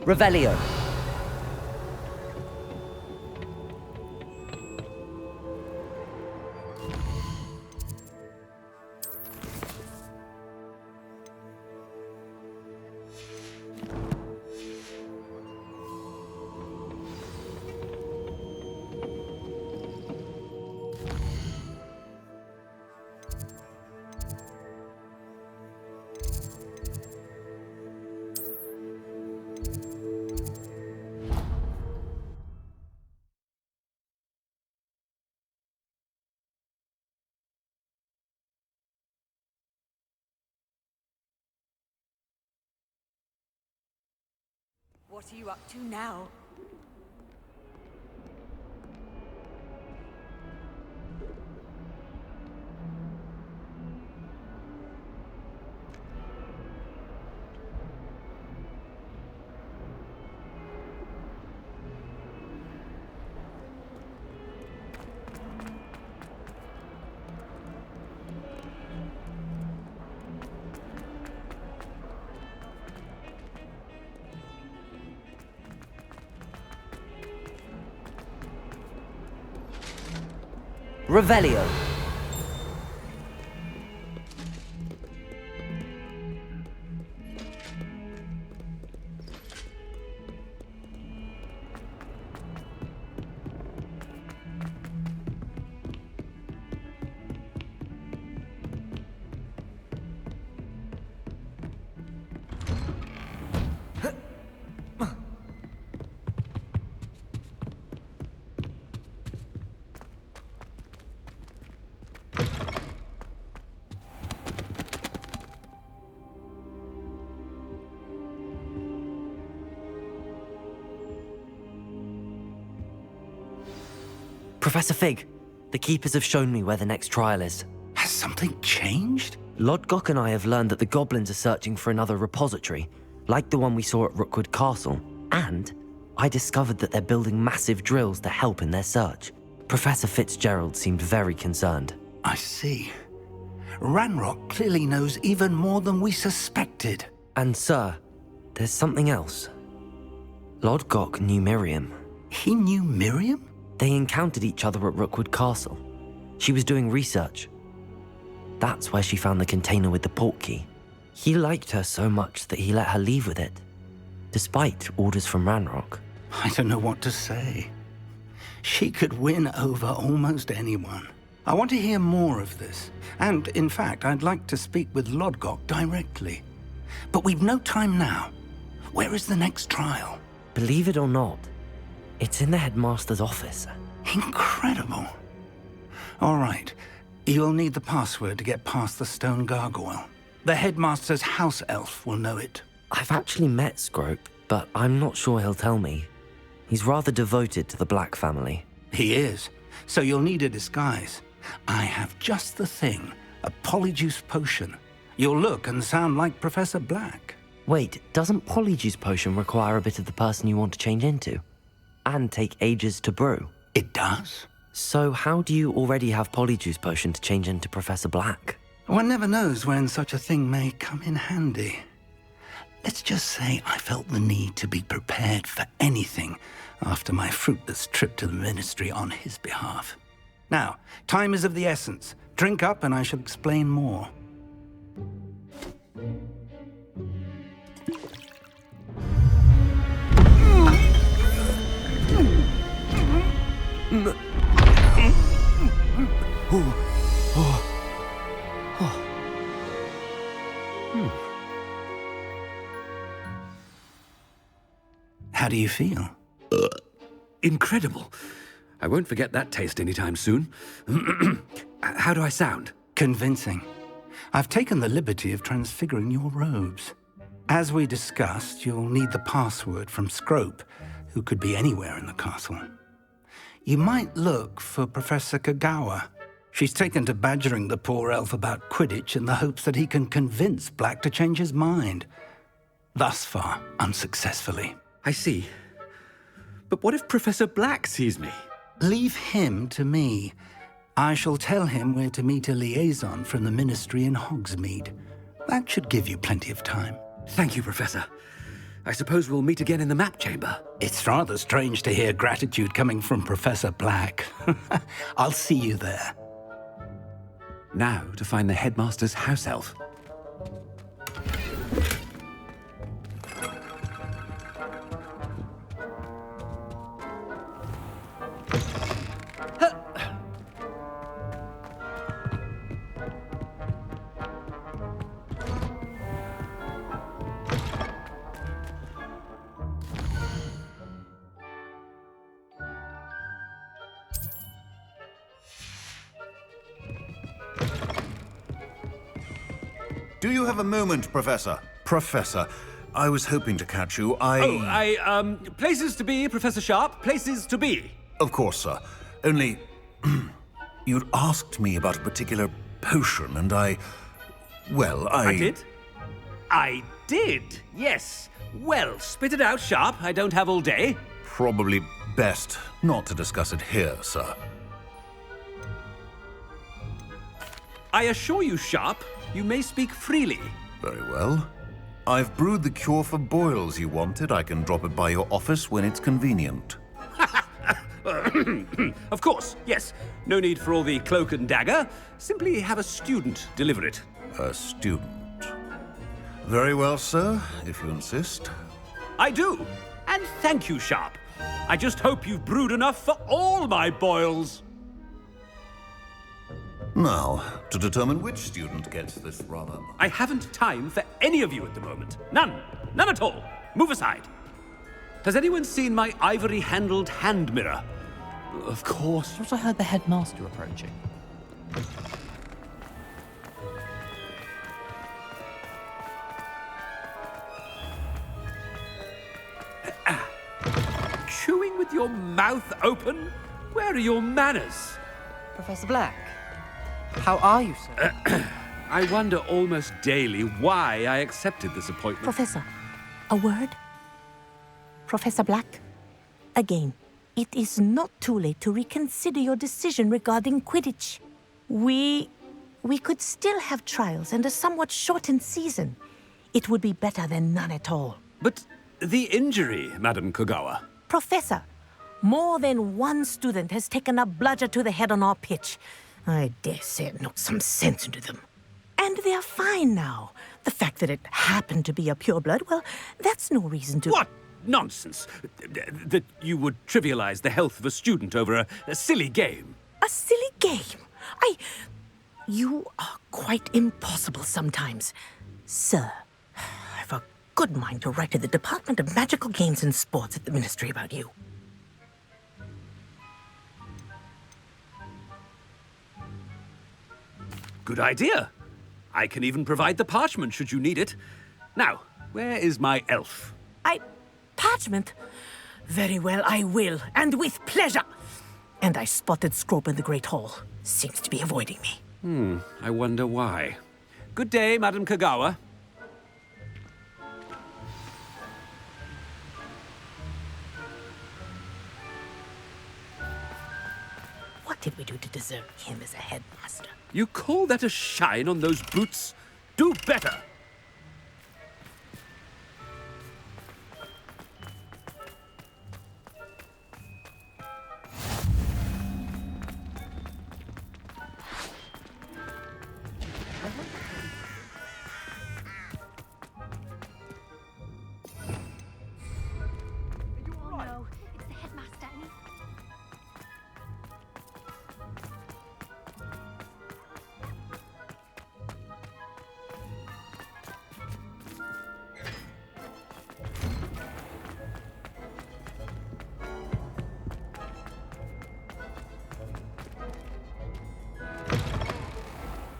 Revelio. What are you up to now? Revelio. Professor Fig, the Keepers have shown me where the next trial is. Has something changed? Lodgok and I have learned that the goblins are searching for another repository, like the one we saw at Rookwood Castle. And I discovered that they're building massive drills to help in their search. Professor Fitzgerald seemed very concerned. I see. Ranrock clearly knows even more than we suspected. And sir, there's something else. Lodgok knew Miriam. He knew Miriam? They encountered each other at Rookwood Castle. She was doing research. That's where she found the container with the portkey. He liked her so much that he let her leave with it, despite orders from Ranrock. I don't know what to say. She could win over almost anyone. I want to hear more of this. And, in fact, I'd like to speak with Lodgok directly. But we've no time now. Where is the next trial? Believe it or not, it's in the headmaster's office. Incredible. All right. You'll need the password to get past the stone gargoyle. The headmaster's house elf will know it. I've actually met Scrope, but I'm not sure he'll tell me. He's rather devoted to the Black family. He is. So you'll need a disguise. I have just the thing. A polyjuice potion. You'll look and sound like Professor Black. Wait, doesn't Polyjuice Potion require a bit of the person you want to change into? And take ages to brew? It does. So how do you already have Polyjuice Potion to change into Professor Black? One never knows when such a thing may come in handy. Let's just say I felt the need to be prepared for anything after my fruitless trip to the Ministry on his behalf. Now, time is of the essence. Drink up and I shall explain more. How do you feel? Incredible. I won't forget that taste anytime soon. How do I sound? Convincing. I've taken the liberty of transfiguring your robes. As we discussed, you'll need the password from Scrope, who could be anywhere in the castle. You might look for Professor Kagawa. She's taken to badgering the poor elf about Quidditch in the hopes that he can convince Black to change his mind. Thus far, unsuccessfully. I see. But what if Professor Black sees me? Leave him to me. I shall tell him where to meet a liaison from the Ministry in Hogsmeade. That should give you plenty of time. Thank you, Professor. I suppose we'll meet again in the map chamber. It's rather strange to hear gratitude coming from Professor Black. I'll see you there. Now to find the headmaster's house elf. Do you have a moment, Professor? Professor, I was hoping to catch you. Places to be, Professor Sharp. Places to be. Of course, sir. Only, you'd asked me about a particular potion, and I did? I did, yes. Well, spit it out, Sharp. I don't have all day. Probably best not to discuss it here, sir. I assure you, Sharp, you may speak freely. Very well. I've brewed the cure for boils you wanted. I can drop it by your office when it's convenient. Of course, yes. No need for all the cloak and dagger. Simply have a student deliver it. A student? Very well, sir, if you insist. I do. And thank you, Sharp. I just hope you've brewed enough for all my boils. Now, to determine which student gets this rather... I haven't time for any of you at the moment. None. None at all. Move aside. Has anyone seen my ivory-handled hand mirror? Of course. I heard the headmaster approaching. Chewing with your mouth open? Where are your manners? Professor Black, how are you, sir? I wonder almost daily why I accepted this appointment. Professor, a word? Professor Black, again, it is not too late to reconsider your decision regarding Quidditch. We could still have trials and a somewhat shortened season. It would be better than none at all. But the injury, Madam Kogawa. Professor, more than one student has taken a bludger to the head on our pitch. I dare say it knocked some sense into them. And they're fine now. The fact that it happened to be a pureblood, well, that's no reason to... What nonsense! That you would trivialize the health of a student over a silly game. A silly game? You are quite impossible sometimes. Sir, I've a good mind to write to the Department of Magical Games and Sports at the Ministry about you. Good idea. I can even provide the parchment should you need it. Now, where is my elf? Parchment? Very well, I will, and with pleasure. And I spotted Scrope in the Great Hall. Seems to be avoiding me. I wonder why. Good day, Madam Kogawa. What did we do to deserve him as a headmaster? You call that a shine on those boots? Do better!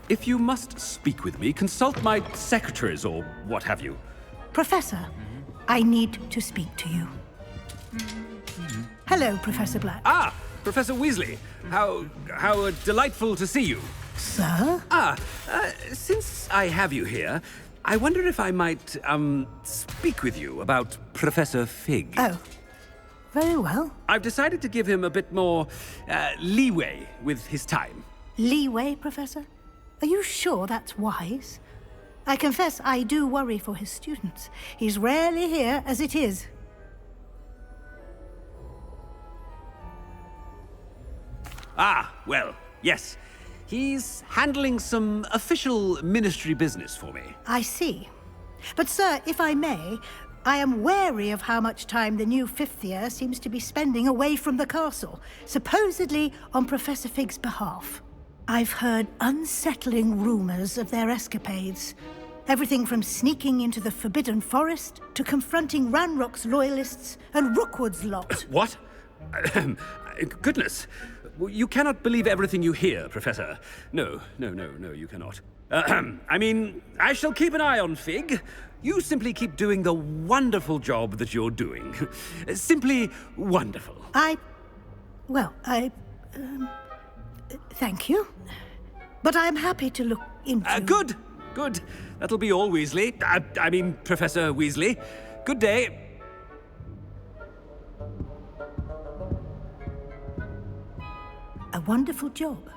If you must speak with me, consult my secretaries or what have you. Professor, I need to speak to you. Hello, Professor Black. Ah, Professor Weasley. How delightful to see you. Sir? Since I have you here, I wonder if I might, speak with you about Professor Fig. Oh, very well. I've decided to give him a bit more, leeway with his time. Leeway, Professor? Are you sure that's wise? I confess I do worry for his students. He's rarely here as it is. Ah, well, yes. He's handling some official ministry business for me. I see. But, sir, if I may, I am wary of how much time the new fifth year seems to be spending away from the castle, supposedly on Professor Fig's behalf. I've heard unsettling rumors of their escapades. Everything from sneaking into the Forbidden Forest to confronting Ranrock's loyalists and Rookwood's lot. What? Goodness. You cannot believe everything you hear, Professor. No, you cannot. I mean, I shall keep an eye on Fig. You simply keep doing the wonderful job that you're doing. Simply wonderful. Thank you. But I'm happy to look into... Good. That'll be all, Weasley. I mean, Professor Weasley. Good day. A wonderful job.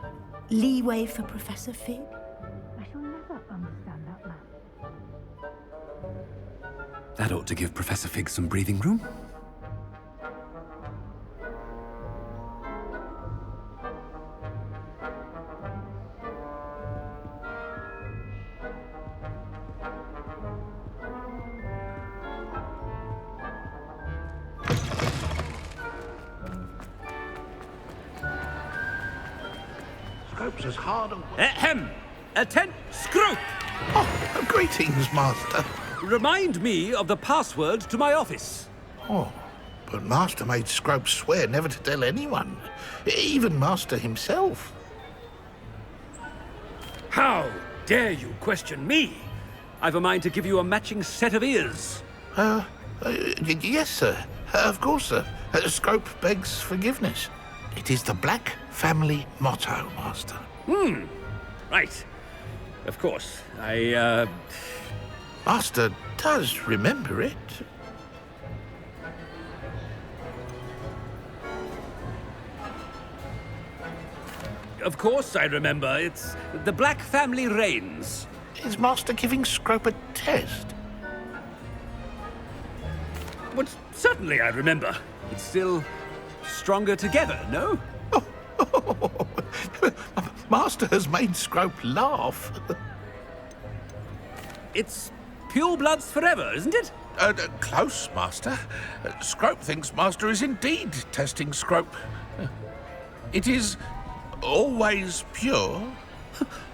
Leeway for Professor Fig. I shall never understand that man. That ought to give Professor Fig some breathing room. Scrope's as hard and... Ahem! Attend, Scrope! Oh, greetings, Master. Remind me of the password to my office. Oh, but Master made Scrope swear never to tell anyone, even Master himself. How dare you question me? I've a mind to give you a matching set of ears. Yes, sir. Of course, sir. Scrope begs forgiveness. It is the Black family motto, Master. Right. Of course. Master does remember it. Of course I remember. It's the Black family reigns. Is Master giving Scrope a test? But certainly I remember. It's still stronger together, no? Master has made Scrope laugh. It's pure bloods forever, isn't it? Close, Master. Scrope thinks Master is indeed testing Scrope. It is always pure.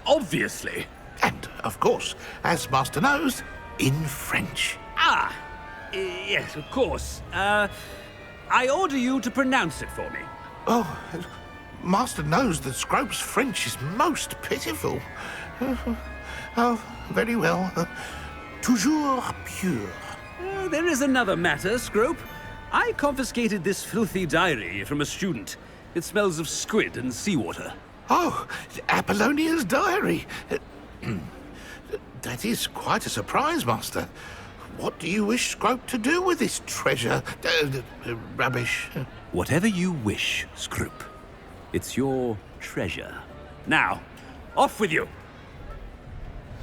Obviously. And, of course, as Master knows, in French. Yes, of course. I order you to pronounce it for me. Oh, Master knows that Scrope's French is most pitiful. Oh, very well. Toujours pure. There is another matter, Scrope. I confiscated this filthy diary from a student. It smells of squid and seawater. Oh, Apollonia's diary. That is quite a surprise, Master. What do you wish Scrope to do with this treasure? Rubbish. Whatever you wish, Scrope. It's your treasure. Now, off with you.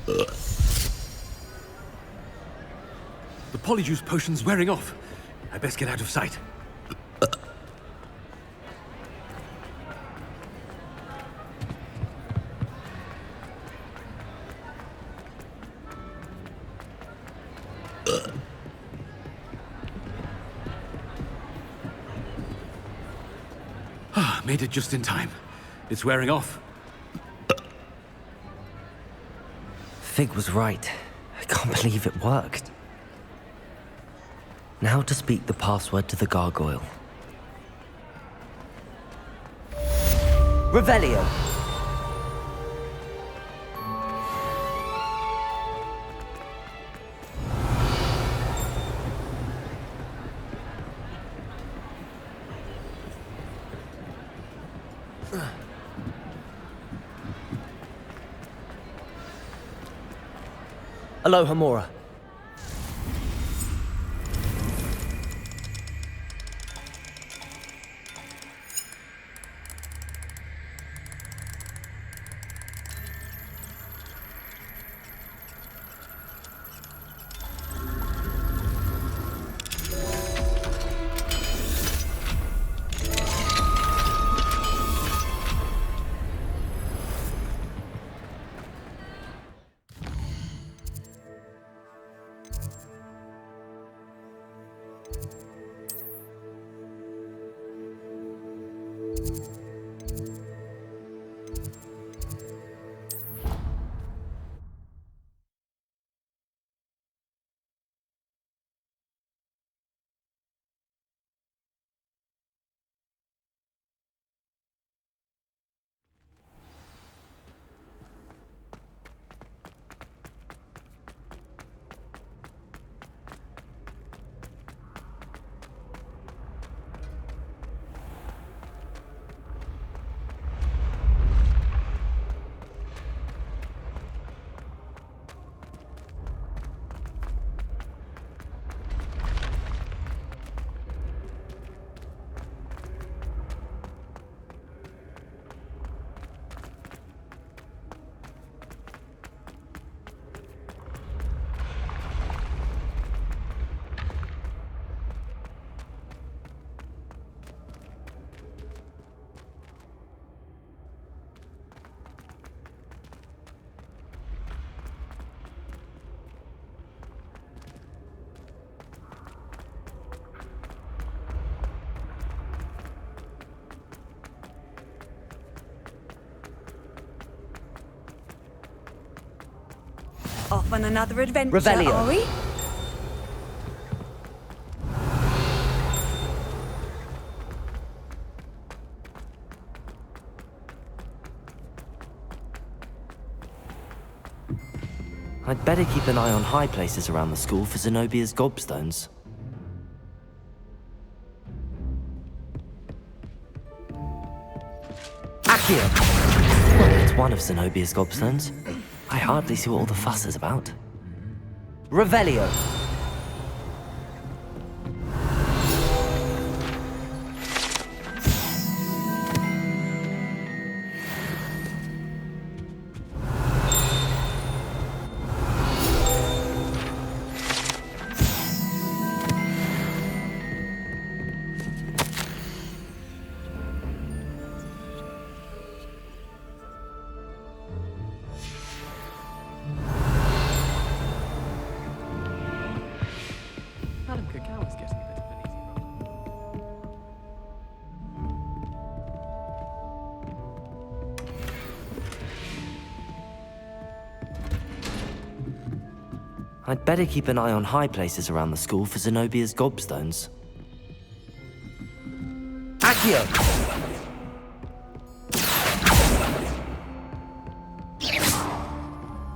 The polyjuice potion's wearing off. I best get out of sight. Made it just in time. It's wearing off. Fig was right. I can't believe it worked. Now to speak the password to the gargoyle. Revelio. Alohomora. Off on another adventure, Revelio. are we? I'd better keep an eye on high places around the school for Zenobia's gobstones. Accio! Well, it's one of Zenobia's gobstones. I hardly see what all the fuss is about. Revelio! Madam Cacao is getting a bit of an easy run. I'd better keep an eye on high places around the school for Zenobia's gobstones. Accio!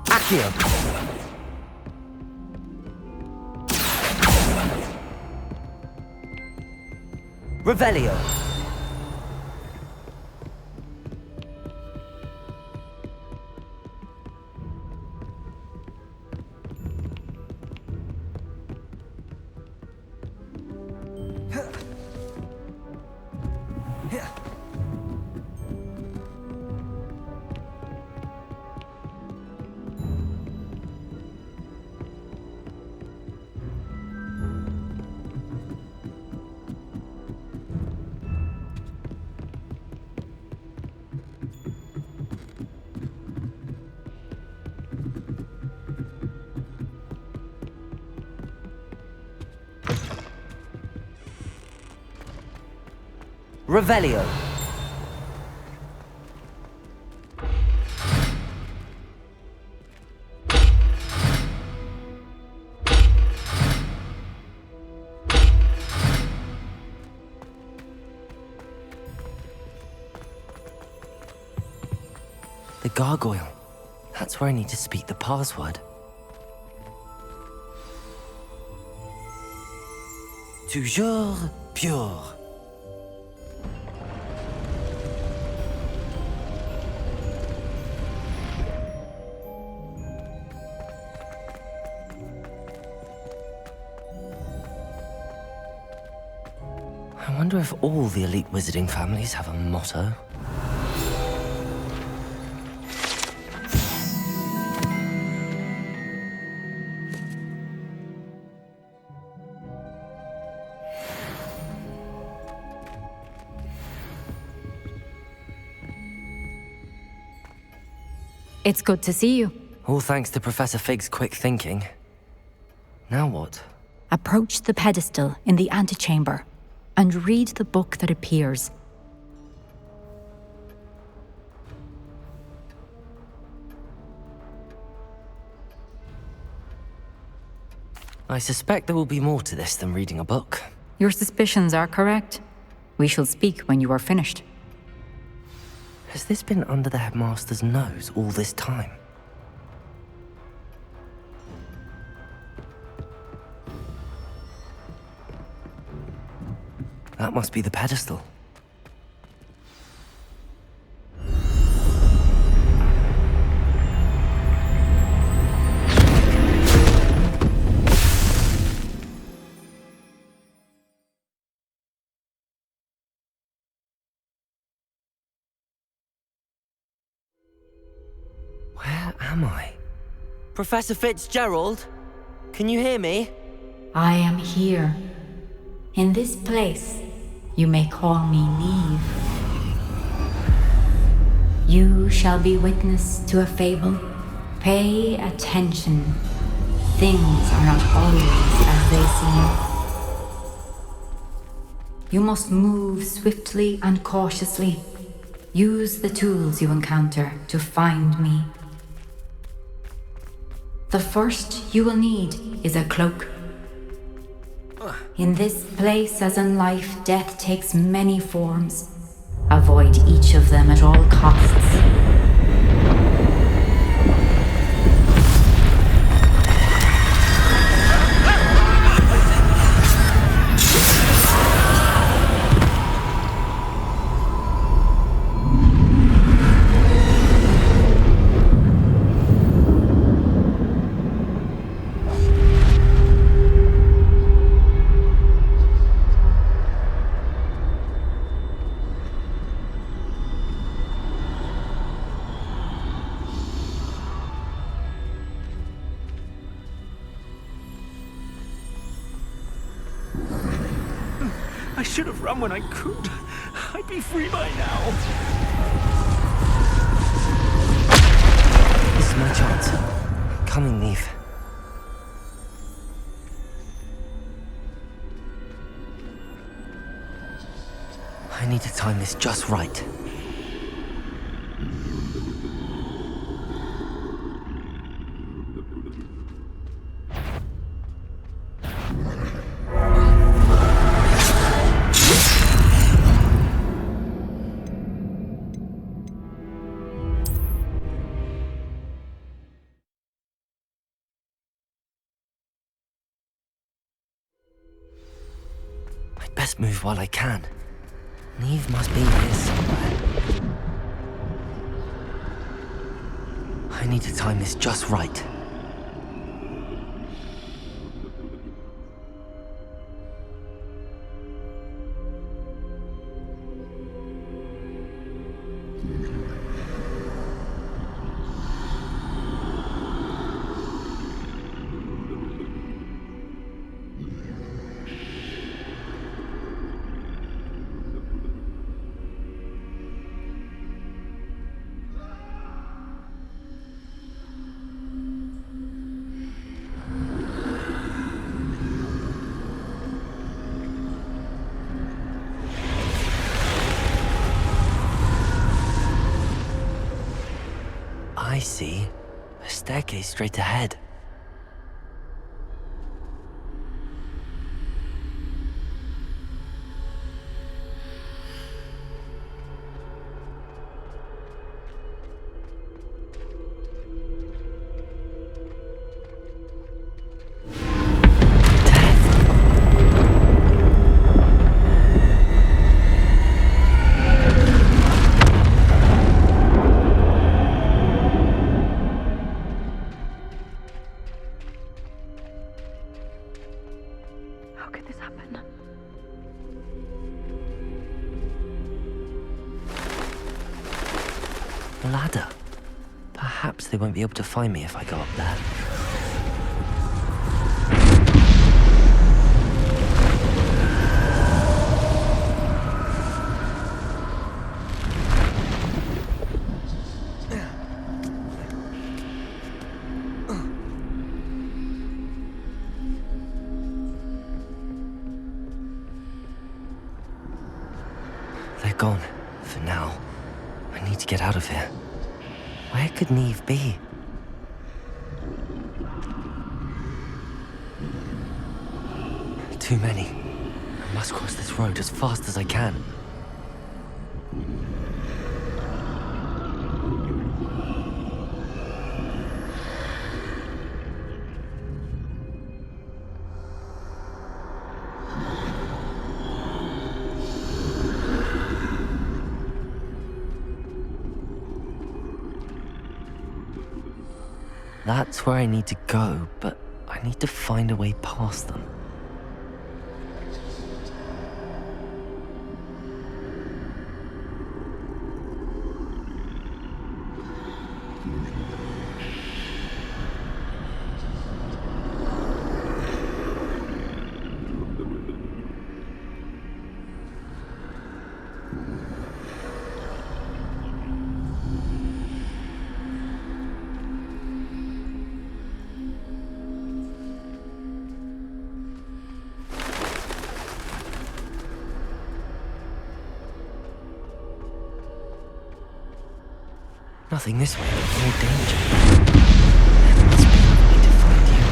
Accio! Revelio! Revelio! The gargoyle. That's where I need to speak the password. Toujours pure. I wonder if all the elite wizarding families have a motto. It's good to see you. All thanks to Professor Fig's quick thinking. Now what? Approach the pedestal in the antechamber and read the book that appears. I suspect there will be more to this than reading a book. Your suspicions are correct. We shall speak when you are finished. Has this been under the headmaster's nose all this time? That must be the pedestal. Where am I? Professor Fitzgerald? Can you hear me? I am here. In this place, you may call me Neve. You shall be witness to a fable. Pay attention. Things are not always as they seem. You must move swiftly and cautiously. Use the tools you encounter to find me. The first you will need is a cloak. In this place, as in life, death takes many forms. Avoid each of them at all costs. I should have run when I could. I'd be free by now. This is my chance. Come in, Neve. I need to time this just right. I'd best move while I can. Neve must be here somewhere. I need to time this just right. I see. A staircase straight ahead. Ladder. Perhaps they won't be able to find me if I go up there. They're gone, for now. I need to get out of here. Where could Neve be? Too many. I must cross this road as fast as I can. That's where I need to go, but I need to find a way past them. Nothing this way, but more danger. There must be another way to find you.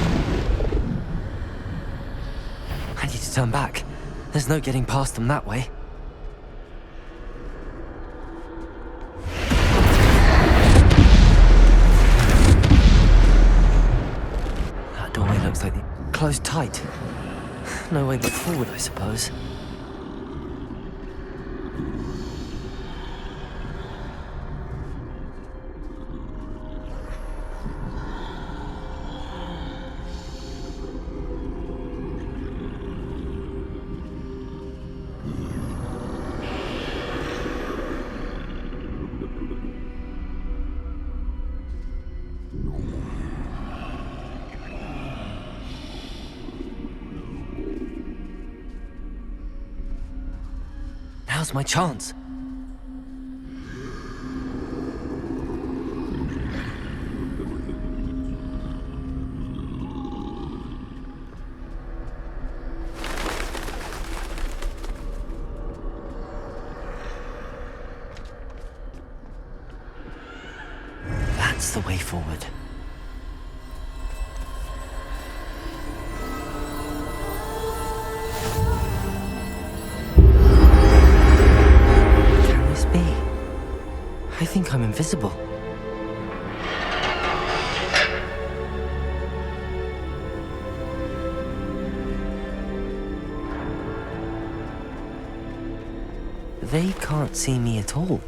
I need to turn back. There's no getting past them that way. That doorway looks like closed tight. No way but forward, I suppose. Now's my chance. That's the way forward. Can this be? I think I'm invisible. They can't see me at all.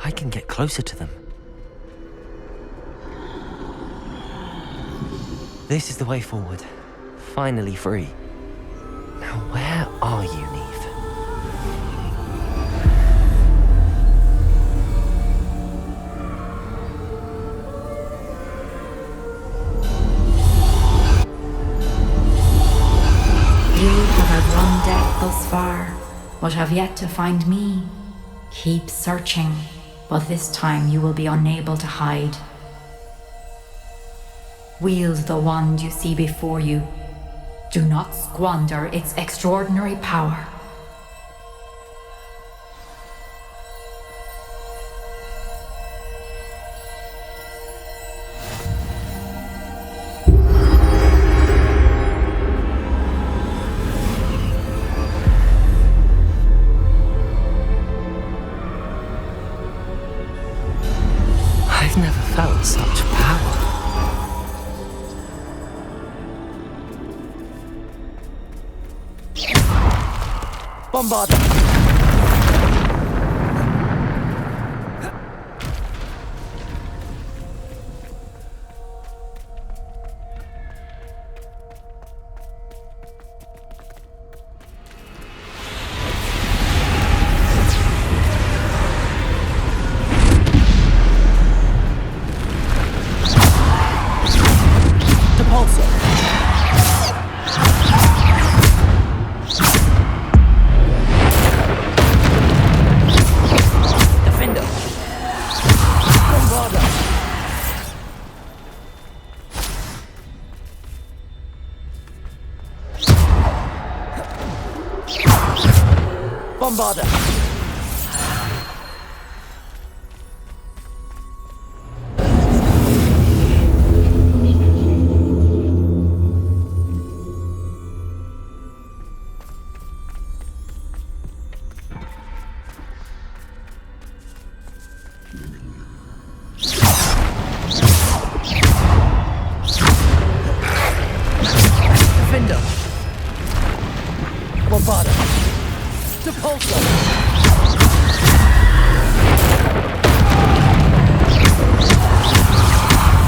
I can get closer to them. This is the way forward. Finally free. Now where are you, Neve? You have outrun death thus far, but have yet to find me. Keep searching, but this time you will be unable to hide. Wield the wand you see before you. Do not squander its extraordinary power. I've never felt such power. Bombard them! Bombarder! Defender! Bombarder! Depulso!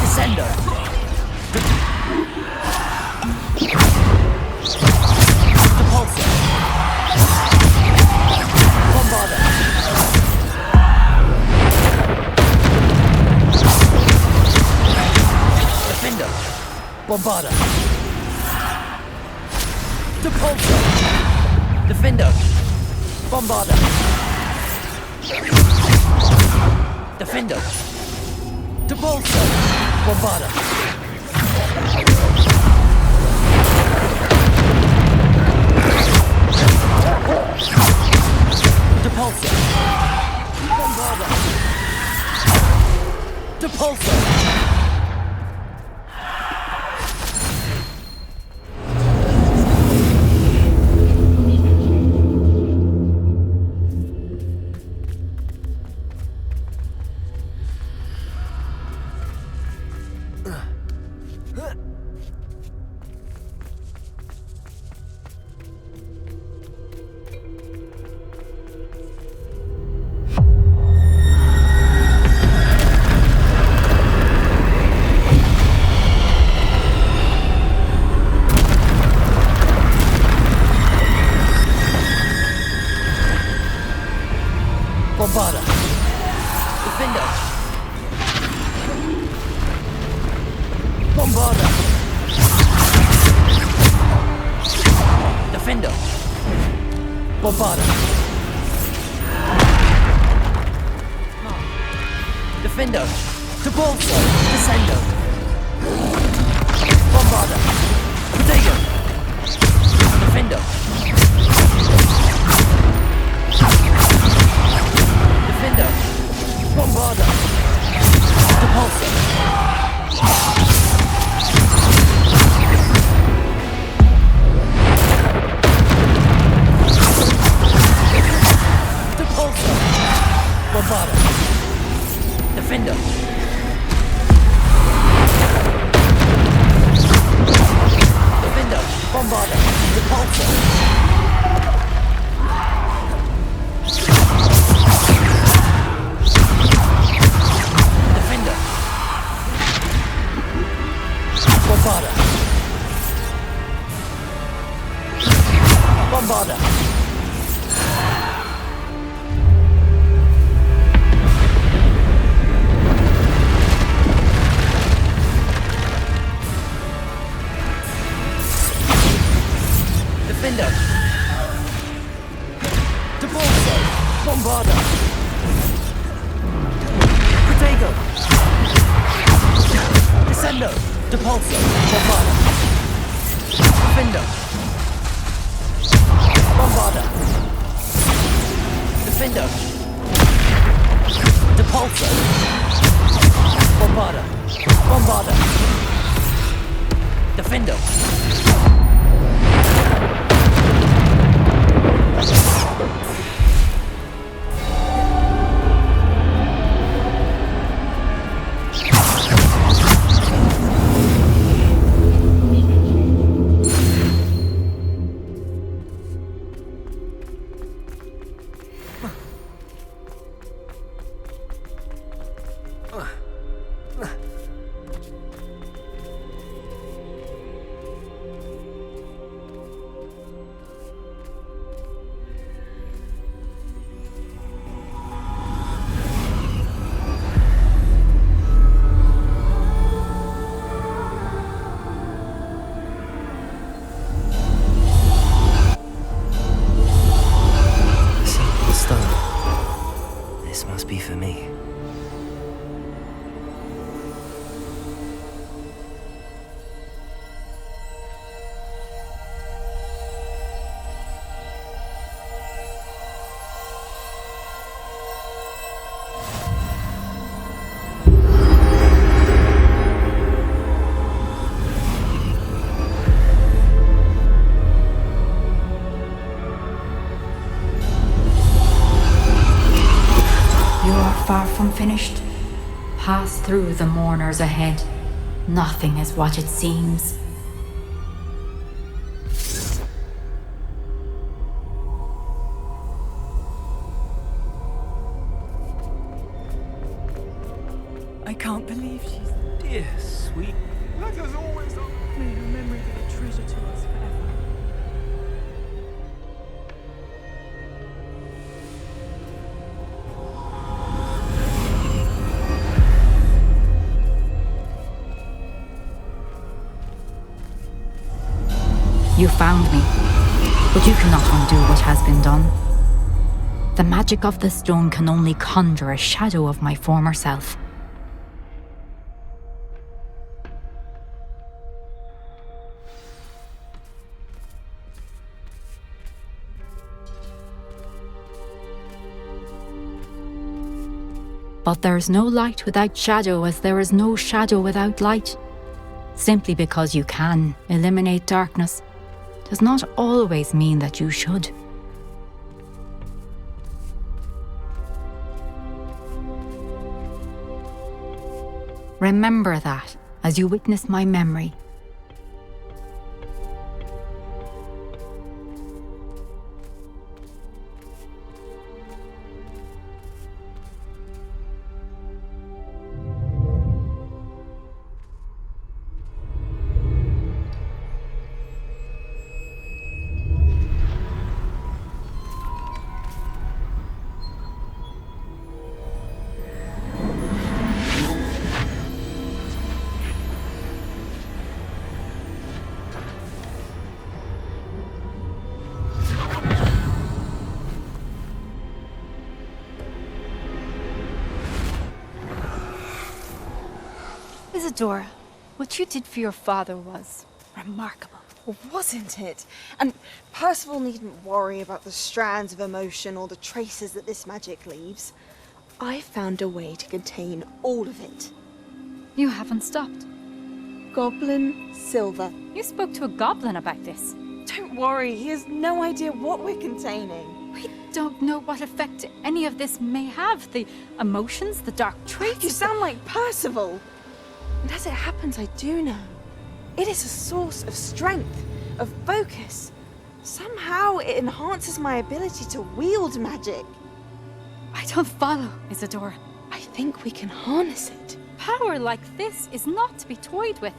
Descender! Depulso! Bombarder! Defender! Bombarder! Depulso! Defender! Bombarder! Defender! Depulso! Bombarder! Depulso! Bombarder! Depulso! Bombarder! Defender! Bombarder! Defender! Bombarder! Defendo! Debolso! Descendo! Bombarda! Protego! Defendo! Defendo! Bombarda! Depulso! Depulso! Bombarda! Defendo! Defendo! Bombarda! Depulso! Defender! Bombarda! Bombarda! Defender! Debolso! Bombarda! Protego! Descendo! Depulso! Bombarda! Defendo! Bombarda! Defendo! Depulso! Bombarda! Bombarda! Defendo! Be for me. Far from finished. Pass through the mourners ahead. Nothing is what it seems. I can't believe she's dear, sweet. Let us always know. May her memory be a treasure to us forever. You found me, but you cannot undo what has been done. The magic of the stone can only conjure a shadow of my former self. But there is no light without shadow, as there is no shadow without light. Simply because you can eliminate darkness does not always mean that you should. Remember that as you witness my memory. Isadora, what you did for your father was remarkable. Well, wasn't it? And Percival needn't worry about the strands of emotion or the traces that this magic leaves. I found a way to contain all of it. You haven't stopped. Goblin silver. You spoke to a goblin about this. Don't worry, he has no idea what we're containing. We don't know what effect any of this may have. The emotions, the dark traits. You sound like Percival. And as it happens, I do know. It is a source of strength, of focus. Somehow it enhances my ability to wield magic. I don't follow, Isadora. I think we can harness it. Power like this is not to be toyed with.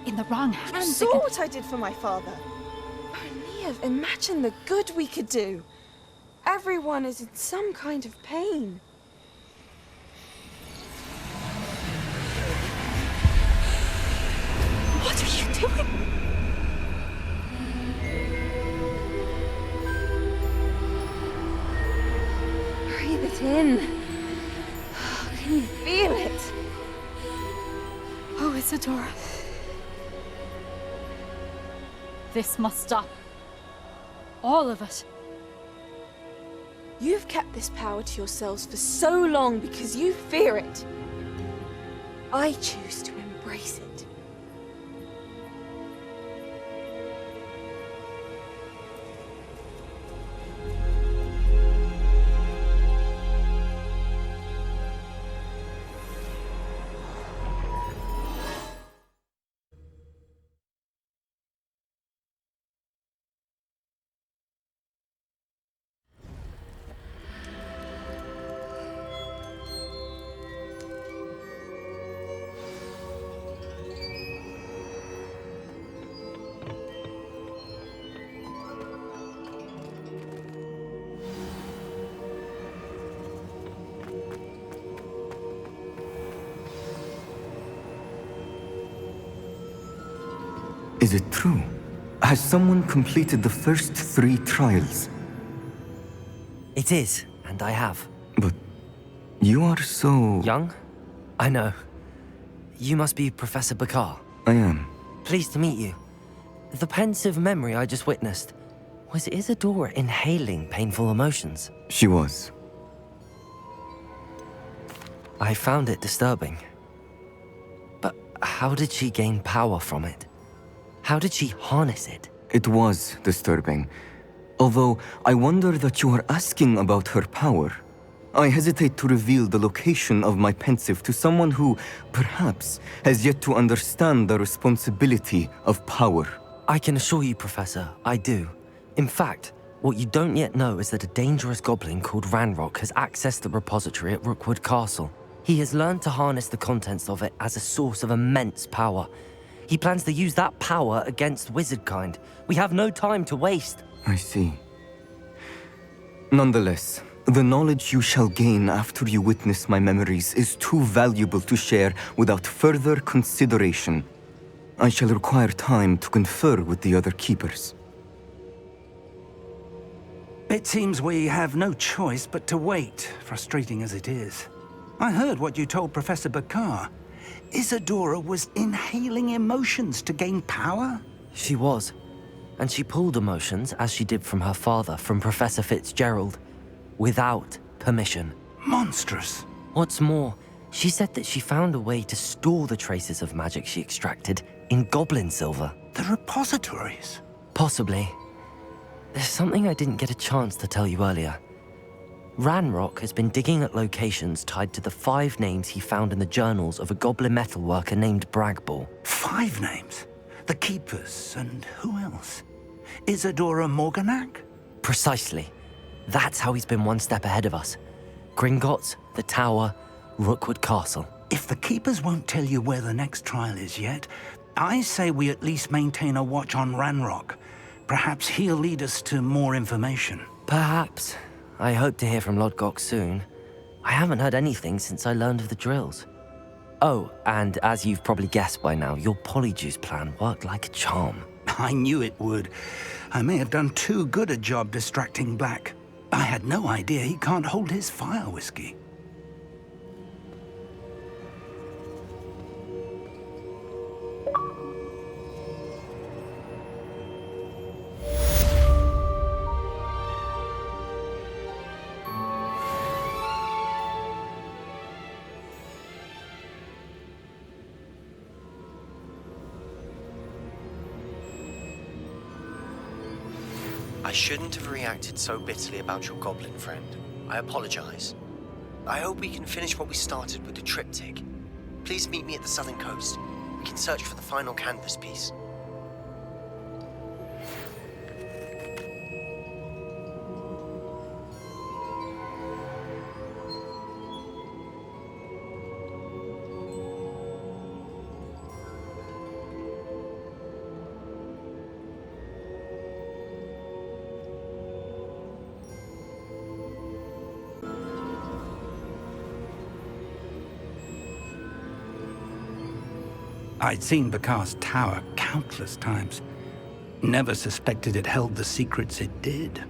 In the wrong hands. You saw what I did for my father. Oh, Nia, imagine the good we could do. Everyone is in some kind of pain. What are you doing? Breathe it in. Can you feel it? Oh, Isadora. This must stop. All of it. You've kept this power to yourselves for so long because you fear it. I choose to embrace it. Is it true? Has someone completed the first 3 trials? It is, and I have. But you are so... Young? I know. You must be Professor Bakar. I am. Pleased to meet you. The pensive memory I just witnessed, was Isadora inhaling painful emotions? She was. I found it disturbing. But how did she gain power from it? How did she harness it? It was disturbing. Although I wonder that you are asking about her power. I hesitate to reveal the location of my pensive to someone who, perhaps, has yet to understand the responsibility of power. I can assure you, Professor, I do. In fact, what you don't yet know is that a dangerous goblin called Ranrock has accessed the repository at Rookwood Castle. He has learned to harness the contents of it as a source of immense power. He plans to use that power against wizardkind. We have no time to waste. I see. Nonetheless, the knowledge you shall gain after you witness my memories is too valuable to share without further consideration. I shall require time to confer with the other keepers. It seems we have no choice but to wait, frustrating as it is. I heard what you told Professor Bakar. Isadora was inhaling emotions to gain power? She was. And she pulled emotions, as she did from her father, from Professor Fitzgerald, without permission. Monstrous. What's more, she said that she found a way to store the traces of magic she extracted in goblin silver. The repositories? Possibly. There's something I didn't get a chance to tell you earlier. Ranrock has been digging at locations tied to the 5 names he found in the journals of a goblin metalworker named Bragball. 5 names? The Keepers, and who else? Isadora Morganac? Precisely. That's how he's been one step ahead of us. Gringotts, the Tower, Rookwood Castle. If the Keepers won't tell you where the next trial is yet, I say we at least maintain a watch on Ranrock. Perhaps he'll lead us to more information. Perhaps. I hope to hear from Lodgok soon. I haven't heard anything since I learned of the drills. Oh, and as you've probably guessed by now, your Polyjuice plan worked like a charm. I knew it would. I may have done too good a job distracting Black. I had no idea he can't hold his fire whiskey. shouldn't have reacted so bitterly about your goblin friend. I apologize. I hope we can finish what we started with the triptych. Please meet me at the southern coast. We can search for the final canvas piece. I'd seen Bakar's tower countless times. Never suspected it held the secrets it did.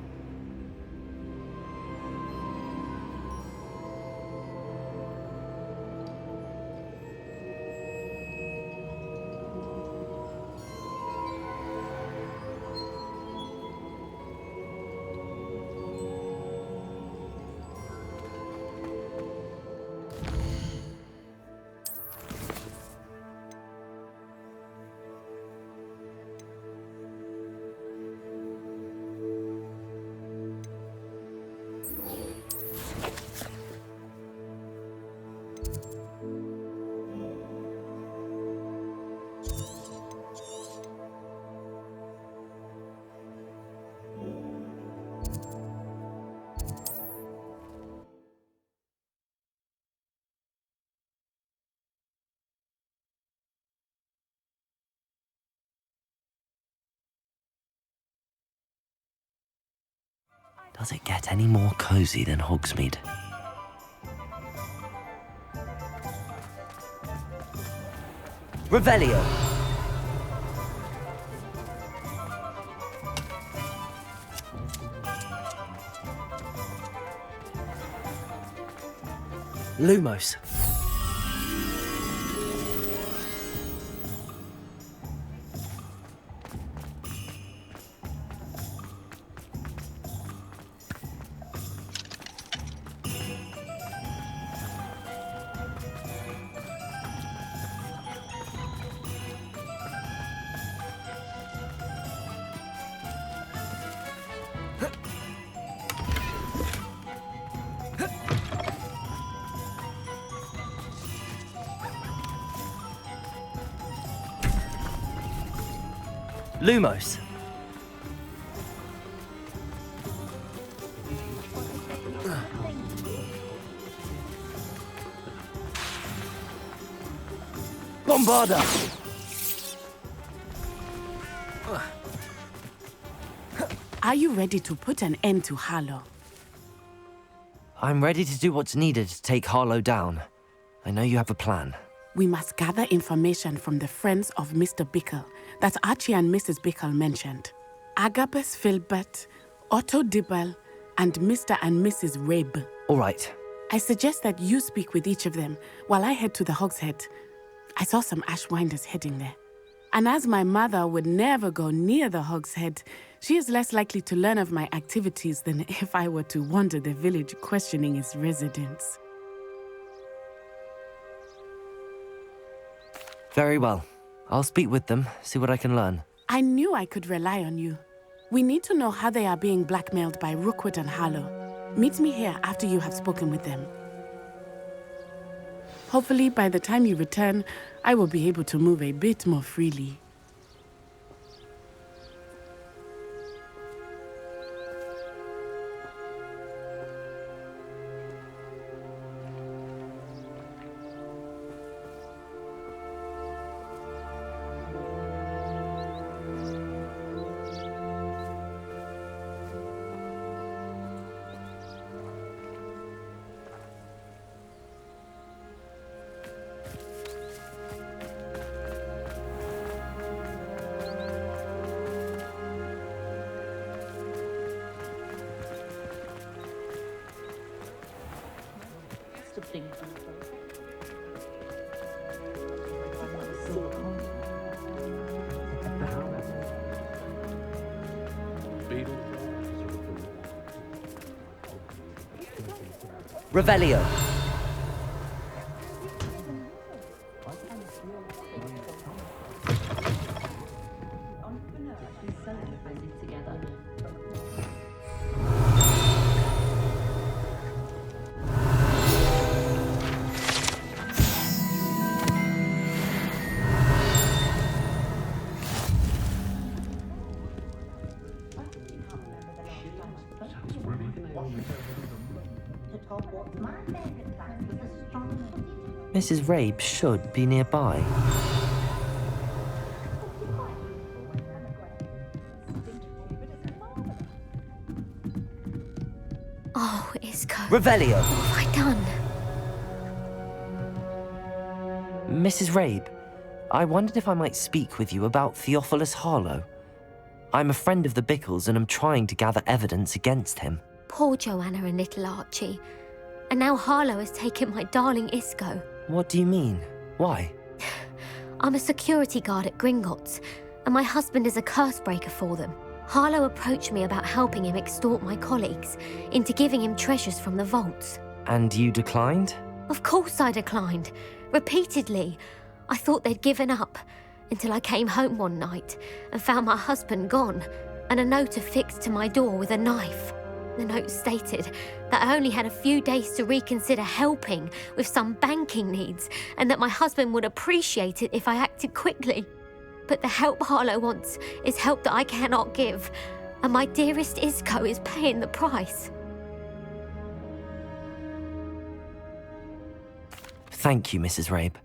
Does it get any more cozy than Hogsmeade? Revelio! Lumos. Lumos. Bombarda. Are you ready to put an end to Harlow? I'm ready to do what's needed to take Harlow down. I know you have a plan. We must gather information from the friends of Mr. Bickle that Archie and Mrs. Bickle mentioned. Agabus Filbert, Otto Dibble, and Mr. and Mrs. Rabe. All right. I suggest that you speak with each of them while I head to the Hogshead. I saw some Ashwinders heading there. And as my mother would never go near the Hogshead, she is less likely to learn of my activities than if I were to wander the village questioning its residents. Very well. I'll speak with them, see what I can learn. I knew I could rely on you. We need to know how they are being blackmailed by Rookwood and Harlow. Meet me here after you have spoken with them. Hopefully, by the time you return, I will be able to move a bit more freely. Revelio. Mrs. Rabe should be nearby. Oh, Isco. Revelio! What have I done? Mrs. Rabe, I wondered if I might speak with you about Theophilus Harlow. I'm a friend of the Bickles and am trying to gather evidence against him. Poor Joanna and little Archie. And now Harlow has taken my darling Isco. What do you mean? Why? I'm a security guard at Gringotts, and my husband is a curse breaker for them. Harlow approached me about helping him extort my colleagues into giving him treasures from the vaults. And you declined? Of course I declined. Repeatedly. I thought they'd given up, until I came home one night and found my husband gone, and a note affixed to my door with a knife. The note stated that I only had a few days to reconsider helping with some banking needs, and that my husband would appreciate it if I acted quickly. But the help Harlow wants is help that I cannot give, and my dearest Isco is paying the price. Thank you, Mrs. Rabe.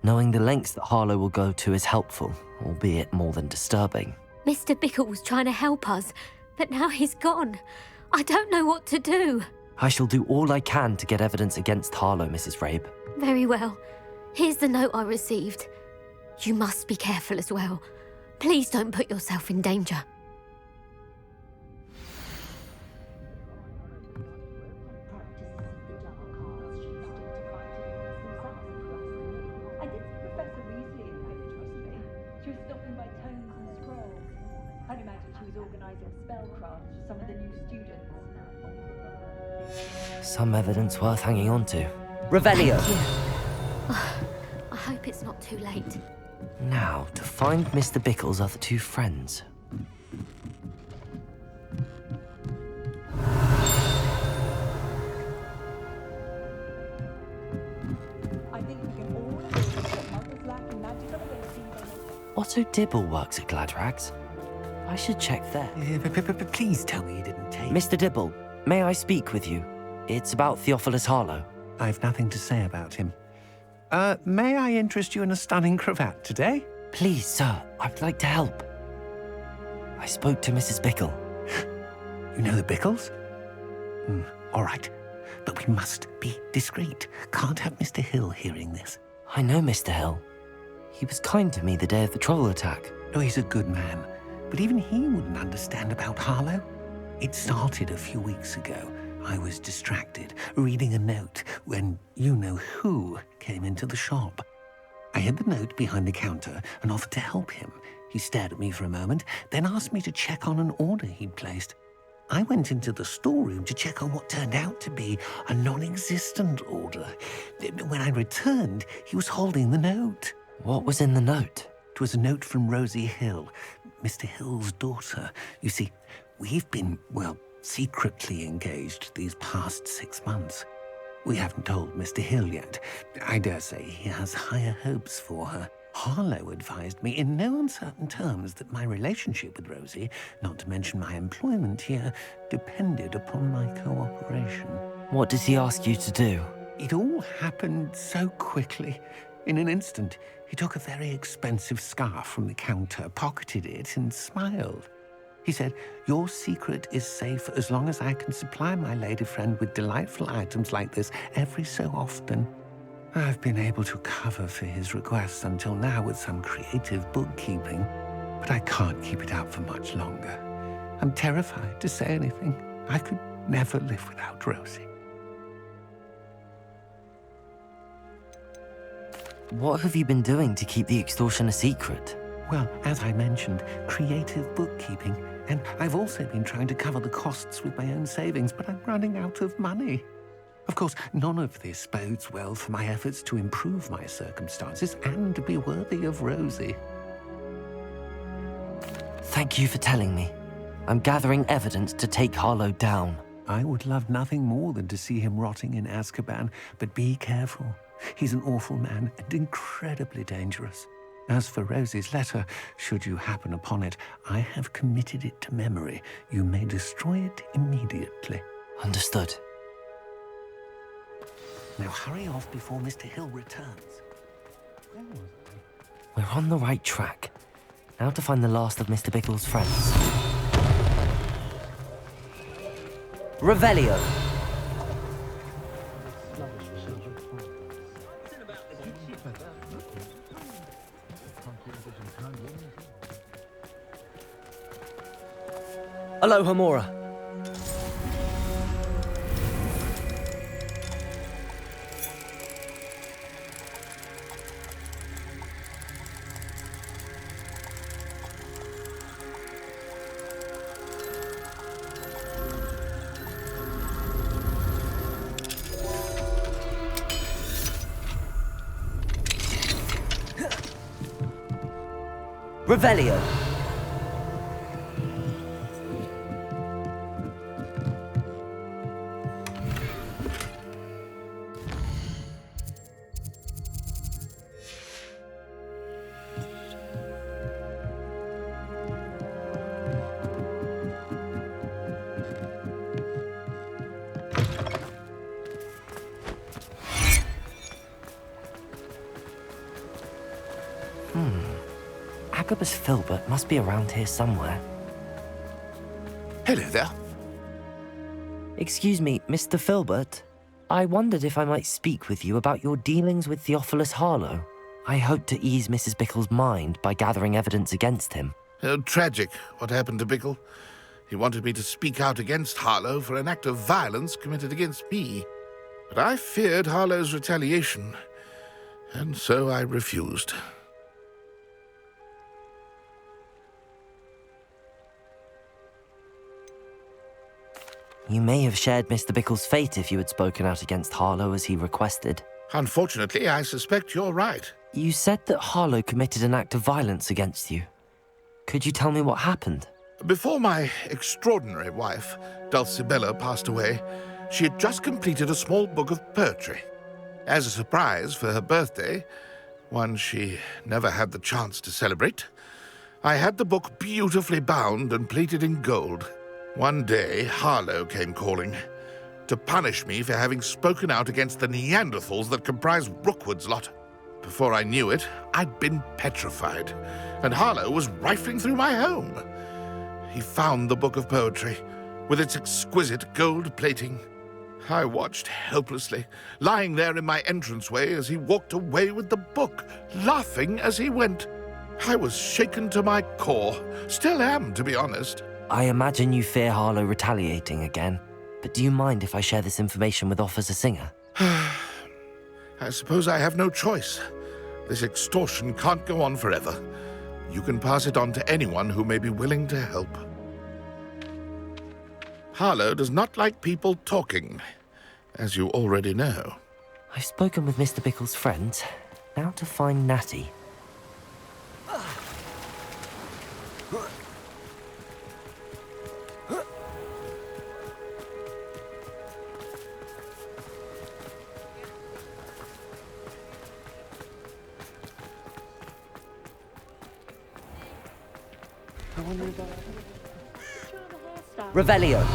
Knowing the lengths that Harlow will go to is helpful, albeit more than disturbing. Mr. Bickle was trying to help us, but now he's gone. I don't know what to do. I shall do all I can to get evidence against Harlow, Mrs. Rabe. Very well. Here's the note I received. You must be careful as well. Please don't put yourself in danger. Some evidence worth hanging on to. Revelio! Thank you. I hope it's not too late. Now, to find Mr. Bickle's other two friends. Otto Dibble works at Gladrags. I should check there. Please tell me you didn't take... Mr. Dibble, may I speak with you? It's about Theophilus Harlow. I've nothing to say about him. May I interest you in a stunning cravat today? Please, sir, I'd like to help. I spoke to Mrs. Bickle. You know the Bickles? All right, but we must be discreet. Can't have Mr. Hill hearing this. I know Mr. Hill. He was kind to me the day of the troll attack. Oh, he's a good man, but even he wouldn't understand about Harlow. It started a few weeks ago. I was distracted, reading a note, when you-know-who came into the shop. I hid the note behind the counter and offered to help him. He stared at me for a moment, then asked me to check on an order he'd placed. I went into the storeroom to check on what turned out to be a non-existent order. When I returned, he was holding the note. What was in the note? It was a note from Rosie Hill, Mr. Hill's daughter. You see, we've been, secretly engaged these past 6 months. We haven't told Mr. Hill yet. I dare say he has higher hopes for her. Harlow advised me in no uncertain terms that my relationship with Rosie, not to mention my employment here, depended upon my cooperation. What does he ask you to do? It all happened so quickly. In an instant, he took a very expensive scarf from the counter, pocketed it, and smiled. He said, "Your secret is safe as long as I can supply my lady friend with delightful items like this every so often." I've been able to cover for his requests until now with some creative bookkeeping, but I can't keep it up for much longer. I'm terrified to say anything. I could never live without Rosie. What have you been doing to keep the extortion a secret? Well, as I mentioned, creative bookkeeping. And I've also been trying to cover the costs with my own savings, but I'm running out of money. Of course, none of this bodes well for my efforts to improve my circumstances and to be worthy of Rosie. Thank you for telling me. I'm gathering evidence to take Harlow down. I would love nothing more than to see him rotting in Azkaban, but be careful. He's an awful man and incredibly dangerous. As for Rosie's letter, should you happen upon it, I have committed it to memory. You may destroy it immediately. Understood. Now hurry off before Mr. Hill returns. We're on the right track. Now to find the last of Mr. Bickle's friends. Revelio! Aloha Mora. Revelio. Agabus Filbert must be around here somewhere. Hello there. Excuse me, Mr. Filbert. I wondered if I might speak with you about your dealings with Theophilus Harlow. I hope to ease Mrs. Bickle's mind by gathering evidence against him. Tragic, what happened to Bickle. He wanted me to speak out against Harlow for an act of violence committed against me. But I feared Harlow's retaliation, and so I refused. You may have shared Mr. Bickle's fate if you had spoken out against Harlow as he requested. Unfortunately, I suspect you're right. You said that Harlow committed an act of violence against you. Could you tell me what happened? Before my extraordinary wife, Dulcibella, passed away, she had just completed a small book of poetry. As a surprise for her birthday, one she never had the chance to celebrate, I had the book beautifully bound and plated in gold. One day, Harlow came calling to punish me for having spoken out against the Neanderthals that comprise Rookwood's lot. Before I knew it, I'd been petrified, and Harlow was rifling through my home. He found the book of poetry, with its exquisite gold plating. I watched helplessly, lying there in my entranceway as he walked away with the book, laughing as he went. I was shaken to my core, still am, to be honest. I imagine you fear Harlow retaliating again, but do you mind if I share this information with Officer Singer? I suppose I have no choice. This extortion can't go on forever. You can pass it on to anyone who may be willing to help. Harlow does not like people talking, as you already know. I've spoken with Mr. Bickle's friends. Now to find Natty. Revelio.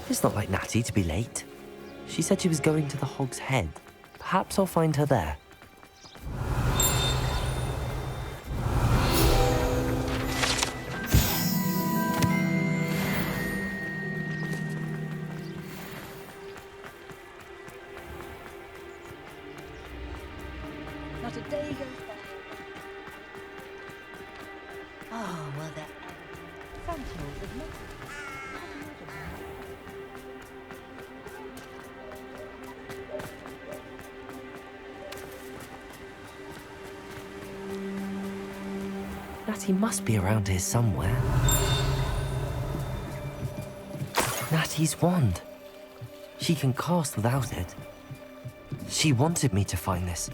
It's not like Natty to be late. She said she was going to the Hog's Head. Perhaps I'll find her there. Not a day goes by. Oh, well, there. Sentinels of nothing. Natty must be around here somewhere. Natty's wand. She can cast without it. She wanted me to find this.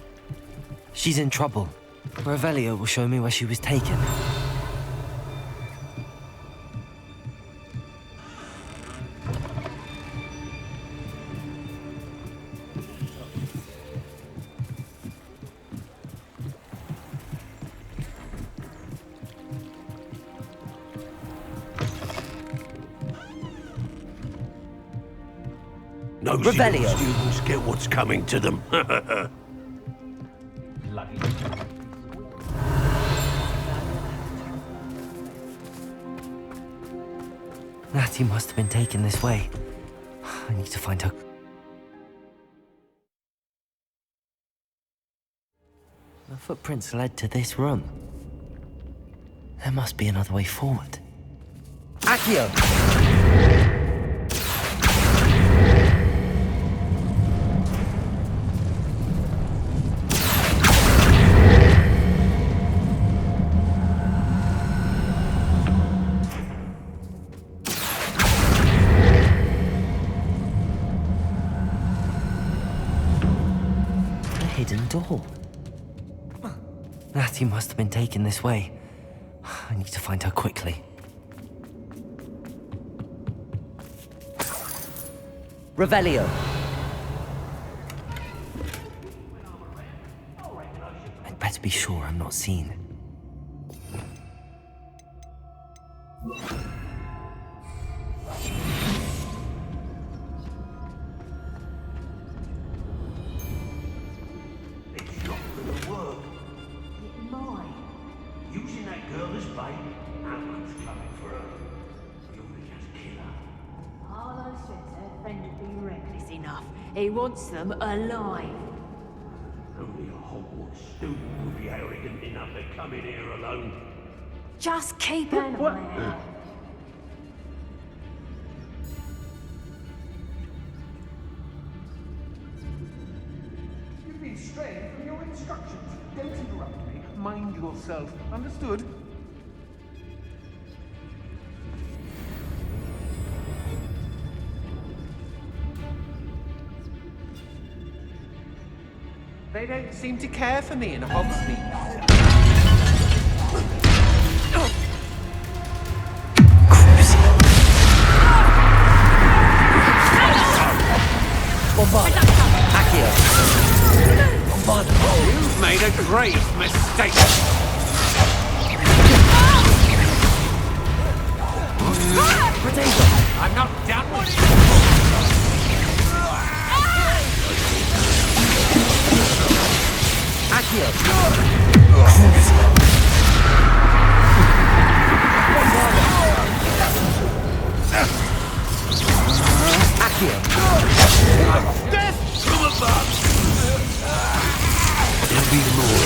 She's in trouble. Revelio will show me where she was taken. Nosy little students get what's coming to them. Natty must have been taken this way. I need to find her. The footprints led to this room. There must be another way forward. Accio! Hidden door. Natty must have been taken this way. I need to find her quickly. Revelio. I'd better be sure I'm not seen. Using that girl as bait, how much coming for her? You ought to just kill her. Harlow says her friend would be reckless enough. He wants them alive. Only a Hogwarts student would be arrogant enough to come in here alone. Just keep an eye out. You've been straying from your instructions. Don't interrupt me. Mind yourself. Understood? They don't seem to care for me in Hogsmeade. Bombarda! Accio! Bombarda! You've made a grave mistake. Potato! I'm not done with you. Accio! Accio! Death from above. There'll be more.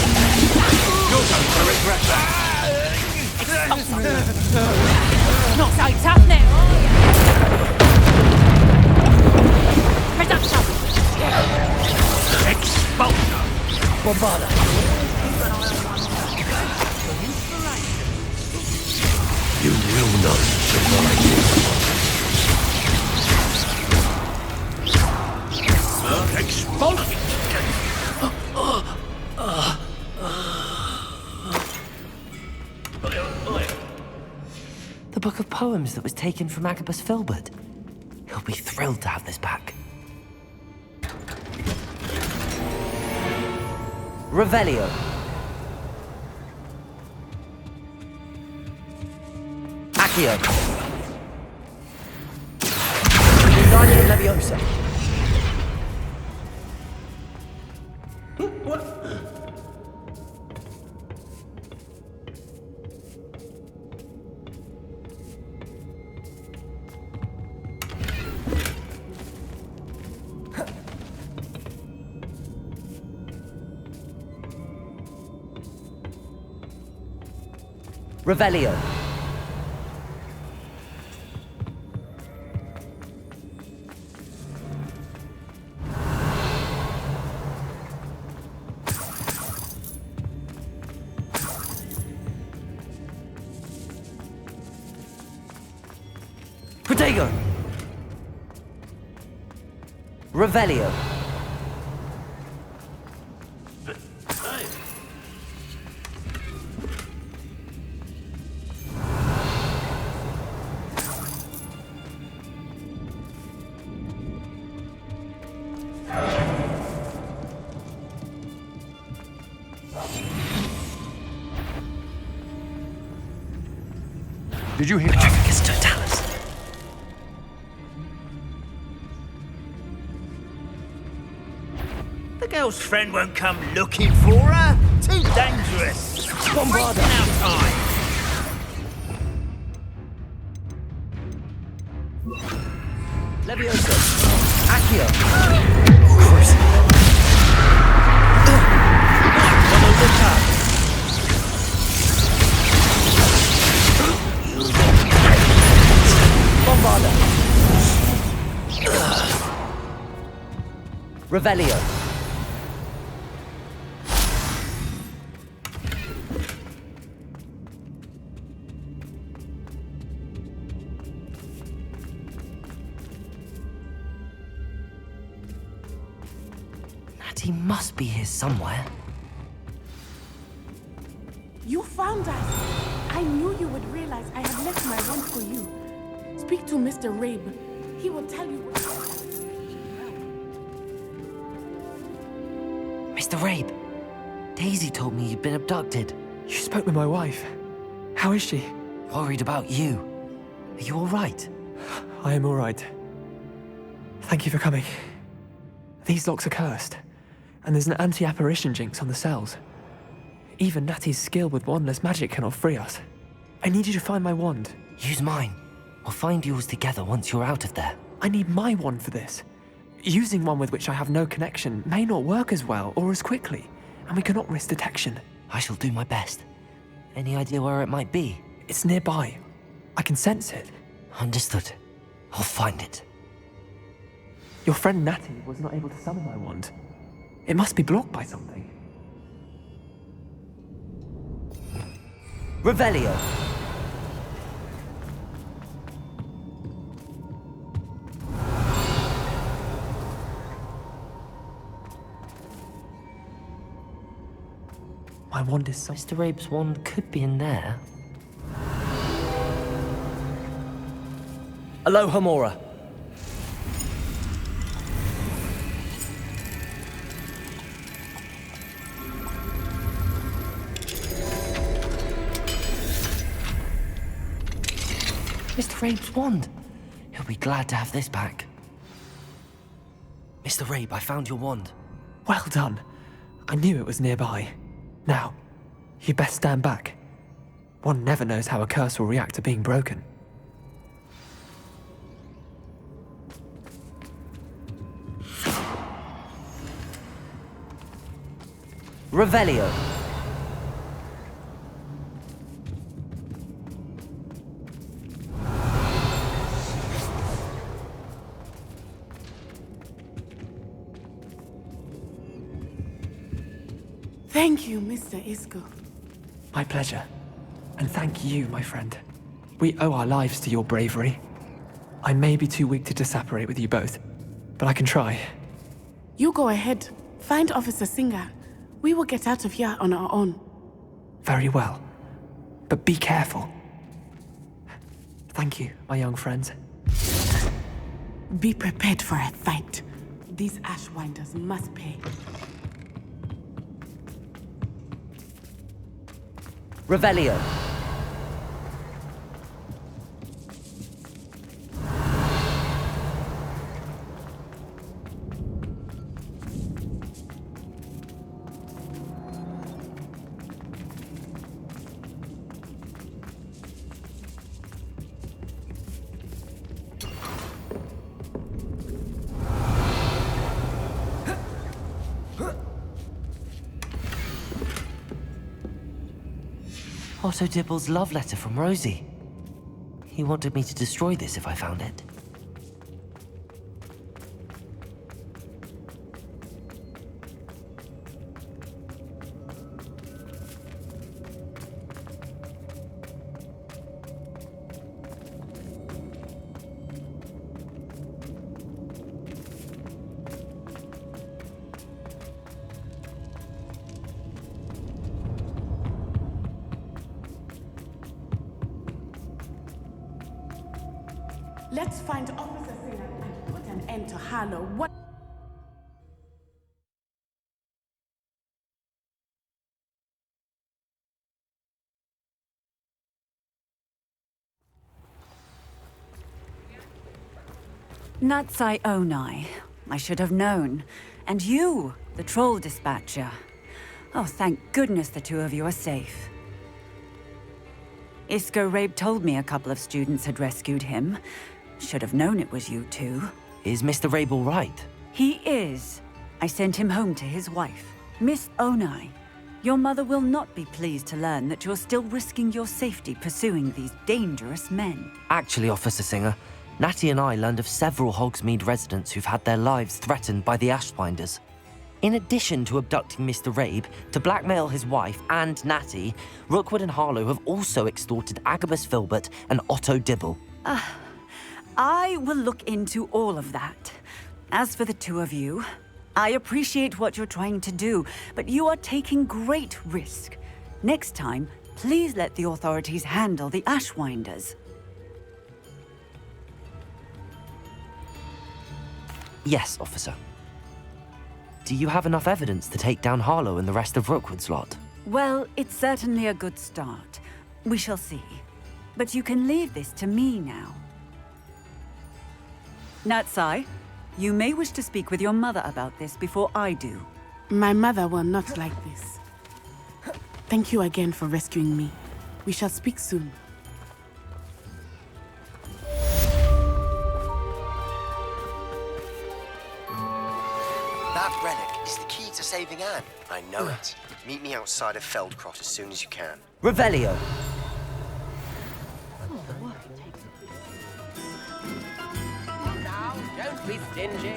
You're going to regret that. Not so tough now, are you? Reduction! Expulsion! Bombarda! You will not survive. Expulsion! The book of poems that was taken from Agabus Filbert. He'll be thrilled to have this back. Revelio. Accio. Wingardium Leviosa. What? Revelio. Protego. Revelio. Did you hear? Patrificus Totalis. Belle's friend won't come looking for her. Too dangerous. Wasting our time. Levioso! Accio! Bombarda! Revelio! Natty must be here somewhere. You found us! I knew you would realize I had left my wand for you. Speak to Mr. Rabe. He will tell you what... Mr. Rabe, Daisy told me you'd been abducted. You spoke with my wife. How is she? Worried about you. Are you all right? I am all right. Thank you for coming. These locks are cursed, and there's an anti-apparition jinx on the cells. Even Natty's skill with wandless magic cannot free us. I need you to find my wand. Use mine. We'll find yours together once you're out of there. I need my wand for this. Using one with which I have no connection may not work as well or as quickly, and we cannot risk detection. I shall do my best. Any idea where it might be? It's nearby. I can sense it. Understood. I'll find it. Your friend Natty was not able to summon my wand. It must be blocked by something. Revelio! My wand is so... Mr. Rabe's wand could be in there. Aloha Mora. Mr. Rabe's wand. He'll be glad to have this back. Mr. Rabe, I found your wand. Well done. I knew it was nearby. Now, you best stand back. One never knows how a curse will react to being broken. Revelio. Thank you, Mr. Isco. My pleasure. And thank you, my friend. We owe our lives to your bravery. I may be too weak to disapparate with you both, but I can try. You go ahead. Find Officer Singer. We will get out of here on our own. Very well. But be careful. Thank you, my young friends. Be prepared for a fight. These Ashwinders must pay. Revelio. Otto Dibble's love letter from Rosie. He wanted me to destroy this if I found it. Let's find Officer Singer and put an end to Harlow. What? Natsai Onai, I should have known. And you, the troll dispatcher. Oh, thank goodness the two of you are safe. Isco Rabe told me a couple of students had rescued him. Should have known it was you two. Is Mr. Rabe all right? He is. I sent him home to his wife, Miss Onai. Your mother will not be pleased to learn that you're still risking your safety pursuing these dangerous men. Actually, Officer Singer, Natty and I learned of several Hogsmeade residents who've had their lives threatened by the Ashwinders. In addition to abducting Mr. Rabe to blackmail his wife and Natty, Rookwood and Harlow have also extorted Agabus Filbert and Otto Dibble. I will look into all of that. As for the two of you, I appreciate what you're trying to do, but you are taking great risk. Next time, please let the authorities handle the Ashwinders. Yes, officer. Do you have enough evidence to take down Harlow and the rest of Rookwood's lot? Well, it's certainly a good start. We shall see. But you can leave this to me now. Natsai, you may wish to speak with your mother about this before I do. My mother will not like this. Thank you again for rescuing me. We shall speak soon. That relic is the key to saving Anne. I know it. Meet me outside of Feldcrot as soon as you can. Revelio! Now, don't be stingy.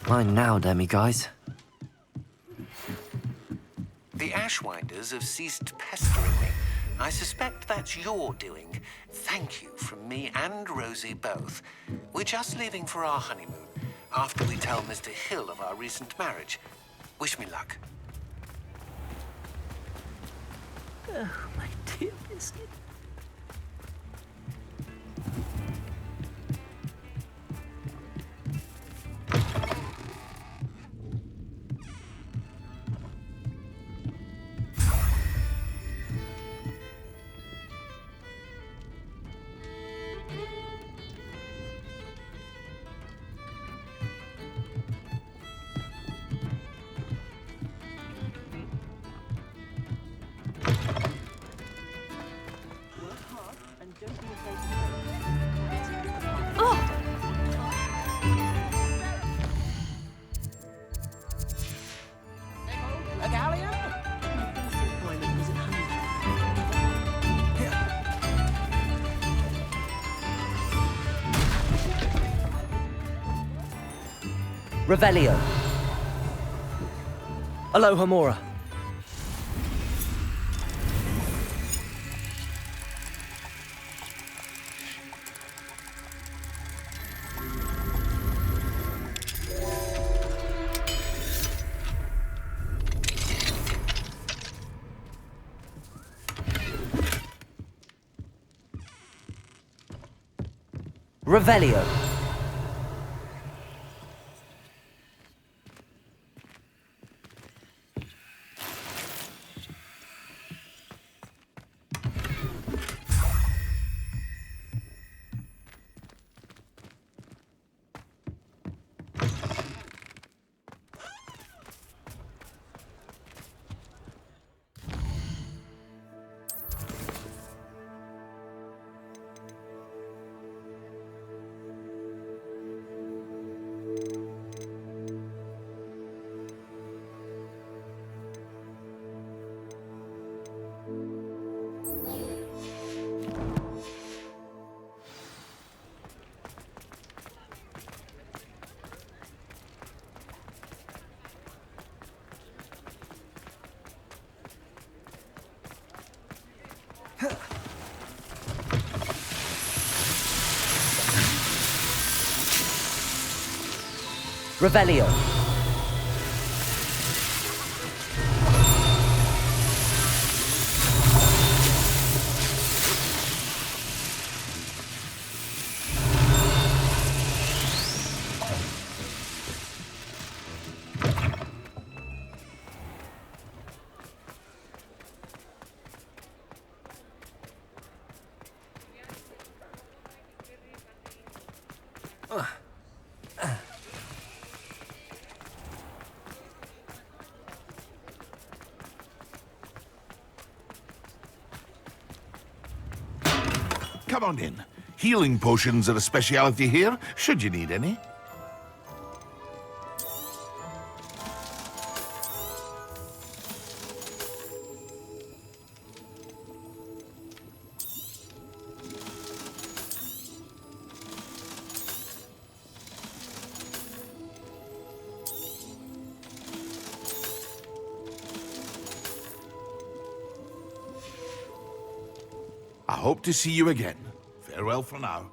Mine now, demi-guys. The Ashwinders have ceased pestering me. I suspect that's your doing. Thank you from me and Rosie both. We're just leaving for our honeymoon, after we tell Mr. Hill of our recent marriage. Wish me luck. Oh, my dear biscuit. Revelio. Aloha Mora. Revelio. Revelio. Come on in. Healing potions are a speciality here, should you need any. I hope to see you again. Farewell for now.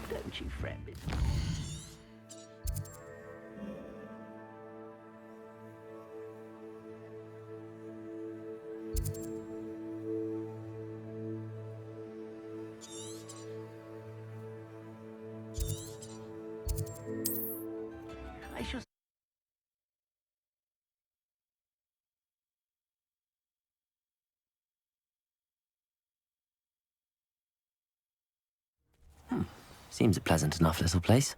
Don't you fret, Miss. I shall. Seems a pleasant enough little place.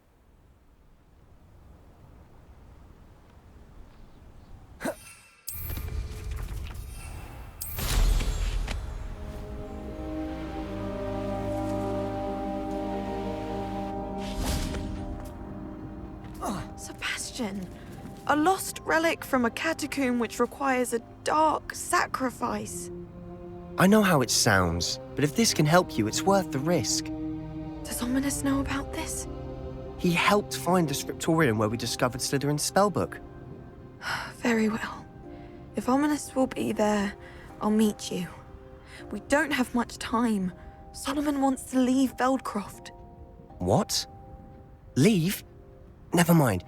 Sebastian, a lost relic from a catacomb which requires a dark sacrifice. I know how it sounds, but if this can help you, it's worth the risk. Does Ominous know about this? He helped find the scriptorium where we discovered Slytherin's spellbook. Very well. If Ominous will be there, I'll meet you. We don't have much time. Solomon wants to leave Feldcroft. What? Leave? Never mind.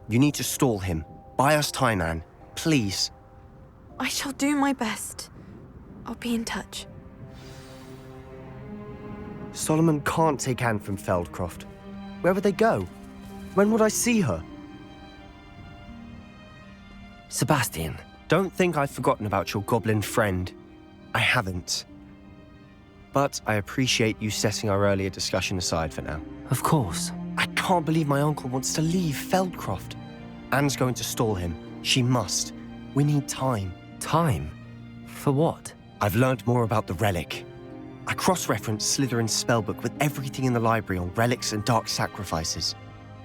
You need to stall him. Buy us time, Anne. Please. I shall do my best. I'll be in touch. Solomon can't take Anne from Feldcroft. Where would they go? When would I see her? Sebastian. Don't think I've forgotten about your goblin friend. I haven't. But I appreciate you setting our earlier discussion aside for now. Of course. I can't believe my uncle wants to leave Feldcroft. Anne's going to stall him. She must. We need time. Time? For what? I've learned more about the relic. I cross-referenced Slytherin's spellbook with everything in the library on relics and dark sacrifices.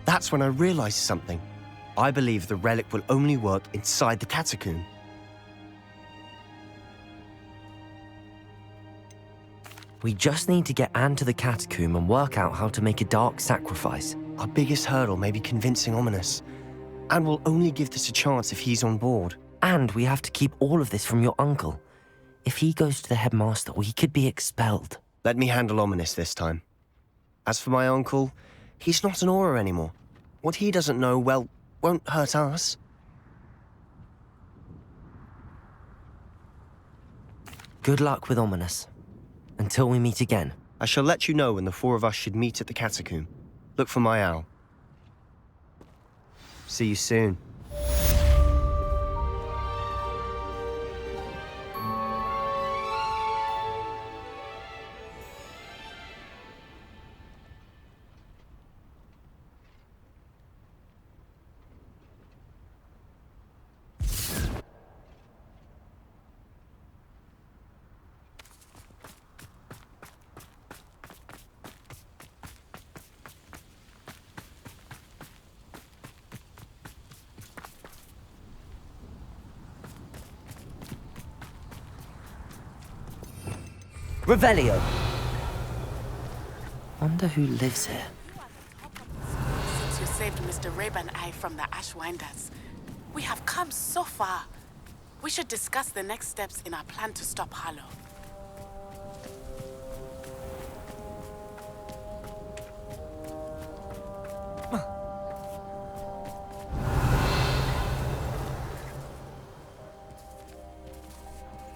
That's when I realized something. I believe the relic will only work inside the catacomb. We just need to get Anne to the catacomb and work out how to make a dark sacrifice. Our biggest hurdle may be convincing Ominous. Anne will only give this a chance if he's on board. And we have to keep all of this from your uncle. If he goes to the headmaster, we could be expelled. Let me handle Ominous this time. As for my uncle, he's not an Auror anymore. What he doesn't know, well, won't hurt us. Good luck with Ominous. Until we meet again. I shall let you know when the four of us should meet at the catacomb. Look for my owl. See you soon. Revelio. Wonder who lives here. Since you saved Mr. Rabe and I from the Ashwinders, we have come so far. We should discuss the next steps in our plan to stop Harlow.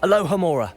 Aloha Mora.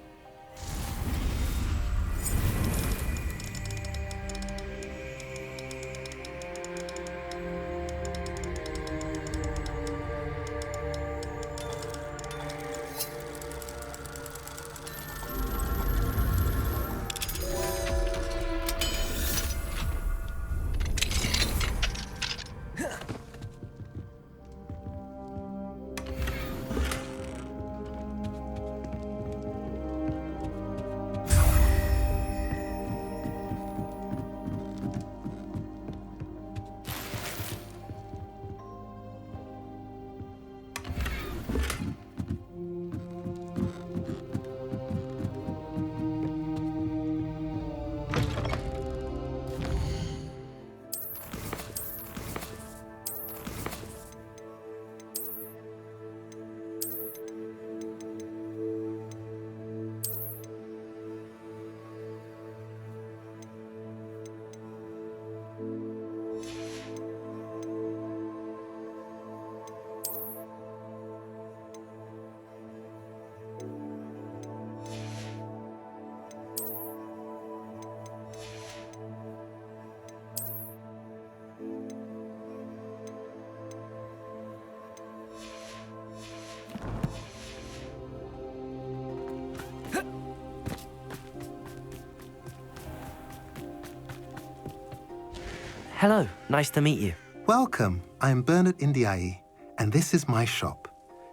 Hello, nice to meet you. Welcome. I'm Bernard Indiai, and this is my shop.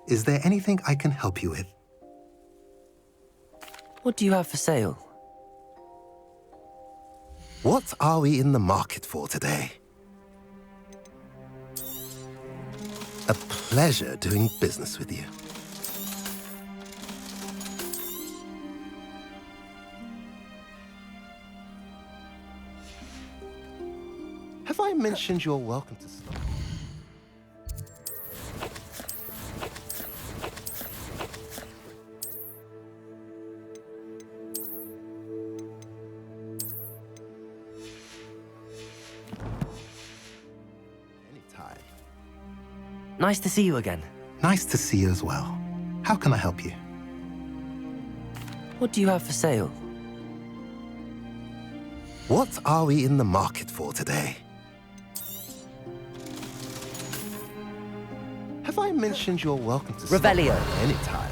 Is there anything I can help you with? What do you have for sale? What are we in the market for today? A pleasure doing business with you. Have I mentioned you're welcome to stop? Anytime. Nice to see you again. Nice to see you as well. How can I help you? What do you have for sale? What are we in the market for today? Have I mentioned you're welcome to stop Revelio. anytime?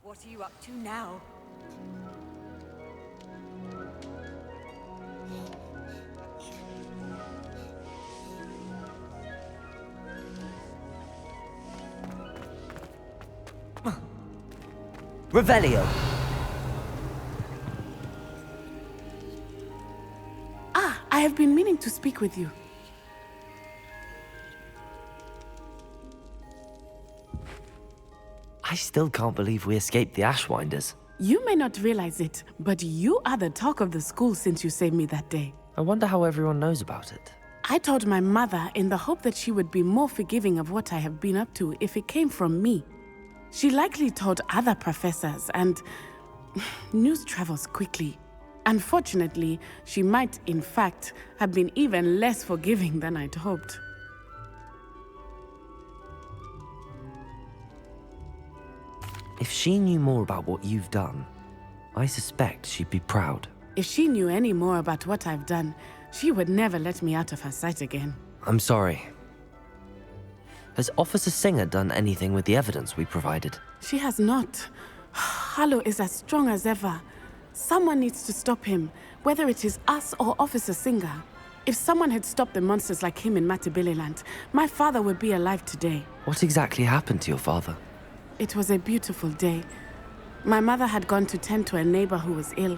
What are you up to now? Revelio. Ah, I have been meaning to speak with you. I still can't believe we escaped the Ashwinders. You may not realize it, but you are the talk of the school since you saved me that day. I wonder how everyone knows about it. I told my mother in the hope that she would be more forgiving of what I have been up to if it came from me. She likely told other professors, and news travels quickly. Unfortunately, she might, in fact, have been even less forgiving than I'd hoped. If she knew more about what you've done, I suspect she'd be proud. If she knew any more about what I've done, she would never let me out of her sight again. I'm sorry. Has Officer Singer done anything with the evidence we provided? She has not. Harlow is as strong as ever. Someone needs to stop him, whether it is us or Officer Singer. If someone had stopped the monsters like him in Matabeleland, my father would be alive today. What exactly happened to your father? It was a beautiful day. My mother had gone to tend to a neighbor who was ill,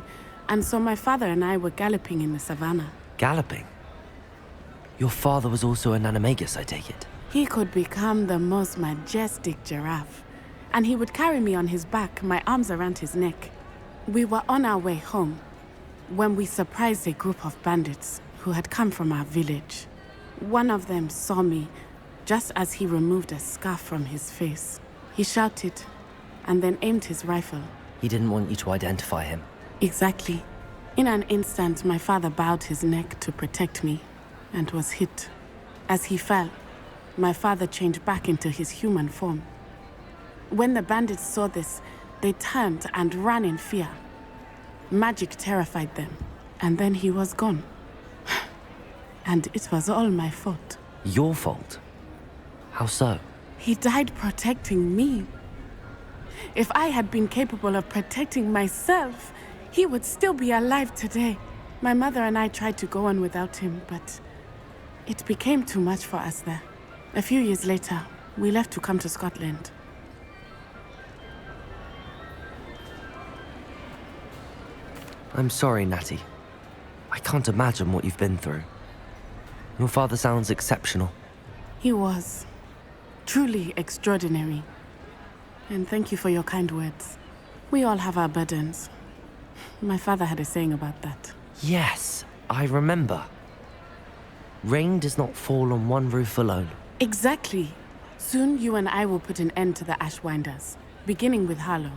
and so my father and I were galloping in the savannah. Galloping? Your father was also an animagus, I take it? He could become the most majestic giraffe, and he would carry me on his back, my arms around his neck. We were on our way home when we surprised a group of bandits who had come from our village. One of them saw me just as he removed a scarf from his face. He shouted and then aimed his rifle. He didn't want you to identify him. Exactly. In an instant, my father bowed his neck to protect me and was hit. As he fell, my father changed back into his human form. When the bandits saw this, they turned and ran in fear. Magic terrified them, and then he was gone. And it was all my fault. Your fault? How so? He died protecting me. If I had been capable of protecting myself, he would still be alive today. My mother and I tried to go on without him, but it became too much for us there. A few years later, we left to come to Scotland. I'm sorry, Natty. I can't imagine what you've been through. Your father sounds exceptional. He was truly extraordinary. And thank you for your kind words. We all have our burdens. My father had a saying about that. Yes, I remember. Rain does not fall on one roof alone. Exactly. Soon you and I will put an end to the Ashwinders, beginning with Harlow.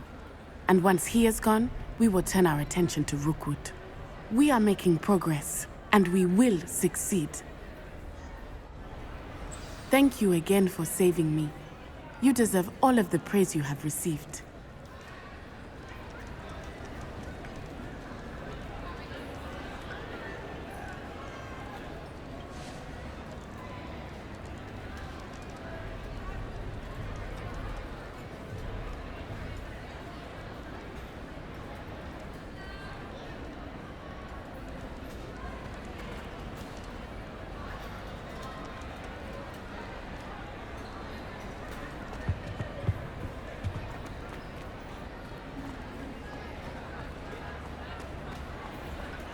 And once he is gone, we will turn our attention to Rookwood. We are making progress, and we will succeed. Thank you again for saving me. You deserve all of the praise you have received.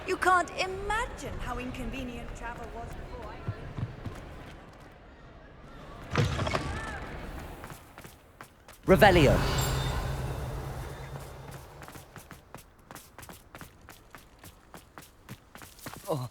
You can't imagine how inconvenient travel was before I... Revelio. Oh.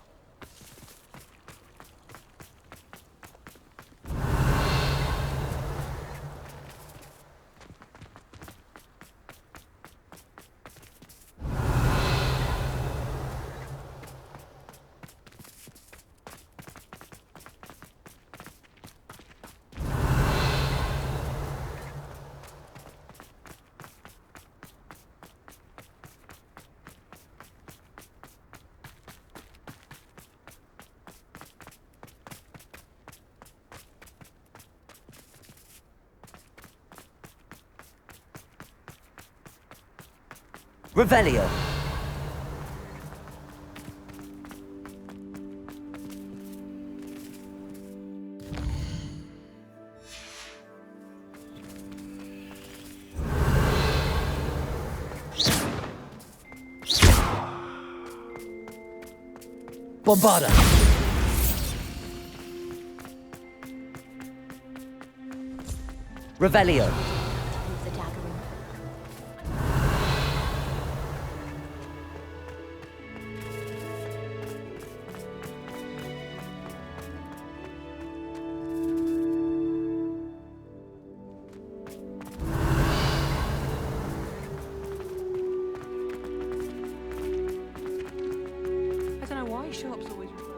Revelio. Bombarda. Revelio. I don't know why shops always refer.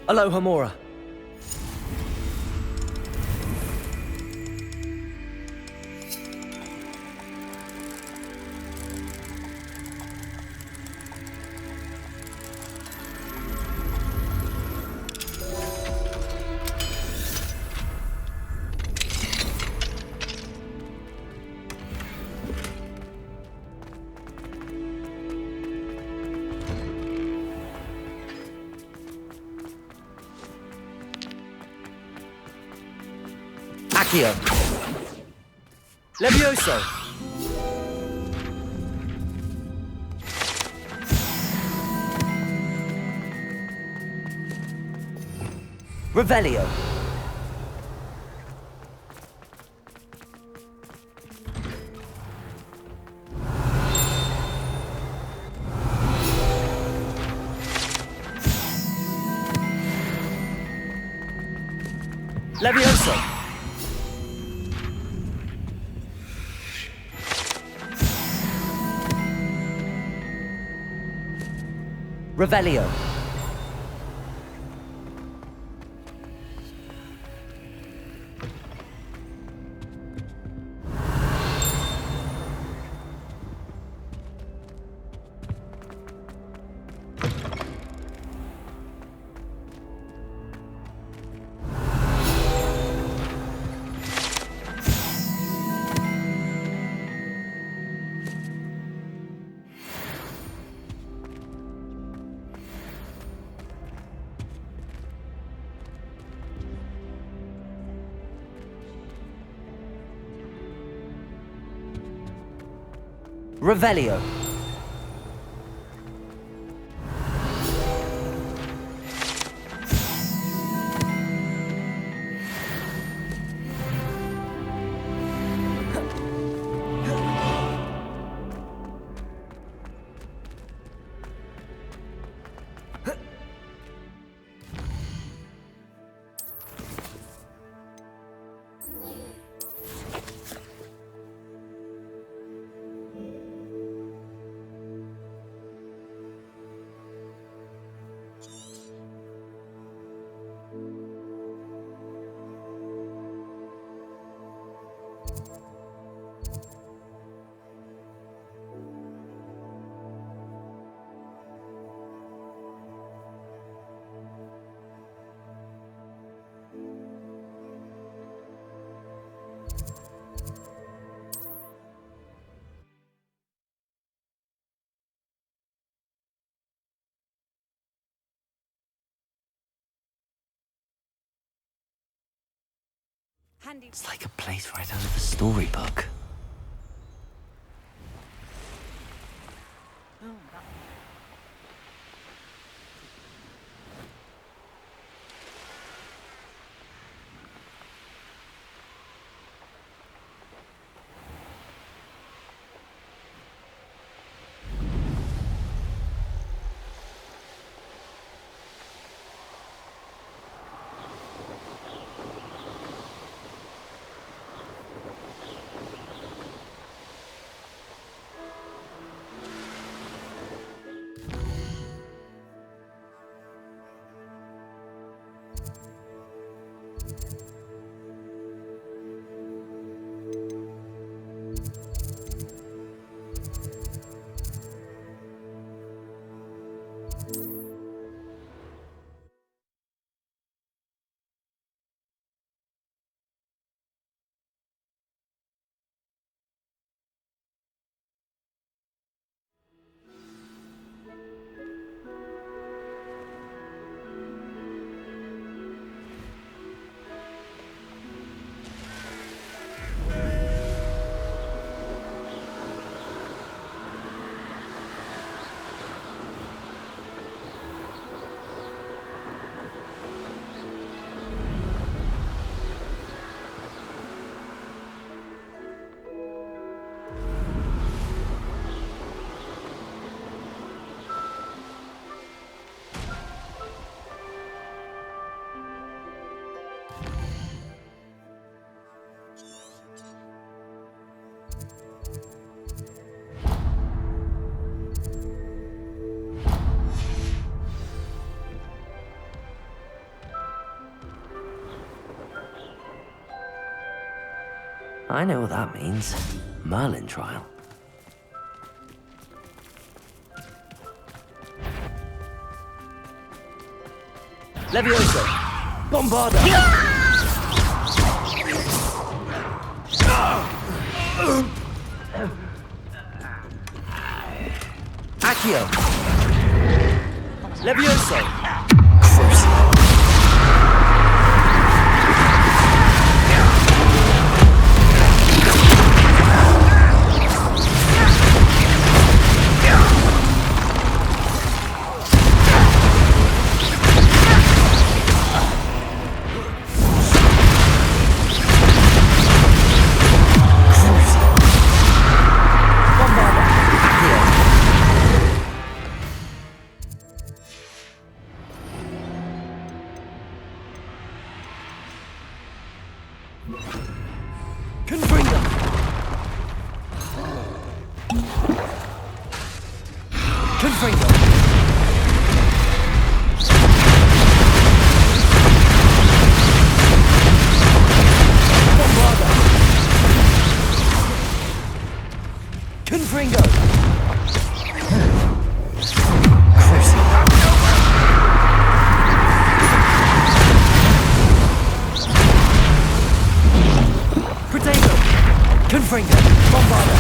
Aloha Mora. Accio. Levioso. Revelio. Levioso! Revelio. Revelio. It's like a place right out of a storybook. I know what that means. Merlin trial. Levioso! Bombarda! Accio! Levioso! Confringo! Bombarda! Confringo! Protego! Confringo! Bombarda!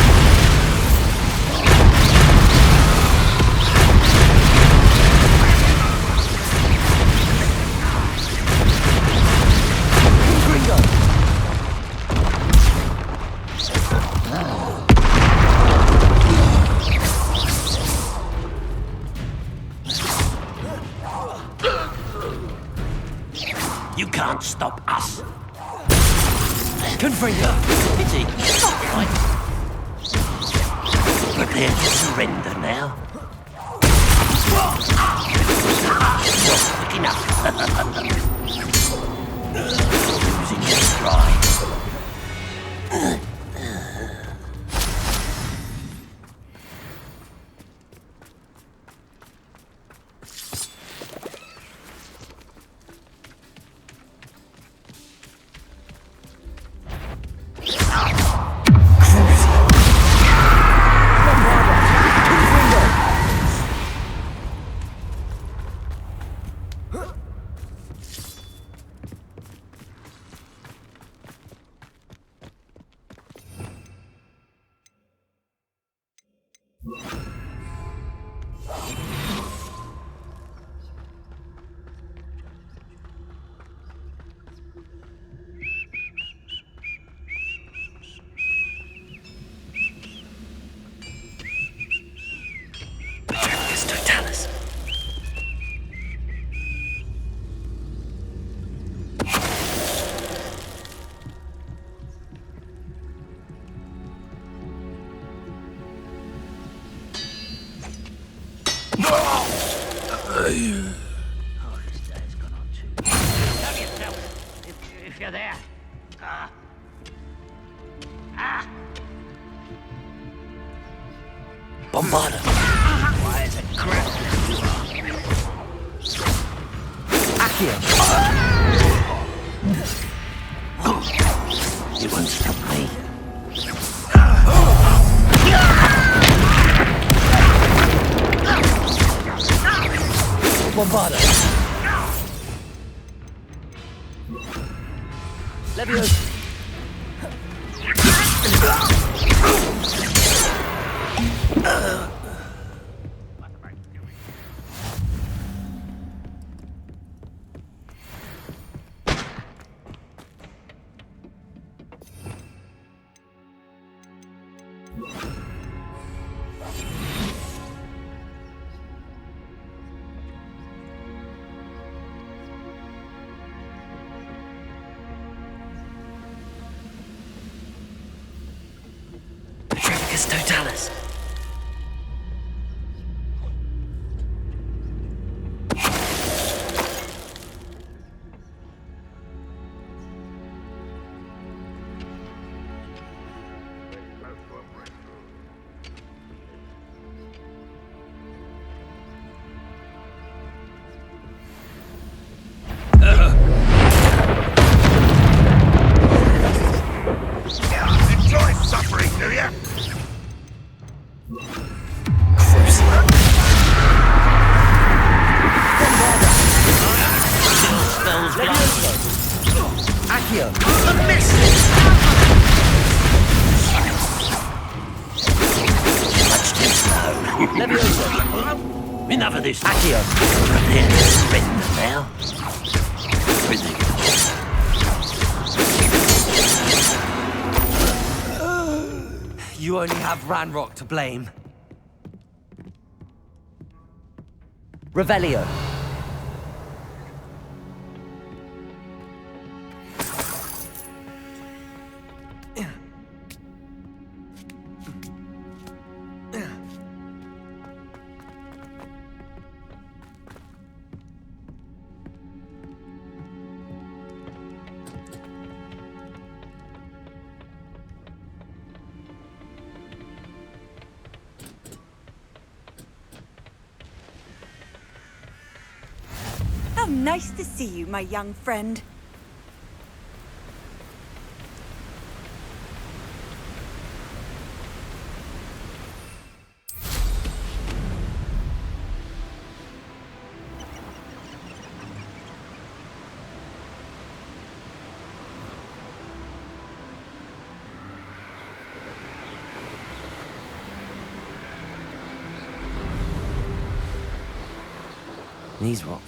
You can't stop us. Confringo! Pity. Right. Prepare to surrender now. Not quick enough. Losing your stride. If you're there. Bombarda! Why is it crap? Accio! You won't stop me. Bombarda! Leviosa! Petrificus Totalis! Enjoy suffering, do ya? Spells Accio! a miss! Much too slow. Leviosa! Enough of this. Accio! Prepare to surrender now. You only have Ranrock to blame. Revelio. Nice to see you, my young friend. These rocks.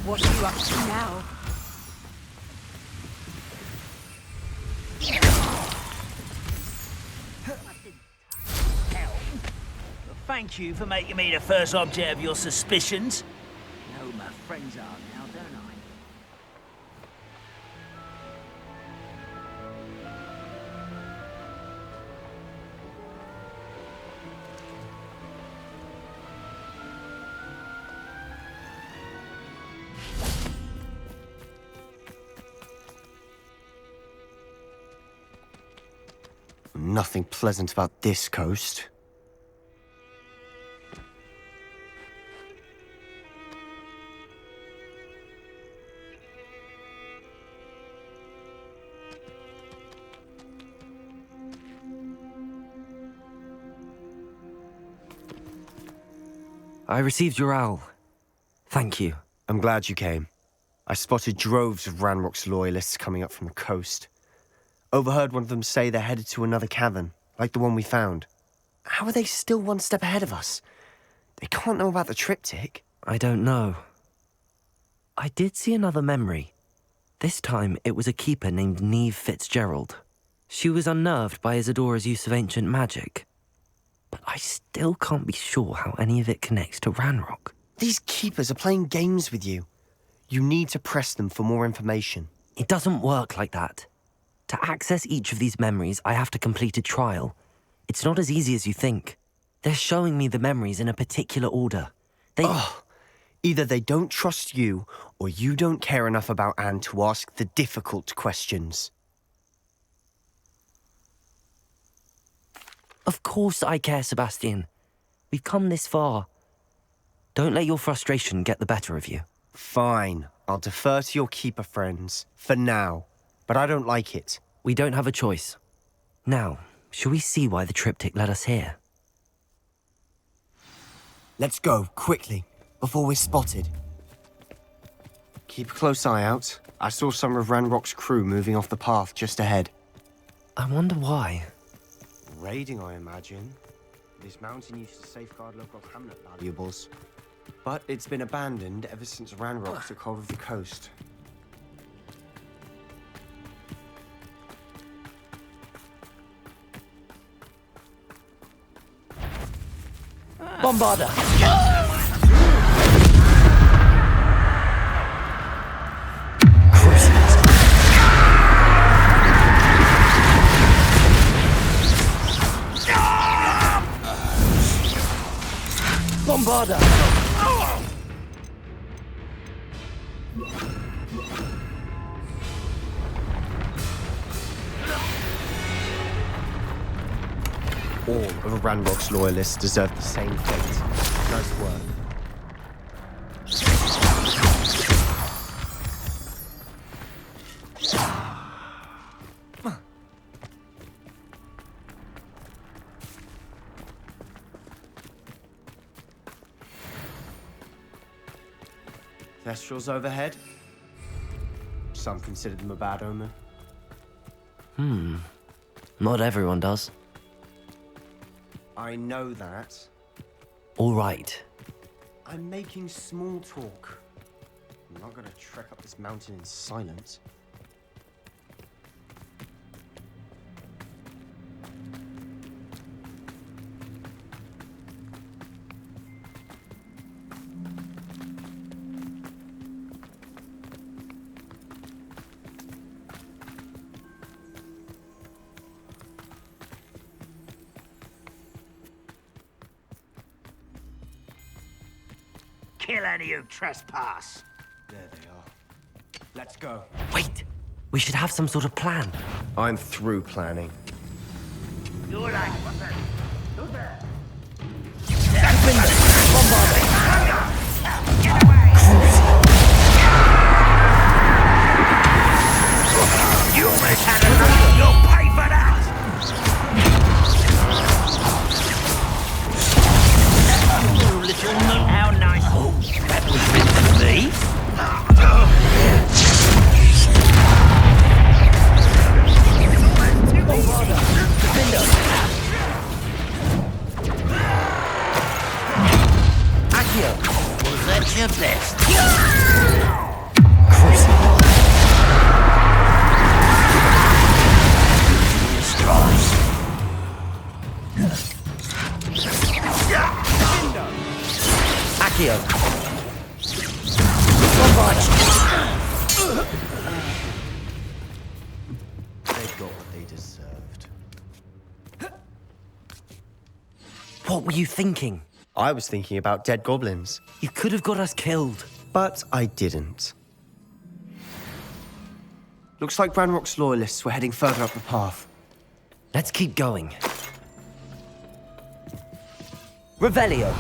What are you up to now? Thank you for making me the first object of your suspicions. You know who my friends are now, don't I? Nothing pleasant about this coast. I received your owl. Thank you. I'm glad you came. I spotted droves of Ranrock's loyalists coming up from the coast. Overheard one of them say they're headed to another cavern, like the one we found. How are they still one step ahead of us? They can't know about the triptych. I don't know. I did see another memory. This time it was a keeper named Neve Fitzgerald. She was unnerved by Isadora's use of ancient magic. But I still can't be sure how any of it connects to Ranrock. These keepers are playing games with you. You need to press them for more information. It doesn't work like that. To access each of these memories, I have to complete a trial. It's not as easy as you think. They're showing me the memories in a particular order. Either they don't trust you, or you don't care enough about Anne to ask the difficult questions. Of course I care, Sebastian. We've come this far. Don't let your frustration get the better of you. Fine. I'll defer to your keeper friends. For now. But I don't like it. We don't have a choice. Now, shall we see why the triptych led us here? Let's go, quickly, before we're spotted. Keep a close eye out. I saw some of Ranrock's crew moving off the path just ahead. I wonder why. Raiding, I imagine. This mountain used to safeguard local hamlet valuables. But it's been abandoned ever since Ranrock took hold of the coast. Bombarder! Bombarder! All of Ranrock's loyalists deserve the same fate. Nice work. Thestrals overhead. Some consider them a bad omen. Not everyone does. I know that. All right. I'm making small talk. I'm not gonna trek up this mountain in silence. Kill any who trespass. There they are. Let's go. Wait! We should have some sort of plan. I'm through planning. You like what's that? Who's there? Get away! You had enough. You'll pay for that. Oh, little moon. How nice. Oh, that was meant for me. Accio! Was that your best? Crucible! Your straws. Accio! They got what they deserved. What were you thinking? I was thinking about dead goblins. You could have got us killed. But I didn't. Looks like Ranrock's loyalists were heading further up the path. Let's keep going. Revelio!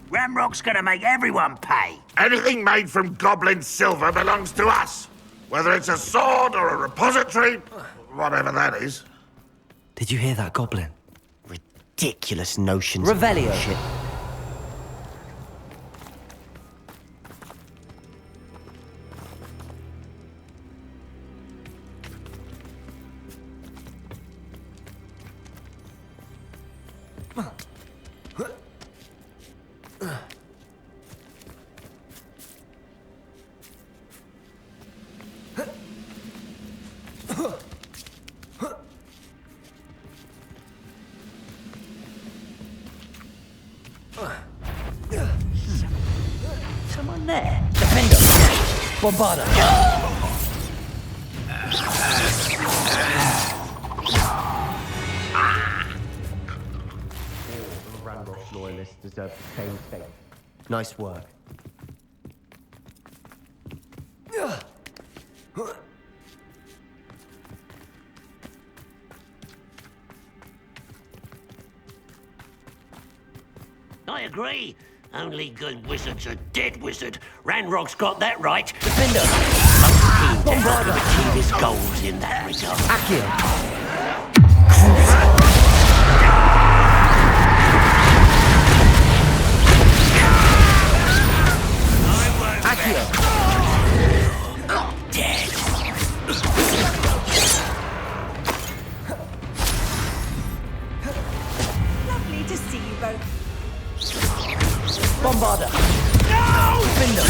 Ranrock's gonna make everyone pay. Anything made from goblin silver belongs to us. Whether it's a sword or a repository, whatever that is. Did you hear that, Goblin? Ridiculous notions. Revelio! Shit. Someone there. Defender. Bombarda! Ranrock's loyalists deserve the same fate. Nice work. I agree. Only good wizard's a dead wizard. Ranrock's got that right. Defender! Most keen to help him achieve his goals in that regard. Accio! Accio! Dead. Lovely to see you both. Bombarda! No! Defender!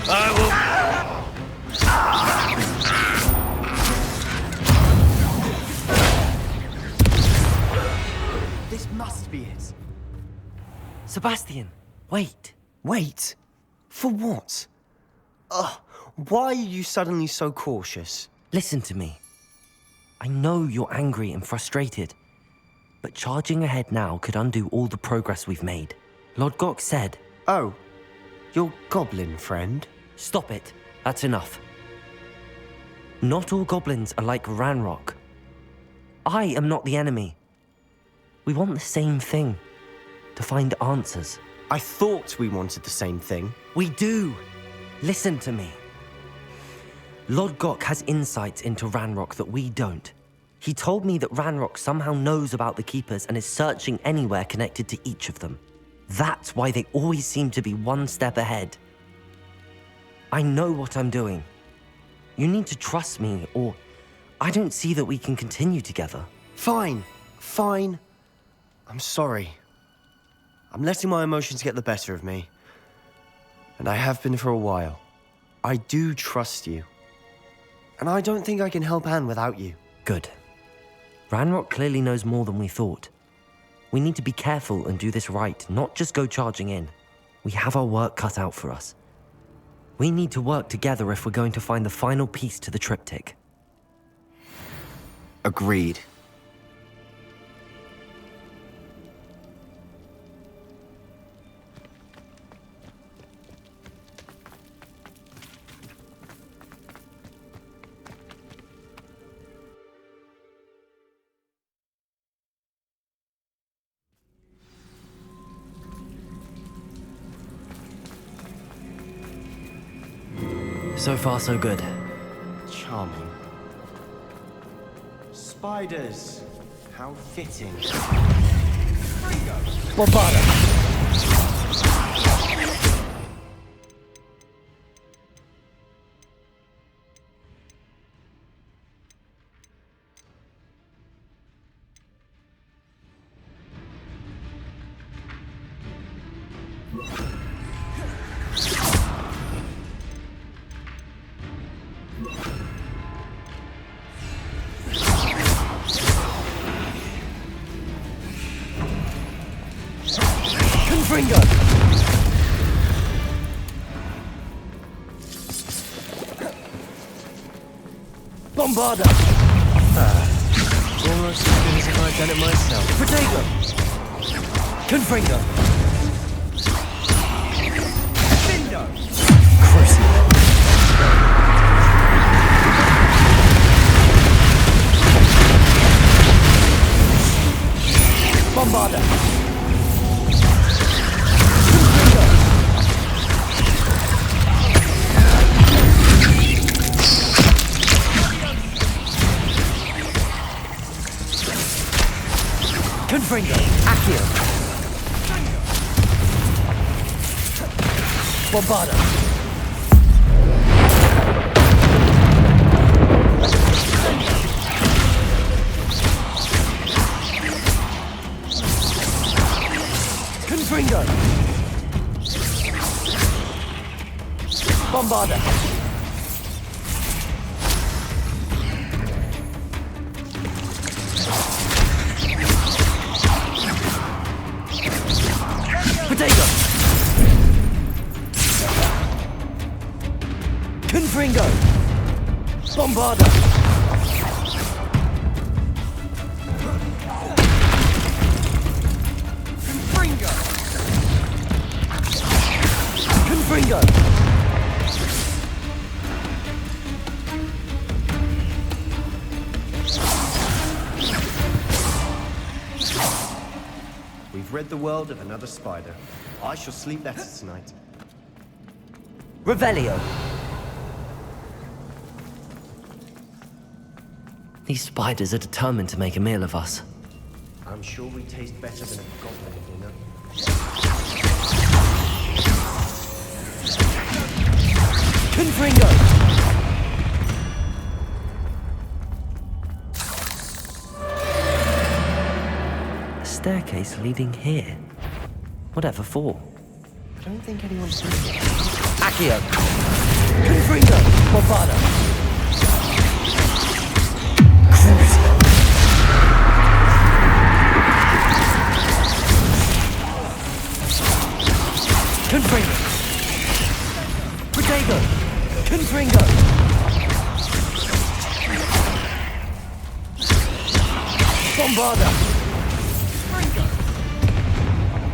I will. This must be it. Sebastian, wait. Wait? For what? Why are you suddenly so cautious? Listen to me. I know you're angry and frustrated, but charging ahead now could undo all the progress we've made. Lord Gok said... Oh, your goblin friend? Stop it. That's enough. Not all goblins are like Ranrock. I am not the enemy. We want the same thing. To find answers. I thought we wanted the same thing. We do. Listen to me. Lord Gok has insights into Ranrock that we don't. He told me that Ranrock somehow knows about the Keepers and is searching anywhere connected to each of them. That's why they always seem to be one step ahead. I know what I'm doing. You need to trust me, or I don't see that we can continue together. Fine. I'm sorry. I'm letting my emotions get the better of me. And I have been for a while. I do trust you. And I don't think I can help Anne without you. Good. Ranrock clearly knows more than we thought. We need to be careful and do this right, not just go charging in. We have our work cut out for us. We need to work together if we're going to find the final piece to the triptych. Agreed. So far, so good. Charming. Spiders. How fitting. Bombarda! Confringo! Bombarda! Almost as good as if I'd done it myself. Protego! Confringo! Bindo! Crucible! Bombarda! Confringo! Accio! Bombarda! Confringo! Bombarda! Potato! Confringo! Bombarda! Confringo! Confringo! We've rid the world of another spider. I shall sleep better tonight. Revelio! These spiders are determined to make a meal of us. I'm sure we taste better than a goblin dinner. Confringo! A staircase leading here. Whatever for? I don't think anyone's seen it. Accio! Confringo! Bombarda! Confringo! Protego! Confringo! Bombarda!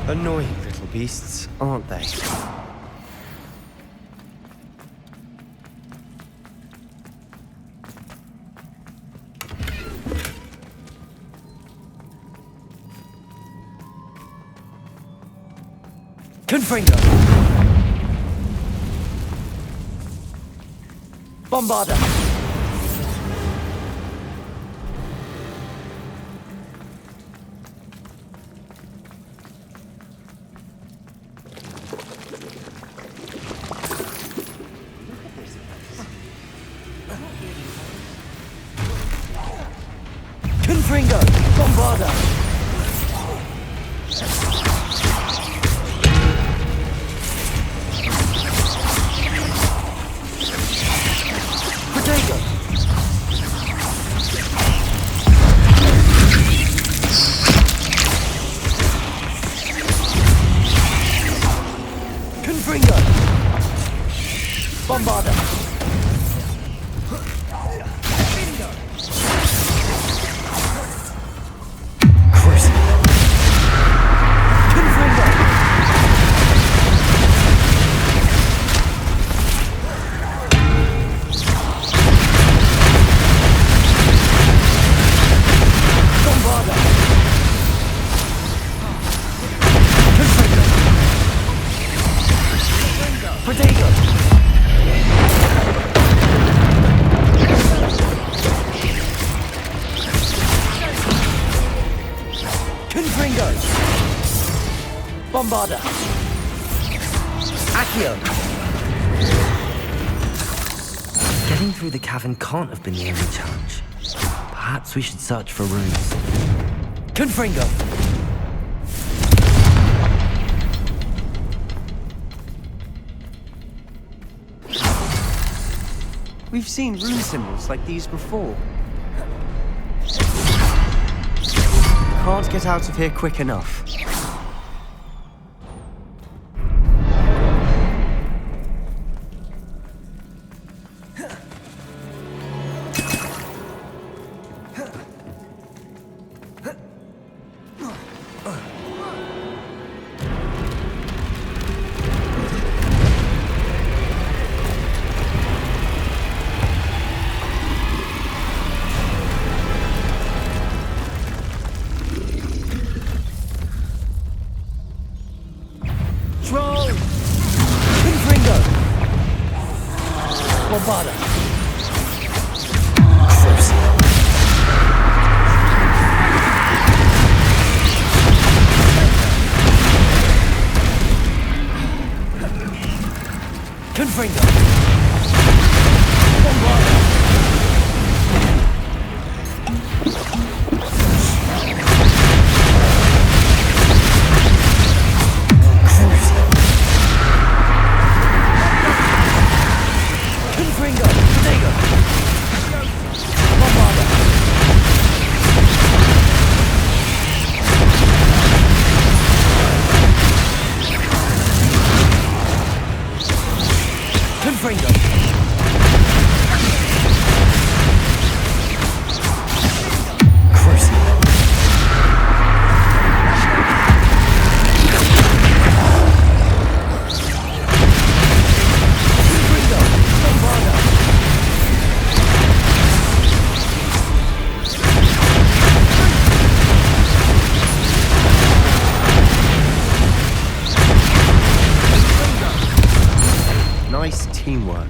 Annoying little beasts, aren't they? Confringo! Bombarda! Confringo! Bombarda! Protego! Confringo! Bombarda! Bombarda! Accio! Getting through the cavern can't have been the only challenge. Perhaps we should search for runes. Confringo! We've seen rune symbols like these before. Can't get out of here quick enough. Bombarda! Confringo! Bombarda! Confringo! Protego! Bombarda! Confringo! Cruising! Confringo! Bombarda! Nice teamwork.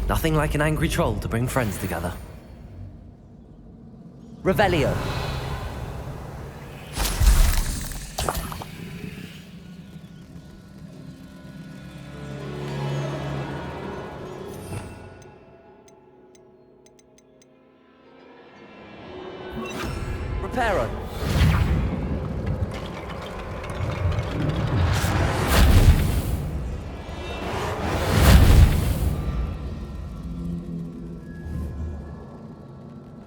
Nothing like an angry troll to bring friends together. Revelio. Reparo.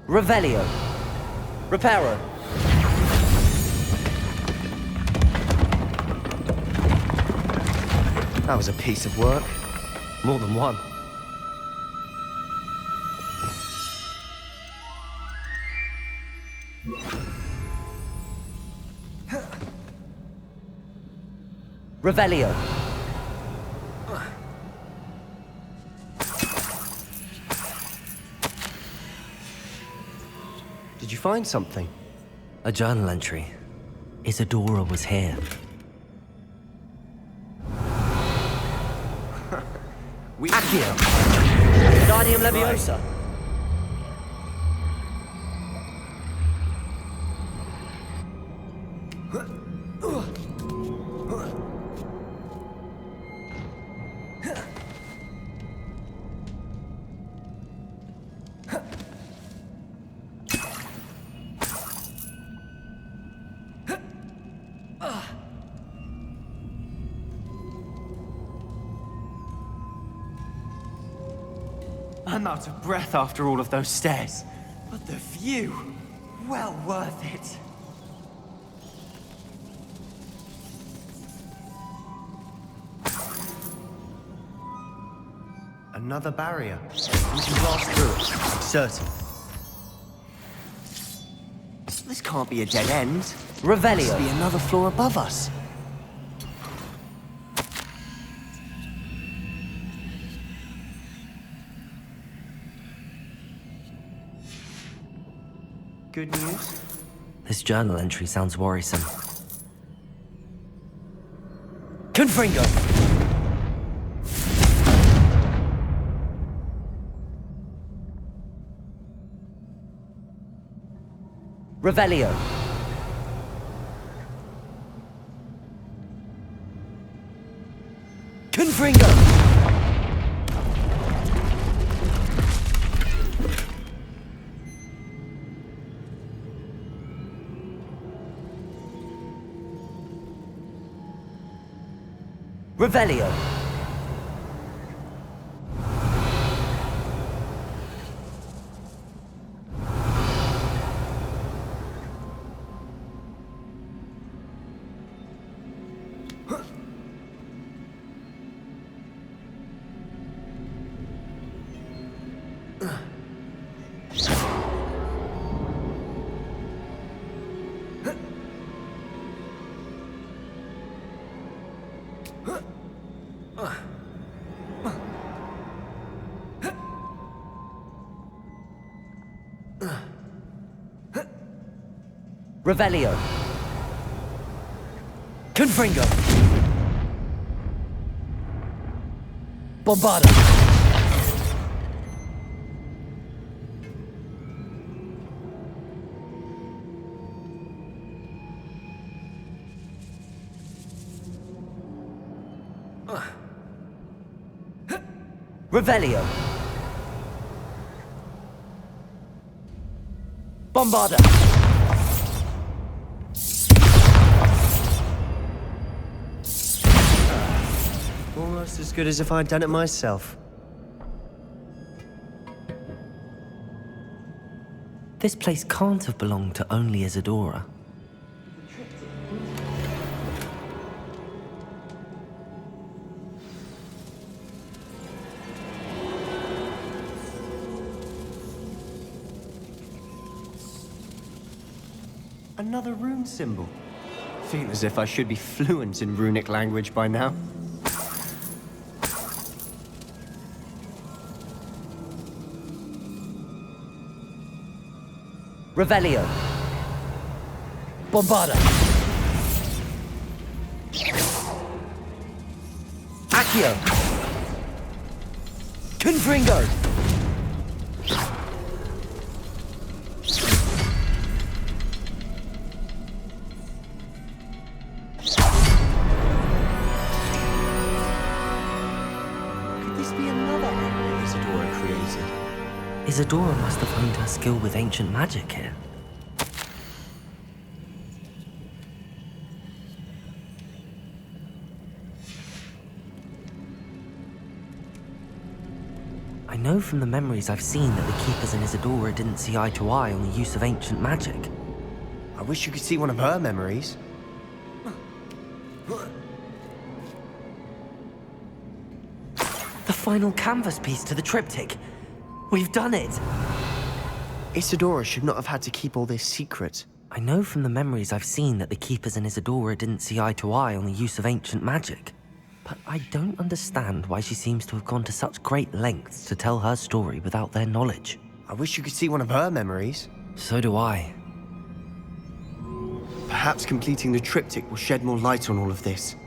Revelio. Reparo. That was a piece of work. More than one. Revelio. Did you find something? A journal entry. Isadora was here. Accio! Wingardium Leviosa! I'm out of breath after all of those stairs. But the view, well worth it. Another barrier. We can blast through it, I'm certain. This can't be a dead end. Revelio. Must be another floor above us. Good news? This journal entry sounds worrisome. Confringo! Revelio. Confringo! Revelio. Revelio. Confringo! Bombarda. Revelio. Bombarda. Almost as good as if I'd done it myself. This place can't have belonged to only Isadora. Another rune symbol. Feel as if I should be fluent in runic language by now. Revelio. Bombarda. Accio. Confringo! Could this be another area Isadora created? Isadora must have honed her skill with ancient magic here. I know from the memories I've seen that the Keepers and Isadora didn't see eye to eye on the use of ancient magic. I wish you could see one of her memories. The final canvas piece to the triptych. We've done it! Isadora should not have had to keep all this secret. I know from the memories I've seen that the Keepers and Isadora didn't see eye to eye on the use of ancient magic. But I don't understand why she seems to have gone to such great lengths to tell her story without their knowledge. I wish you could see one of her memories. So do I. Perhaps completing the triptych will shed more light on all of this.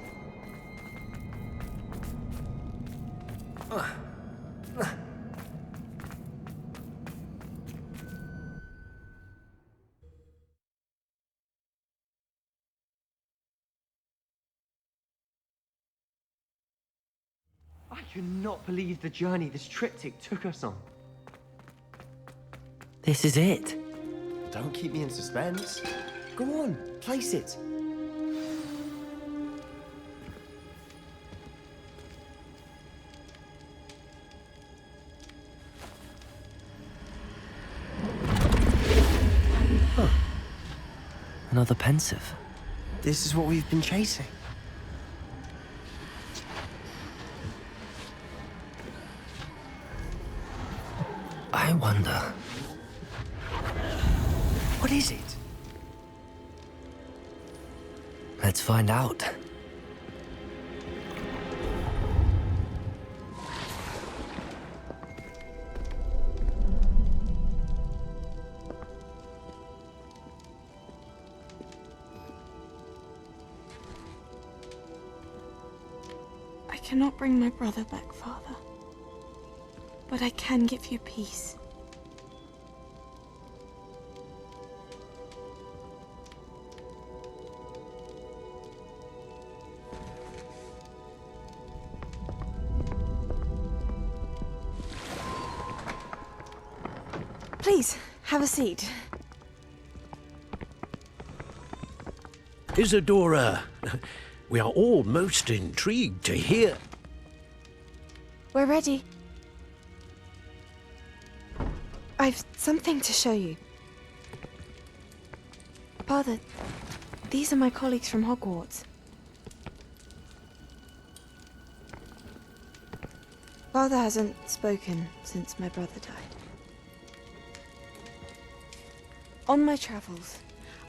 I cannot believe the journey this triptych took us on. This is it. Don't keep me in suspense. Go on, place it. Huh. Another pensive. This is what we've been chasing. I wonder... What is it? Let's find out. I cannot bring my brother back, Father. But I can give you peace. Please, have a seat. Isadora, we are all most intrigued to hear. We're ready. I've something to show you. Father, these are my colleagues from Hogwarts. Father hasn't spoken since my brother died. On my travels,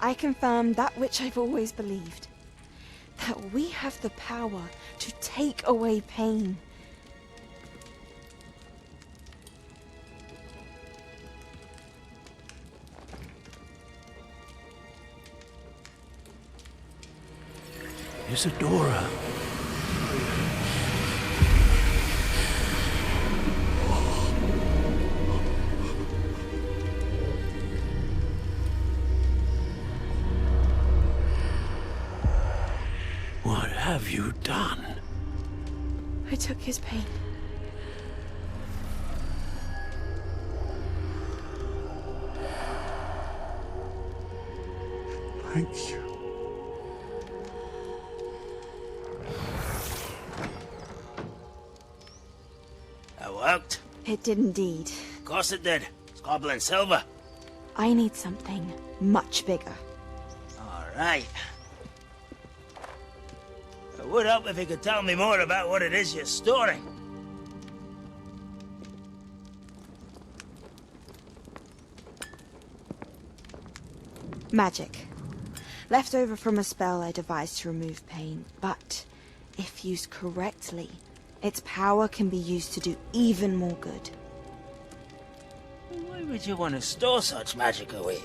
I confirmed that which I've always believed. That we have the power to take away pain. Isadora. What have you done? I took his pain. Thank you. That worked? It did indeed. Of course it did. It's goblin silver. I need something much bigger. All right. It would help if you could tell me more about what it is you're storing. Magic. Left over from a spell I devised to remove pain, but if used correctly, its power can be used to do even more good. Why would you want to store such magic away?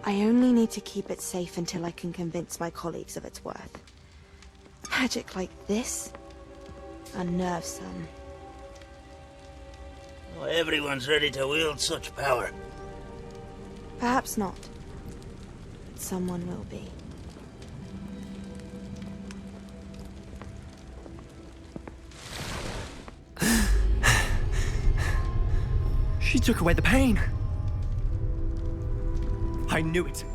I only need to keep it safe until I can convince my colleagues of its worth. Magic like this unnerves some. Not everyone's ready to wield such power. Perhaps not. But someone will be. She took away the pain. I knew it.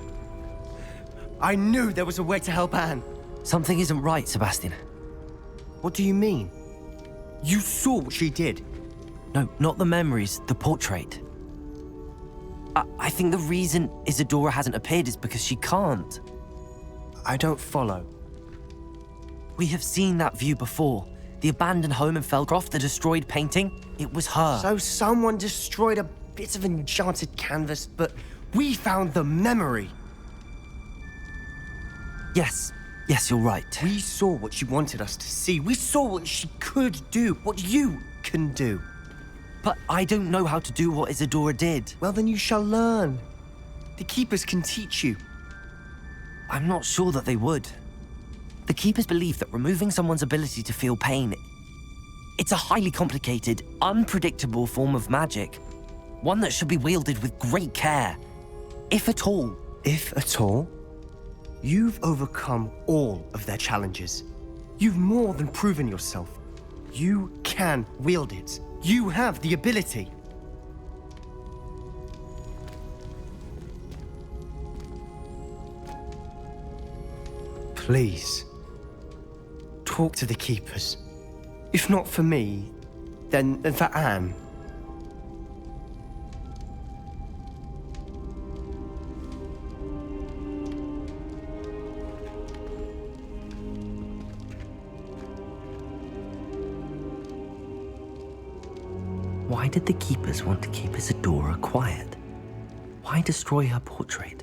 I knew there was a way to help Anne. Something isn't right, Sebastian. What do you mean? You saw what she did. No, not the memories, the portrait. I think the reason Isadora hasn't appeared is because she can't. I don't follow. We have seen that view before. The abandoned home in Feldcroft, the destroyed painting, it was her. So someone destroyed a bit of enchanted canvas, but we found the memory. Yes, you're right. We saw what she wanted us to see. We saw what she could do, what you can do. But I don't know how to do what Isadora did. Well, then you shall learn. The Keepers can teach you. I'm not sure that they would. The Keepers believe that removing someone's ability to feel pain, it's a highly complicated, unpredictable form of magic. One that should be wielded with great care. If at all. If at all? You've overcome all of their challenges. You've more than proven yourself. You can wield it. You have the ability. Please, talk to the Keepers. If not for me, then for Anne. Why did the Keepers want to keep Isadora quiet? Why destroy her portrait?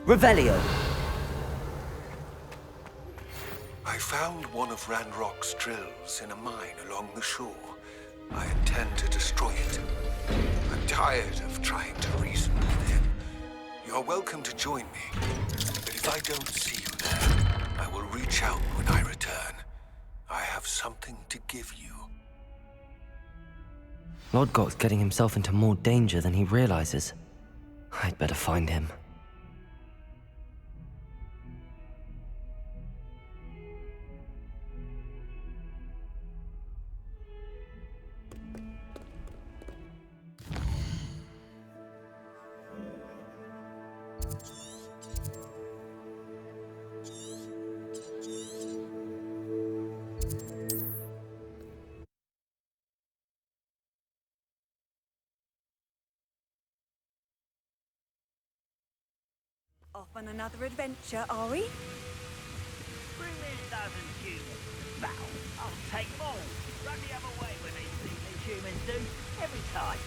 Revelio. I found one of Ranrock's drills in a mine along the shore. I intend to destroy it. I'm tired of trying to reason with him. You're welcome to join me, but if I don't see you there, I will reach out when I return. I have something to give you. Lodgok's getting himself into more danger than he realizes. I'd better find him. Off on another adventure, are we? Bring me a dozen humans. Bow. I'll take more. Run the other way when they see these humans do. Every time.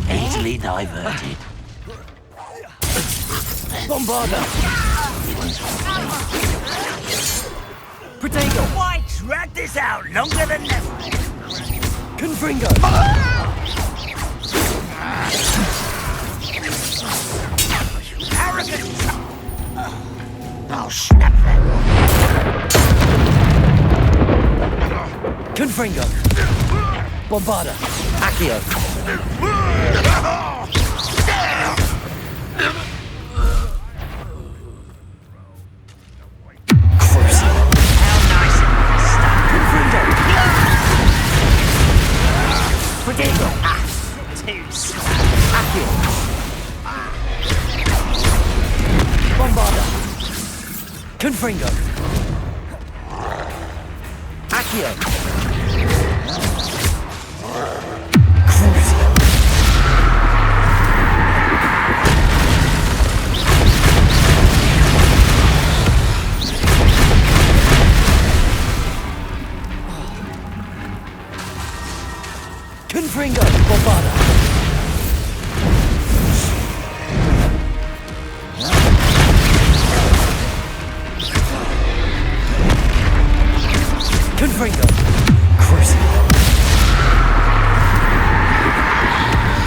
Easily diverted. Bombarda! Protego! Why drag this out longer than ever? Confringo! Arrogant! I'll snap that. Confringo! Bombarda! Accio! Protego! Too slow. Accio! Bombarda! Confringo! Accio! Confringo! Bombarda! Confringo! Cruising!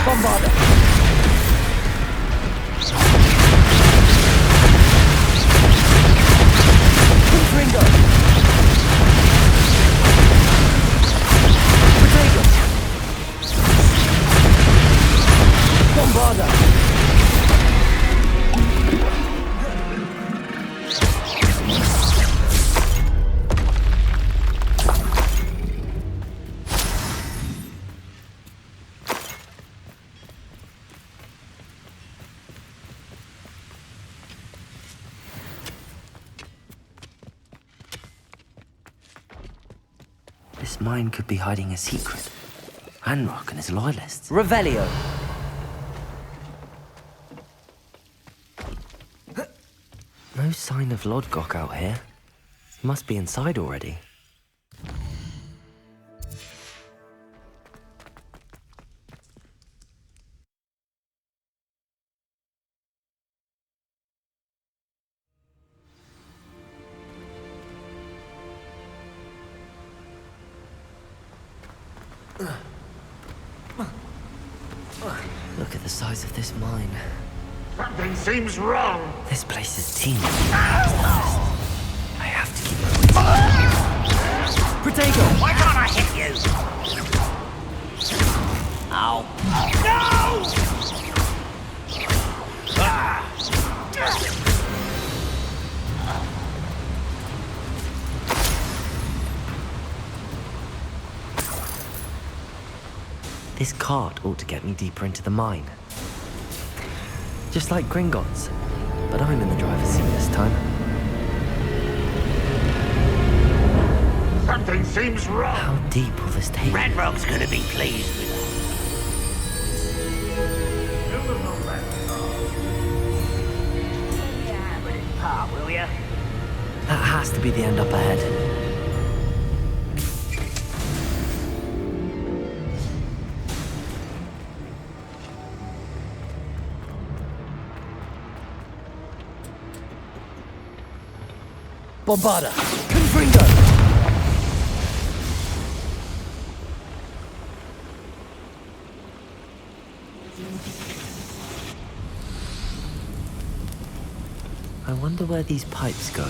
Bombarda! Confringo! Protego! Bombarda! This mine could be hiding a secret. Ranrock and his loyalists. Revelio. No sign of Lodgok out here. He must be inside already. Look at the size of this mine. Something seems wrong. This place is teeming. I have to keep my wits. Protego! Why can't I hit you? Ow. No! This cart ought to get me deeper into the mine. Just like Gringotts, but I'm in the driver's seat this time. Something seems wrong. How deep will this take? Ranrock's gonna be pleased with us. Yeah, but it's part, will ya? That has to be the end up ahead. Bombarda. Confringo. I wonder where these pipes go.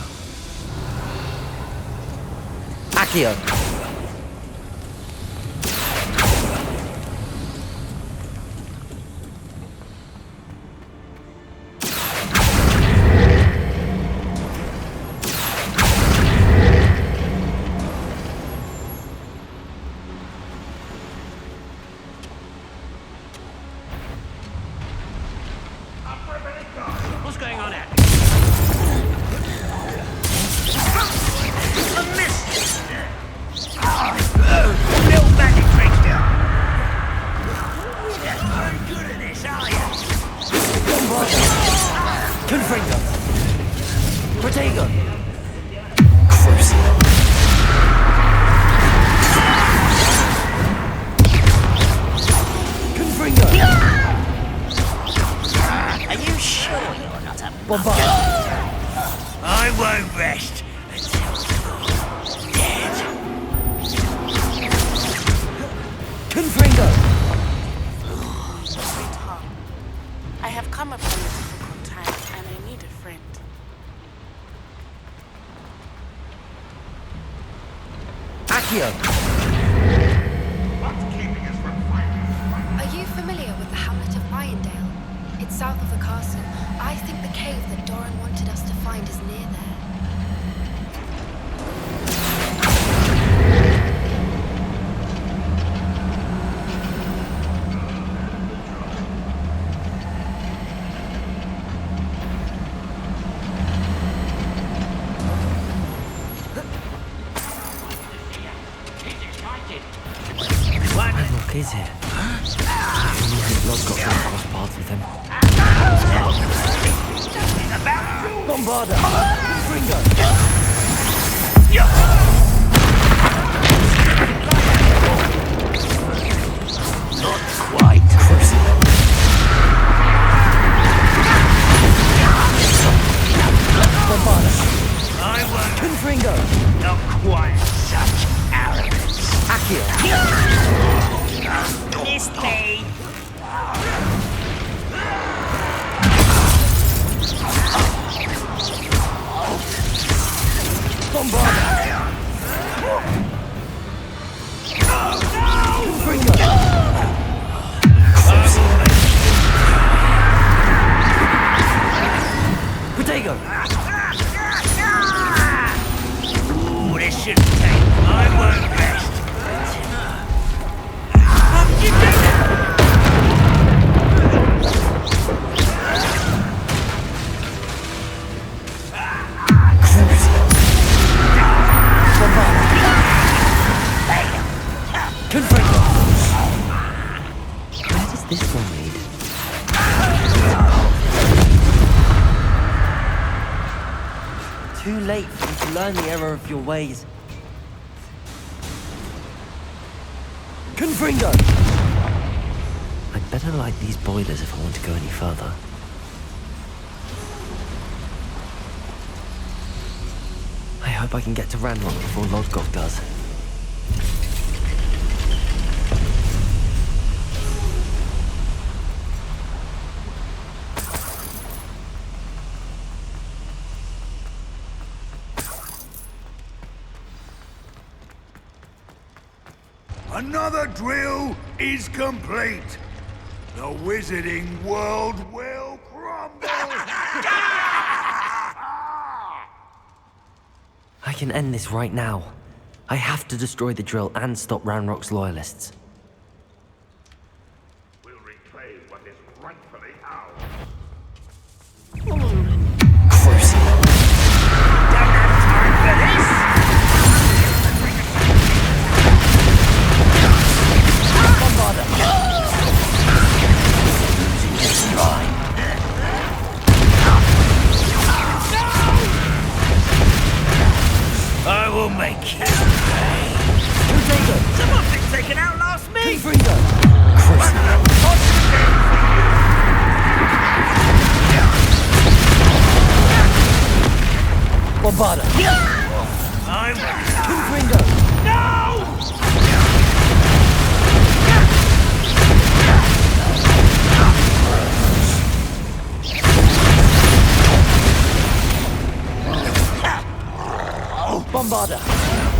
Accio. What's going on out? A miss! Little magic tricks down. You're not very good at this, are you? Confringo. Protego. Confringo. Are you sure you're not a Bombarda. I won't rest until you're dead. Confringo. Sweetheart, I have come upon a difficult time and I need a friend. Accio. What's keeping us from finding? Are you familiar with the hamlet of Irondale? It's south of the castle. I think the cave that Doran wanted us to find is near there. Ranrock is here. Lodgok got cross paths with him. Bombarda. Confringo. Not quite. Bombarda. I won't. Confringo. Not quite such arrogance. Accio. Missed me. Bombarda. Confringo. Protego. Ooh, this shouldn't take. I won't rest. Confringo! Where does this one lead? Too late for you to learn the error of your ways. Confringo! I'd better light these boilers if I want to go any further. I hope I can get to Ranrock before Lodgok does. Another drill is complete. The wizarding world will crumble. I can end this right now. I have to destroy the drill and stop Ranrock's loyalists. We'll reclaim what is rightfully ours. I will make you pay. Someone's been taken out last me! Bombarda! I'm Confringo! No! Bombarda!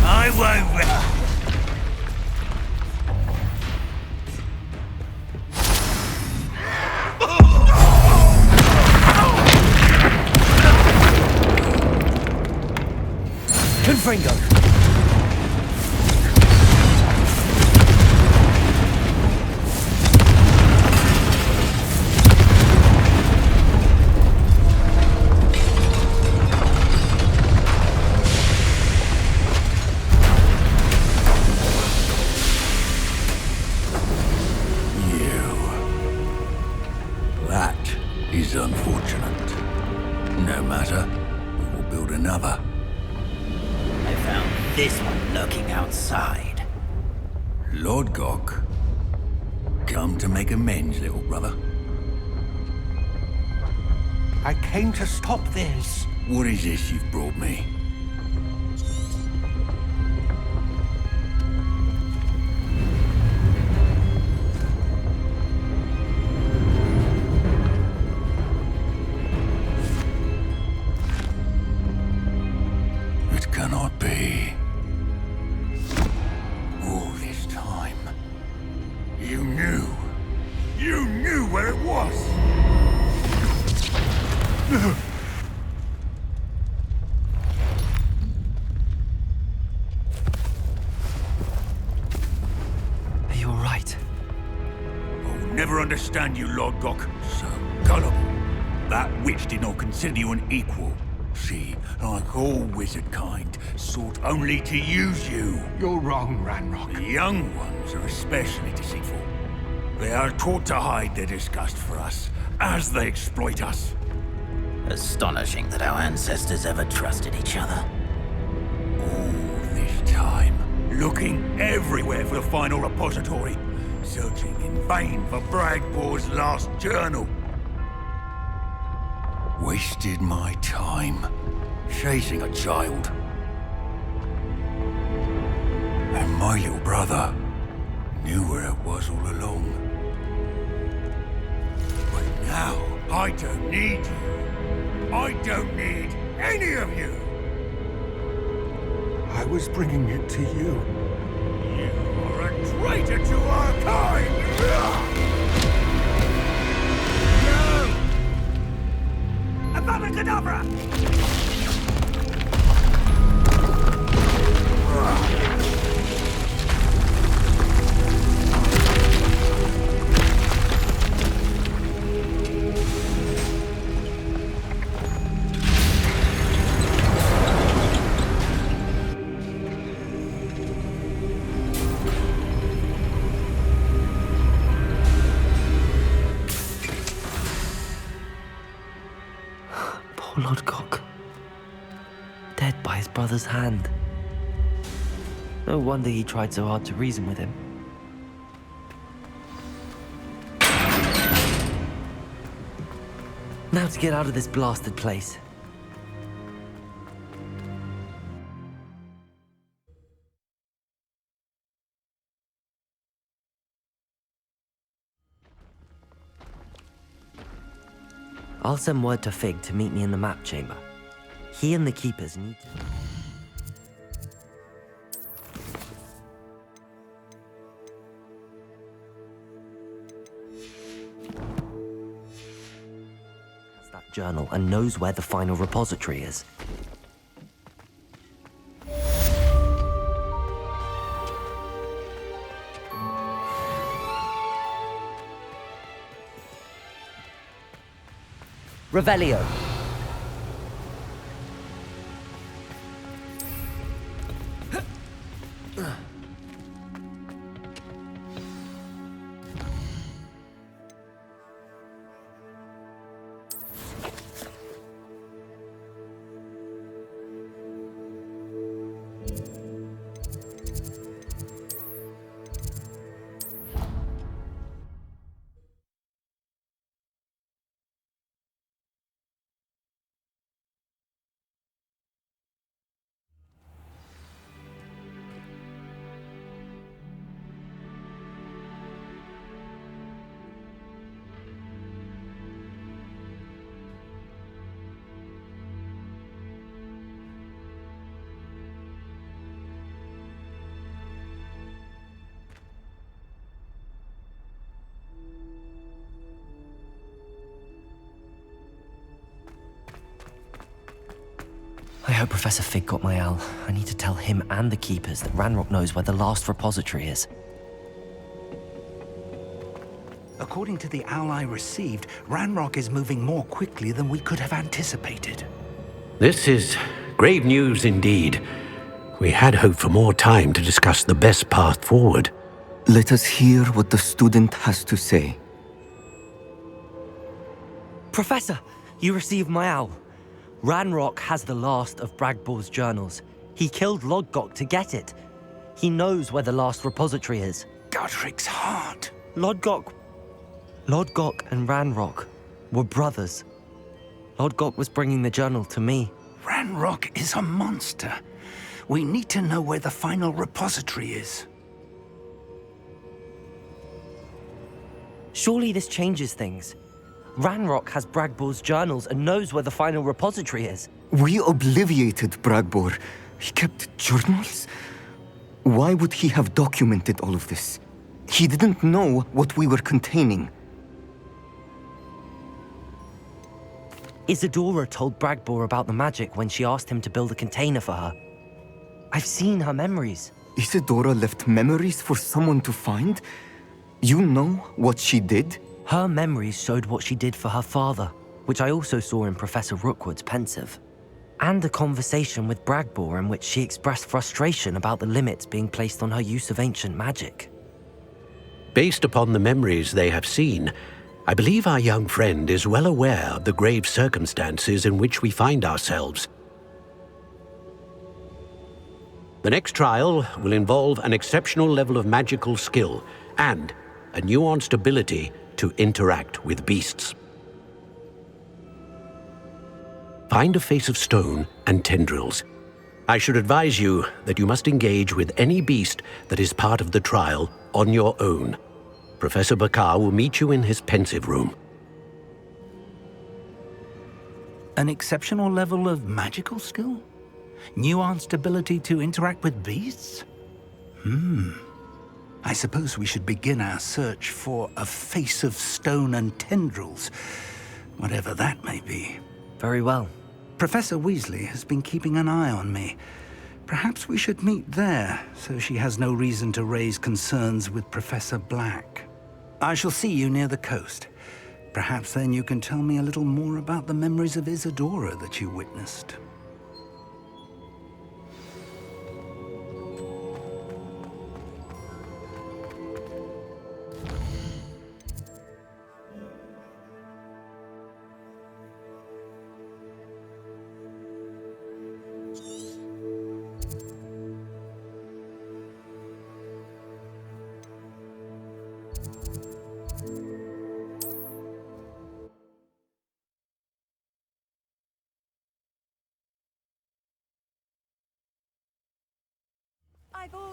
I won't. Confringo! That is unfortunate. No matter, we will build another. I found this one lurking outside. Lodgok, come to make amends, little brother. I came to stop this. What is this you've brought me? It cannot be. All this time, you knew where it was. Are you alright? I'll never understand you, Lodgok. So gullible. That witch did not consider you an equal. She, like all wizard kind, sought only to use you. You're wrong, Ranrock. The young ones are especially deceitful. They are taught to hide their disgust for us, as they exploit us. Astonishing that our ancestors ever trusted each other. All this time, looking everywhere for the final repository, searching in vain for Bragbor's last journal. Wasted my time chasing a child. And my little brother knew where it was all along. But now, I don't need you. I don't need any of you. I was bringing it to you. You are a traitor to our kind! Avada Kedavra! brother's hand. No wonder he tried so hard to reason with him. Now to get out of this blasted place. I'll send word to Fig to meet me in the map chamber. He and the keepers need to... has that journal and knows where the final repository is. Revelio. I hope Professor Fig got my owl. I need to tell him and the keepers that Ranrock knows where the last repository is. According to the owl I received, Ranrock is moving more quickly than we could have anticipated. This is grave news indeed. We had hoped for more time to discuss the best path forward. Let us hear what the student has to say. Professor, you received my owl. Ranrock has the last of Bragbor's journals. He killed Lodgok to get it. He knows where the last repository is. Godric's heart. Lodgok and Ranrock were brothers. Lodgok was bringing the journal to me. Ranrock is a monster. We need to know where the final repository is. Surely this changes things. Ranrock has Bragbor's journals and knows where the final repository is. We obliviated Bragbor. He kept journals? Why would he have documented all of this? He didn't know what we were containing. Isadora told Bragbor about the magic when she asked him to build a container for her. I've seen her memories. Isadora left memories for someone to find? You know what she did? Her memories showed what she did for her father, which I also saw in Professor Rookwood's pensive. And a conversation with Bragbor in which she expressed frustration about the limits being placed on her use of ancient magic. Based upon the memories they have seen, I believe our young friend is well aware of the grave circumstances in which we find ourselves. The next trial will involve an exceptional level of magical skill and a nuanced ability to interact with beasts. Find a face of stone and tendrils. I should advise you that you must engage with any beast that is part of the trial on your own. Professor Bakar will meet you in his pensive room. An exceptional level of magical skill? Nuanced ability to interact with beasts? I suppose we should begin our search for a face of stone and tendrils, whatever that may be. Very well. Professor Weasley has been keeping an eye on me. Perhaps we should meet there, so she has no reason to raise concerns with Professor Black. I shall see you near the coast. Perhaps then you can tell me a little more about the memories of Isadora that you witnessed.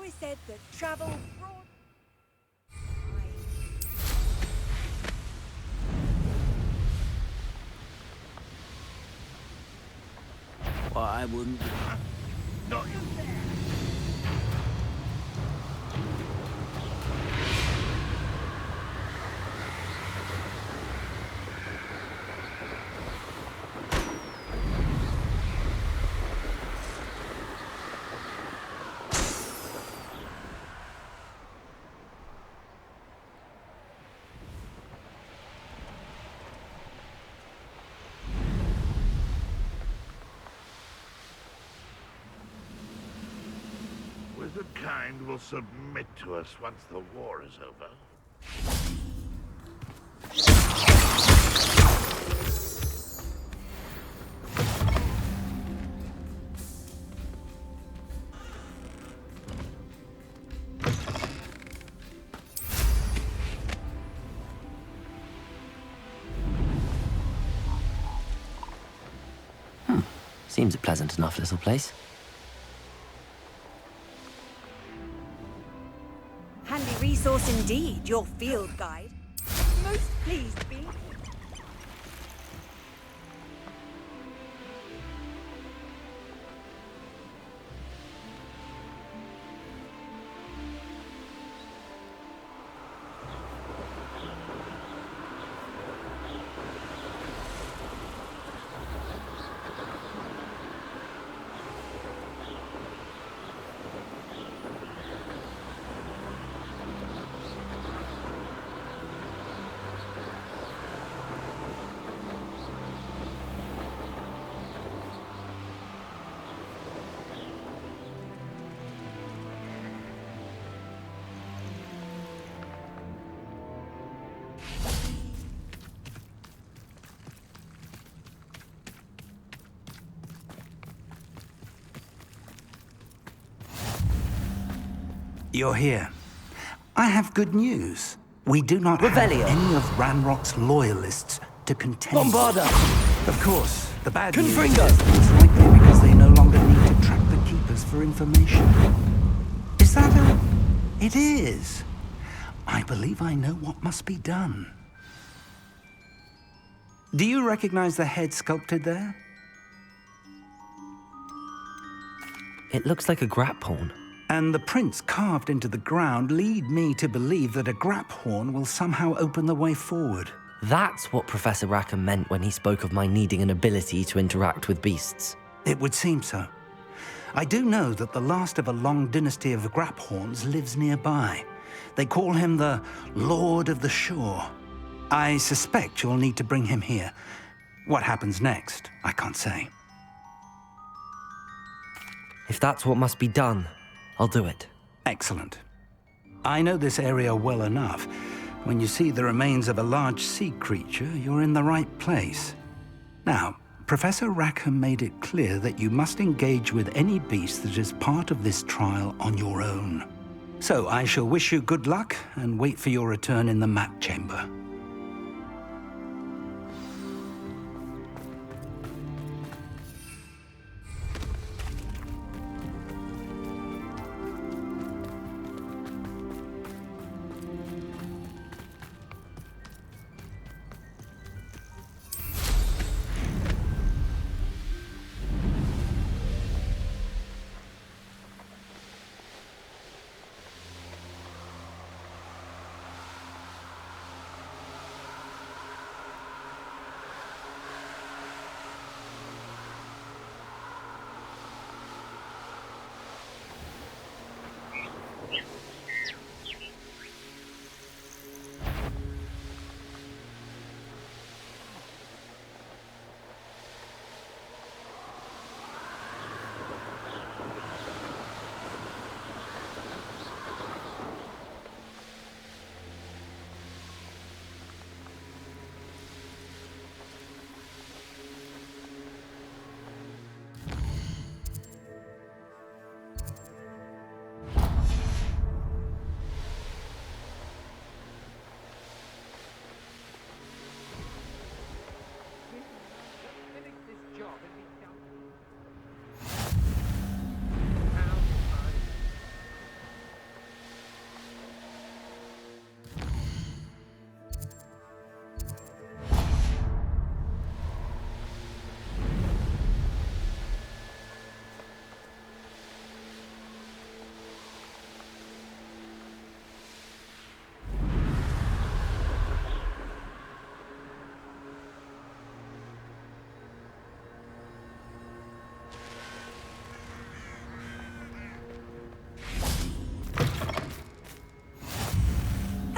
always said that travel brought... Well, I wouldn't... Not you there! Wizard kind will submit to us once the war is over. Seems a pleasant enough little place. Handy resource indeed, your field guide. Most pleased, Bee. You're here. I have good news. We do not have any of Ranrock's loyalists to contend. Bombarda! Of course, the bad news is Confringo! it's likely because they no longer need to track the Keepers for information. Is that a... It is. I believe I know what must be done. Do you recognize the head sculpted there? It looks like a grap horn. And the prints carved into the ground lead me to believe that a grap horn will somehow open the way forward. That's what Professor Rackham meant when he spoke of my needing an ability to interact with beasts. It would seem so. I do know that the last of a long dynasty of grap horns lives nearby. They call him the Lord of the Shore. I suspect you'll need to bring him here. What happens next, I can't say. If that's what must be done, I'll do it. Excellent. I know this area well enough. When you see the remains of a large sea creature, you're in the right place. Now, Professor Rackham made it clear that you must engage with any beast that is part of this trial on your own. So I shall wish you good luck and wait for your return in the map chamber.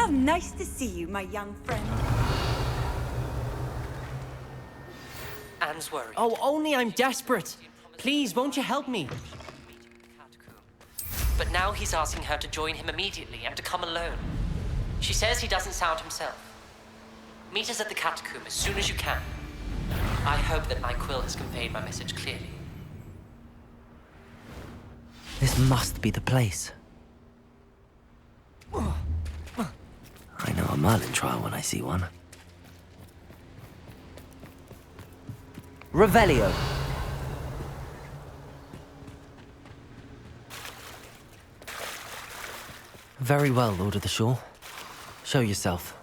How nice to see you, my young friend. Anne's worried. Oh, only I'm desperate. Please, won't you help me? But now he's asking her to join him immediately and to come alone. She says he doesn't sound himself. Meet us at the catacomb as soon as you can. I hope that my quill has conveyed my message clearly. This must be the place. I know a Merlin trial when I see one. Revelio. Very well, Lord of the Shore. Show yourself.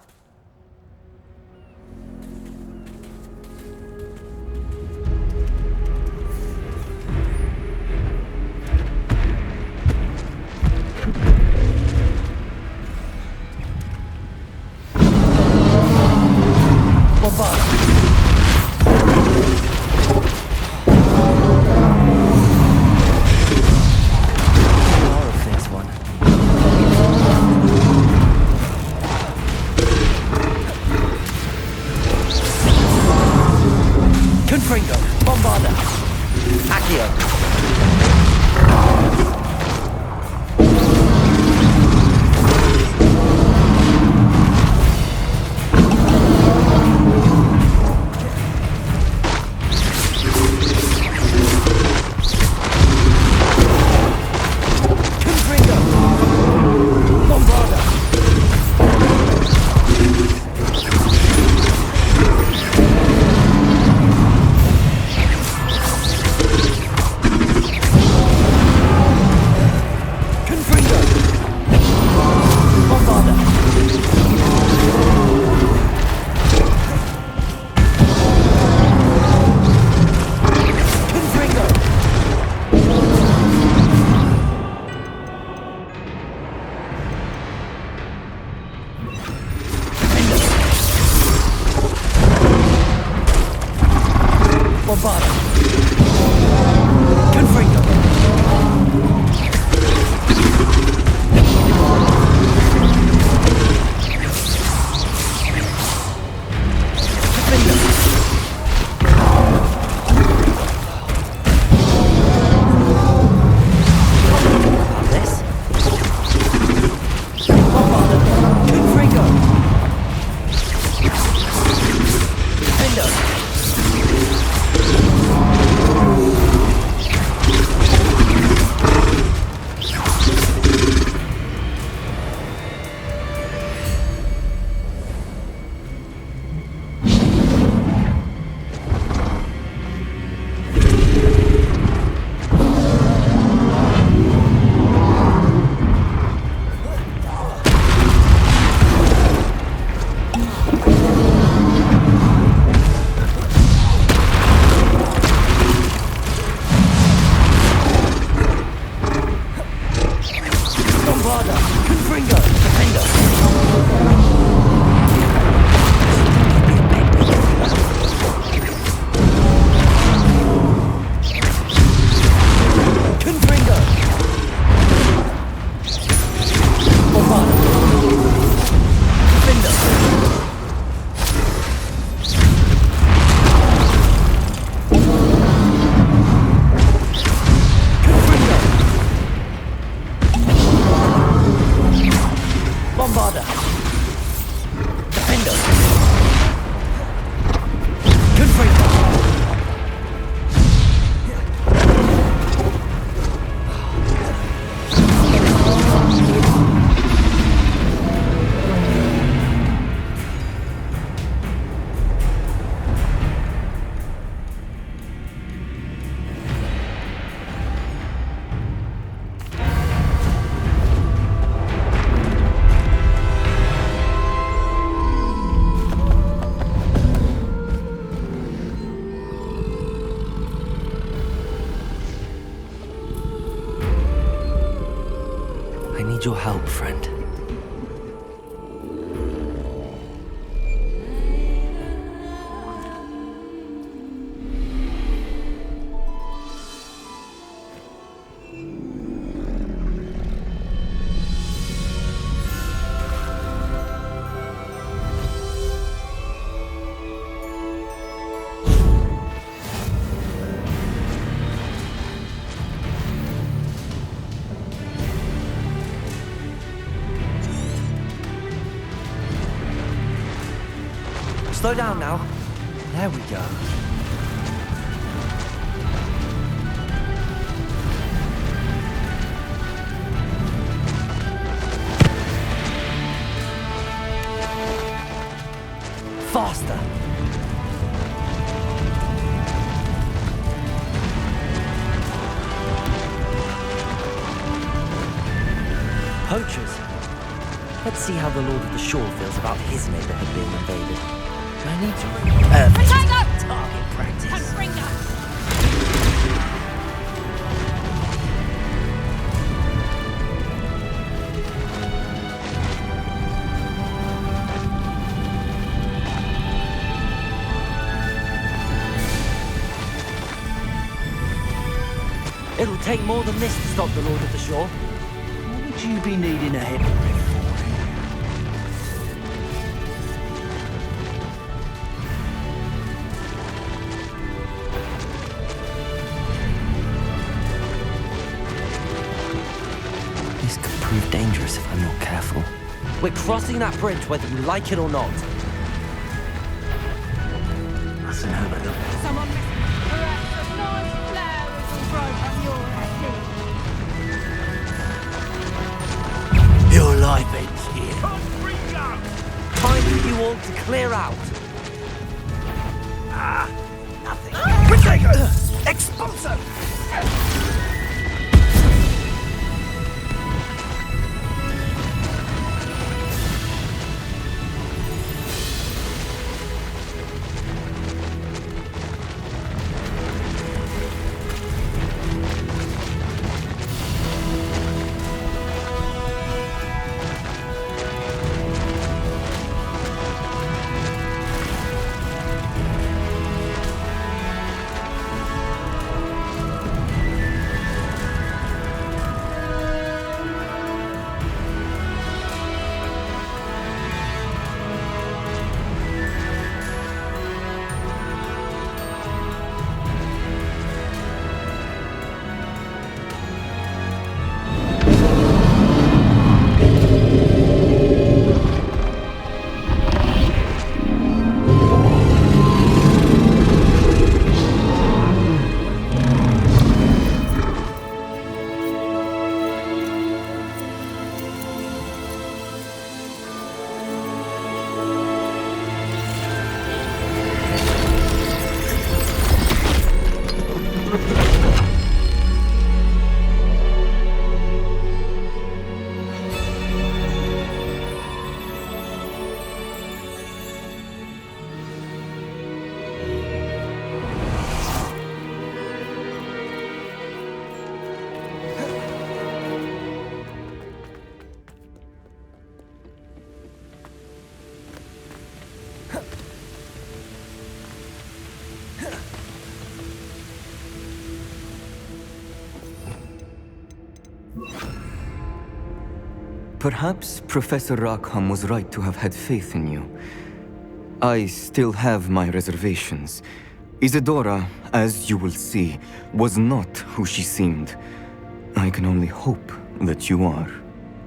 Your help, friend. Slow down now. There we go. Faster! Poachers. Let's see how the Lord of the Shore feels about his neighborhood being invaded. I need to... target practice. It'll take more than this to stop the Lord of the Shore. What would you be needing a head? This could prove dangerous if I'm not careful. We're crossing that bridge whether you like it or not. Mustn't have a look. Someone perhaps a nice flowers will grow on your head. Your life ends here. Time for you all to clear out. Nothing. Retaker! Expulso! Perhaps Professor Rackham was right to have had faith in you. I still have my reservations. Isadora, as you will see, was not who she seemed. I can only hope that you are.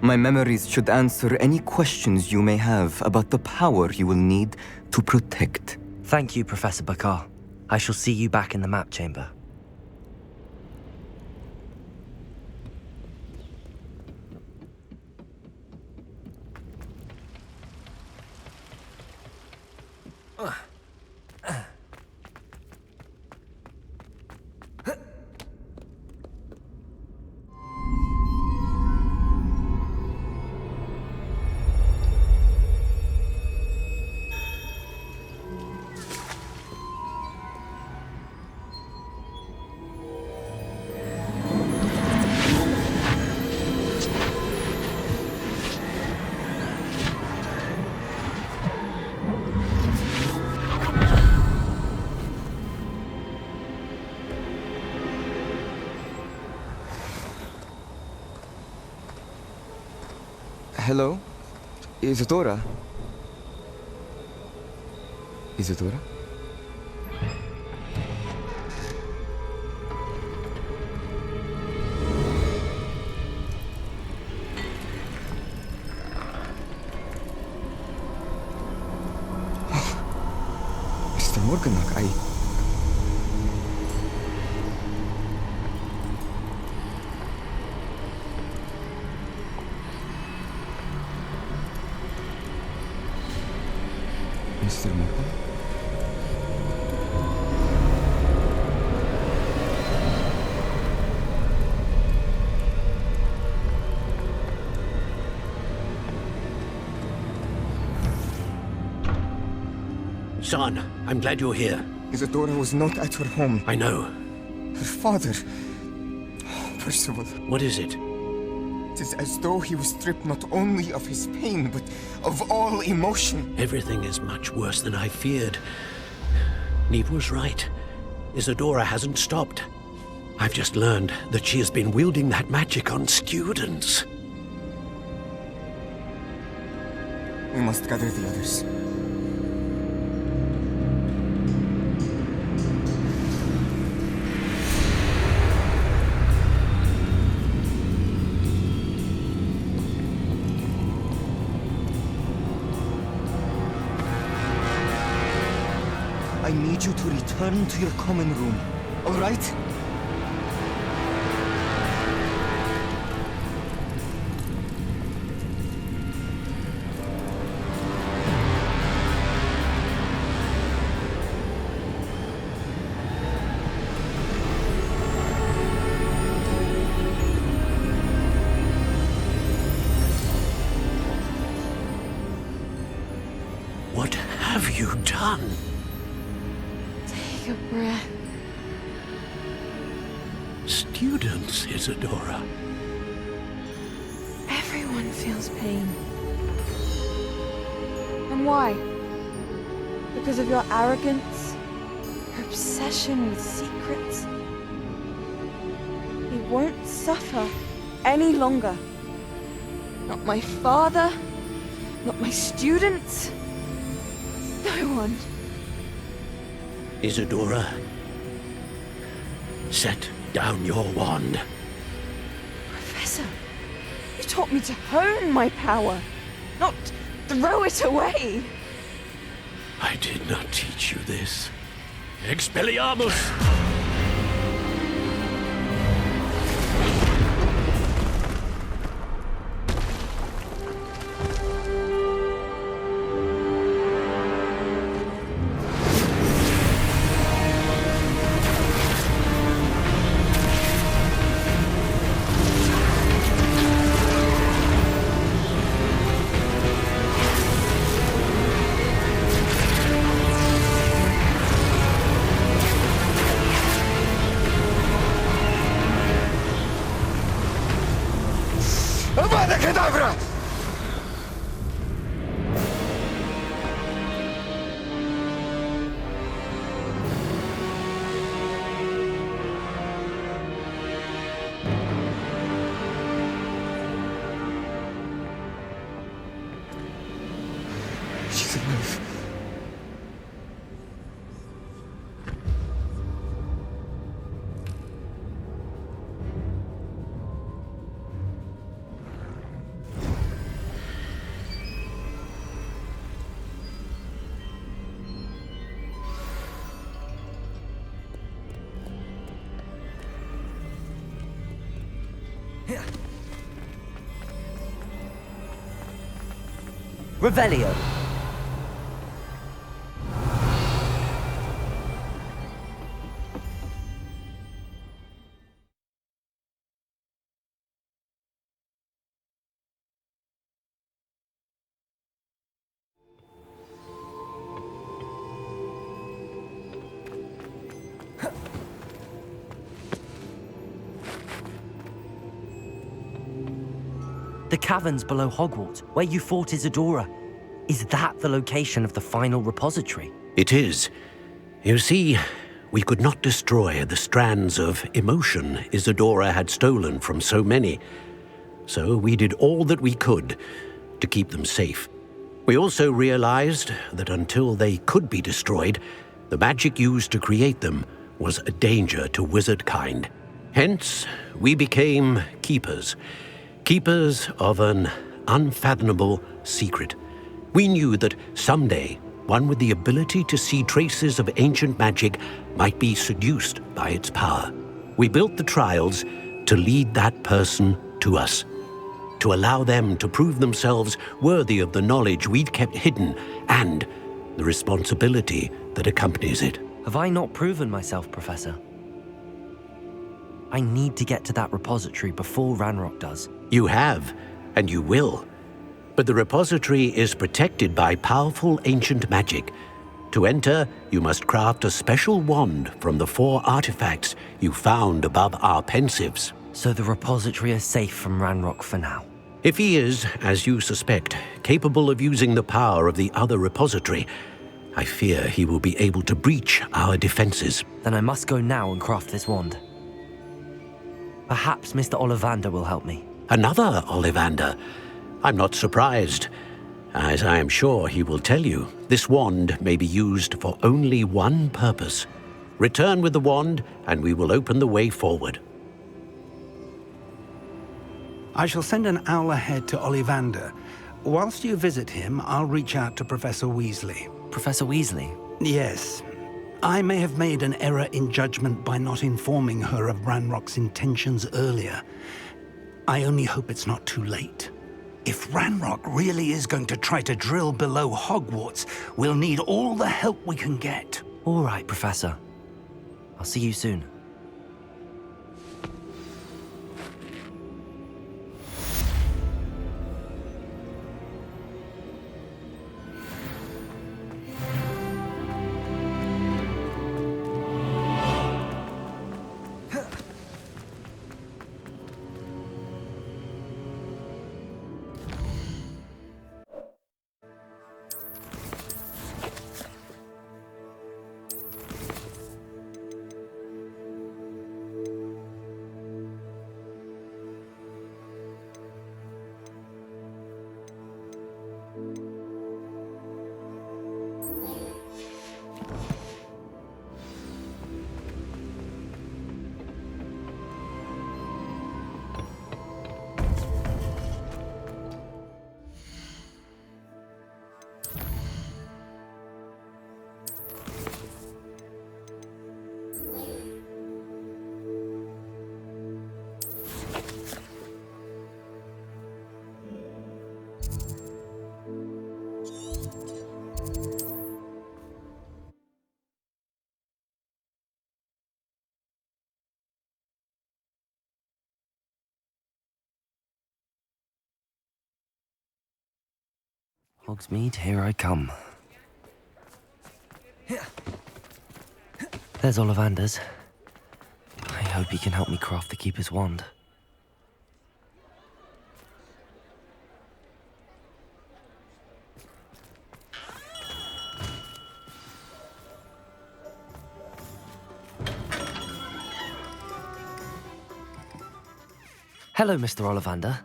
My memories should answer any questions you may have about the power you will need to protect. Thank you, Professor Bakar. I shall see you back in the map chamber. Hello? Isadora? Isadora? Mr. Morganach, Mr. Morgan? Son, I'm glad you're here. Isadora was not at her home. I know. Her father... Percival. What is it? It is as though he was stripped not only of his pain, but of all emotion. Everything is much worse than I feared. Neve was right. Isadora hasn't stopped. I've just learned that she has been wielding that magic on students. We must gather the others. I need you to return to your common room, all right? What have you done? Take a breath. Students, Isadora. Everyone feels pain. And why? Because of your arrogance? Your obsession with secrets? He won't suffer any longer. Not my father, not my students, no one. Isadora, set down your wand. Professor, you taught me to hone my power, not throw it away. I did not teach you this. Expelliarmus! Avada Kedavra! She's alive. Revelio. The caverns below Hogwarts, where you fought Isadora. Is that the location of the final repository? It is. You see, we could not destroy the strands of emotion Isadora had stolen from so many. So we did all that we could to keep them safe. We also realized that until they could be destroyed, the magic used to create them was a danger to wizard kind. Hence, we became keepers. Keepers of an unfathomable secret. We knew that someday one with the ability to see traces of ancient magic might be seduced by its power. We built the trials to lead that person to us, to allow them to prove themselves worthy of the knowledge we'd kept hidden and the responsibility that accompanies it. Have I not proven myself, Professor? I need to get to that repository before Ranrock does. You have, and you will. But the repository is protected by powerful ancient magic. To enter, you must craft a special wand from the 4 artifacts you found above our pensives. So the repository is safe from Ranrock for now? If he is, as you suspect, capable of using the power of the other repository, I fear he will be able to breach our defenses. Then I must go now and craft this wand. Perhaps Mr. Ollivander will help me. Another Ollivander? I'm not surprised. As I am sure he will tell you, this wand may be used for only one purpose. Return with the wand, and we will open the way forward. I shall send an owl ahead to Ollivander. Whilst you visit him, I'll reach out to Professor Weasley. Professor Weasley? Yes. I may have made an error in judgment by not informing her of Ranrock's intentions earlier. I only hope it's not too late. If Ranrock really is going to try to drill below Hogwarts, we'll need all the help we can get. All right, Professor. I'll see you soon. Hogsmeade, here I come. There's Ollivander's. I hope he can help me craft the Keeper's wand. Hello, Mr. Ollivander.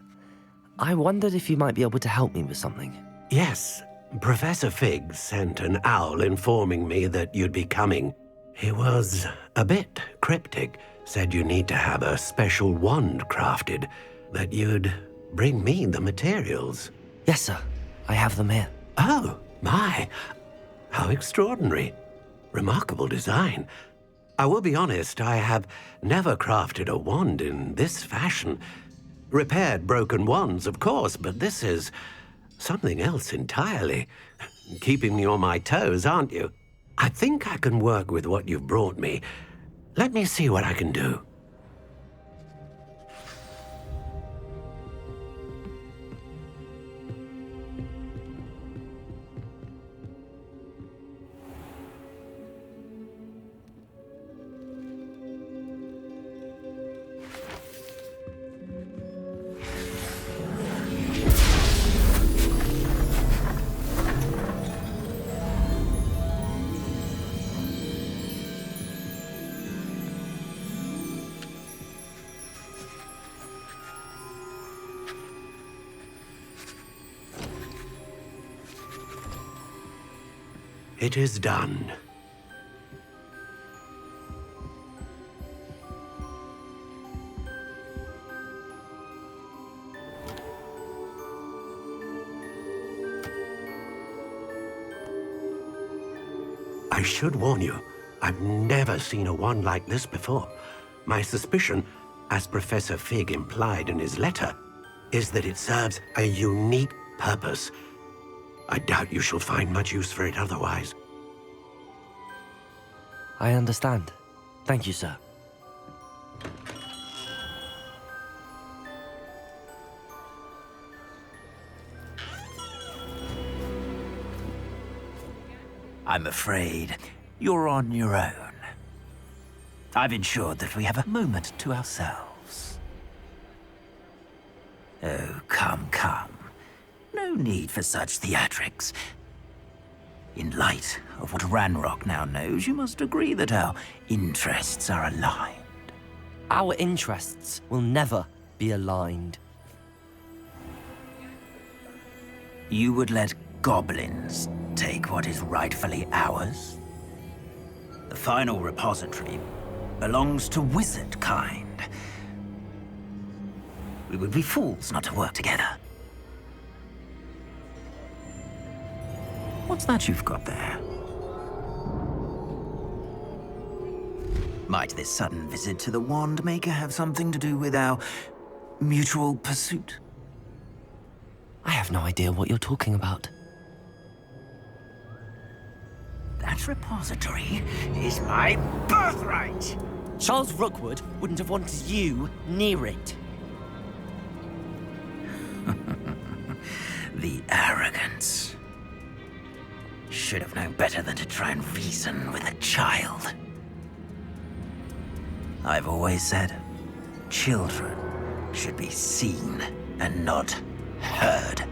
I wondered if you might be able to help me with something. Yes, Professor Fig sent an owl informing me that you'd be coming. He was a bit cryptic, said you need to have a special wand crafted, that you'd bring me the materials. Yes, sir. I have them here. Oh, my. How extraordinary. Remarkable design. I will be honest, I have never crafted a wand in this fashion. Repaired broken wands, of course, but this is something else entirely. Keeping me on my toes, aren't you? I think I can work with what you've brought me. Let me see what I can do. It is done. I should warn you, I've never seen a wand like this before. My suspicion, as Professor Fig implied in his letter, is that it serves a unique purpose. I doubt you shall find much use for it otherwise. I understand. Thank you, sir. I'm afraid you're on your own. I've ensured that we have a moment to ourselves. Oh, come, come. No need for such theatrics. In light of what Ranrock now knows, you must agree that our interests are aligned. Our interests will never be aligned. You would let goblins take what is rightfully ours? The final repository belongs to wizard kind. We would be fools not to work together. What's that you've got there? Might this sudden visit to the Wand Maker have something to do with our mutual pursuit? I have no idea what you're talking about. That repository is my birthright! Charles Rookwood wouldn't have wanted you near it. The arrogance. Should have known better than to try and reason with a child. I've always said, children should be seen and not heard.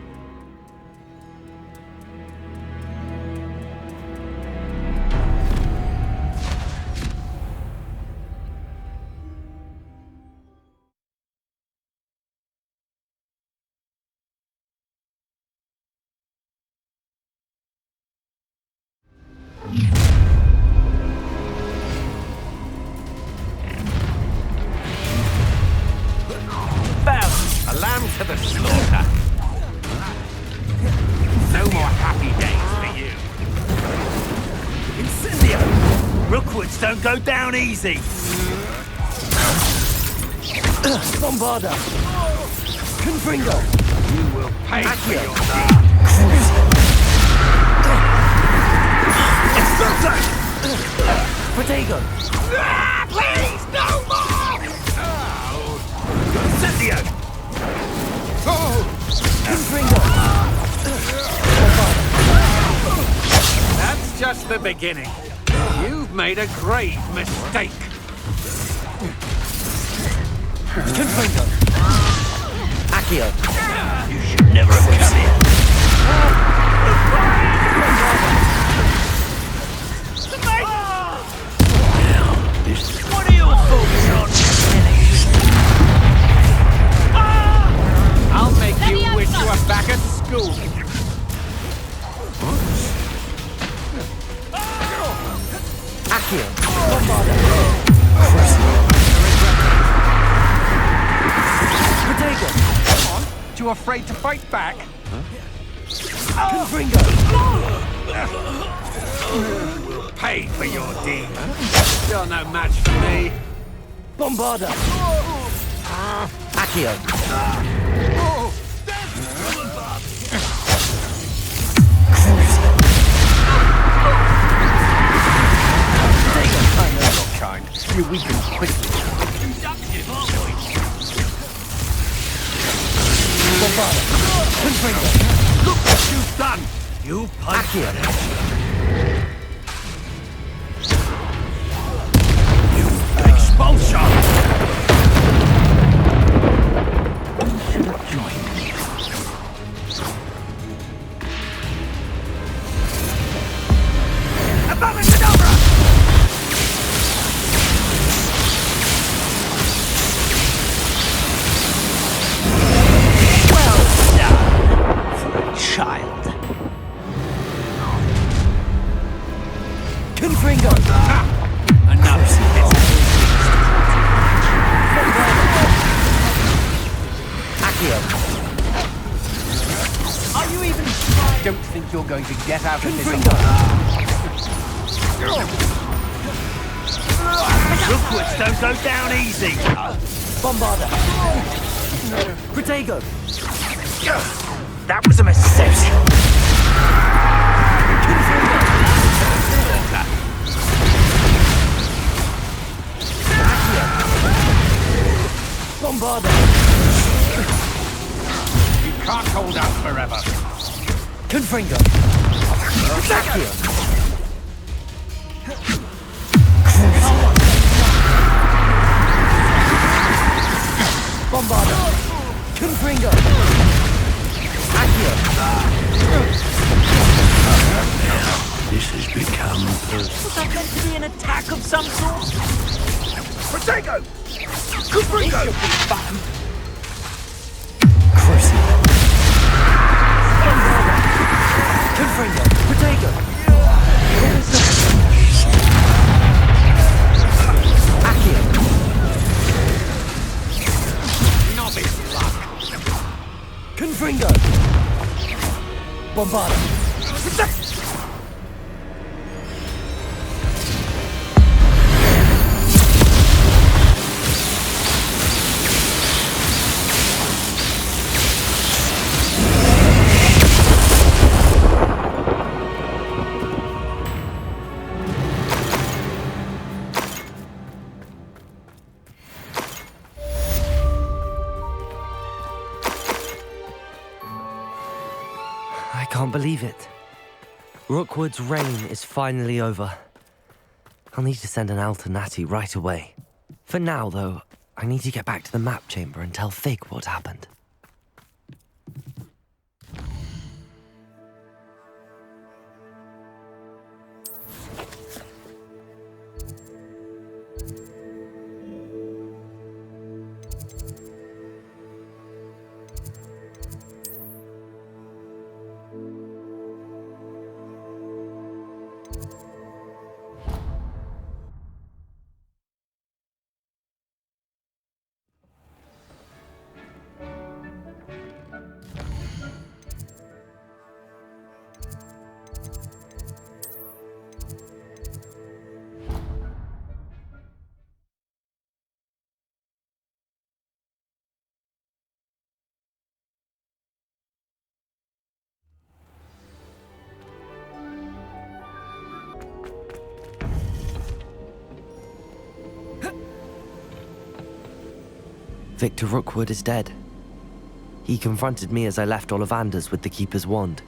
A lamb to the slaughter. No more happy days for you. Incendio! Rookwoods don't go down easy! Bombarda! Confringo! You will pay for your Protego! Please, no more! Incendio! Confringo! That's just the beginning. You've made a grave mistake. Confringo! Accio! You should never have come here. What are your thoughts on finish? I'll make you wish you were back at school. Accio! Bombarda! Protego! Too afraid to fight back? Confringo! We'll pay for your deed. You're no match for me. Bombarda! Accio! I know your kind. You weaken quickly. Bombarda! Confringo! Look what you've done! You Accio! expulsion! Join me. Abominadabra! Well done for a child. Confringo! Enough. Accio! Are you even trying? Don't think you're going to get out of this. Confringo! Hogwarts don't go down easy. Bombarder! Protego! That was a mistake. Bombarder! You can't hold out forever. Confringo! Accio! Bombarder! Confringo! Accio! This has become Was that meant to be an attack of some sort? Protego! Confringo! Crucible! Confringo! Protego! Accio! Novice luck! Confringo! Bombarder! I can't believe it. Rookwood's reign is finally over. I'll need to send an owl to Natty right away. For now, though, I need to get back to the map chamber and tell Fig what happened. Victor Rookwood is dead. He confronted me as I left Ollivander's with the Keeper's wand.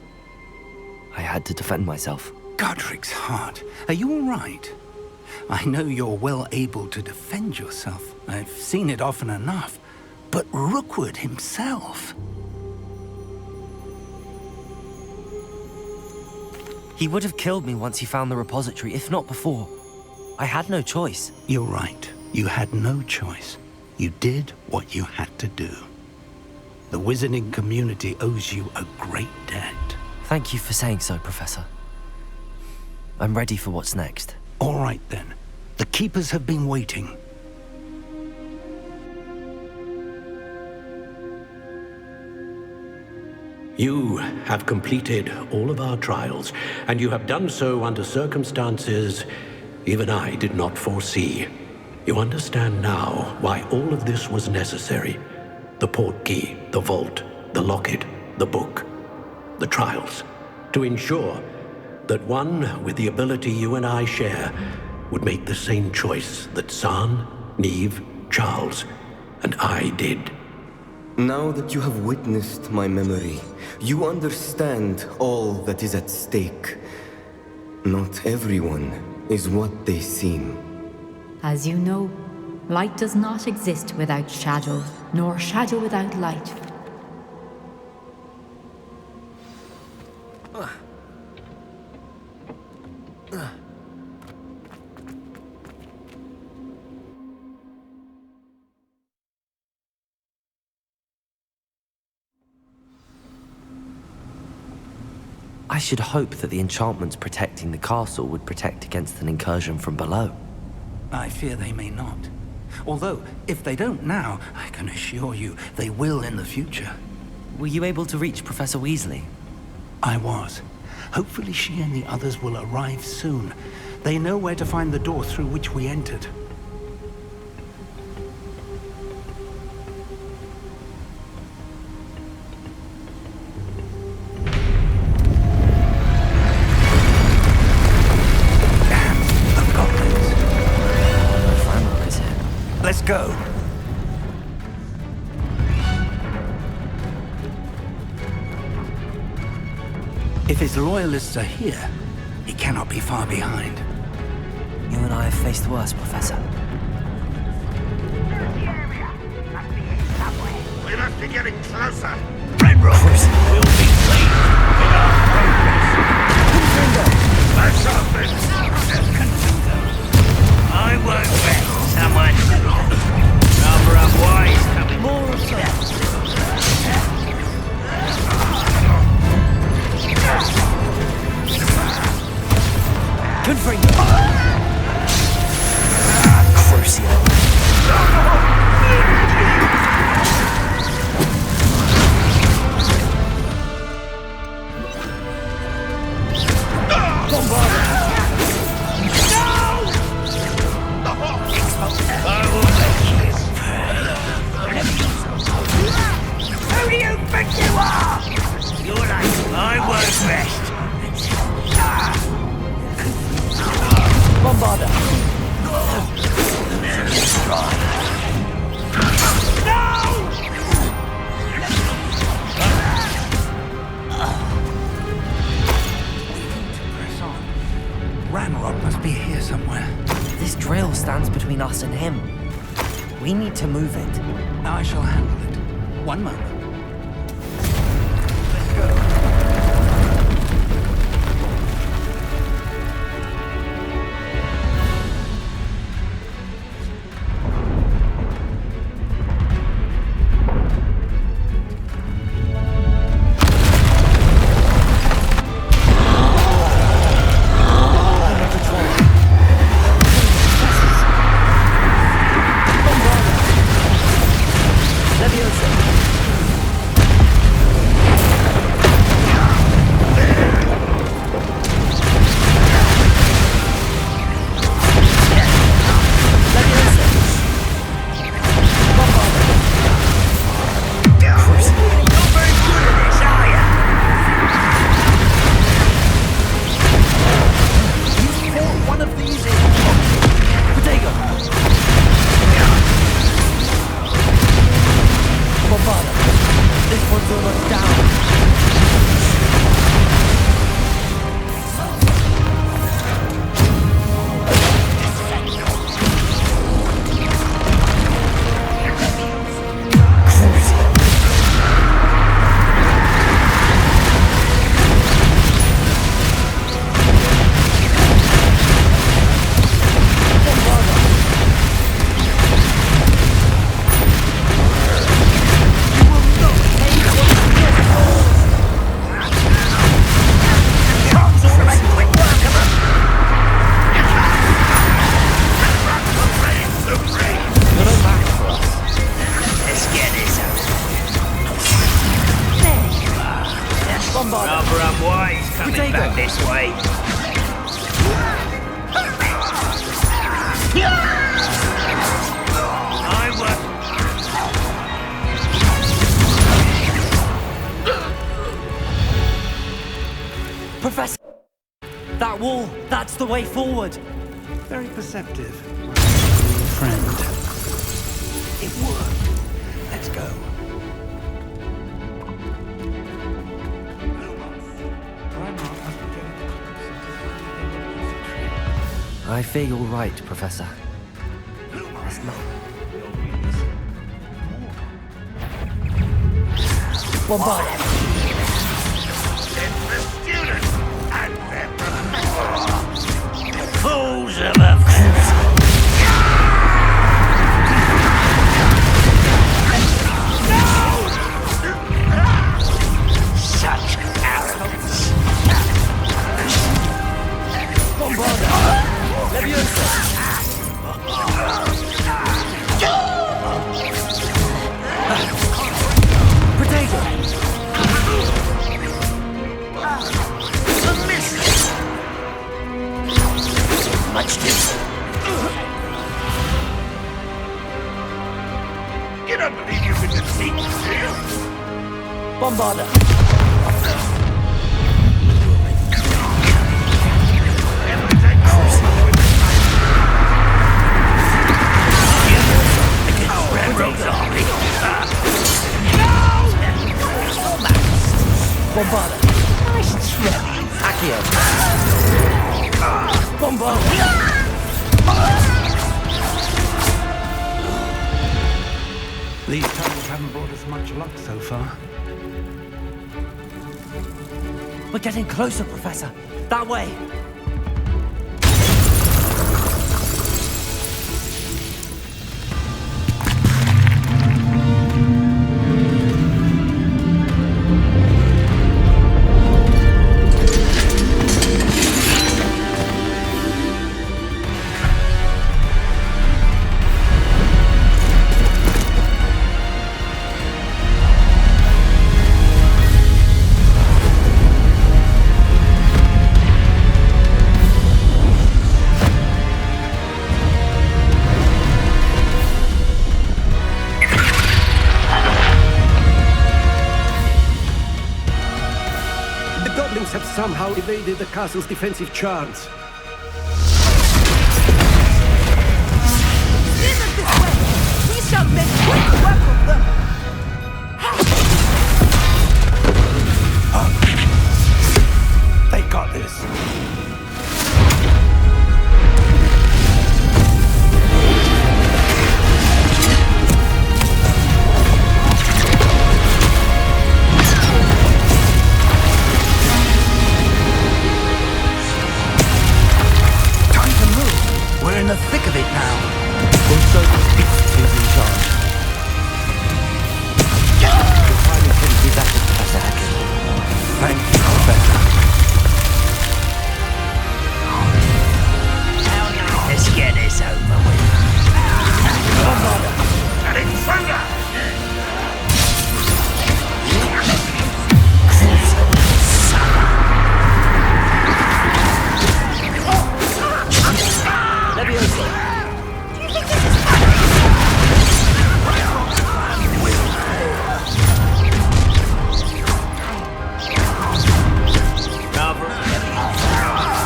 I had to defend myself. Godric's heart. Are you all right? I know you're well able to defend yourself. I've seen it often enough. But Rookwood himself... He would have killed me once he found the repository, if not before. I had no choice. You're right. You had no choice. You did what you had to do. The wizarding community owes you a great debt. Thank you for saying so, Professor. I'm ready for what's next. All right, then. The Keepers have been waiting. You have completed all of our trials, and you have done so under circumstances even I did not foresee. You understand now why all of this was necessary. The portkey, the vault, the locket, the book, the trials. To ensure that one with the ability you and I share would make the same choice that San, Neve, Charles, and I did. Now that you have witnessed my memory, you understand all that is at stake. Not everyone is what they seem. As you know, light does not exist without shadow, nor shadow without light. I should hope that the enchantments protecting the castle would protect against an incursion from below. I fear they may not. Although, if they don't now, I can assure you they will in the future. Were you able to reach Professor Weasley? I was. Hopefully she and the others will arrive soon. They know where to find the door through which we entered. Let's go. If his loyalists are here, he cannot be far behind. You and I have faced worse, Professor. We must be getting closer. Renrock will be pleased with our progress. That's I won't let someone rather unwise coming. More of that. Confringo! Crucio! Who do you think you are? You're like I won't rest. Bombarda! Press on. Ranrock must be here somewhere. This drill stands between us and him. We need to move it. I shall handle it. One moment. Rather unwise coming back this way. I will. Professor! That wall, that's the way forward. Very perceptive. Friend. It worked. Let's go. I fear you're right, Professor. There's not. Bombard him! It's the students and their professor! Fools of a such arrogance! Bombarda! Leviosa! Potato! A miss! much to... You don't believe you can defeat me, do you? Bombarder! Bombarder! Nice try! Accio! Bombarder! These tunnels haven't brought us much luck so far. We're getting closer, Professor. That way. Have somehow evaded the castle's defensive charms. Isn't this way? We shall make quick work of them! They got this. We're in the thick of it now. Also, this beast is in charge. The timing couldn't be better, Professor Hackett. Thank you, Professor. Let's get this over with. And it's thunder! Levioso!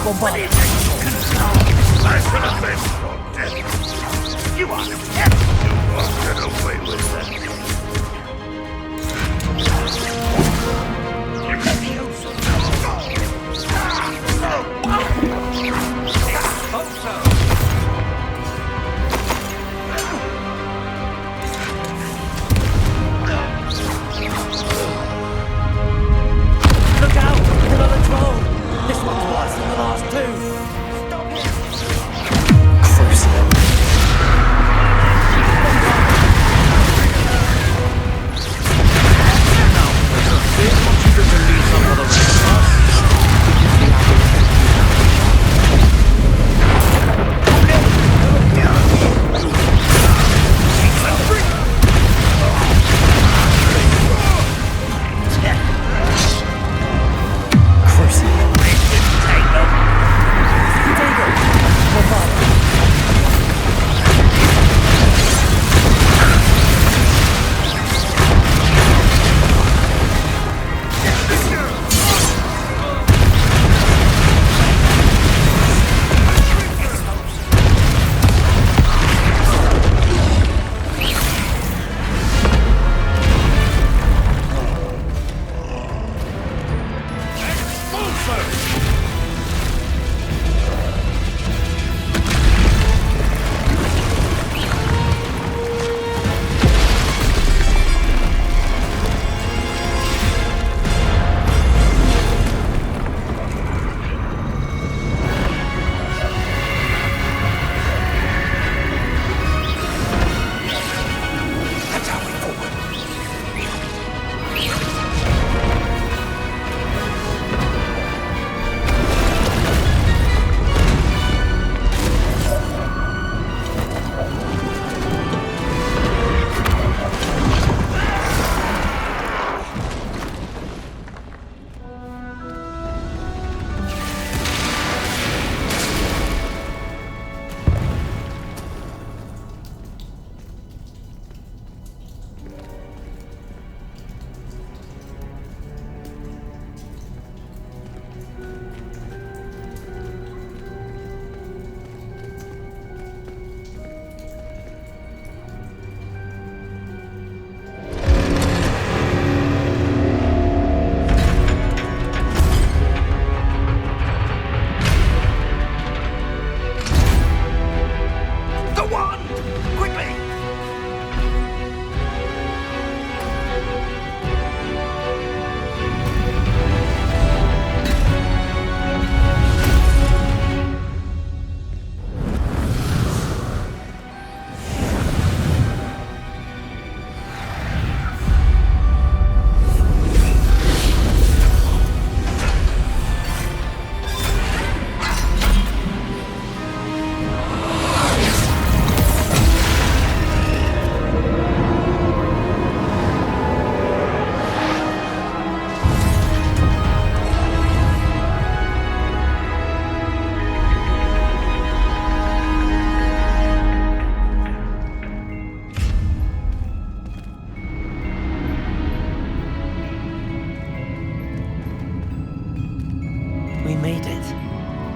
Bombard! Nice for the best for death. You are kept to get away with that. Look out! Another troll! This one's worse than the last two! Stop it! Crucible!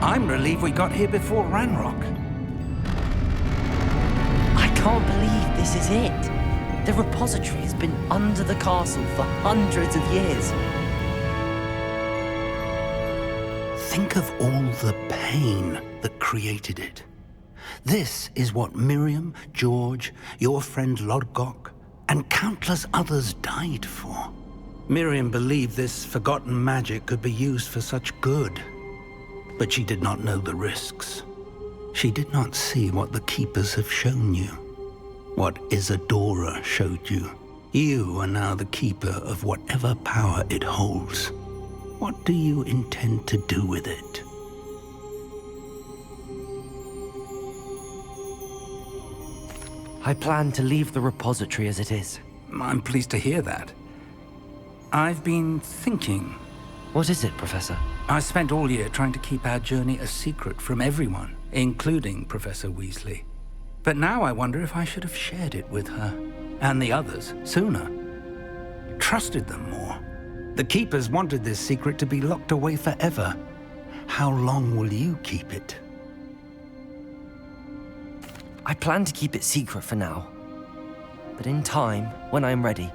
I'm relieved we got here before Ranrock. I can't believe this is it. The repository has been under the castle for hundreds of years. Think of all the pain that created it. This is what Miriam, George, your friend Lodgok, and countless others died for. Miriam believed this forgotten magic could be used for such good, but she did not know the risks. She did not see what the Keepers have shown you, what Isadora showed you. You are now the Keeper of whatever power it holds. What do you intend to do with it? I plan to leave the repository as it is. I'm pleased to hear that. I've been thinking. What is it, Professor? I spent all year trying to keep our journey a secret from everyone, including Professor Weasley. But now I wonder if I should have shared it with her, and the others, sooner. Trusted them more. The Keepers wanted this secret to be locked away forever. How long will you keep it? I plan to keep it secret for now. But in time, when I'm ready,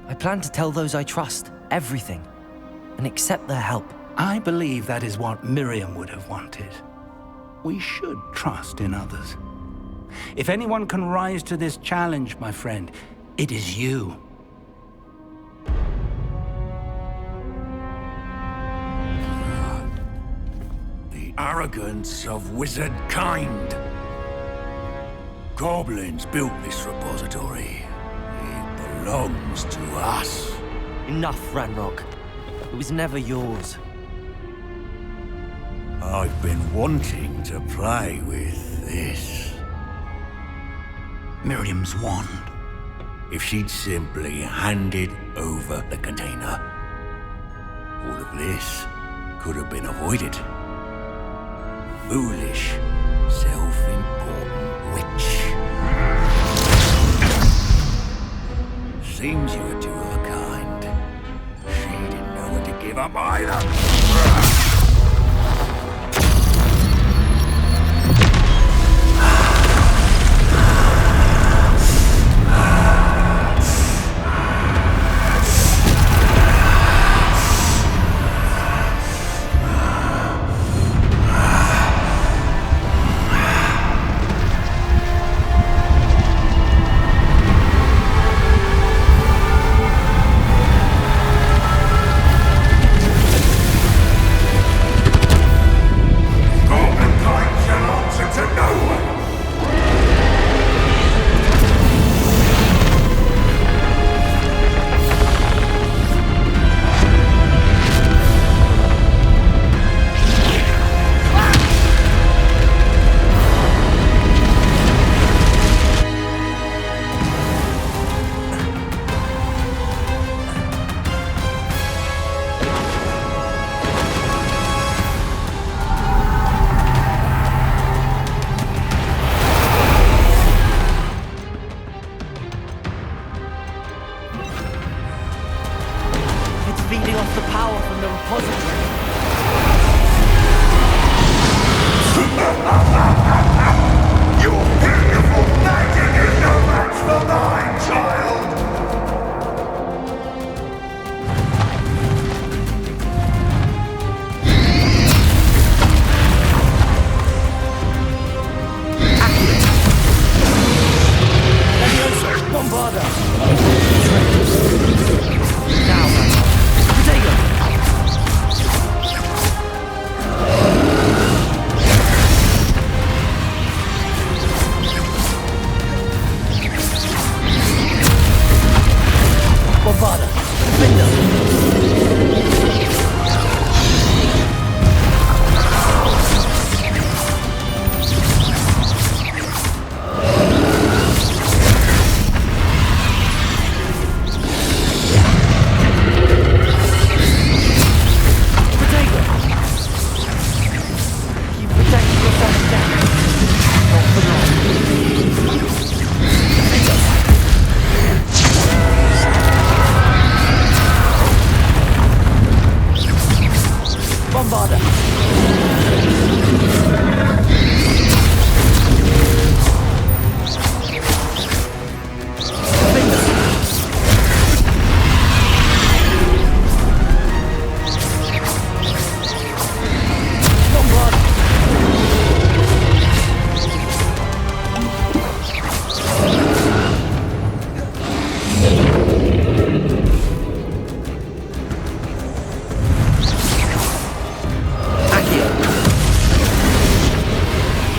I plan to tell those I trust everything and accept their help. I believe that is what Miriam would have wanted. We should trust in others. If anyone can rise to this challenge, my friend, it is you. The arrogance of wizard kind. Goblins built this repository. It belongs to us. Enough, Ranrock. It was never yours. I've been wanting to play with this. Miriam's wand. If she'd simply handed over the container, all of this could have been avoided. Foolish, self-important witch. Seems you were two of a kind. She didn't know when to give up either.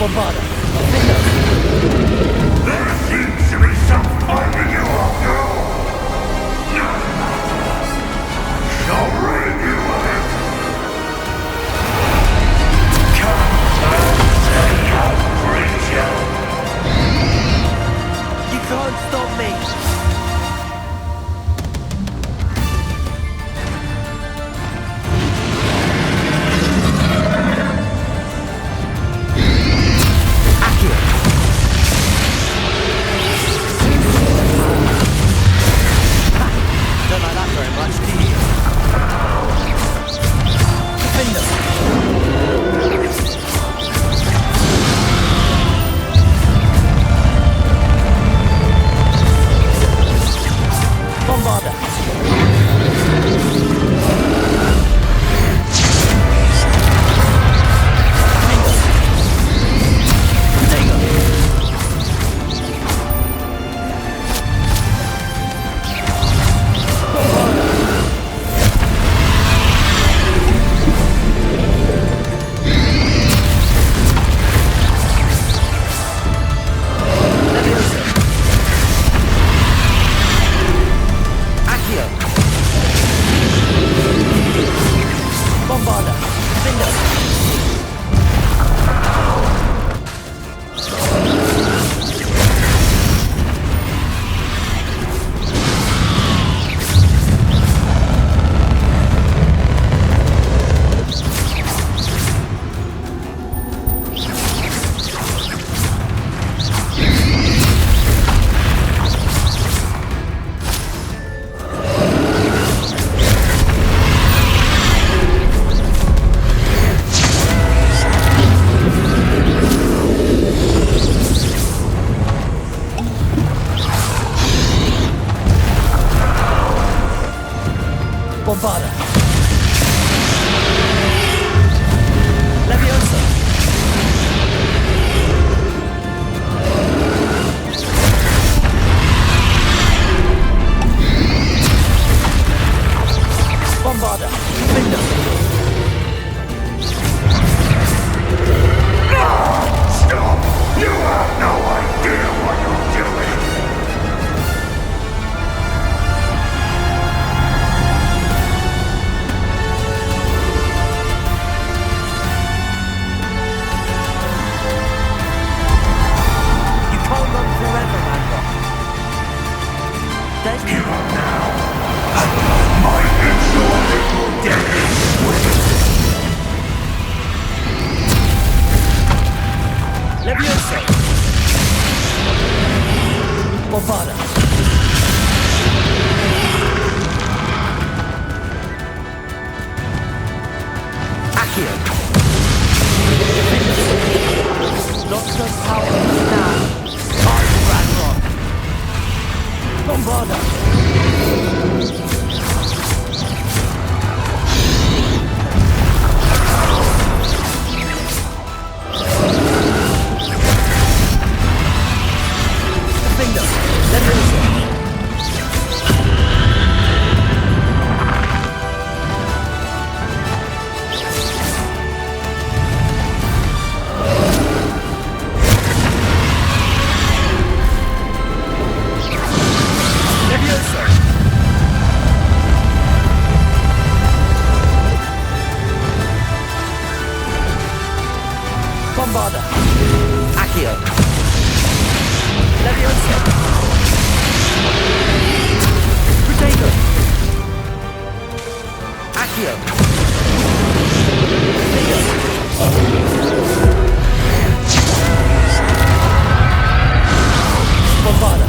Bombarda. There seems to be some finding you after all. None matters. I shall rid you of it. Come and say how creature. You can't stop me. Don't like that very much, do you? Defender! Bombarda! Bombarda. Leviosa. Bombarda. Defender. No! Stop! You have no idea what you're doing! Give up now, and my exalted death is swift. Leviosa. Bombarda. Accio. Not so powerful now. I'm Ranrock. Bombarda. Defender. Leviosa. Bombarda. Accio. Leviosa. Protego. Accio. Bombarda.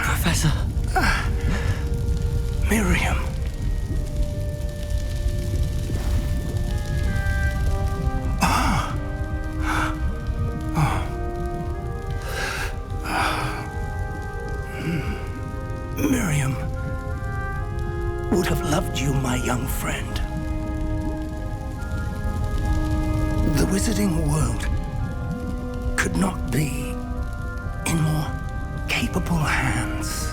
Professor. Miriam. Miriam would have loved you, my young friend. The wizarding world could not be in more capable hands.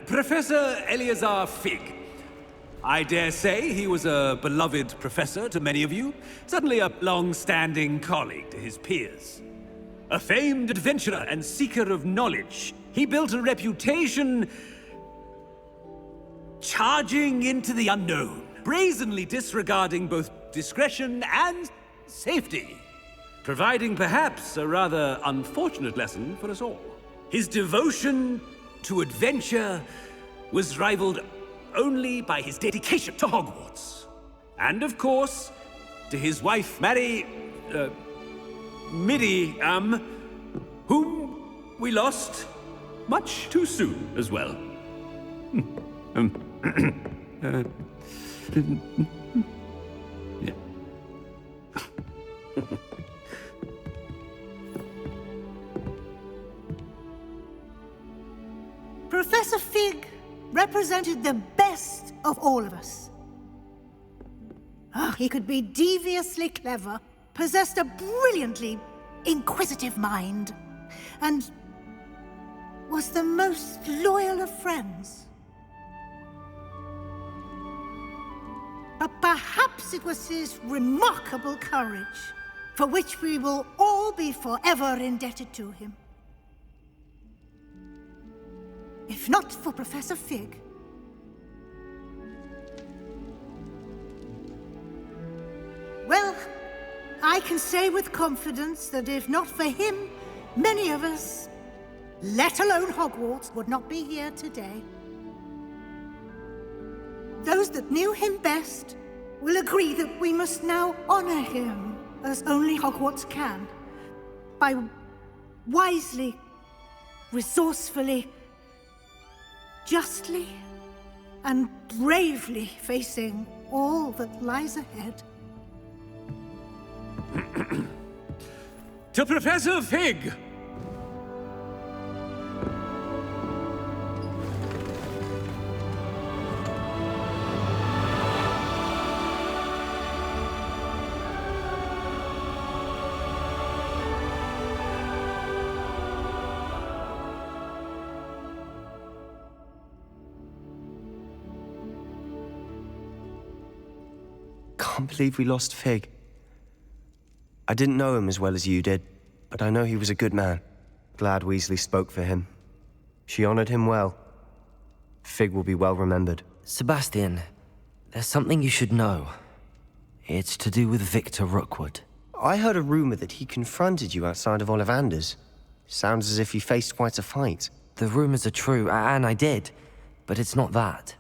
Professor Eleazar Fig. I dare say he was a beloved professor to many of you, certainly a long-standing colleague to his peers. A famed adventurer and seeker of knowledge, he built a reputation charging into the unknown, brazenly disregarding both discretion and safety, providing perhaps a rather unfortunate lesson for us all. His devotion to adventure was rivaled only by his dedication to Hogwarts. And of course, to his wife, Midi, whom we lost much too soon as well. Yeah. Professor Fig represented the best of all of us. He could be deviously clever, possessed a brilliantly inquisitive mind, and was the most loyal of friends. But perhaps it was his remarkable courage, for which we will all be forever indebted to him. If not for Professor Fig. Well, I can say with confidence that if not for him, many of us, let alone Hogwarts, would not be here today. Those that knew him best will agree that we must now honor him as only Hogwarts can, by wisely, resourcefully, justly and bravely facing all that lies ahead. To Professor Fig! Can't believe we lost Fig. I didn't know him as well as you did, but I know he was a good man. Glad Weasley spoke for him. She honored him well. Fig will be well remembered. Sebastian, there's something you should know. It's to do with Victor Rookwood. I heard a rumor that he confronted you outside of Ollivander's. Sounds as if you faced quite a fight. The rumors are true, and I did, but it's not that.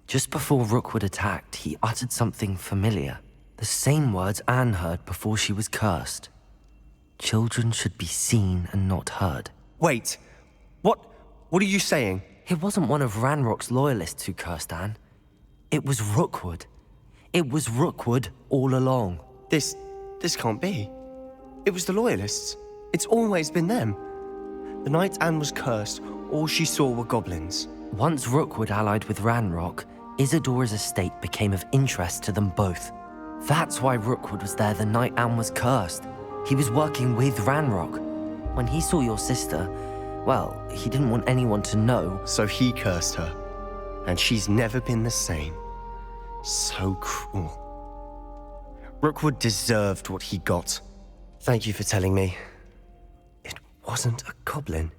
Just before Rookwood attacked, he uttered something familiar. The same words Anne heard before she was cursed. Children should be seen and not heard. Wait, what are you saying? It wasn't one of Ranrock's loyalists who cursed Anne. It was Rookwood. It was Rookwood all along. This can't be. It was the loyalists. It's always been them. The night Anne was cursed, all she saw were goblins. Once Rookwood allied with Ranrock, Isadora's estate became of interest to them both. That's why Rookwood was there the night Anne was cursed. He was working with Ranrock. When he saw your sister, Well, he didn't want anyone to know. So he cursed her. And she's never been the same. So cruel. Rookwood deserved what he got. Thank you for telling me. It wasn't a goblin.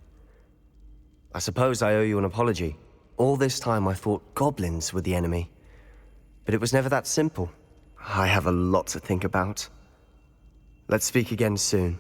I suppose I owe you an apology. All this time I thought goblins were the enemy. But it was never that simple. I have a lot to think about. Let's speak again soon.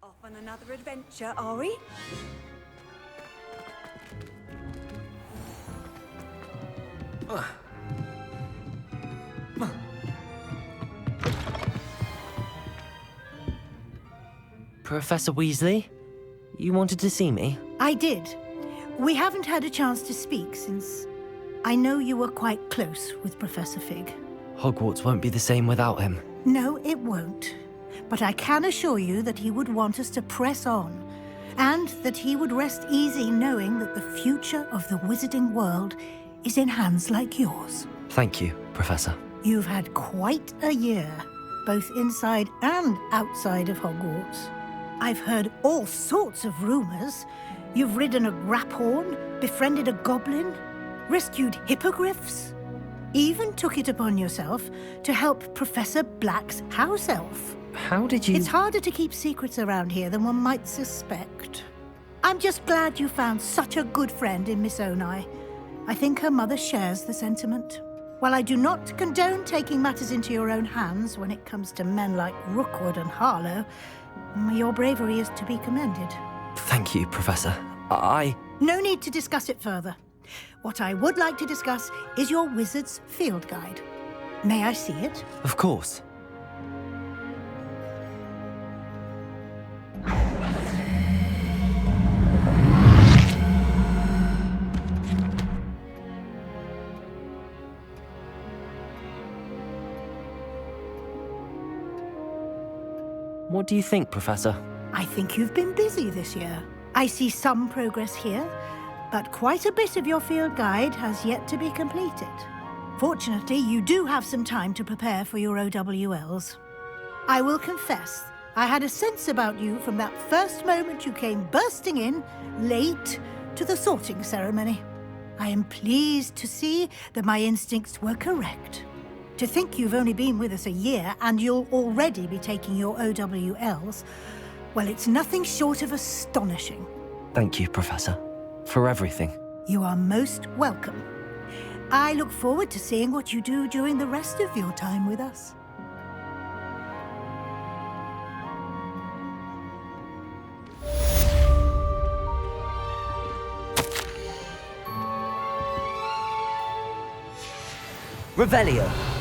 Off on another adventure, are we? Professor Weasley? You wanted to see me? I did. We haven't had a chance to speak since I know you were quite close with Professor Fig. Hogwarts won't be the same without him. No, it won't. But I can assure you that he would want us to press on, and that he would rest easy knowing that the future of the wizarding world is in hands like yours. Thank you, Professor. You've had quite a year, both inside and outside of Hogwarts. I've heard all sorts of rumors. You've ridden a graphorn, befriended a goblin, rescued hippogriffs, even took it upon yourself to help Professor Black's house elf. How did you... It's harder to keep secrets around here than one might suspect. I'm just glad you found such a good friend in Miss Onai. I think her mother shares the sentiment. While I do not condone taking matters into your own hands when it comes to men like Rookwood and Harlow, your bravery is to be commended. Thank you, Professor. No need to discuss it further. What I would like to discuss is your wizard's field guide. May I see it? Of course. What do you think, Professor? I think you've been busy this year. I see some progress here, but quite a bit of your field guide has yet to be completed. Fortunately, you do have some time to prepare for your OWLs. I will confess, I had a sense about you from that first moment you came bursting in, late, to the sorting ceremony. I am pleased to see that my instincts were correct. To think you've only been with us a year and you'll already be taking your OWLs, well, it's nothing short of astonishing. Thank you, Professor, for everything. You are most welcome. I look forward to seeing what you do during the rest of your time with us. Revelio.